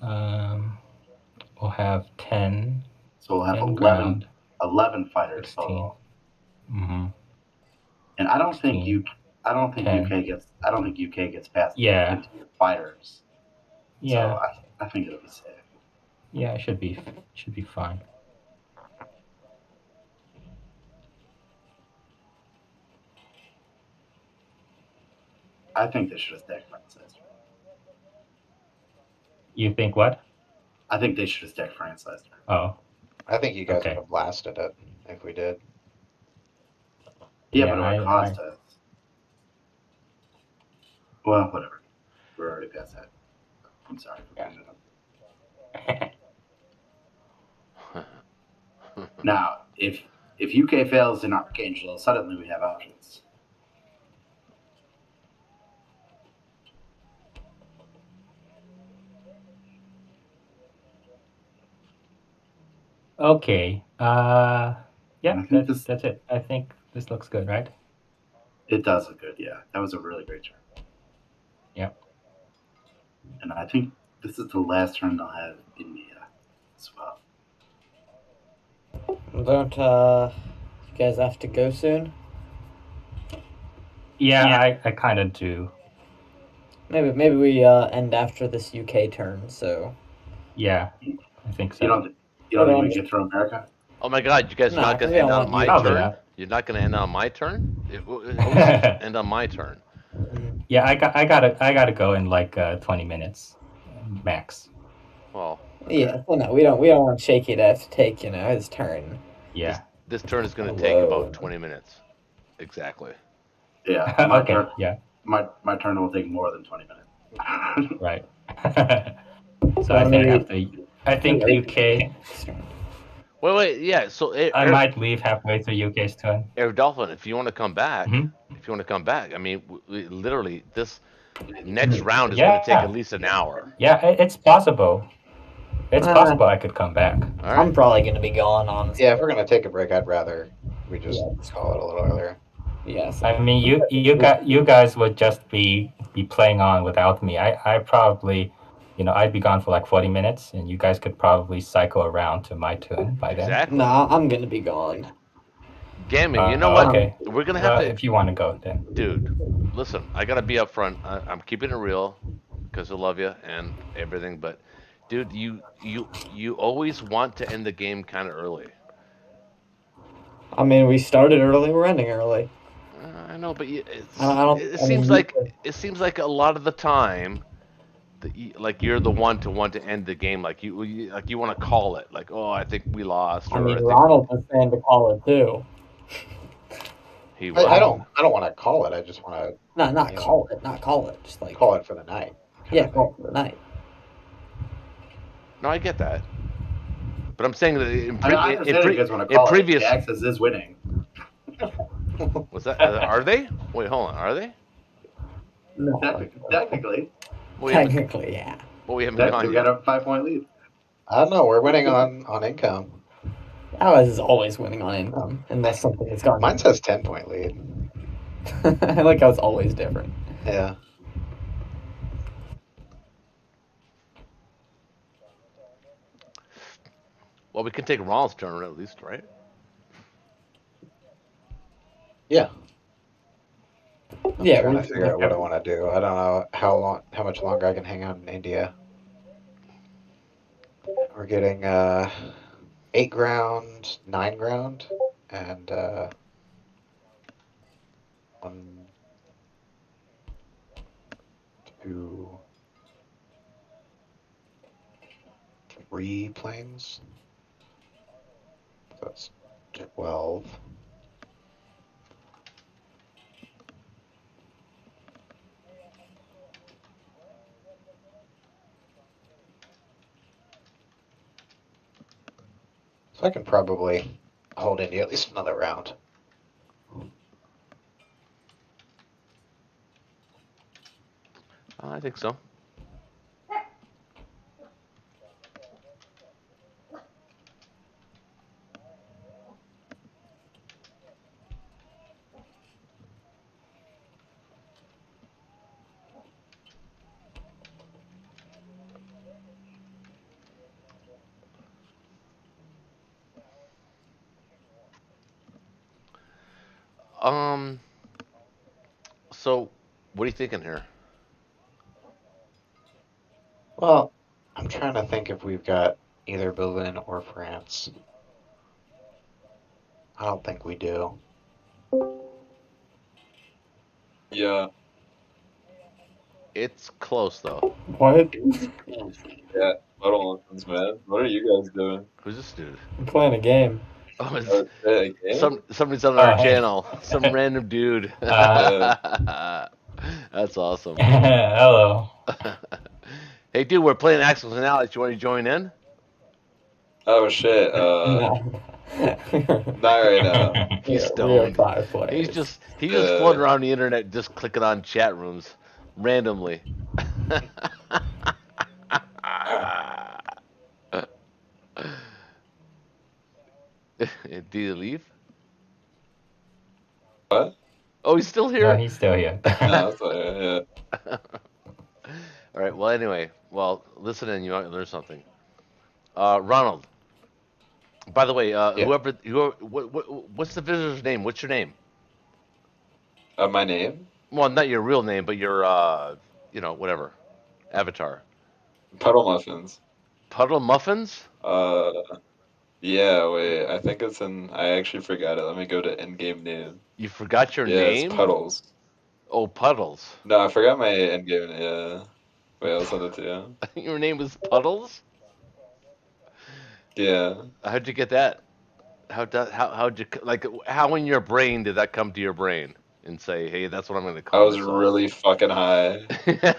We'll have 10. So we'll have 10 11 fighters 16. total. Mm-hmm. And I don't 16, think UK gets past 15 fighters. Yeah. So I think it'll be safe. Yeah, it should be fine. I think they should have stacked France last turn. You think what? I think they should have stacked France last turn. Oh. I think you guys Okay. would have blasted it if we did. Yeah, but it would have cost us. Well, whatever. We're already past that. I'm sorry for bringing it up. Now, if UK fails in Archangel, suddenly we have options. Okay. Yeah, that's it. I think this looks good, right? It does look good, yeah. That was a really great turn. Yep. And I think this is the last turn they'll have India as well. Don't you guys have to go soon? Yeah. I kind of do. Maybe we end after this UK turn. So. Yeah, I think so. You don't think we get through America? Oh my God! You guys are not going to end on my turn. Not. You're not going to end on my turn. It end on my turn. Yeah, I gotta go in like 20 minutes max. Well. Okay. Yeah. Well, no, we don't want Shaky to have to take his turn. Yeah. This turn is going to take about 20 minutes. Exactly. Yeah. Okay. Yeah. My turn will take more than 20 minutes. Right. So I think UK. Wait. Yeah. So I might leave halfway through UK's turn. Air Dolphin, if you want to come back, Mm-hmm. I mean, literally, this next round is going to take at least an hour. Yeah, it's possible. It's possible I could come back. All right. I'm probably going to be gone, honestly. Yeah, if we're going to take a break, I'd rather we just call it a little earlier. Yes. I mean, you guys would just be playing on without me. I probably, I'd be gone for like 40 minutes, and you guys could probably cycle around to my turn by then. Exactly. No, I'm going to be gone. Gammon, you know what? Okay. We're going to have to... If you want to go, then. Dude, listen, I got to be up front. I'm keeping it real because I love you and everything, but, dude, you always want to end the game kind of early. I mean, we started early, we're ending early. I know, but it seems like a lot of the time, you're the one to end the game. Like you want to call it. Like, oh, I think we lost. I mean, Ronald was saying to call it too. I don't want to call it. I just want to. No, not call it. Just like call it for the night. Yeah, call it for the night. No, I get that. But I'm saying that I understand if you guys want to call previous... it. The Axis is winning. What's that? Are they? Wait, hold on. Are they? No, Technically. technically, yeah. Well, we haven't Technically, gone we yet. got a 5-point lead. I don't know. We're winning on income. Alice is always winning on income, unless something has gone. Mine says 10-point lead. I like how it's always different. Yeah. Well, we can take Ronald's turn at least, right? Yeah. Yeah, Trying to figure out what I want to do. I don't know how much longer I can hang out in India. We're getting 8 ground, 9 ground, and 1, 2, 3 planes. That's 12. So I can probably hold India at least another round. I think so. So, what are you thinking here? Well, I'm trying to think if we've got either Berlin or France. I don't think we do. Yeah. It's close though. What? Yeah. Hold on, man. What are you guys doing? Who's this dude? I'm playing a game. Oh, it's A game? somebody's on our Oh, hey. channel. Some random dude. Yeah. That's awesome. Hello. Hey, dude, we're playing Axels and Alex. You want to join in? Oh shit. No. Not right now. He's We are stoned. 5 players. He's just floating around the internet, just clicking on chat rooms randomly. Did he leave? What? Oh, he's still No, here. he's still here. No, it's like, yeah. All right. Well, anyway. Well, listen in. You might learn something. Ronald. By the way, Yeah. what's the visitor's name? What's your name? My name? Well, not your real name, but your whatever, avatar. Puddle Muffins. Puddle Muffins? Yeah, wait. I think it's in. I actually forgot it. Let me go to in-game name. You forgot your Yeah, name? it's Puddles. Oh, Puddles. No, I forgot my in-game. Yeah. Wait, I'll send it to you. Your name is Puddles? Yeah. How'd you get that? How'd you like how in your brain did that come to your brain and say, hey, that's what I'm going to I call was really fucking high. myself?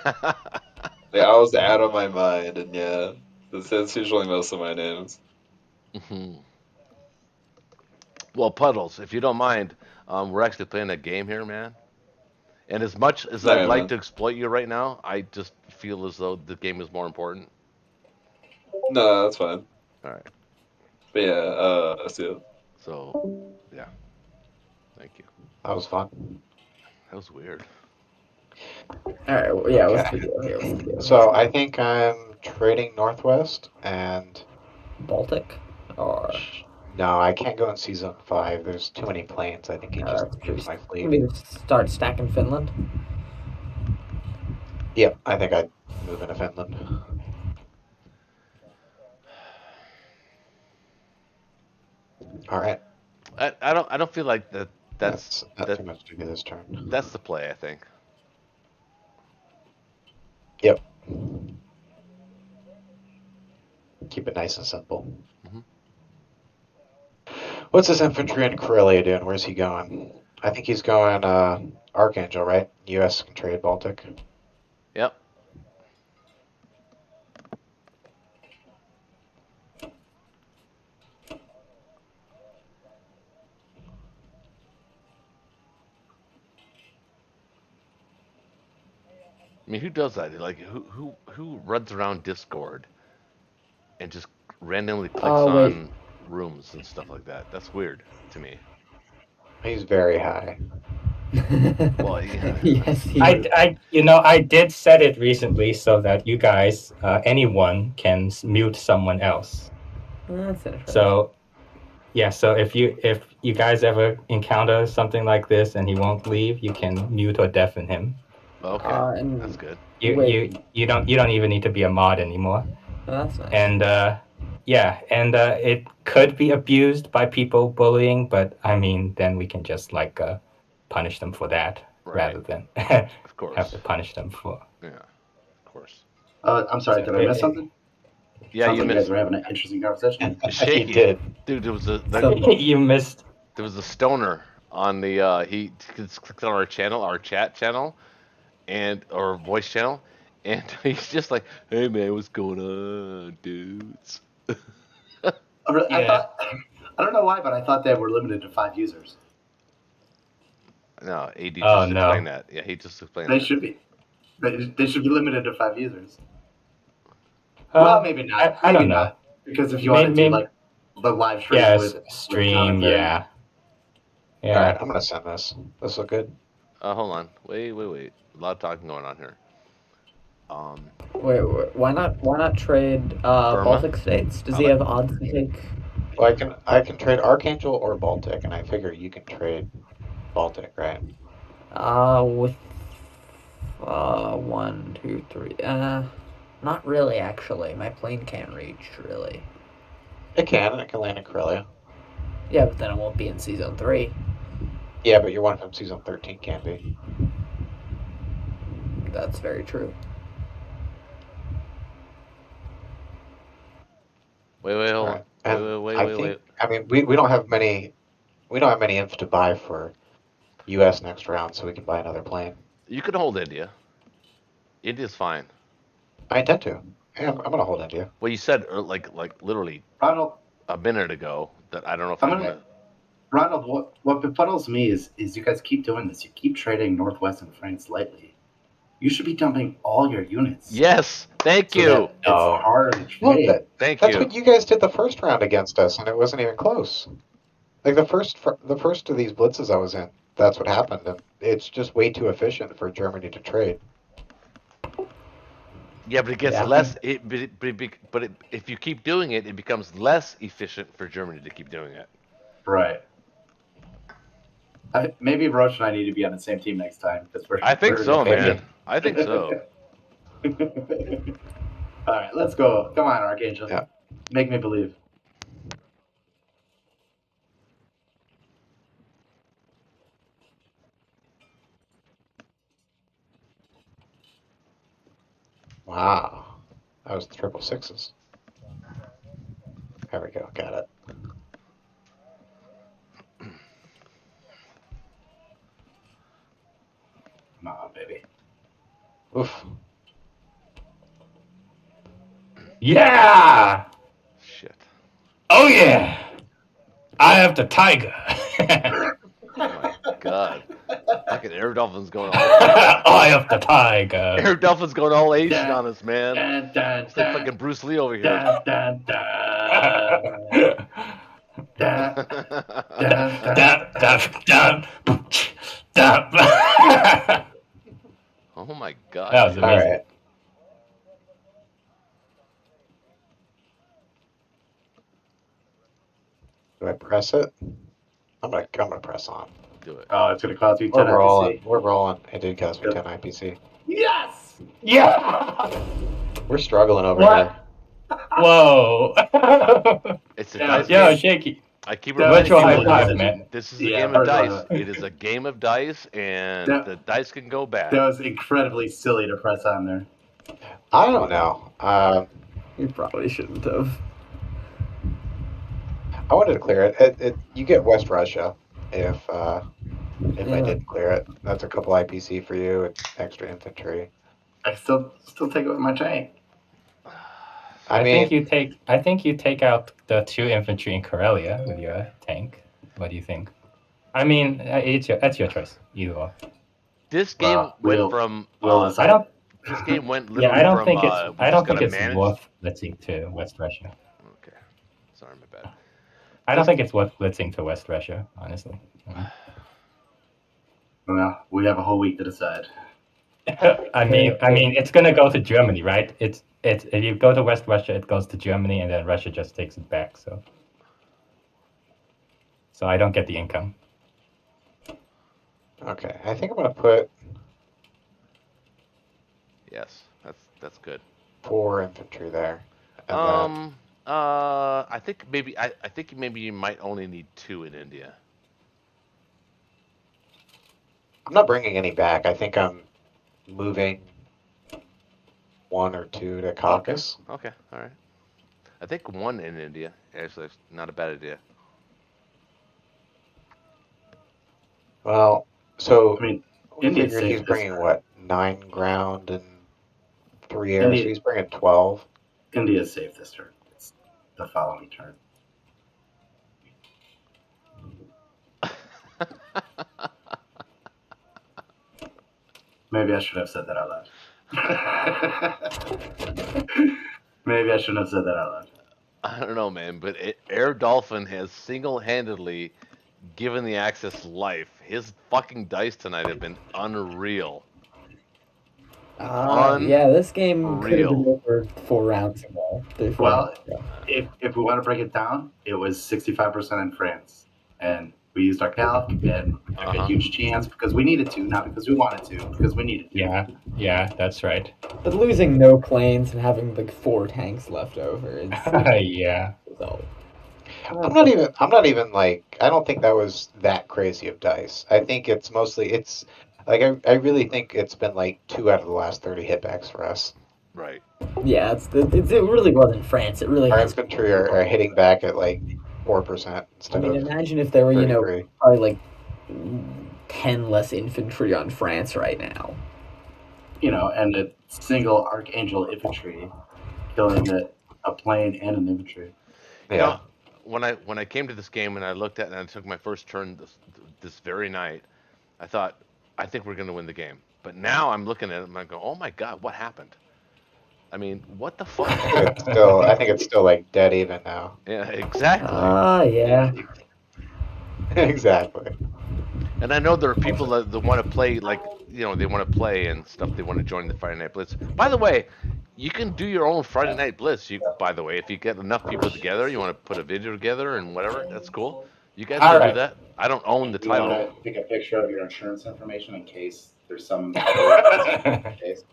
Like, I was out of my mind, and yeah, that's usually most of my names. Mhm. Well, Puddles, if you don't mind, we're actually playing a game here, man. And as much as I'd Alright, like man. to exploit you right now, I just feel as though the game is more important. No, that's fine. All right. But yeah, let's do it. So, yeah. Thank you. That was fun. That was weird. Alright, well, yeah, what's Okay. the deal here? What's the deal? So I think I'm trading Northwest, and Baltic? Or... no, I can't go in Season 5. There's too many planes. I think he just used my fleet. Maybe start stacking Finland? Yep, I think I'd move into Finland. All right. I don't feel like That's not that too much to do this turn. that's the play, I think. Yep. Keep it nice and simple. Mhm. What's this infantry in Karelia doing? Where's he going? I think he's going Archangel, right? U.S. can trade Baltic. Yep. I mean, who does that? Like, who runs around Discord and just randomly clicks Oh, wait. on rooms and stuff like that? That's weird to me. He's very high. Well, yeah. Yes, he is. I did set it recently so that you guys, anyone, can mute someone else. That's interesting. So, yeah. So if you guys ever encounter something like this and he won't leave, you can mute or deafen him. Okay, and that's good. You don't even need to be a mod anymore. that's nice. And it could be abused by people bullying, but I mean, then we can just punish them for that rather than Of course. have to punish them for. Yeah, of course. I'm sorry, did I miss something? Yeah, Sounds you like you missed. guys were having an interesting conversation. Shaky. He did. Dude, there was a You missed. there was a stoner on the he clicked on our channel, our chat channel, and or voice channel, and he's just like, "Hey man, what's going on, dudes?" I don't know why, but I thought they were limited to 5 users. No, AD just Oh, no. explained that. Yeah, he just explained They that. should be. They should be limited to 5 users. Well, maybe not. I don't Maybe know. not. Because if you want to do like the live stream Yeah, with stream. Jonathan, Yeah. All right, I'm gonna send this. This look good. Hold on. Wait. A lot of talking going on here. Wait, why not trade Baltic states? Does he have odds to take? Well, I can trade Archangel or Baltic, and I figure you can trade Baltic, right? With 1, 2, 3. Not really. Actually, my plane can't reach really. It can, and it can land in Corellia. Yeah, but then it won't be in season 3. Yeah, but your one from season 13 can be. That's very true. Wait, hold on. And Wait. I mean, we don't have many inf to buy for U.S. next round, so we can buy another plane. You can hold India. India's fine. I intend to. Yeah, I'm gonna hold India. Well, you said like literally Ronald, a minute ago that I don't know if Ronald, what befuddles me is you guys keep doing this. You keep trading Northwest and France lightly. You should be dumping all your units. Yes, thank So you. that it's harder to trade. Thank That's you. what you guys did the first round against us, and it wasn't even close. Like the first of these blitzes I was in, that's what happened, and it's just way too efficient for Germany to trade. Yeah, but it gets less. If you keep doing it, it becomes less efficient for Germany to keep doing it. Right. Maybe Roche and I need to be on the same team next time because I think so, maybe. man. I think so. All right, let's go. Come on, Archangel. Yeah. Make me believe. Wow, that was 666s. There we go, got it. Come on, baby. Oof. Yeah. Shit. Oh yeah. I have the tiger. Oh my god. Fucking Air Dolphin's going all. I have the tiger. Air Dolphin's going all Asian on us, man. Dun, dun, It's like dun, fucking Bruce Lee over here. dun, dun, dun. Dun, dun, dun. Oh my god. That was dude. All amazing. right. Do I press it? I'm gonna press on. Do it. Oh, it's gonna cost you 10 We're rolling. IPC. We're rolling. It did cost me 10 IPC. Yes. Yeah. We're struggling over What? here. Whoa. It's a Yeah, dice Yo, game. shaky. I keep Yeah, reminding Virtual it's high people five, such a- man. this is a Yeah, game of virtual dice. high- It is a game of dice, and Yeah. the dice can go bad. That was incredibly silly to press on there. I don't know. You probably shouldn't have. I wanted to clear it. You get West Russia if I Yeah. didn't clear it. That's a couple IPC for you. It's extra infantry. I still take it with my tank. I I mean, think you take out the 2 infantry in Karelia with your tank. What do you think? I mean, that's your choice. Either or. This game went Will- from Will is I don't. This game went Yeah, literally I don't from think it's. we I just don't think gotta it's manage. worth blitzing to West Russia. Okay, sorry, my bad. I don't think it's worth blitzing to West Russia, honestly. Well, we have a whole week to decide. I mean, it's gonna go to Germany, right? It's if you go to West Russia, it goes to Germany, and then Russia just takes it back. So I don't get the income. Okay, I think I'm gonna put Yes, that's good. 4 infantry there. And then, I think maybe you might only need 2 in India. I'm not bringing any back. I think I'm moving 1 or 2 to Caucasus. Okay, all right. I think 1 in India. Actually, it's not a bad idea. Well, so I mean, we India's figure he's safe. bringing what, 9 ground and 3 air, so India- he's bringing 12. India's safe this turn. It's the following turn. Maybe I should have said that out loud. Maybe I shouldn't have said that out loud. I don't know, man, but Air Dolphin has single-handedly given the Axis life. His fucking dice tonight have been unreal. Yeah, this game could have been Unreal. over 4 rounds ago. 3-4 Well, rounds ago. if we want to break it down, it was 65% in France, and we used our calc and took a huge chance because we needed to, not because we wanted to, because we needed to. Yeah, that's right. But losing no planes and having like 4 tanks left over is Yeah. so. I'm not even like, I don't think that was that crazy of dice. I think it's mostly, like, I really think it's been like 2 out of the last 30 hitbacks for us. Right. Yeah, it really wasn't France. It really Our has. infantry are hitting back at like 4% instead I mean, of imagine if there were, 33. probably like 10 less infantry on France right now. And a single Archangel infantry killing a plane and an infantry. You Yeah. know, when I came to this game and I looked at it and I took my first turn this very night, I thought, I think we're going to win the game. But now I'm looking at it and I go, oh my god, what happened? I mean, what the fuck? I think it's still like dead even now. Yeah, exactly. Yeah. Exactly. And I know there are people that want to play, like, they want to play and stuff. They want to join the Friday Night Blitz. By the way, you can do your own Friday Night Blitz. By the way, if you get enough people together, you want to put a video together and whatever, that's cool. You guys can do that. I don't own the You want title. to take a picture of your insurance information in case there's some case,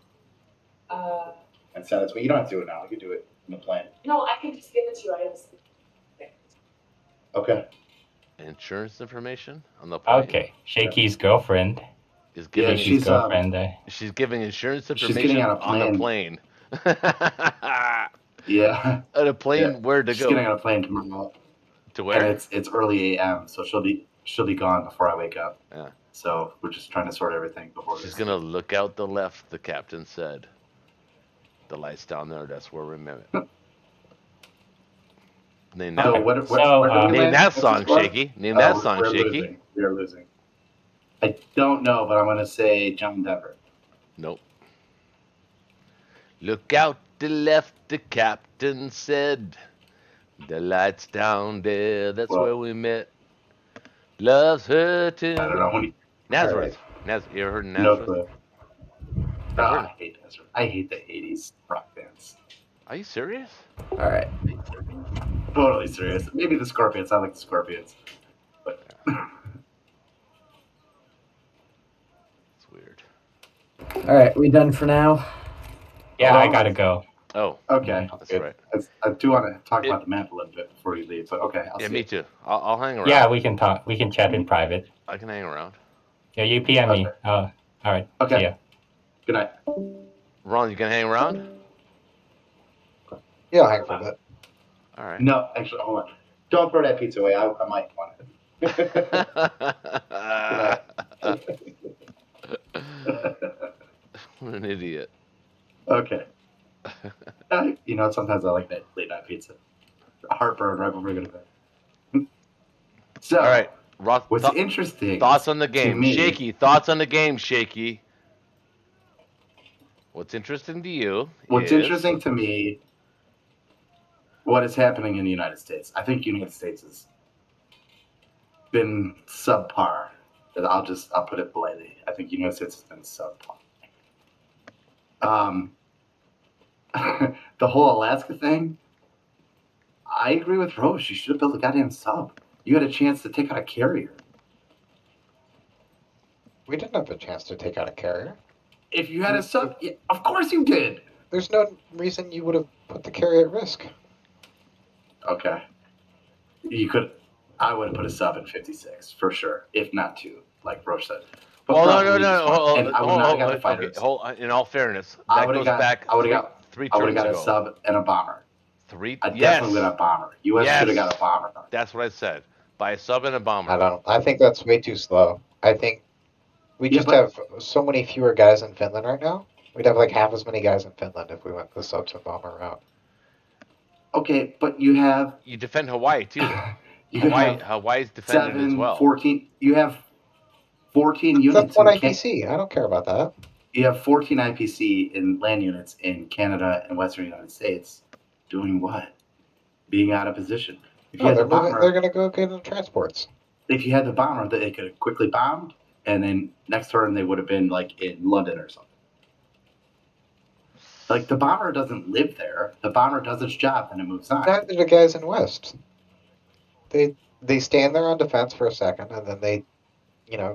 and send it to me. You don't have to do it now. You can do it in the plan. No, I can just give it to you. I just. Okay. Insurance information on the plane. Okay, Shaky's girlfriend. Is giving she's she's giving insurance she's information getting on a plane. Yeah. On a plane, Yeah. where to She's go? getting on a plane tomorrow. To where? And it's early AM, so she'll be gone before I wake up. Yeah. So we're just trying to sort everything before. She's gonna look out the left. The captain said. The lights down there. That's where we met. Name that. So Okay. where do So, we Name land? that What's the song, score? Shaky. Name that song, we're Shaky. Losing. We are losing. I don't know, but I'm gonna say John Denver. Nope. Look out the left, the captain said. The lights down there, that's where we met. Love's hurting. I don't know when. Nazareth. You ever heard of No Nazareth? clue. I hate Nazareth. I hate the '80s rock bands. Are you serious? All right. Totally serious. Maybe the Scorpions. I like the Scorpions. But It's weird. All right. We done for now? Yeah, I gotta go. Oh, okay. that's Good. right. I do want to talk about the map a little bit before you leave, but okay. I'll Yeah, see me you. too. I'll hang around. Yeah, we can talk. We can chat in private. I can hang around. Yeah, you PM me. Okay. All right. Okay. See ya. Good night. Ron, you can hang around? Yeah, I'll hang for a bit. All right. No, actually, hold on. Don't throw that pizza away. I might want it. What an idiot. Okay. Sometimes I like that late night pizza. Heartburn right before we go to bed. So, All right. Ross, what's interesting? thoughts on the to game? me- Shaky. Thoughts on the game, Shaky. What's interesting to you? What's is... interesting to me, what is happening in the United States. I think United States has been subpar. I'll put it politely. I think United States has been subpar. The whole Alaska thing, I agree with Rose. You should have built a goddamn sub. You had a chance to take out a carrier. We didn't have a chance to take out a carrier. If you had a sub, yeah, of course you did. There's no reason you would have put the carrier at risk. Okay. You could. I would have put a sub in 56 for sure, if not 2, like Roche said. But Well, probably no. just one. Hold, And I would not have got the okay, fighters. in all fairness, I that would goes have got. back I would have got. three I would turns have got ago. a sub and a bomber. I Yes. definitely would have got a bomber. U.S. Yes. should have got a bomber. That's what I said. Buy a sub and a bomber. I think that's way too slow. I think we just have so many fewer guys in Finland right now. We'd have like half as many guys in Finland if we went the subs and bomber route. Okay, but you have. You defend Hawaii too. Have Hawaii's defended 7, as well. 14. You have 14 units. That's one IPC. I don't care about that. You have 14 IPC in land units in Canada and Western United States. Doing what? Being out of position. If you had the bomber, they're going to go get in transports. If you had the bomber, they could have quickly bombed, and then next turn they would have been like in London or something. Like the bomber doesn't live there. The bomber does its job, and it moves on. Neither do the guys in West. They stand there on defense for a second, and then they,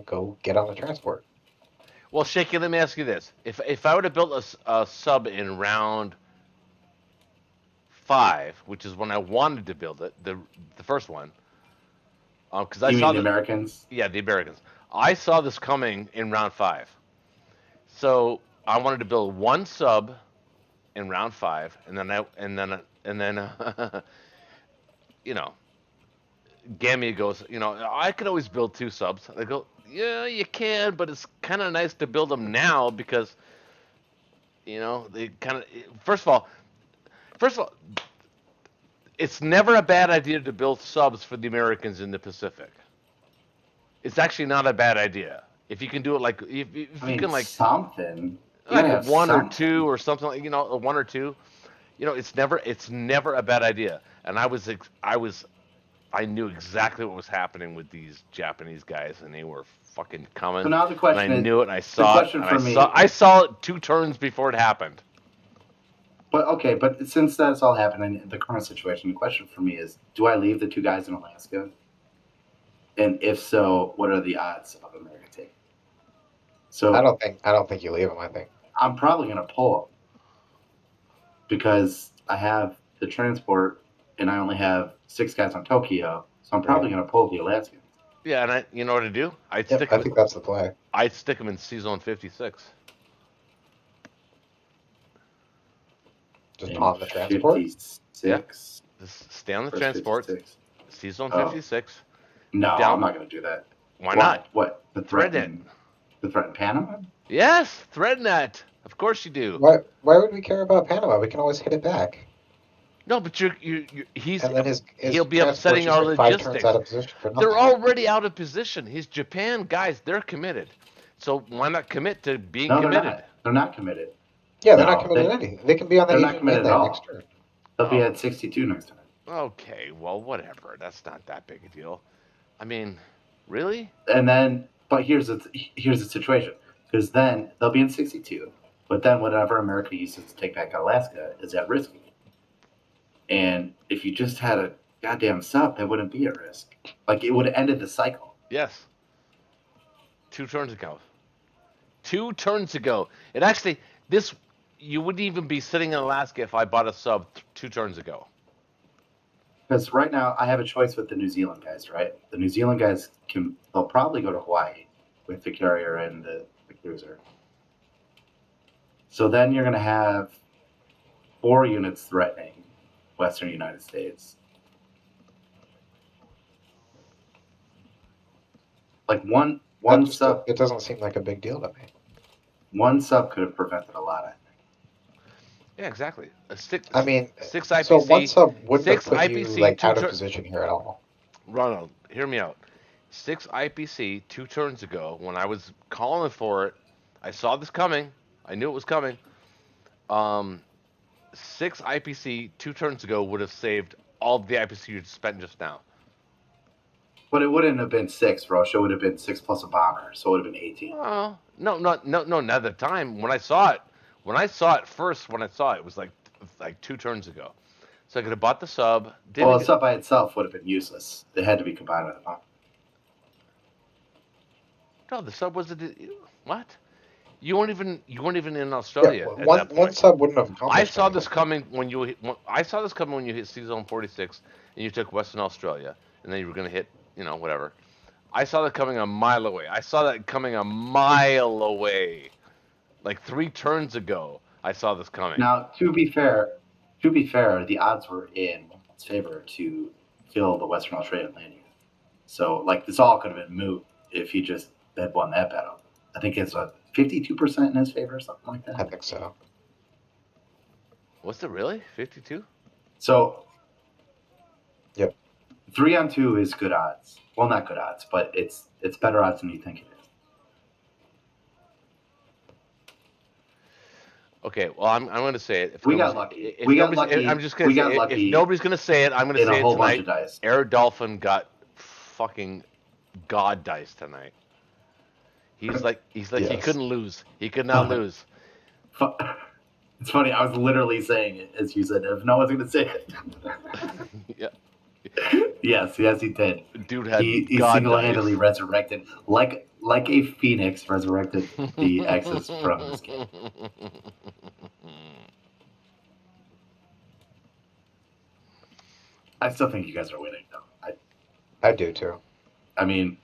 go get on the transport. Well, Shaky, let me ask you this: if I would have built a sub in round 5, which is when I wanted to build it, the first one, because I saw the Americans. Yeah, the Americans. I saw this coming in round 5, so I wanted to build one sub in round 5, and then Gammy goes, I could always build 2 subs. I go, yeah, you can, but it's kind of nice to build them now because, they kind of. First of all, it's never a bad idea to build subs for the Americans in the Pacific. It's actually not a bad idea if you can do it like if you can like something like 1 or 2 or something like 1 or 2. It's never a bad idea. And I knew exactly what was happening with these Japanese guys, and they were fucking coming. So now the question and I knew it, and I saw it. And I saw it 2 turns before it happened. But since that's all happening in the current situation, the question for me is: do I leave the 2 guys in Alaska? And if so, what are the odds of America taking? So I don't think you leave them. I think I'm probably going to pull them because I have the transport, and I only have 6 guys on Tokyo, so I'm probably going to pull the Alaskans. Yeah, and you know what to do? I think that's the play. I'd stick them in C-Zone 56. Just on the transport? 56? Yeah. Just stay on the transport. 56? C-Zone 56. No, I'm not going to do that. Why not? What? The threaten Panama? Yes, threaten that. Of course you do. Why would we care about Panama? We can always hit it back. No, but he'll be transport upsetting our like 5 turns logistics. out of position for nothing. They're already out of position. His Japan guys, they're committed. So why not commit to being committed? They're not committed. Yeah, they're not committed to anything. They can be on the even committed at all. next turn. They'll be at 62 next time. Okay, well, whatever. That's not that big a deal. I mean, really? And then, but here's the situation. Because then they'll be in 62. But then whatever America uses to take back Alaska is at risk. And if you just had a goddamn sub, that wouldn't be at risk. Like, it would have ended the cycle. Yes. 2 turns ago. 2 turns ago. It actually, you wouldn't even be sitting in Alaska if I bought a sub 2 turns ago. Because right now, I have a choice with the New Zealand guys, right? The New Zealand guys, they'll probably go to Hawaii with the carrier and the cruiser. So then you're going to have 4 units threatening Western United States. Like one sub. It doesn't seem like a big deal to me. One sub could have prevented a lot, I think. Yeah, exactly. 6 IPC. So one sub wouldn't have put IPC, you out of position here at all. Ronald, hear me out. 6 IPC 2 turns ago, when I was calling for it, I saw this coming. I knew it was coming. 6 IPC 2 turns ago would have saved all the IPC you spent just now. But it wouldn't have been 6, Roche. It would have been 6 plus a bomber, so it would have been 18. Oh, no, not at the time. When I saw it, it was like 2 turns ago. So I could have bought the sub. Well, the sub by itself would have been useless. It had to be combined with a bomber. No, the sub was what? You weren't even in Australia. Yeah, one sub wouldn't have accomplished I saw anything. this coming when you hit C Zone 46 and you took Western Australia, and then you were going to hit whatever. I saw that coming a mile away. Like 3 turns ago, I saw this coming. Now, to be fair, the odds were in its favor to kill the Western Australian landing. So, like, this all could have been moot if he just had won that battle. I think it's 52% in his favor or something like that. I think so. Was it really 52? So, yep. 3-on-2 is good odds. Well, not good odds, but it's better odds than you think it is. Okay, well, I'm going to say it. If we got lucky. I'm just going to say it. If nobody's going to say it, I'm going to say it tonight. Air Dolphin got fucking god dice tonight. He's like yes. He couldn't lose. He could not lose. It's funny. I was literally saying it as you said. If no one's going to say it. Yeah. Yes, he did. Dude had he single-handedly resurrected, like a phoenix, resurrected the X's from this game. I still think you guys are winning, though. I do too. I mean,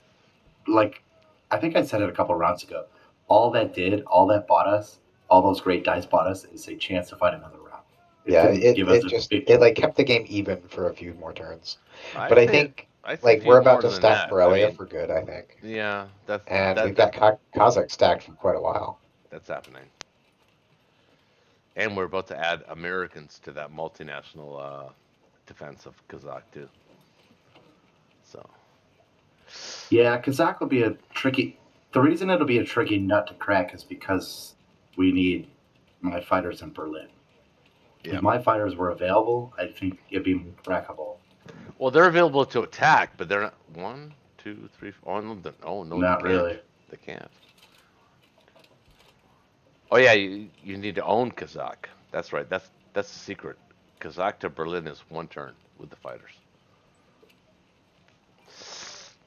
I think I said it a couple rounds ago. All that bought us, all those great dice bought us, is a chance to fight another round. It kept the game even for a few more turns. I think we're about to stack Borrelia for good. I think. Yeah, we've got Kazakh stacked for quite a while. That's happening, and we're about to add Americans to that multinational defense of Kazakh too. So. Yeah, Kazakh will be a tricky. The reason it'll be a tricky nut to crack is because we need my fighters in Berlin. Yeah. If my fighters were available, I think it'd be crackable. Well, they're available to attack, but they're not. 1, 2, 3, 4. Oh no, not really. They can't. Oh yeah, you need to own Kazakh. That's right. That's the secret. Kazakh to Berlin is 1 turn with the fighters.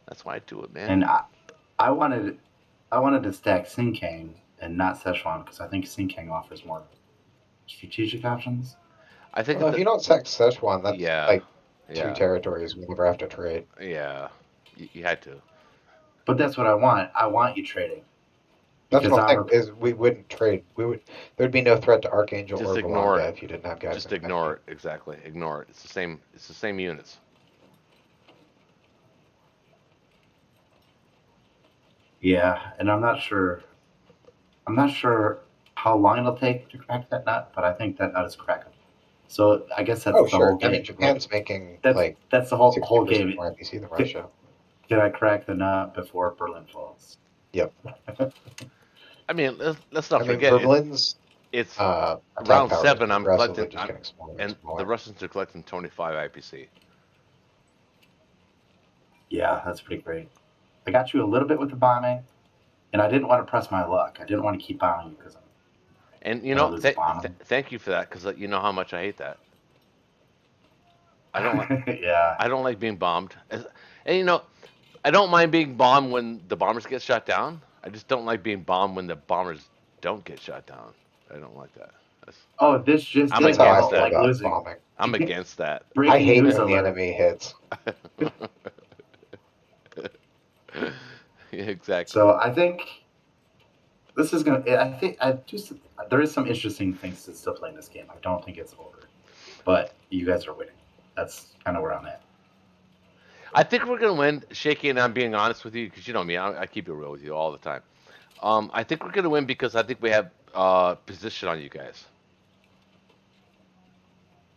That's why I do it, man. And I wanted to stack Sinkang and not Szechuan because I think Sinkang offers more strategic options. I think if you don't stack Szechuan, that's 2 territories we never have to trade. Yeah, you had to. But that's what I want. I want you trading. That's what I'm saying, is we wouldn't trade. There'd be no threat to Archangel just or ignore Volanga if you didn't have guys. Just ignore it. Exactly. Ignore it. It's the same units. Yeah, and I'm not sure how long it'll take to crack that nut, but I think that nut is crackable. So I guess that's the whole game. I mean, Japan's making that's the whole game. More IPC than Russia. Can I crack the nut before Berlin falls? Yep. I mean, let's not forget Berlin's. It's round 7. I'm collecting, and the Russians are collecting 25 IPC. Yeah, that's pretty great. I got you a little bit with the bombing, and I didn't want to press my luck. I didn't want to keep bombing you because I'm. And thank you for that, because you know how much I hate that. I don't like. Yeah. I don't like being bombed, and I don't mind being bombed when the bombers get shot down. I just don't like being bombed when the bombers don't get shot down. I don't like that. I'm against that. Losing. Bombing. I'm against that. I hate when the enemy hits. Yeah, exactly. So I think this is gonna. There is some interesting things to still play in this game. I don't think it's over, but you guys are winning. That's kind of where I'm at. I think we're gonna win, Shaky, and I'm being honest with you because you know me. I keep it real with you all the time. I think we're gonna win because I think we have position on you guys.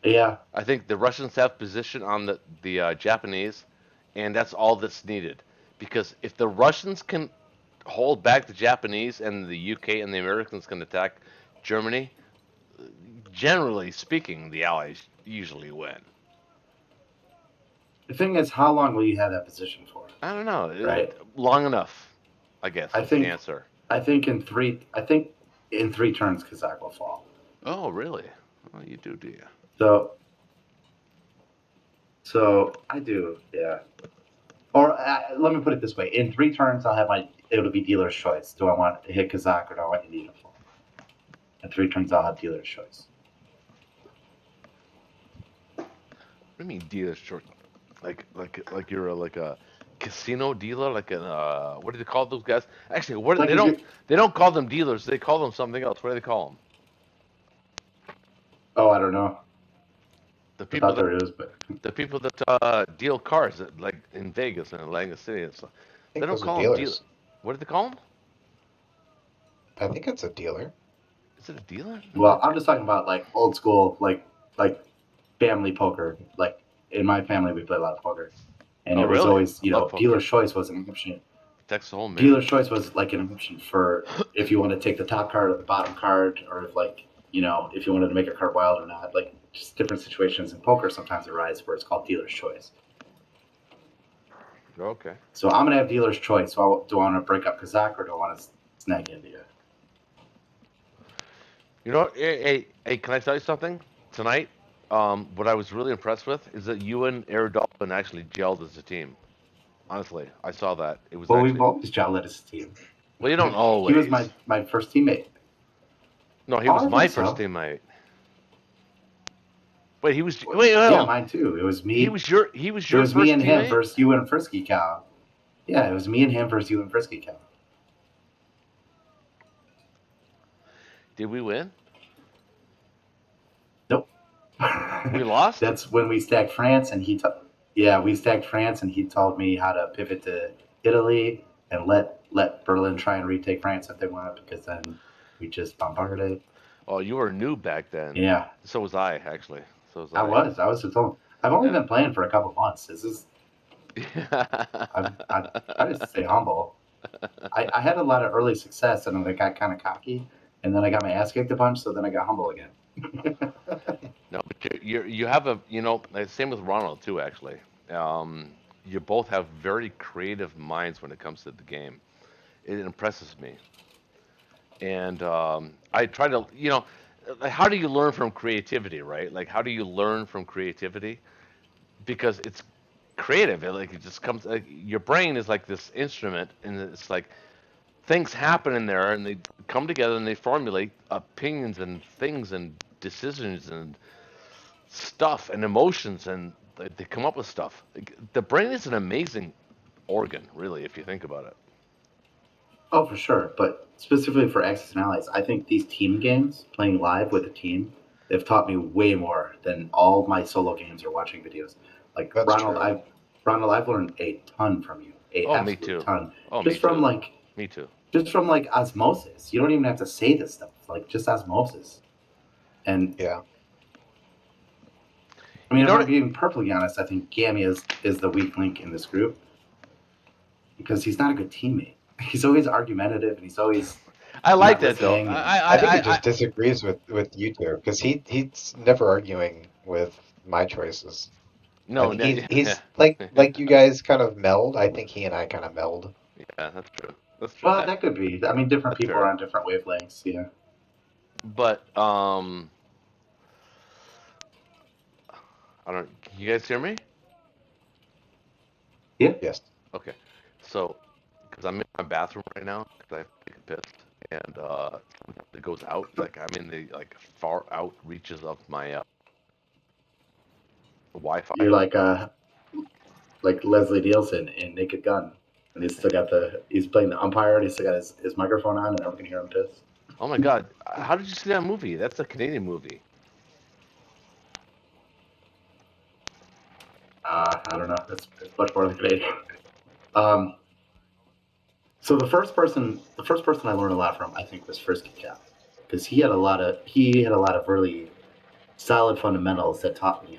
Yeah. I think the Russians have position on the Japanese, and that's all that's needed. Because if the Russians can hold back the Japanese and the UK and the Americans can attack Germany, generally speaking, the allies usually win. The thing is, how long will you have that position for? I don't know. Right. Long enough, I guess. I Is think the answer. I think in 3 turns Kazakh will fall. Oh, really? Well, you do you? So I do, yeah. Or let me put it this way: in 3 turns, it'll be dealer's choice. Do I want to hit Kazakh or do I want India to fall? In 3 turns, I'll have dealer's choice. What do you mean dealer's choice? Like you're a casino dealer, like what do they call those guys? Actually, they don't call them dealers. They call them something else. What do they call them? Oh, I don't know. The people there is, but the people that deal cars, like in Vegas and Atlantic City and stuff. They don't call them dealers. What do they call them? I think it's a dealer. Is it a dealer? Well, I'm just talking about like old school, like family poker. Like in my family, we play a lot of poker, and it was always, dealer's choice was an option. Texas Hold'em. Dealer's choice was like an option for if you want to take the top card or the bottom card, or if if you wanted to make a card wild or not. Like just different situations in poker sometimes arise where it's called dealer's choice. Okay. So I'm gonna have dealer's choice. So do I want to break up Kazakh or do I want to snag India? You know, hey, can I tell you something? Tonight, what I was really impressed with is that you and Air Dolphin actually gelled as a team. Honestly, I saw that. It was we've always gelled as a team. Well, you don't always. He was my first teammate. No, he was my first teammate. Wait, he was. Wait, yeah, mine too. It was me. He was your. It was first me and teammate? him versus you and Frisky Cow. Yeah, it was me and him versus you and Frisky Cow. Did we win? Nope. We lost? That's when we stacked France, and we stacked France, and he told me how to pivot to Italy and let Berlin try and retake France if they want, because then we just bombarded. Oh, you were new back then. Yeah. So was I, actually. So was I was told. I've only been playing for a couple months. This is. I just stay humble. I had a lot of early success, and then I got kind of cocky, and then I got my ass kicked a bunch, so then I got humble again. No, but you have same with Ronald too, actually. You both have very creative minds when it comes to the game. It impresses me. And I try to, how do you learn from creativity, right? Like, how do you learn from creativity? Because it's creative. It just comes. Like, your brain is like this instrument, and it's like things happen in there, and they come together, and they formulate opinions and things and decisions and stuff and emotions, and they come up with stuff. The brain is an amazing organ, really, if you think about it. Oh, for sure. But specifically for Axis and Allies, I think these team games, playing live with a team, they've taught me way more than all my solo games or watching videos. Like Ronald, I've learned a ton from you. Me too. Ton. Oh, just from me too. Just from osmosis. You don't even have to say this stuff. Like just osmosis. And yeah. I mean, if I'm being perfectly honest, I think Gammy is the weak link in this group because he's not a good teammate. He's always argumentative, and he's always. I like that though. I think he just disagrees with you two because he's never arguing with my choices. No, he's like you guys kind of meld. I think he and I kind of meld. Yeah, that's true. Well, that could be. I mean, different people are on different wavelengths. Yeah. But I don't. Can you guys hear me? Yeah. Yes. Okay. So, because I'm in my bathroom right now because I have to take a piss, and it goes out. Like I'm in the far out reaches of my Wi-Fi. You're like Leslie Nielsen in Naked Gun, and he's playing the umpire, and he's still got his microphone on, and everyone can hear him piss. Oh my God! How did you see that movie? That's a Canadian movie. I don't know. It's much more than Canadian. So the first person I learned a lot from, I think, was Frisky Cat, because he had a lot of really solid fundamentals that taught me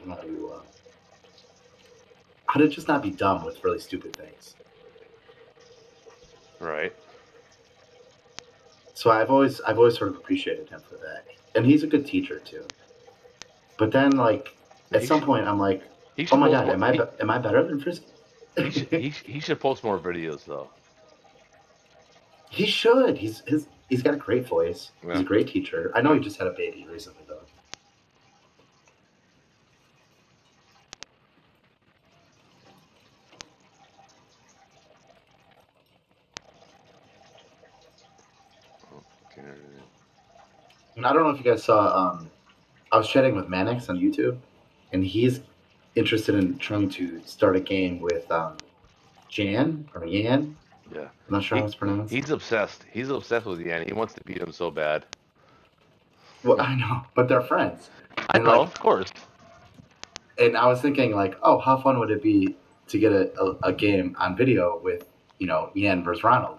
how to just not be dumb with really stupid things. Right. So I've always sort of appreciated him for that, and he's a good teacher too. But then, like at some point, I'm like, oh my god, am I better than Frisky? He should post more videos though. He should. He's got a great voice. Yeah. He's a great teacher. I know he just had a baby recently though. Okay. And I don't know if you guys saw. I was chatting with Mannix on YouTube, and he's interested in trying to start a game with Jan or Yan. Yeah. I'm not sure how it's pronounced. He's obsessed. He's obsessed with Yan. He wants to beat him so bad. Well, I know, but they're friends. I know, of course. And I was thinking, like, oh, how fun would it be to get a game on video with, Yan versus Ronald?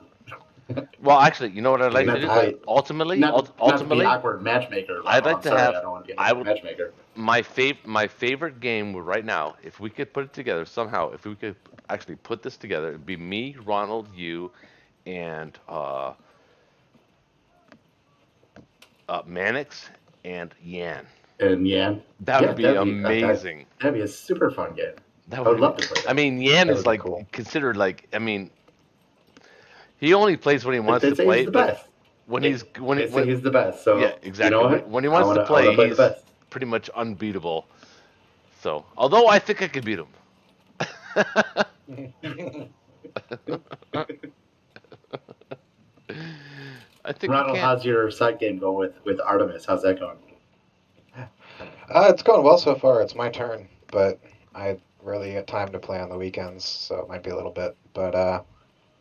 Well, actually, you know what I'd like to do? Ultimately, not to be awkward matchmaker. I'd like to have. I don't want to be an matchmaker. My favorite game right now, if we could put it together somehow, if we could actually put this together, it'd be me, Ronald, you, and Mannix and Yan. And Yan. That would be amazing. That'd be a super fun game. I would love to play that. I mean, Yan is like considered like. I mean, he only plays when he wants to play. He's the best. When he's the best. So yeah, exactly. You know what? When he wants to play, he's pretty much unbeatable. So, although I think I could beat him. I think. Ronald, how's your side game go with Artemis? How's that going? It's going well so far. It's my turn, but I rarely get time to play on the weekends, so it might be a little bit. But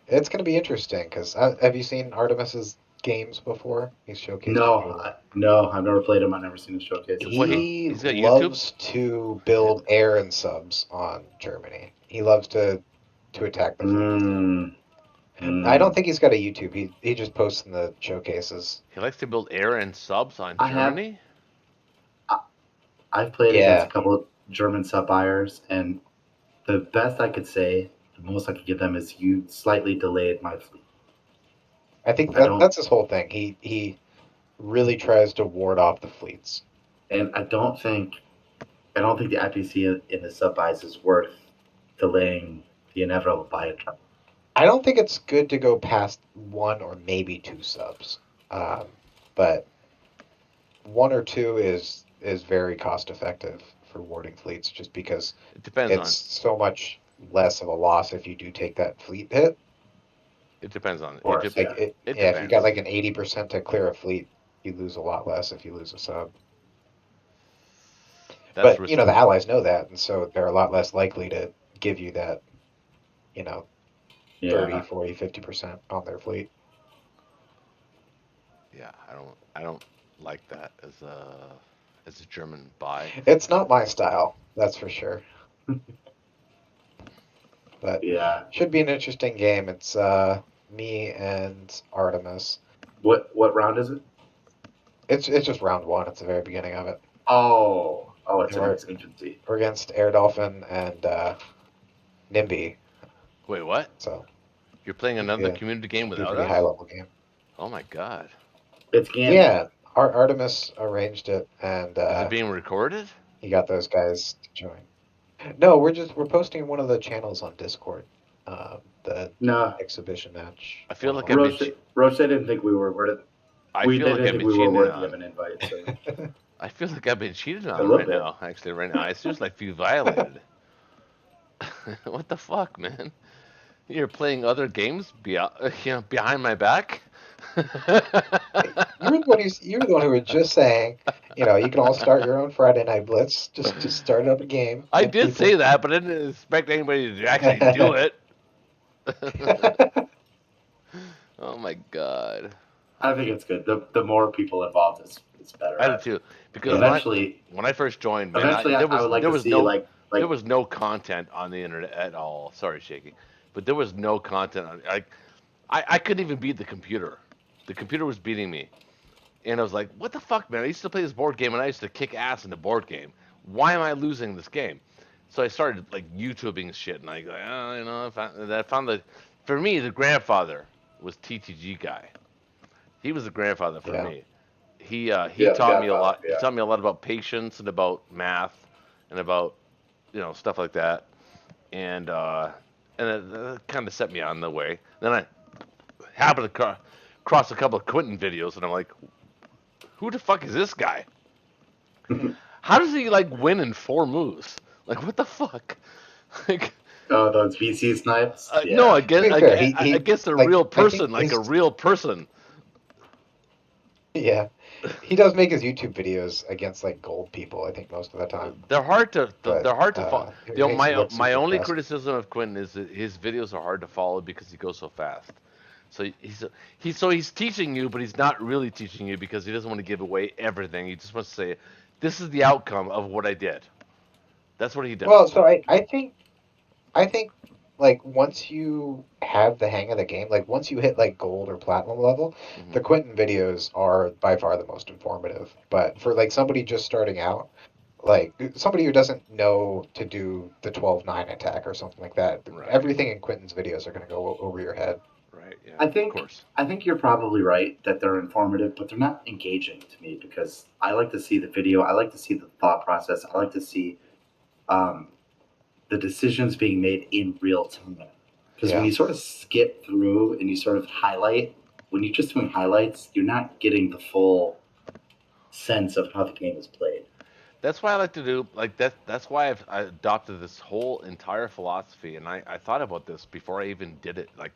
it's going to be interesting because have you seen Artemis's games before? He's showcased. No, I've never played him. I've never seen his showcase. He loves to build air and subs on Germany. He loves to attack the fleet. I don't think he's got a YouTube. He just posts in the showcases. He likes to build air and subs on Germany? I've played against a couple of German sub buyers, and the best I could say, the most I could give them is you slightly delayed my fleet. I think that's his whole thing. He really tries to ward off the fleets. And I don't think the IPC in the sub buys is worth delaying the inevitable buy. I don't think it's good to go past 1 or maybe 2 subs, but 1 or 2 is very cost effective for warding fleets, just because it's so much less of a loss if you do take that fleet hit. It depends on it. If you got like an 80% to clear a fleet, you lose a lot less if you lose a sub. But the allies know that, and so they're a lot less likely to give you that, 30, 40, 50% on their fleet. Yeah, I don't like that as a German buy. It's not my style, that's for sure. But yeah, should be an interesting game. It's me and Artemis. What round is it? It's just round 1. It's the very beginning of it. Oh, it's in its infancy. We're against Air Dolphin and NIMBY. Wait, what? So you're playing another community game without us? High level game. Oh my god. It's game. Yeah, Artemis arranged it, and is it being recorded? He got those guys to join. No, we're posting one of the channels on Discord. The exhibition match. I feel like Roche didn't think we were worth it. We didn't think we were worthy of an invite. So. I feel like I've been cheated on right now. Actually, right now, I just like feel violated. What the fuck, man? You're playing other games behind my back. You were the one who were just saying, you can all start your own Friday Night Blitz. Just start up a game. I did say that, but I didn't expect anybody to actually do it. Oh my god. I think it's good. The more people involved, it's better. I do too. Because when I first joined, man, there was no content on the internet at all. Sorry, Shaky, but there was no content on. I couldn't even beat the computer. The computer was beating me, and I was like, "What the fuck, man? I used to play this board game, and I used to kick ass in the board game. Why am I losing this game?" So I started like YouTubing shit, and I found for me the grandfather was TTG guy. He was the grandfather for Yeah. me. He Yeah, taught me a Godfather, lot. He yeah. taught me a lot about patience and about math and about stuff like that. And it kind of set me on the way. Then I happened to cross a couple of Quentin videos, and I'm like, who the fuck is this guy? How does he like win in 4 moves? Like what the fuck? Like Oh, those VC snipes. no, Yeah. To be fair, he against a like real I think person, like a his real person. yeah, he does make his YouTube videos against like gold people. I think most of the time, They're hard to but follow. it makes him look My super only impressive. criticism of Quentin is that his videos are hard to follow because he goes so fast. So he's teaching you, but he's not really teaching you because he doesn't want to give away everything. He just wants to say, "This is the outcome of what I did." That's what he Well, does. so I think like once you have the hang of the game, like once you hit like gold or platinum level, Hmm. the Quentin videos are by far the most informative. But for like somebody just starting out, like somebody who doesn't know to do the 12-9 attack or something like that, Right. everything in Quentin's videos are going to go over your head. Right. Yeah. I think Of course. I think you're probably right that they're informative, but they're not engaging to me because I like to see the video. I like to see the thought process. I like to see the decisions being made in real time. Because when Yeah. you sort of skip through and you sort of highlight, when you're just doing highlights, you're not getting the full sense of how the game is played. That's why I like to do like that. That's why I adopted this whole entire philosophy, and I thought about this before I even did it, like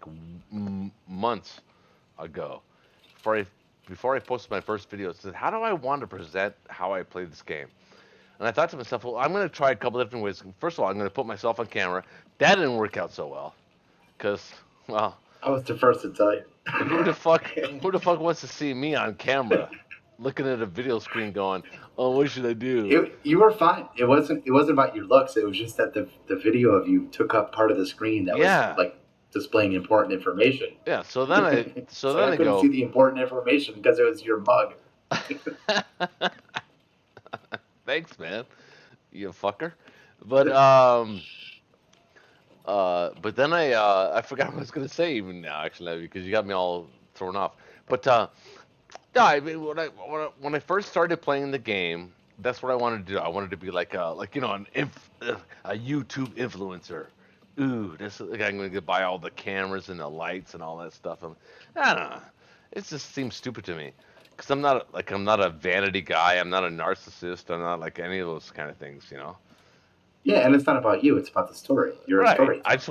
months ago, before I before I posted my first video. It said, how do I want to present how I play this game? And I thought to myself, well, I'm going to try a couple different ways. First of all, I'm going to put myself on camera. That didn't work out so well, because well, I was the first to tell you. who the fuck wants to see me on camera, looking at a video screen, going, oh, what should I do? You were fine. It wasn't about your looks. It was just that the video of you took up part of the screen that Yeah. was like displaying important information. Yeah. So then I couldn't go. see the important information because it was your mug. Thanks, man. You fucker. But but then I forgot what I was gonna say even now actually because you got me all thrown off. But no, I mean when I first started playing the game, that's what I wanted to do. I wanted to be like a YouTube influencer. Ooh, this like I'm gonna buy all the cameras and the lights and all that stuff. I don't know. It just seems stupid to me because I'm not a vanity guy. I'm not a narcissist. I'm not like any of those kind of things. Yeah, and it's not about you. It's about the story. You're a Right. story. I just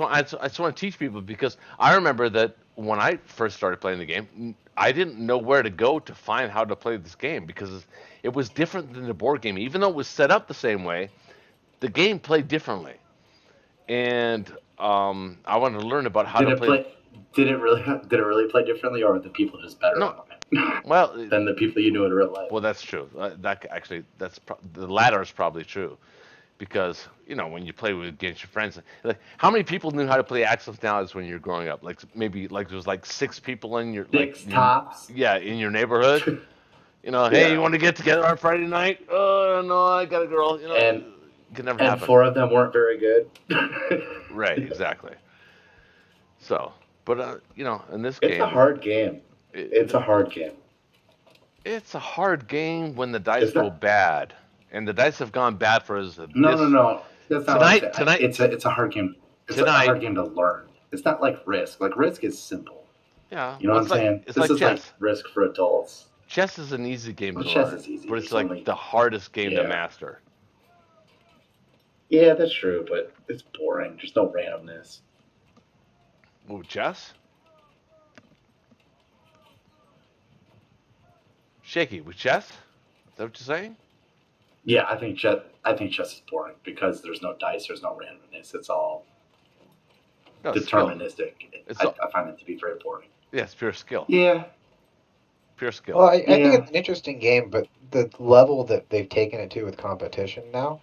want to teach people because I remember that when I first started playing the game, I didn't know where to go to find how to play this game because it was different than the board game. Even though it was set up the same way, the game played differently. And I wanted to learn about how Did to it play. Did it really play differently, or were the people just better No. on it Well, than the people you knew in real life? well, that's true. The latter is probably true. Because when you play against your friends, like how many people knew how to play Axis now as when you're growing up? Like maybe like there was like 6 people in your Six tops. yeah, in your neighborhood. Hey, you want to get together on Friday night? Oh no, I got a girl. And it can never and happen. 4 of them weren't very good. Right, exactly. So, but in this It's game, a hard game. It's a hard game. It's a hard game when the dice It's go not- bad, and the dice have gone bad for us. No. That's not what I'm saying. Tonight. It's a hard game. It's a hard game to learn. It's not like Risk. Like Risk is simple. Yeah, You know what I'm saying? It's This like is chess. like Risk for adults. Chess is an easy game to Chess learn, is easy. but it's It's like only- the hardest game to Yeah. master. Yeah, that's true, but it's boring. There's no randomness. Ooh, chess? Shaky, with chess? Is that what you're saying? Yeah, I think chess is boring because there's no dice, there's no randomness. It's all No, it's skill. deterministic. It's I all- find it to be very boring. Yeah, it's pure skill. Yeah. Pure skill. Well, I think Yeah. it's an interesting game, but the level that they've taken it to with competition now,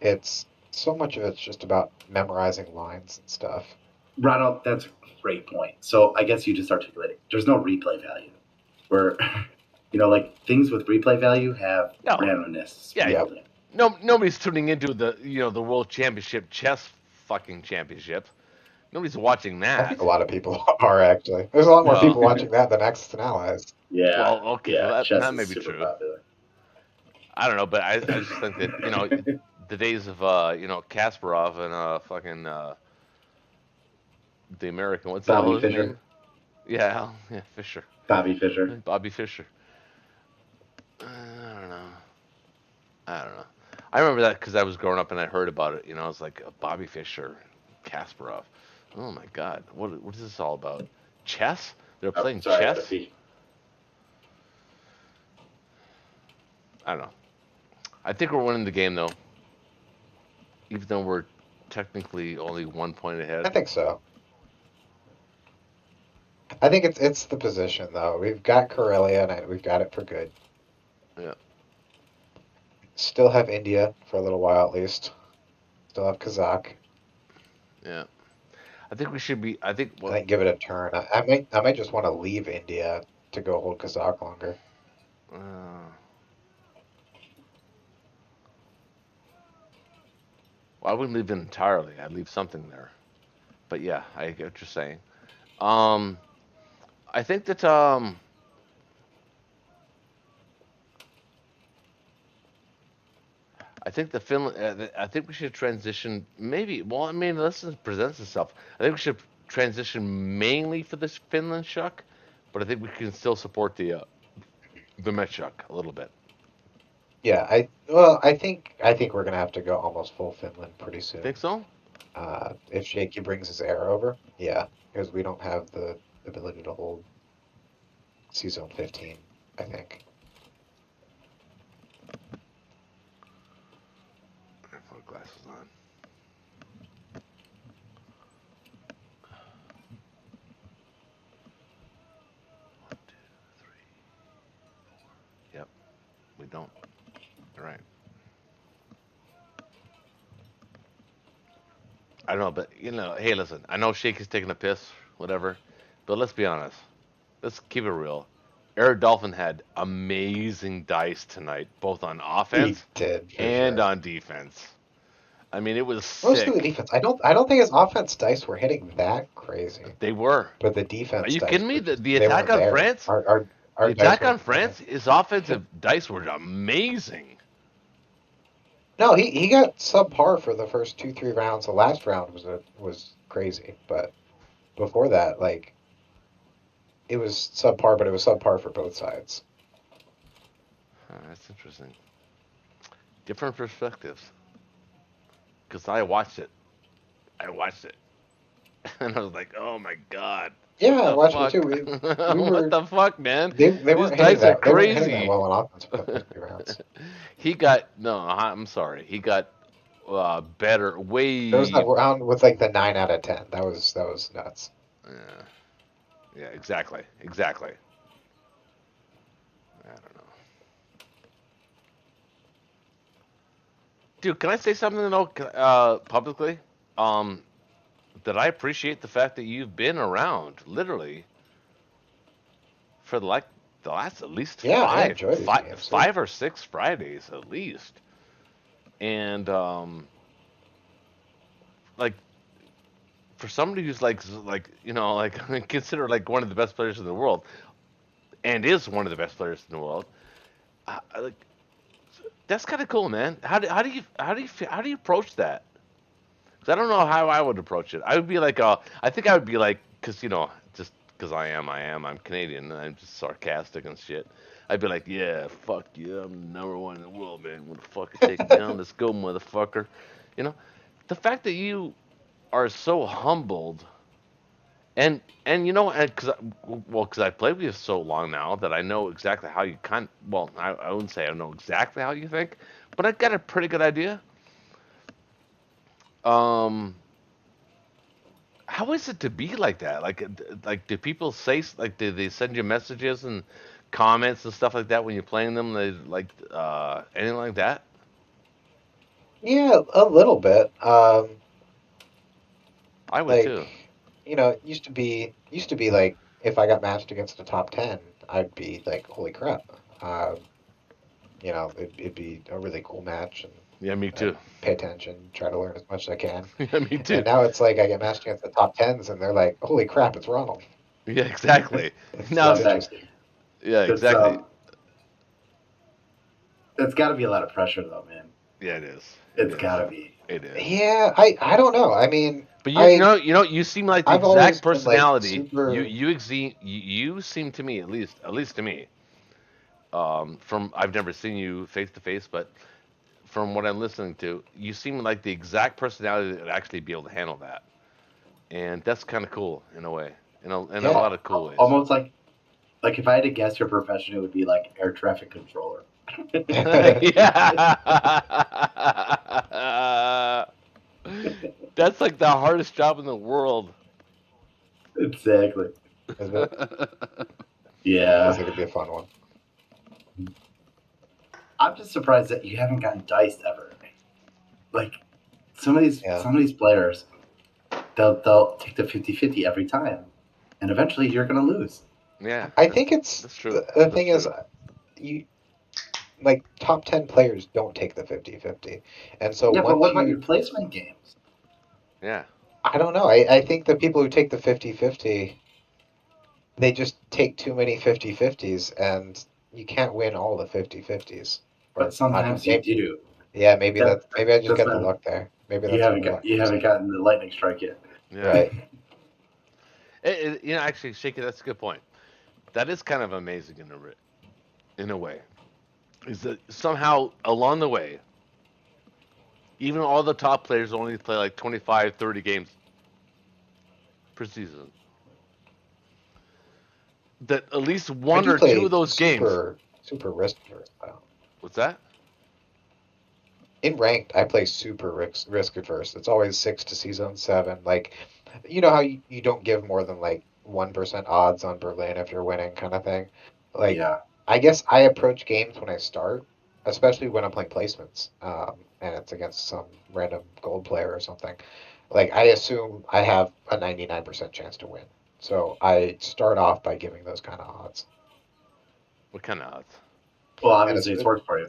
it's so much of it's just about memorizing lines and stuff. Ronald, that's a great point. So I guess you just articulated there's no replay value. Where like things with replay value have No. randomness. Yeah. Yep. Nobody's tuning into the the World Championship chess fucking championship Nobody's watching I that. think a lot of people are actually. There's a lot more No. people watching that than Axis and Allies. Yeah. Well, okay, Yeah. well, chess that may is be super true. popular. I don't know, but I just think that the days of Kasparov and fucking the American, what's the hell Bobby his Fischer. name? Yeah, Fischer, Bobby Fischer. Bobby Fischer. I don't know. I don't know. I remember that because I was growing up and I heard about it. I was like Bobby Fischer, Kasparov. Oh my God, what is this all about? Chess? They're Oh, playing sorry, I had to chess? pee. I don't know. I think we're winning the game though, even though we're technically only 1 point I ahead. think so. I think it's the position though. We've got Karelia and we've got it for good. Yeah. Still have India for a little while at least. Still have Kazakh. Yeah. I think we should be. I think. I think give it a turn. I might just want to leave India to go hold Kazakh longer. Well, I wouldn't leave it entirely. I'd leave something there. But yeah, I get what you're saying. I think that I think the Finland. I think we should transition. Maybe. Well, I mean, unless it presents itself, I think we should transition mainly for this Finland shuck, but I think we can still support the Met shuck a little bit. Yeah, I think we're gonna have to go almost full Finland pretty soon. Think so? If Shaky brings his air over, yeah, because we don't have the ability to hold C-Zone 15, I think. I put glasses on. One, two, three, four. Yep, we don't. All right. I don't know, but hey, listen. I know Shake is taking a piss, whatever, but let's be honest. Let's keep it real. Eric Dolphin had amazing dice tonight, both on He offense did for and sure. on defense. I mean, it was Mostly the sick. defense. I don't think his offense dice were hitting that crazy, They were. but the Are defense you dice kidding me? were The, just the they attack weren't on there. France, Our the dice attack on weren't hitting. France, his offensive dice were amazing. No, he got subpar for the first 2-3 rounds. The last round was crazy, but before that, like it was subpar, but it was subpar for both sides. That's interesting. Different perspectives. Because I watched it. And I was like, oh my God. Yeah, I What watched the it too. fuck? We What were the fuck, man? they These weren't hitting dice are that they weren't hitting that crazy. well on offense for the first 3 rounds. He got, no, I'm sorry. He got better, There was way. that round with like the 9 out of 10. That was nuts. Yeah, exactly. I don't know. Dude, can I say something though, publicly? That I appreciate the fact that you've been around, literally, for the last at least Yeah, I enjoy these games. 5 or 6 Fridays at least, and like for somebody who's like considered like one of the best players in the world, and is one of the best players in the world, like that's kind of cool, man. How do you approach that? 'Cause I don't know how I would approach it. I would be like, I think I would be like, cause just cause I'm Canadian and I'm just sarcastic and shit. I'd be like, yeah, fuck yeah, I'm the #1 in the world, man. Motherfucker, take me down. Let's go, motherfucker. You know, the fact that you are so humbled, and cause I played with you so long now that I know exactly how you well, I wouldn't say I know exactly how you think, but I got a pretty good idea. Um, how is it to be like that? Like, do people say like, do they send you messages and comments and stuff like that when you're playing them? They like anything like that? Yeah, a little bit. I would Like too. it used to be like if I got matched against the top 10, I'd be like, holy crap. It'd be a really cool match, and Yeah, me too. Pay attention, try to learn as much as I can. Yeah, me too. And now it's like I get matched against the top 10s, and they're like, "Holy crap, it's Ronald." Yeah, exactly. It's, Now, it's interesting. yeah, It's, exactly. It's got to be a lot of pressure, though, man. Yeah, it is. It's got to be. It is. Yeah, I don't know. I mean, But you seem like the I've always exact been, like, personality. super- You seem to me, at least to me. From I've never seen you face to face, but from what I'm listening to, you seem like the exact personality that would actually be able to handle that, and that's kind of cool in a way, in a lot of cool ways. Almost like if I had to guess your profession, it would be like air traffic controller. Yeah. That's like the hardest job in the world. Exactly. Isn't it? Yeah. I think it'd be a fun one. I'm just surprised that you haven't gotten diced ever. Like some of these players, they'll take the 50-50 every time, and eventually you're gonna lose. Yeah, I think it's that's true. The thing is, you like top 10 players don't take the 50-50, and so Yeah, but once what about your placement games? Yeah. I don't know. I think the people who take the 50-50, they just take too many 50-50s, and you can't win all the 50-50s. But sometimes you do. Yeah, maybe I just got the not- luck there. Maybe that's You haven't where the luck you comes haven't in. gotten the lightning strike yet. Yeah. Right. Actually, Shaky, that's a good point. That is kind of amazing in a way. Is that somehow along the way, even all the top players only play like 25, 30 games per season. That at least one or two of those games. Super risk averse. What's that? In ranked, I play super risk adverse. It's always 6 to season 7. Like, you know how you don't give more than like 1% odds on Berlin if you're winning, kind of thing. Like, Yeah. I guess I approach games when I start, especially when I'm playing placements, and it's against some random gold player or something. Like, I assume I have a 99% chance to win. So I start off by giving those kind of odds. What kind of odds? Well, obviously it's worked for you.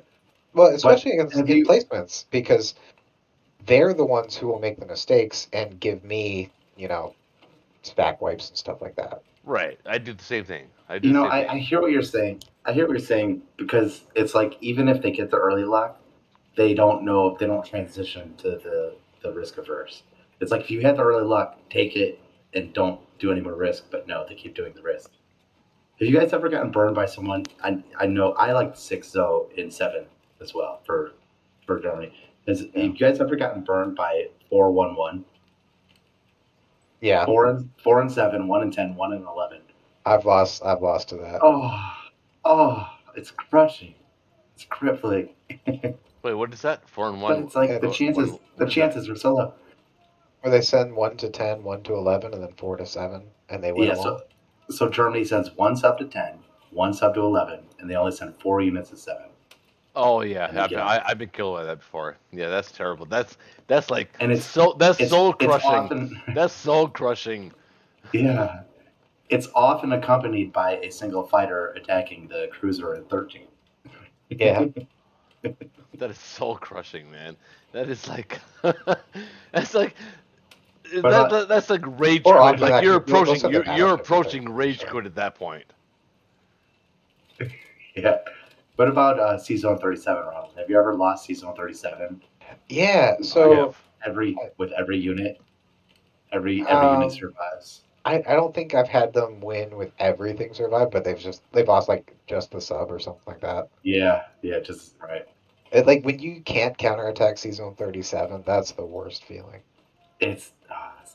Well, especially in have you- placements, because they're the ones who will make the mistakes and give me, stack wipes and stuff like that. Right. I do the same thing. I hear what you're saying. I hear what you're saying because it's like even if they get the early lock, they don't transition to the risk averse. It's like if you had the early lock, take it and don't do any more risk. But no, they keep doing the risk. Have you guys ever gotten burned by someone? I know I like 6-0 in 7 as well for Germany. Have you guys ever gotten burned by 4-1-1? Yeah. 4 and 7, 1 and 10, 1 and 11. I've lost to that. Oh, it's crushing. It's crippling. Wait, what is that? 4 and 1. But it's like the chances are so low. Where they send 1 to 10, 1 to 11, and then 4 to 7, and they win them all. So Germany sends 1 sub to 10, 1 sub to 11, and they only send 4 units to 7. Oh yeah, I've been killed by that before. Yeah, that's terrible. That's like and it's soul crushing. Often, that's soul crushing. Yeah, it's often accompanied by a single fighter attacking the cruiser in 13. Yeah, that is soul crushing, man. That is like that's like that's like rage quit. Like you're approaching rage quit at that point. Yeah. What about season 37, Ronald? Have you ever lost season 37? Yeah. So with every unit, every unit survives. I don't think I've had them win with everything survive, but they've lost like just the sub or something like that. Yeah, just right. Like when you can't counterattack season 37, that's the worst feeling. It's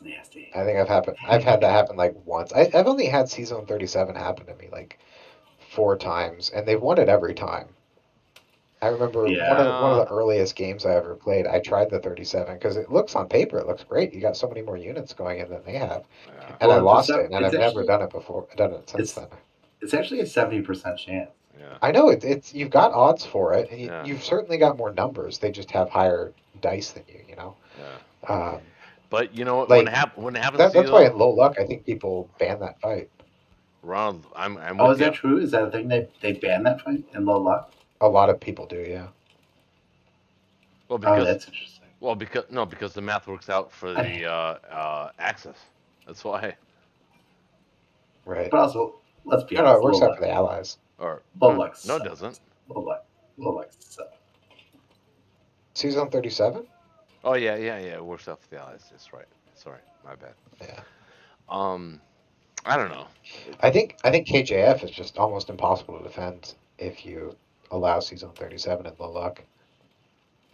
nasty. I think I've had that happen like once. I've only had season 37 happen to me like 4 times, and they've won it every time. I remember one of the earliest games I ever played, I tried the 37 because it looks on paper, it looks great. You got so many more units going in than they have. Yeah. And I lost it, and I've never done it before. Done it since then. It's actually a 70% chance. Yeah. I know it's you've got odds for it, and you've certainly got more numbers. They just have higher dice than you, Yeah. But you know, like, when it happens, that's why in low luck, I think people ban that fight. Ronald, I'm is that true? Is that a thing they ban that fight in low luck? A lot of people do, yeah. Well, Oh, because that's interesting. because the math works out for the axis. That's why. Right. But also, let's be No, it honest, works out for the allies. Or Lolux no, it sucks. doesn't. Lolux sucks. Season 37? Oh yeah. It works out for the allies. That's right. Sorry, my bad. Yeah. I don't know. I think KJF is just almost impossible to defend if you allow Season 37 in low luck.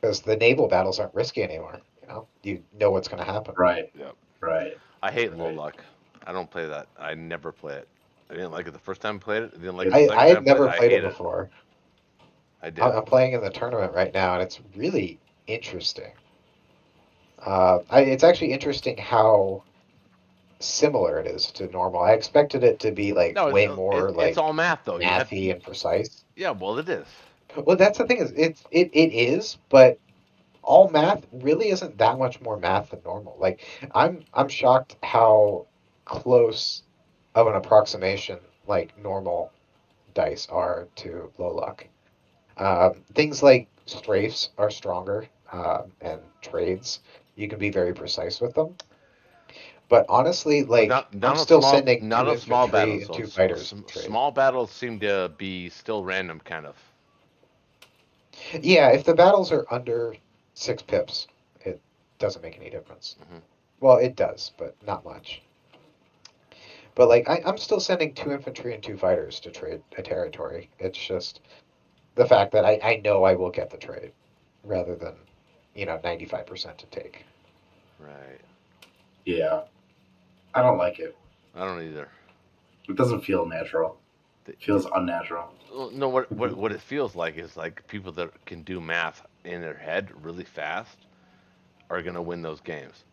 Because the naval battles aren't risky anymore. You know what's going to happen. Right. Yep. Right. I hate low Right. luck. I don't play that. I never play it. I didn't like it the first time I played it. I didn't like it I- the second I time had I played it. never I played it hate it. before. I did. I'm playing in the tournament right now, and it's really interesting. It's actually interesting how similar it is to normal. I expected it to be like No, way more it's like all math though. You have mathy and precise. yeah. Well, it is. Well, that's the thing is it is, but all math really isn't that much more math than normal. Like I'm shocked how close of an approximation like normal dice are to low luck. Things like strafes are stronger, and trades. You can be very precise with them. But honestly, But like I'm still sending not two of small infantry battles. and So two fighters trade. small battles seem to be still random, kind of. Yeah, if the battles are under 6 pips, it doesn't make any difference. Hmm. Well, it does, but not much. But like I'm still sending two infantry and two fighters to trade a territory. It's just the fact that I know I will get the trade rather than 95% to take. Right. Yeah. I don't like it. I don't either. It doesn't feel natural. It feels unnatural. Well, no, what it feels like is like people that can do math in their head really fast are gonna win those games,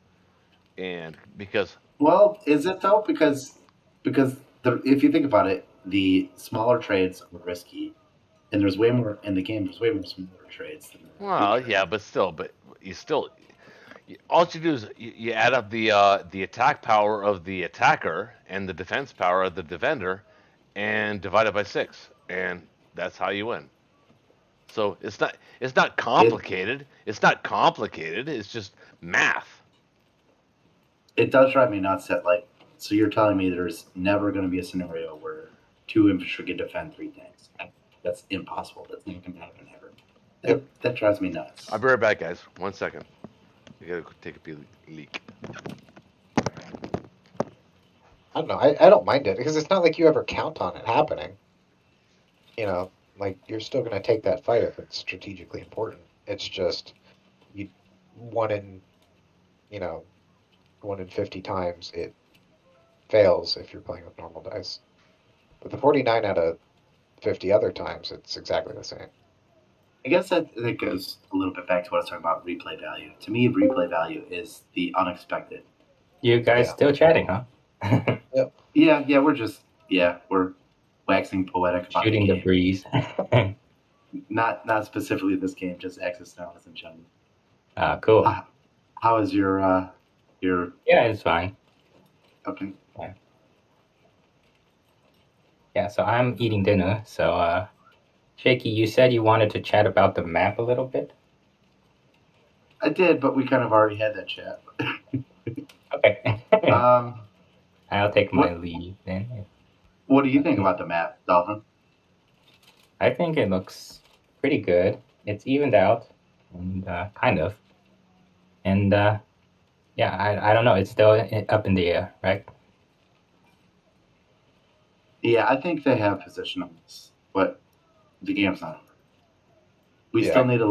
and because Well, is it though? Because if you think about it, the smaller trades are risky, and there's way more in the game. There's way more smaller trades than there are big well, yeah, trades. but you still all you do is you add up the attack power of the attacker and the defense power of the defender, and divide it by six, and that's how you win. So it's not It complicated. It's not complicated. It's just math. it does drive me nuts that like. So you're telling me there's never going to be a scenario where two infantry can defend three tanks? That's impossible. That's not going to happen ever. That drives me nuts. I'll be right back, guys. 1 second. I gotta take a leak. I don't know. I don't mind it because it's not like you ever count on it happening. Like you're still going to take that fight if it's strategically important. It's just you one in you know 1 in 50 times it fails if you're playing with normal dice. But the 49 out of 50 other times it's exactly the same. I guess that goes a little bit back to what I was talking about replay value. To me, replay value is the unexpected. You guys Yeah. still chatting, huh? Yeah, we're waxing poetic about Shooting the the game. breeze. Not specifically this game, just Axis Styles in general. Cool. How is your Yeah, it's fine. okay? Yeah, so I'm eating dinner. So, Shaky, you said you wanted to chat about the map a little bit? I did, but we kind of already had that chat. Okay. I'll take my leave then. What do you think about the map, Dolphin? I think it looks pretty good. It's evened out, and kind of. And yeah, I don't know. It's still up in the air, right? Yeah, I think they have position on this, but the game's not over. We still need a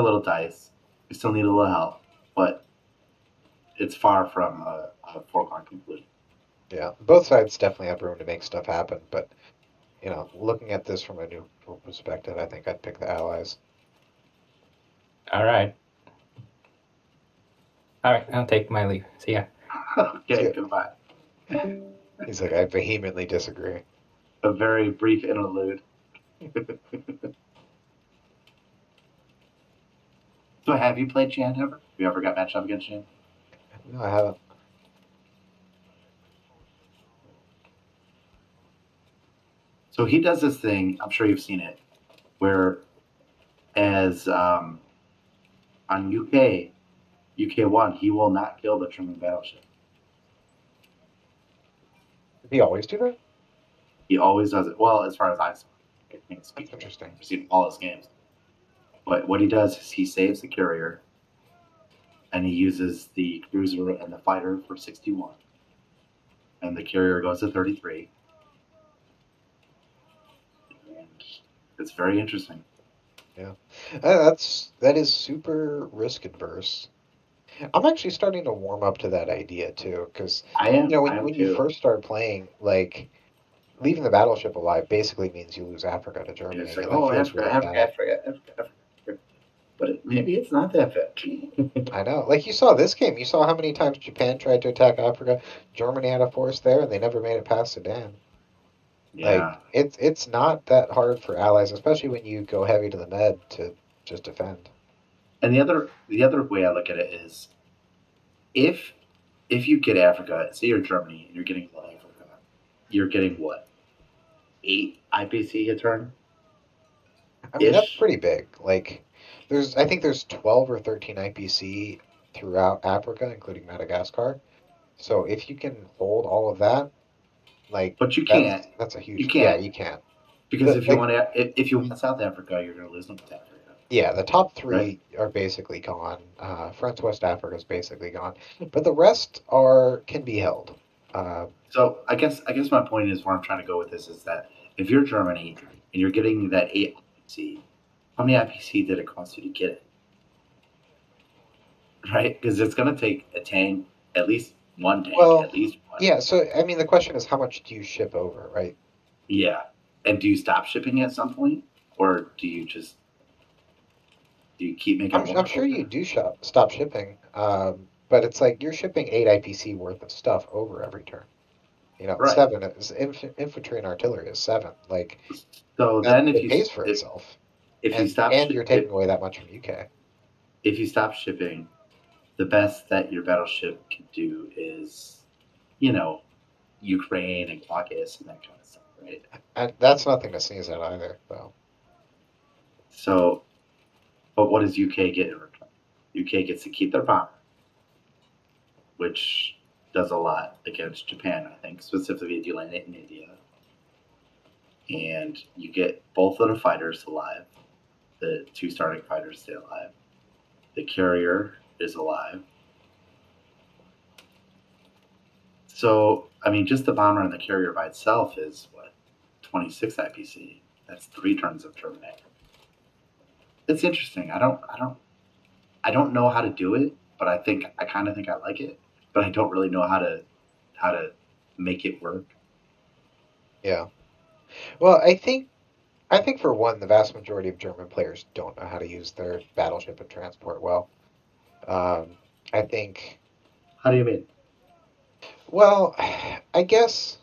little dice. We still need a little help, but it's far from a foregone conclusion. Yeah, both sides definitely have room to make stuff happen, but looking at this from a neutral perspective, I think I'd pick the Allies. All right. I'll take my leave. See ya. Okay, goodbye. He's like, I vehemently disagree. A very brief interlude. So, have you played Chan ever? Have you ever got matched up against Chan? No, I haven't. So he does this thing. I'm sure you've seen it, where as on UK1, he will not kill the German battleship. Did he always do that? He always does it. Well, as far as I can't speak. That's interesting. I've seen all his games. But what he does is he saves the carrier, and he uses the cruiser and the fighter for 61, and the carrier goes to 33. And it's very interesting. Yeah, that is super risk adverse. I'm actually starting to warm up to that idea too, because I am. when you first start playing, like leaving the battleship alive basically means you lose Africa to Germany. It's like, and that feels Africa. But maybe it's not that bad. I know. Like you saw this game, you saw how many times Japan tried to attack Africa. Germany had a force there, and they never made it past Sudan. Yeah. Like it's not that hard for allies, especially when you go heavy to the Med to just defend. And the other way I look at it is, if you get Africa, say you're Germany and you're getting Africa, you're getting what, 8 IPC a turn? I mean, that's pretty big. Like, I think there's 12 or 13 IPC throughout Africa, including Madagascar. So if you can hold all of that, like, but you can't. That's a huge. You can't. Yeah, you can't. Because if you want South Africa, you're going to lose them to Africa. Yeah, the top 3 are basically gone. French West Africa is basically gone, but the rest can be held. So I guess my point is, where I'm trying to go with this is that if you're Germany and you're getting that 8 IPC, how many IPC did it cost you to get it? Right? Because it's going to take a tank, at least one tank, at least one. Yeah, so I mean, the question is, how much do you ship over, right? Yeah, and do you stop shipping at some point, or do you keep making? I'm sure you do stop shipping, but it's like you're shipping 8 IPC worth of stuff over every turn. 7 is infantry and artillery is 7. Like, so then it pays for itself. And you're taking away that much from UK. If you stop shipping, the best that your battleship can do is, Ukraine and Caucasus and that kind of stuff, right? And that's nothing to sneeze at either, though. So, but what does UK get in return? UK gets to keep their bomber, which does a lot against Japan, I think, specifically if you land it in India. And you get both of the fighters alive. The 2 starting fighters stay alive. The carrier is alive. So, I mean, just the bomber and the carrier by itself is, 26 IPC. That's 3 turns of Terminator. It's interesting. I don't know how to do it, but I kind of think I like it, but I don't really know how to make it work. Yeah. Well, I think for one, the vast majority of German players don't know how to use their battleship and transport well. I think. How do you mean? Well, I guess.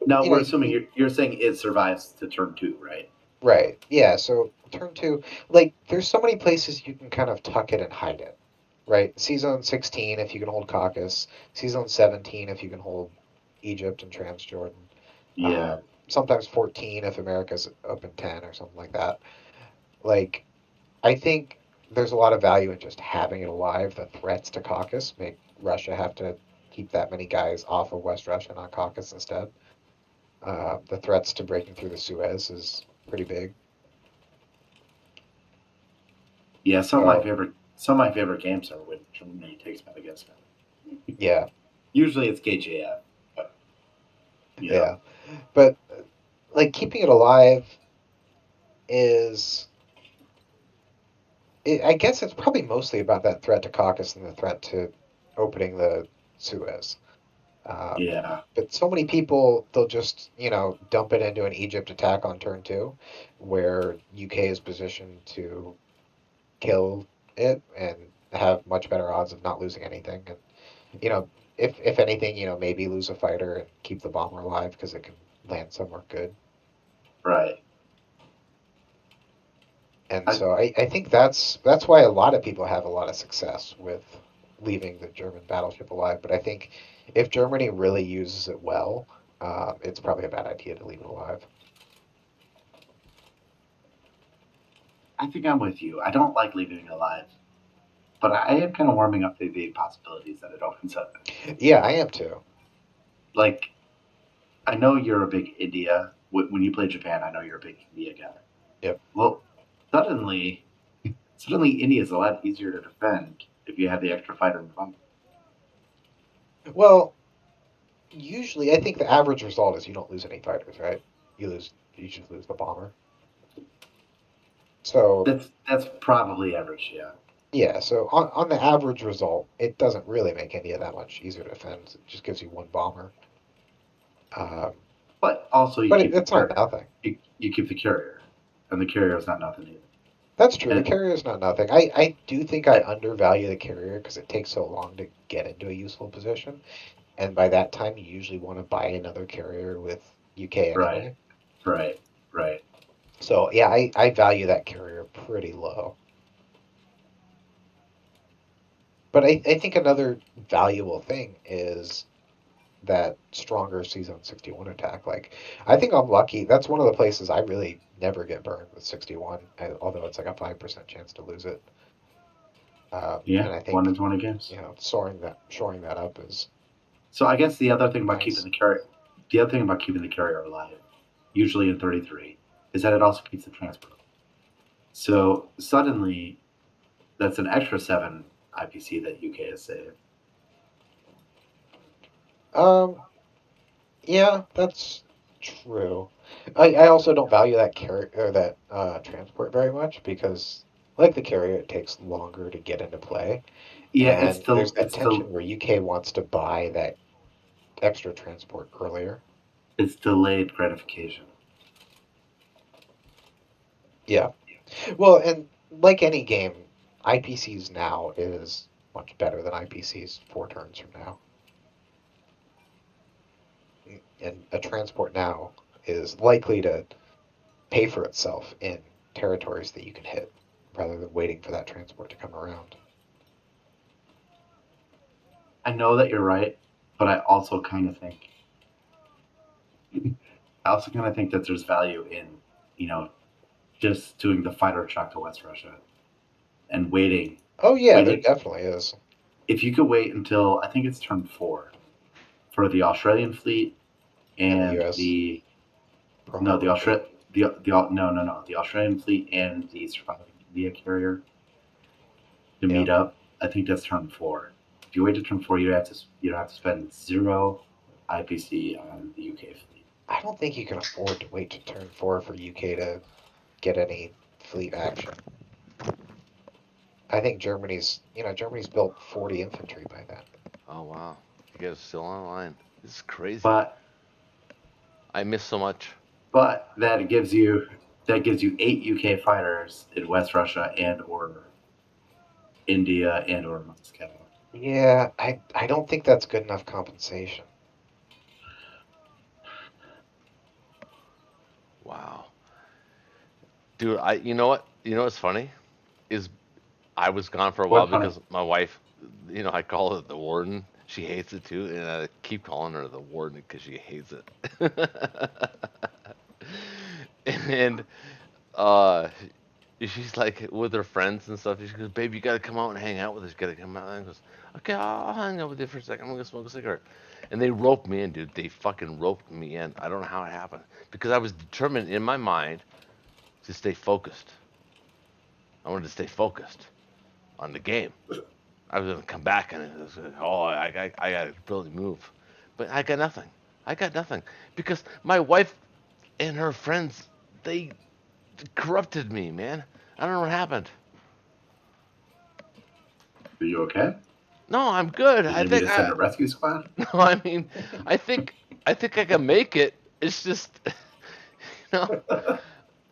Now we're assuming you're saying it survives to turn 2, right? Right. Yeah. So turn 2, like, there's so many places you can kind of tuck it and hide it, right? C-Zone 16 if you can hold Caucasus, C-Zone 17 if you can hold Egypt and Transjordan. Yeah. Sometimes 14 if America's up in 10 or something like that. Like, I think there's a lot of value in just having it alive. The threats to Caucasus make Russia have to keep that many guys off of West Russia and on Caucasus instead. The threats to breaking through the Suez is pretty big. Yeah, some of my favorite games are when Germany takes Madagascar. Yeah. Usually it's KJF. But, yeah. But like, keeping it alive is, I guess it's probably mostly about that threat to Caucasus and the threat to opening the Suez. But so many people, they'll just, dump it into an Egypt attack on turn 2, where UK is positioned to kill it and have much better odds of not losing anything. And, if anything, maybe lose a fighter and keep the bomber alive because it can land somewhere good. Right. And so I think that's why a lot of people have a lot of success with leaving the German battleship alive. But I think if Germany really uses it well, it's probably a bad idea to leave it alive. I think I'm with you. I don't like leaving it alive, but I am kind of warming up to the possibilities that it opens up. Yeah, I am too. Like, I know you're a big India. When you play Japan, I know you're a big India guy. Yep. Well, suddenly India is a lot easier to defend if you have the extra fighter in front. Well, usually I think the average result is you don't lose any fighters, right? You just lose the bomber. So that's probably average, yeah. yeah, so on the average result, it doesn't really make India that much easier to defend. It just gives you one bomber. But also, it's not nothing. You keep the carrier, and the carrier is not nothing either. That's true. The carrier is not nothing. I do think I undervalue the carrier because it takes so long to get into a useful position, and by that time you usually want to buy another carrier with UK anyway. Right. So yeah, I value that carrier pretty low. But I think another valuable thing is that stronger Season 61 attack. Like, I think I'm lucky. That's one of the places I really never get burned with 61, although it's like a 5% chance to lose it. Yeah, and I think 1 in 20 games. You know, shoring that up is. So I guess the other thing about keeping the carrier alive, usually in 33, is that it also keeps the transport. So suddenly, that's an extra 7 IPC that UK has saved. Yeah, that's true. I also don't value that carrier or that transport very much because, like the carrier, it takes longer to get into play. Yeah, and there's that tension where UK wants to buy that extra transport earlier. It's delayed gratification. Yeah. Well, and like any game, IPCs now is much better than IPCs 4 turns from now. And a transport now is likely to pay for itself in territories that you can hit, rather than waiting for that transport to come around. I know that you're right, but I also kind of think that there's value in, just doing the fighter truck to West Russia and waiting. Oh yeah, there definitely is. If you could wait until I think it's turn 4 for the Australian fleet and the US. the Australian fleet and the surviving India carrier to meet up, I think that's turn 4. If you wait to turn 4, you don't have to spend 0 IPC on the UK fleet. I don't think you can afford to wait to turn 4 for UK to get any fleet action. I think Germany's built 40 infantry by then. Oh wow, you guys are still online. This is crazy. But I miss so much. But that gives you 8 UK fighters in West Russia and or India and or Moscow. Yeah, I don't think that's good enough compensation. Wow. Dude, you know what's funny? Is I was gone for a while because my wife, I call it the warden. She hates it too, and I keep calling her the warden because she hates it. And she's like with her friends and stuff. She goes, "Babe, you gotta come out and hang out with us. You gotta come out." And I goes, "Okay, I'll hang out with you for a second. I'm gonna smoke a cigarette." And they roped me in, dude. They fucking roped me in. I don't know how it happened because I was determined in my mind to stay focused. I wanted to stay focused on the game. I was gonna come back and it was, I got to really move, but I got nothing. Because my wife and her friends, they corrupted me, man. I don't know what happened. Are you okay? No, I'm good. I think send a rescue squad. No, I mean, I think I can make it. It's just,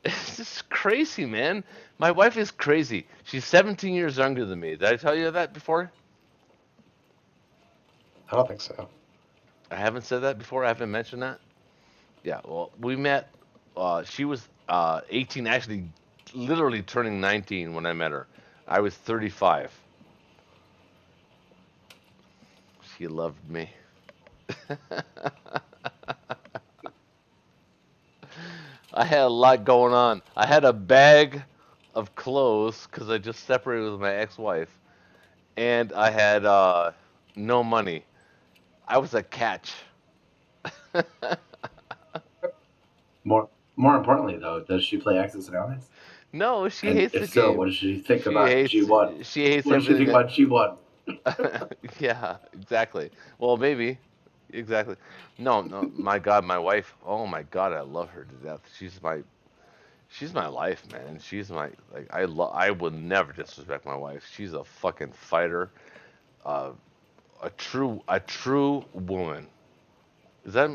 it's just crazy, man. My wife is crazy. She's 17 years younger than me. Did I tell you that before? I don't think so. I haven't said that before. I haven't mentioned that. Yeah. Well, we met. She was 18, actually, literally turning 19 when I met her. I was 35. She loved me. I had a lot going on. I had a bag of clothes because I just separated with my ex-wife, and I had no money. I was a catch. More importantly, though, does she play Axis and Allies? No, she And hates the if so, what game. does she think She about hates G1? she hates What does she everything think that. about G1? Yeah, exactly. Well, maybe. Exactly. No, no, my God, my wife. Oh my God, I love her to death. She's my life, man. She's my like I would never disrespect my wife. She's a fucking fighter. Uh, a true woman. Does that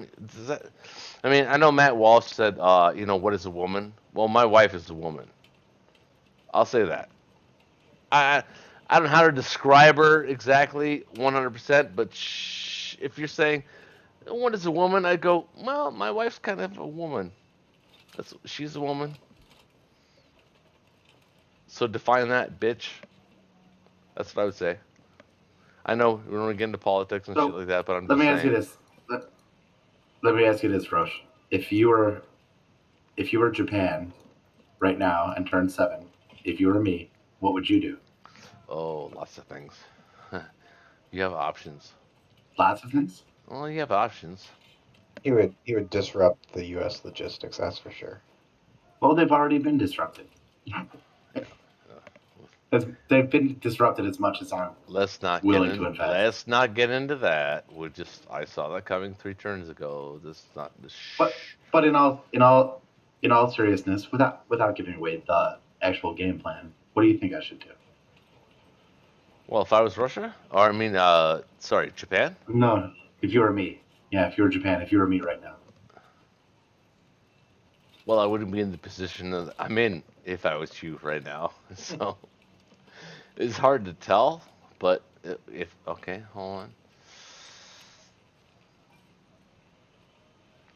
I mean, I know Matt Walsh said what is a woman? Well, my wife is a woman. I'll say that. I I don't know how to describe her exactly 100%, but if you're saying what is a woman, I go, well, my wife's kind of a woman. She's a woman. So define that, bitch. That's what I would say. I know we don't want to get into politics and shit So like that, but I'm let just me ask you saying. this. Let me ask you this, Roche. If you were Japan right now and turned 7, if you were me, what would you do? Oh, lots of things. You have options. Lots of things. Well, you have options. He would disrupt the U.S. logistics. That's for sure. Well, they've already been disrupted. They've been disrupted as much as I'm Let's not get willing to in. invest. Let's not get into that. I saw that coming 3 turns ago. This is not this. But in all seriousness, without giving away the actual game plan, what do you think I should do? Well, if I was Russia, or I mean, sorry, Japan. No, if you were me, yeah, if you were Japan, if you were me right now. Well, I wouldn't be in the position that I'm in if I was you right now. So it's hard to tell. But if okay, hold on.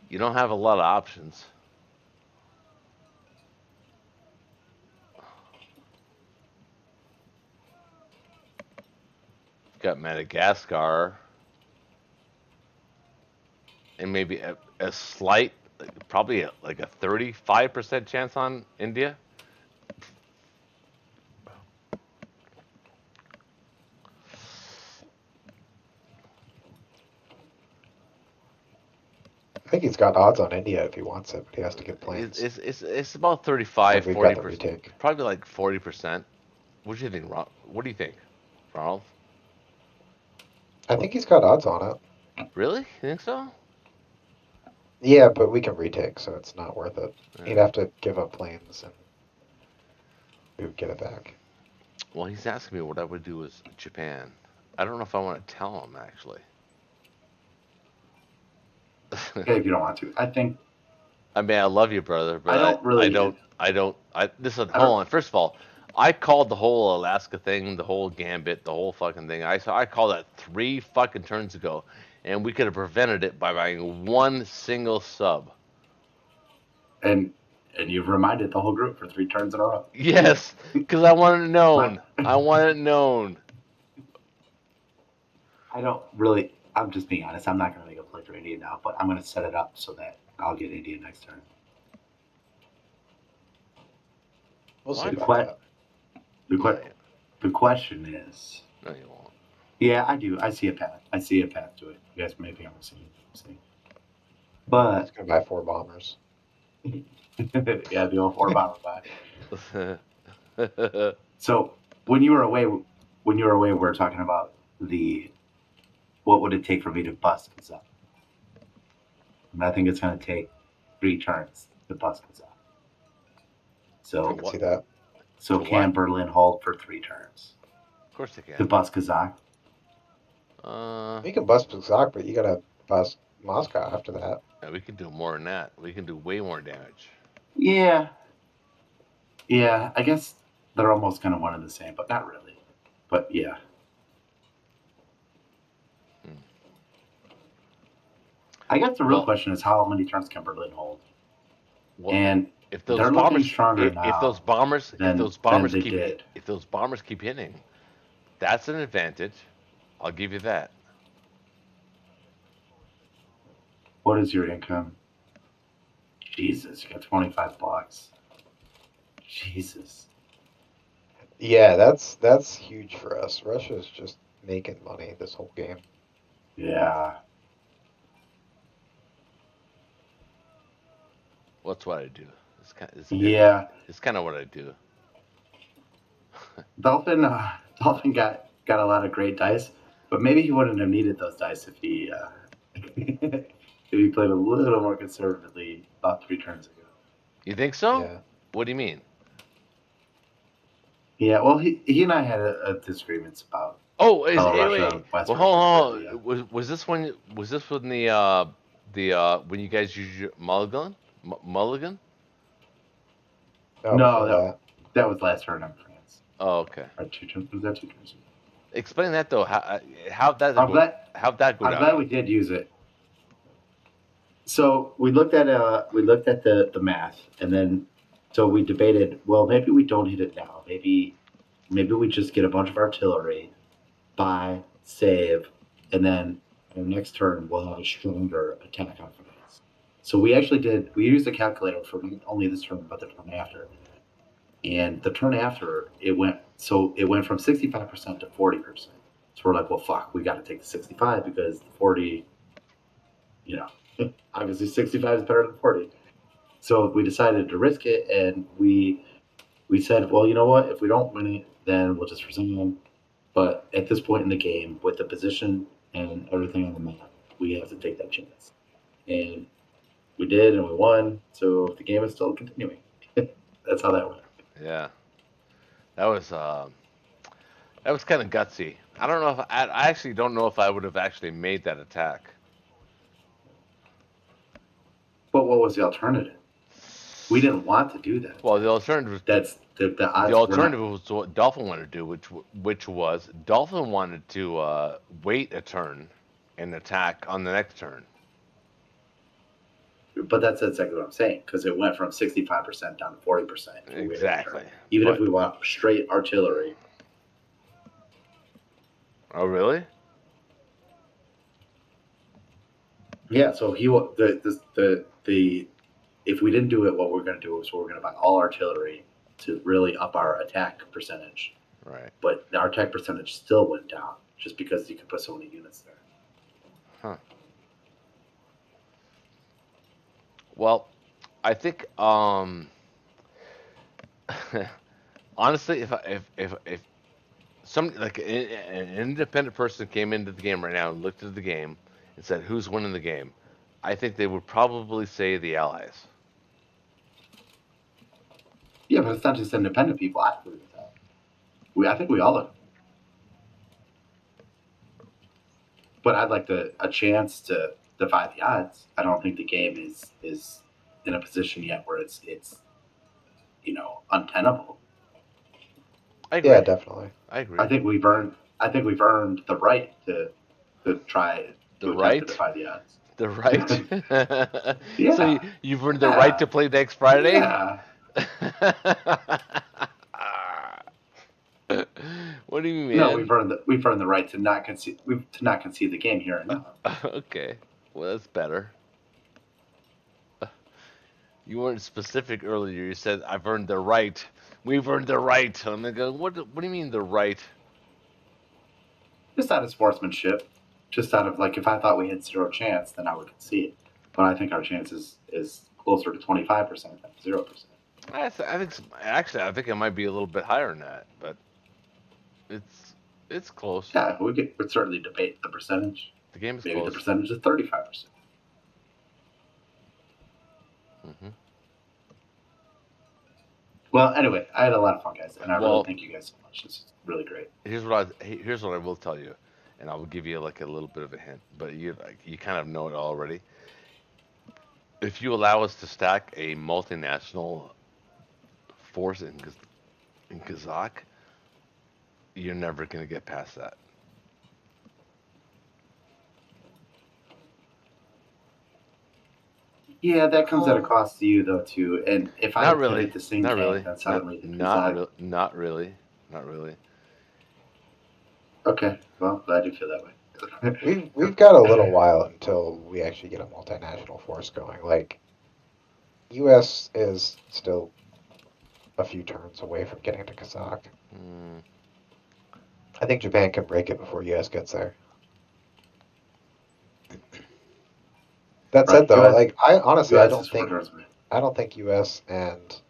You don't have a lot of options. You've got Madagascar, and maybe a slight, probably like a 35% chance on India. I think he's got odds on India if he wants it, but he has to get planes. It's about And 35, we've got the 40%, retake. probably like 40%. What do you think, Ron? What do you think, Ronald? I think he's got odds on it. Really? You think so? Yeah, but we can retake, so it's not worth it. He'd Yeah. have to give up planes, and we would get it back. Well, he's asking me what I would do with Japan. I don't know if I want to tell him actually. Okay, if you don't want to, I think I mean, I love you, brother, but I don't really. listen, I hold don't. on. First of all, I called the whole Alaska thing, the whole gambit, the whole fucking thing. I called that 3 fucking turns ago, and we could have prevented it by buying one single sub. And you've reminded the whole group for 3 turns in a row. Yes, because I want it known. I want it known. I don't really. I'm just being honest. I'm not going to make a play for India now, but I'm going to set it up so that I'll get India next turn. We'll see What? about que- that. The, Yeah, the question is, no, you won't. yeah, I do. I see a path. I see a path to it. You guys may think I'm seeing. But He's gonna buy 4 bombers. yeah, the old 4 bomber buy. So when you were away, we were talking about what would it take for me to bust Kazakh? And I think it's going to take 3 turns to bust Kazakh. I So can see that. so For can what? Berlin hold for 3 turns Of course they to can. bust Kazakh? You can bust Kazakh, but you gotta bust Moscow after that. Yeah, we can do more than that. We can do way more damage. Yeah, I guess they're almost kind of one and the same, but not really. But yeah. I guess the real question is how many turns can Berlin hold? Well, And if they're those looking bombers, stronger now. if those bombers, than they keep, did. if those bombers keep hitting, that's an advantage. I'll give you that. What is your income? Jesus, you got 25 blocks. Jesus. Yeah, that's huge for us. Russia's just making money this whole game. Yeah. What's what I do? Yeah. It's kind of what I do. Dolphin got a lot of great dice, but maybe he wouldn't have needed those dice if he if he played a little more conservatively about 3 turns ago. You think so? Yeah. What do you mean? Yeah, well, he and I had a disagreements about Oh, how wait, Russia wait. West Well, versus hold Serbia. on. Was this when when you guys used your mulligan? Oh, No, before that was last turn in France. Oh, okay. Or 2 turns? Was that 2 turns? Explain that though. How'd that I'm go? glad How'd that go I'm glad down? we did use it. So we looked at the math, and then so we debated. Well, maybe we don't hit it now. Maybe we just get a bunch of artillery, buy, save, and then our next turn we'll have a stronger attack on France. So we actually did. We used a calculator for not only this turn but the turn after. And the turn after it went from 65% to 40%. So we're like, well, fuck, we got to take the 65 because the 40, you know, obviously 65 is better than 40. So we decided to risk it, and we said, well, you know what? If we don't win it, then we'll just resign. But at this point in the game, with the position and everything on the map, we have to take that chance. And we did, and we won. So the game is still continuing. That's how that went. Yeah, that was kind of gutsy. I don't know if I actually don't know if I would have actually made that attack. But what was the alternative? We didn't want to do that. Well, the alternative. That's the odds. The alternative was what Dolphin wanted to do, which was Dolphin wanted to wait a turn and attack on the next turn. But that's exactly what I'm saying, because it went from 65% down to 40%. Exactly. Even if we want straight artillery. Oh, really? Yeah. So if we didn't do it, what we're going to do is we're going to buy all artillery to really up our attack percentage. Right. But our attack percentage still went down just because you could put so many units there. Huh. Well, I think honestly, if some like an independent person came into the game right now and looked at the game and said who's winning the game, I think they would probably say the Allies. Yeah, but it's not just independent people. I agree with that. I think we all agree. But I'd like a chance to defy the odds. I don't think the game is in a position yet where it's untenable. I agree. Yeah, definitely. I agree. I think we've earned the right to try The to right? defy the odds. The right. Yeah. So you've earned the right to play next Friday. Yeah. What do you mean, man? No, we've earned the right to not concede the game here and now. Okay, well that's better. You weren't specific earlier. You said I've earned the right. We've earned the right. I'm gonna go. What do you mean the right? Just out of sportsmanship. Just out of if I thought we had zero chance, then I would concede. But I think our chance is closer to 25% than 0%. I think I think it might be a little bit higher than that, but it's close. Yeah, we'd certainly debate the percentage. The game is Maybe close. the percentage is 35%. Mm-hmm. Well, anyway, I had a lot of fun, guys, and I really thank you guys so much. This is really great. Here's what I will tell you, and I will give you a little bit of a hint, but you kind of know it already. If you allow us to stack a multinational force in Kazakh, you're never going to get past that. Yeah, that comes at a cost to you, though, too. And if I hit the same tank, then suddenly not really. Okay, well, glad you feel that way. We've got a little while until we actually get a multinational force going. U.S. is still a few turns away from getting to Kazakh. Mm. I think Japan can break it before US gets there. That said, though, US, like I honestly, US is 4 turns away. I don't think US and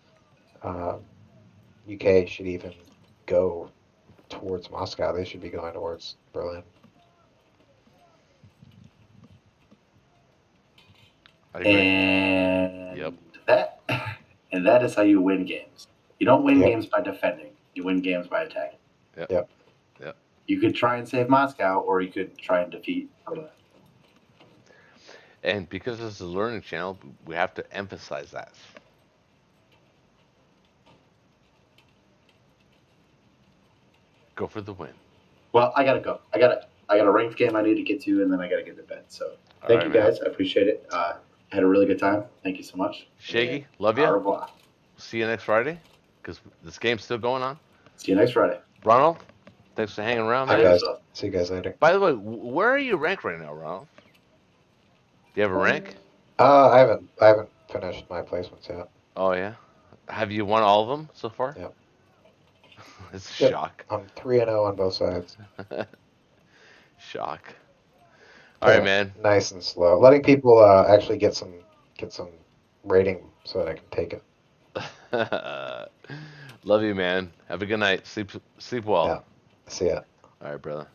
UK should even go towards Moscow. They should be going towards Berlin. I agree. And Yep. that is how you win games. You don't win games by defending. You win games by attacking. Yep. You could try and save Moscow, or you could try and defeat Berlin. And because this is a learning channel, we have to emphasize that. Go for the win. Well, I gotta go. I got a ranked game I need to get to, and then I gotta get to bed. So thank you guys. I appreciate it. I had a really good time. Thank you so much. Shaggy, love you. Au revoir. See you next Friday, because this game's still going on. See you next Friday. Ronald, thanks for hanging around, man. Hi, guys. See you guys later. By the way, where are you ranked right now, Ronald? Do you have a rank? I haven't finished my placements yet. Oh yeah. Have you won all of them so far? Yep. It's a shock. I'm 3-0 on both sides. Shock. All right, man. Nice and slow. Letting people actually get some rating so that I can take it. Love you, man. Have a good night. Sleep well. Yeah. See ya. All right, brother.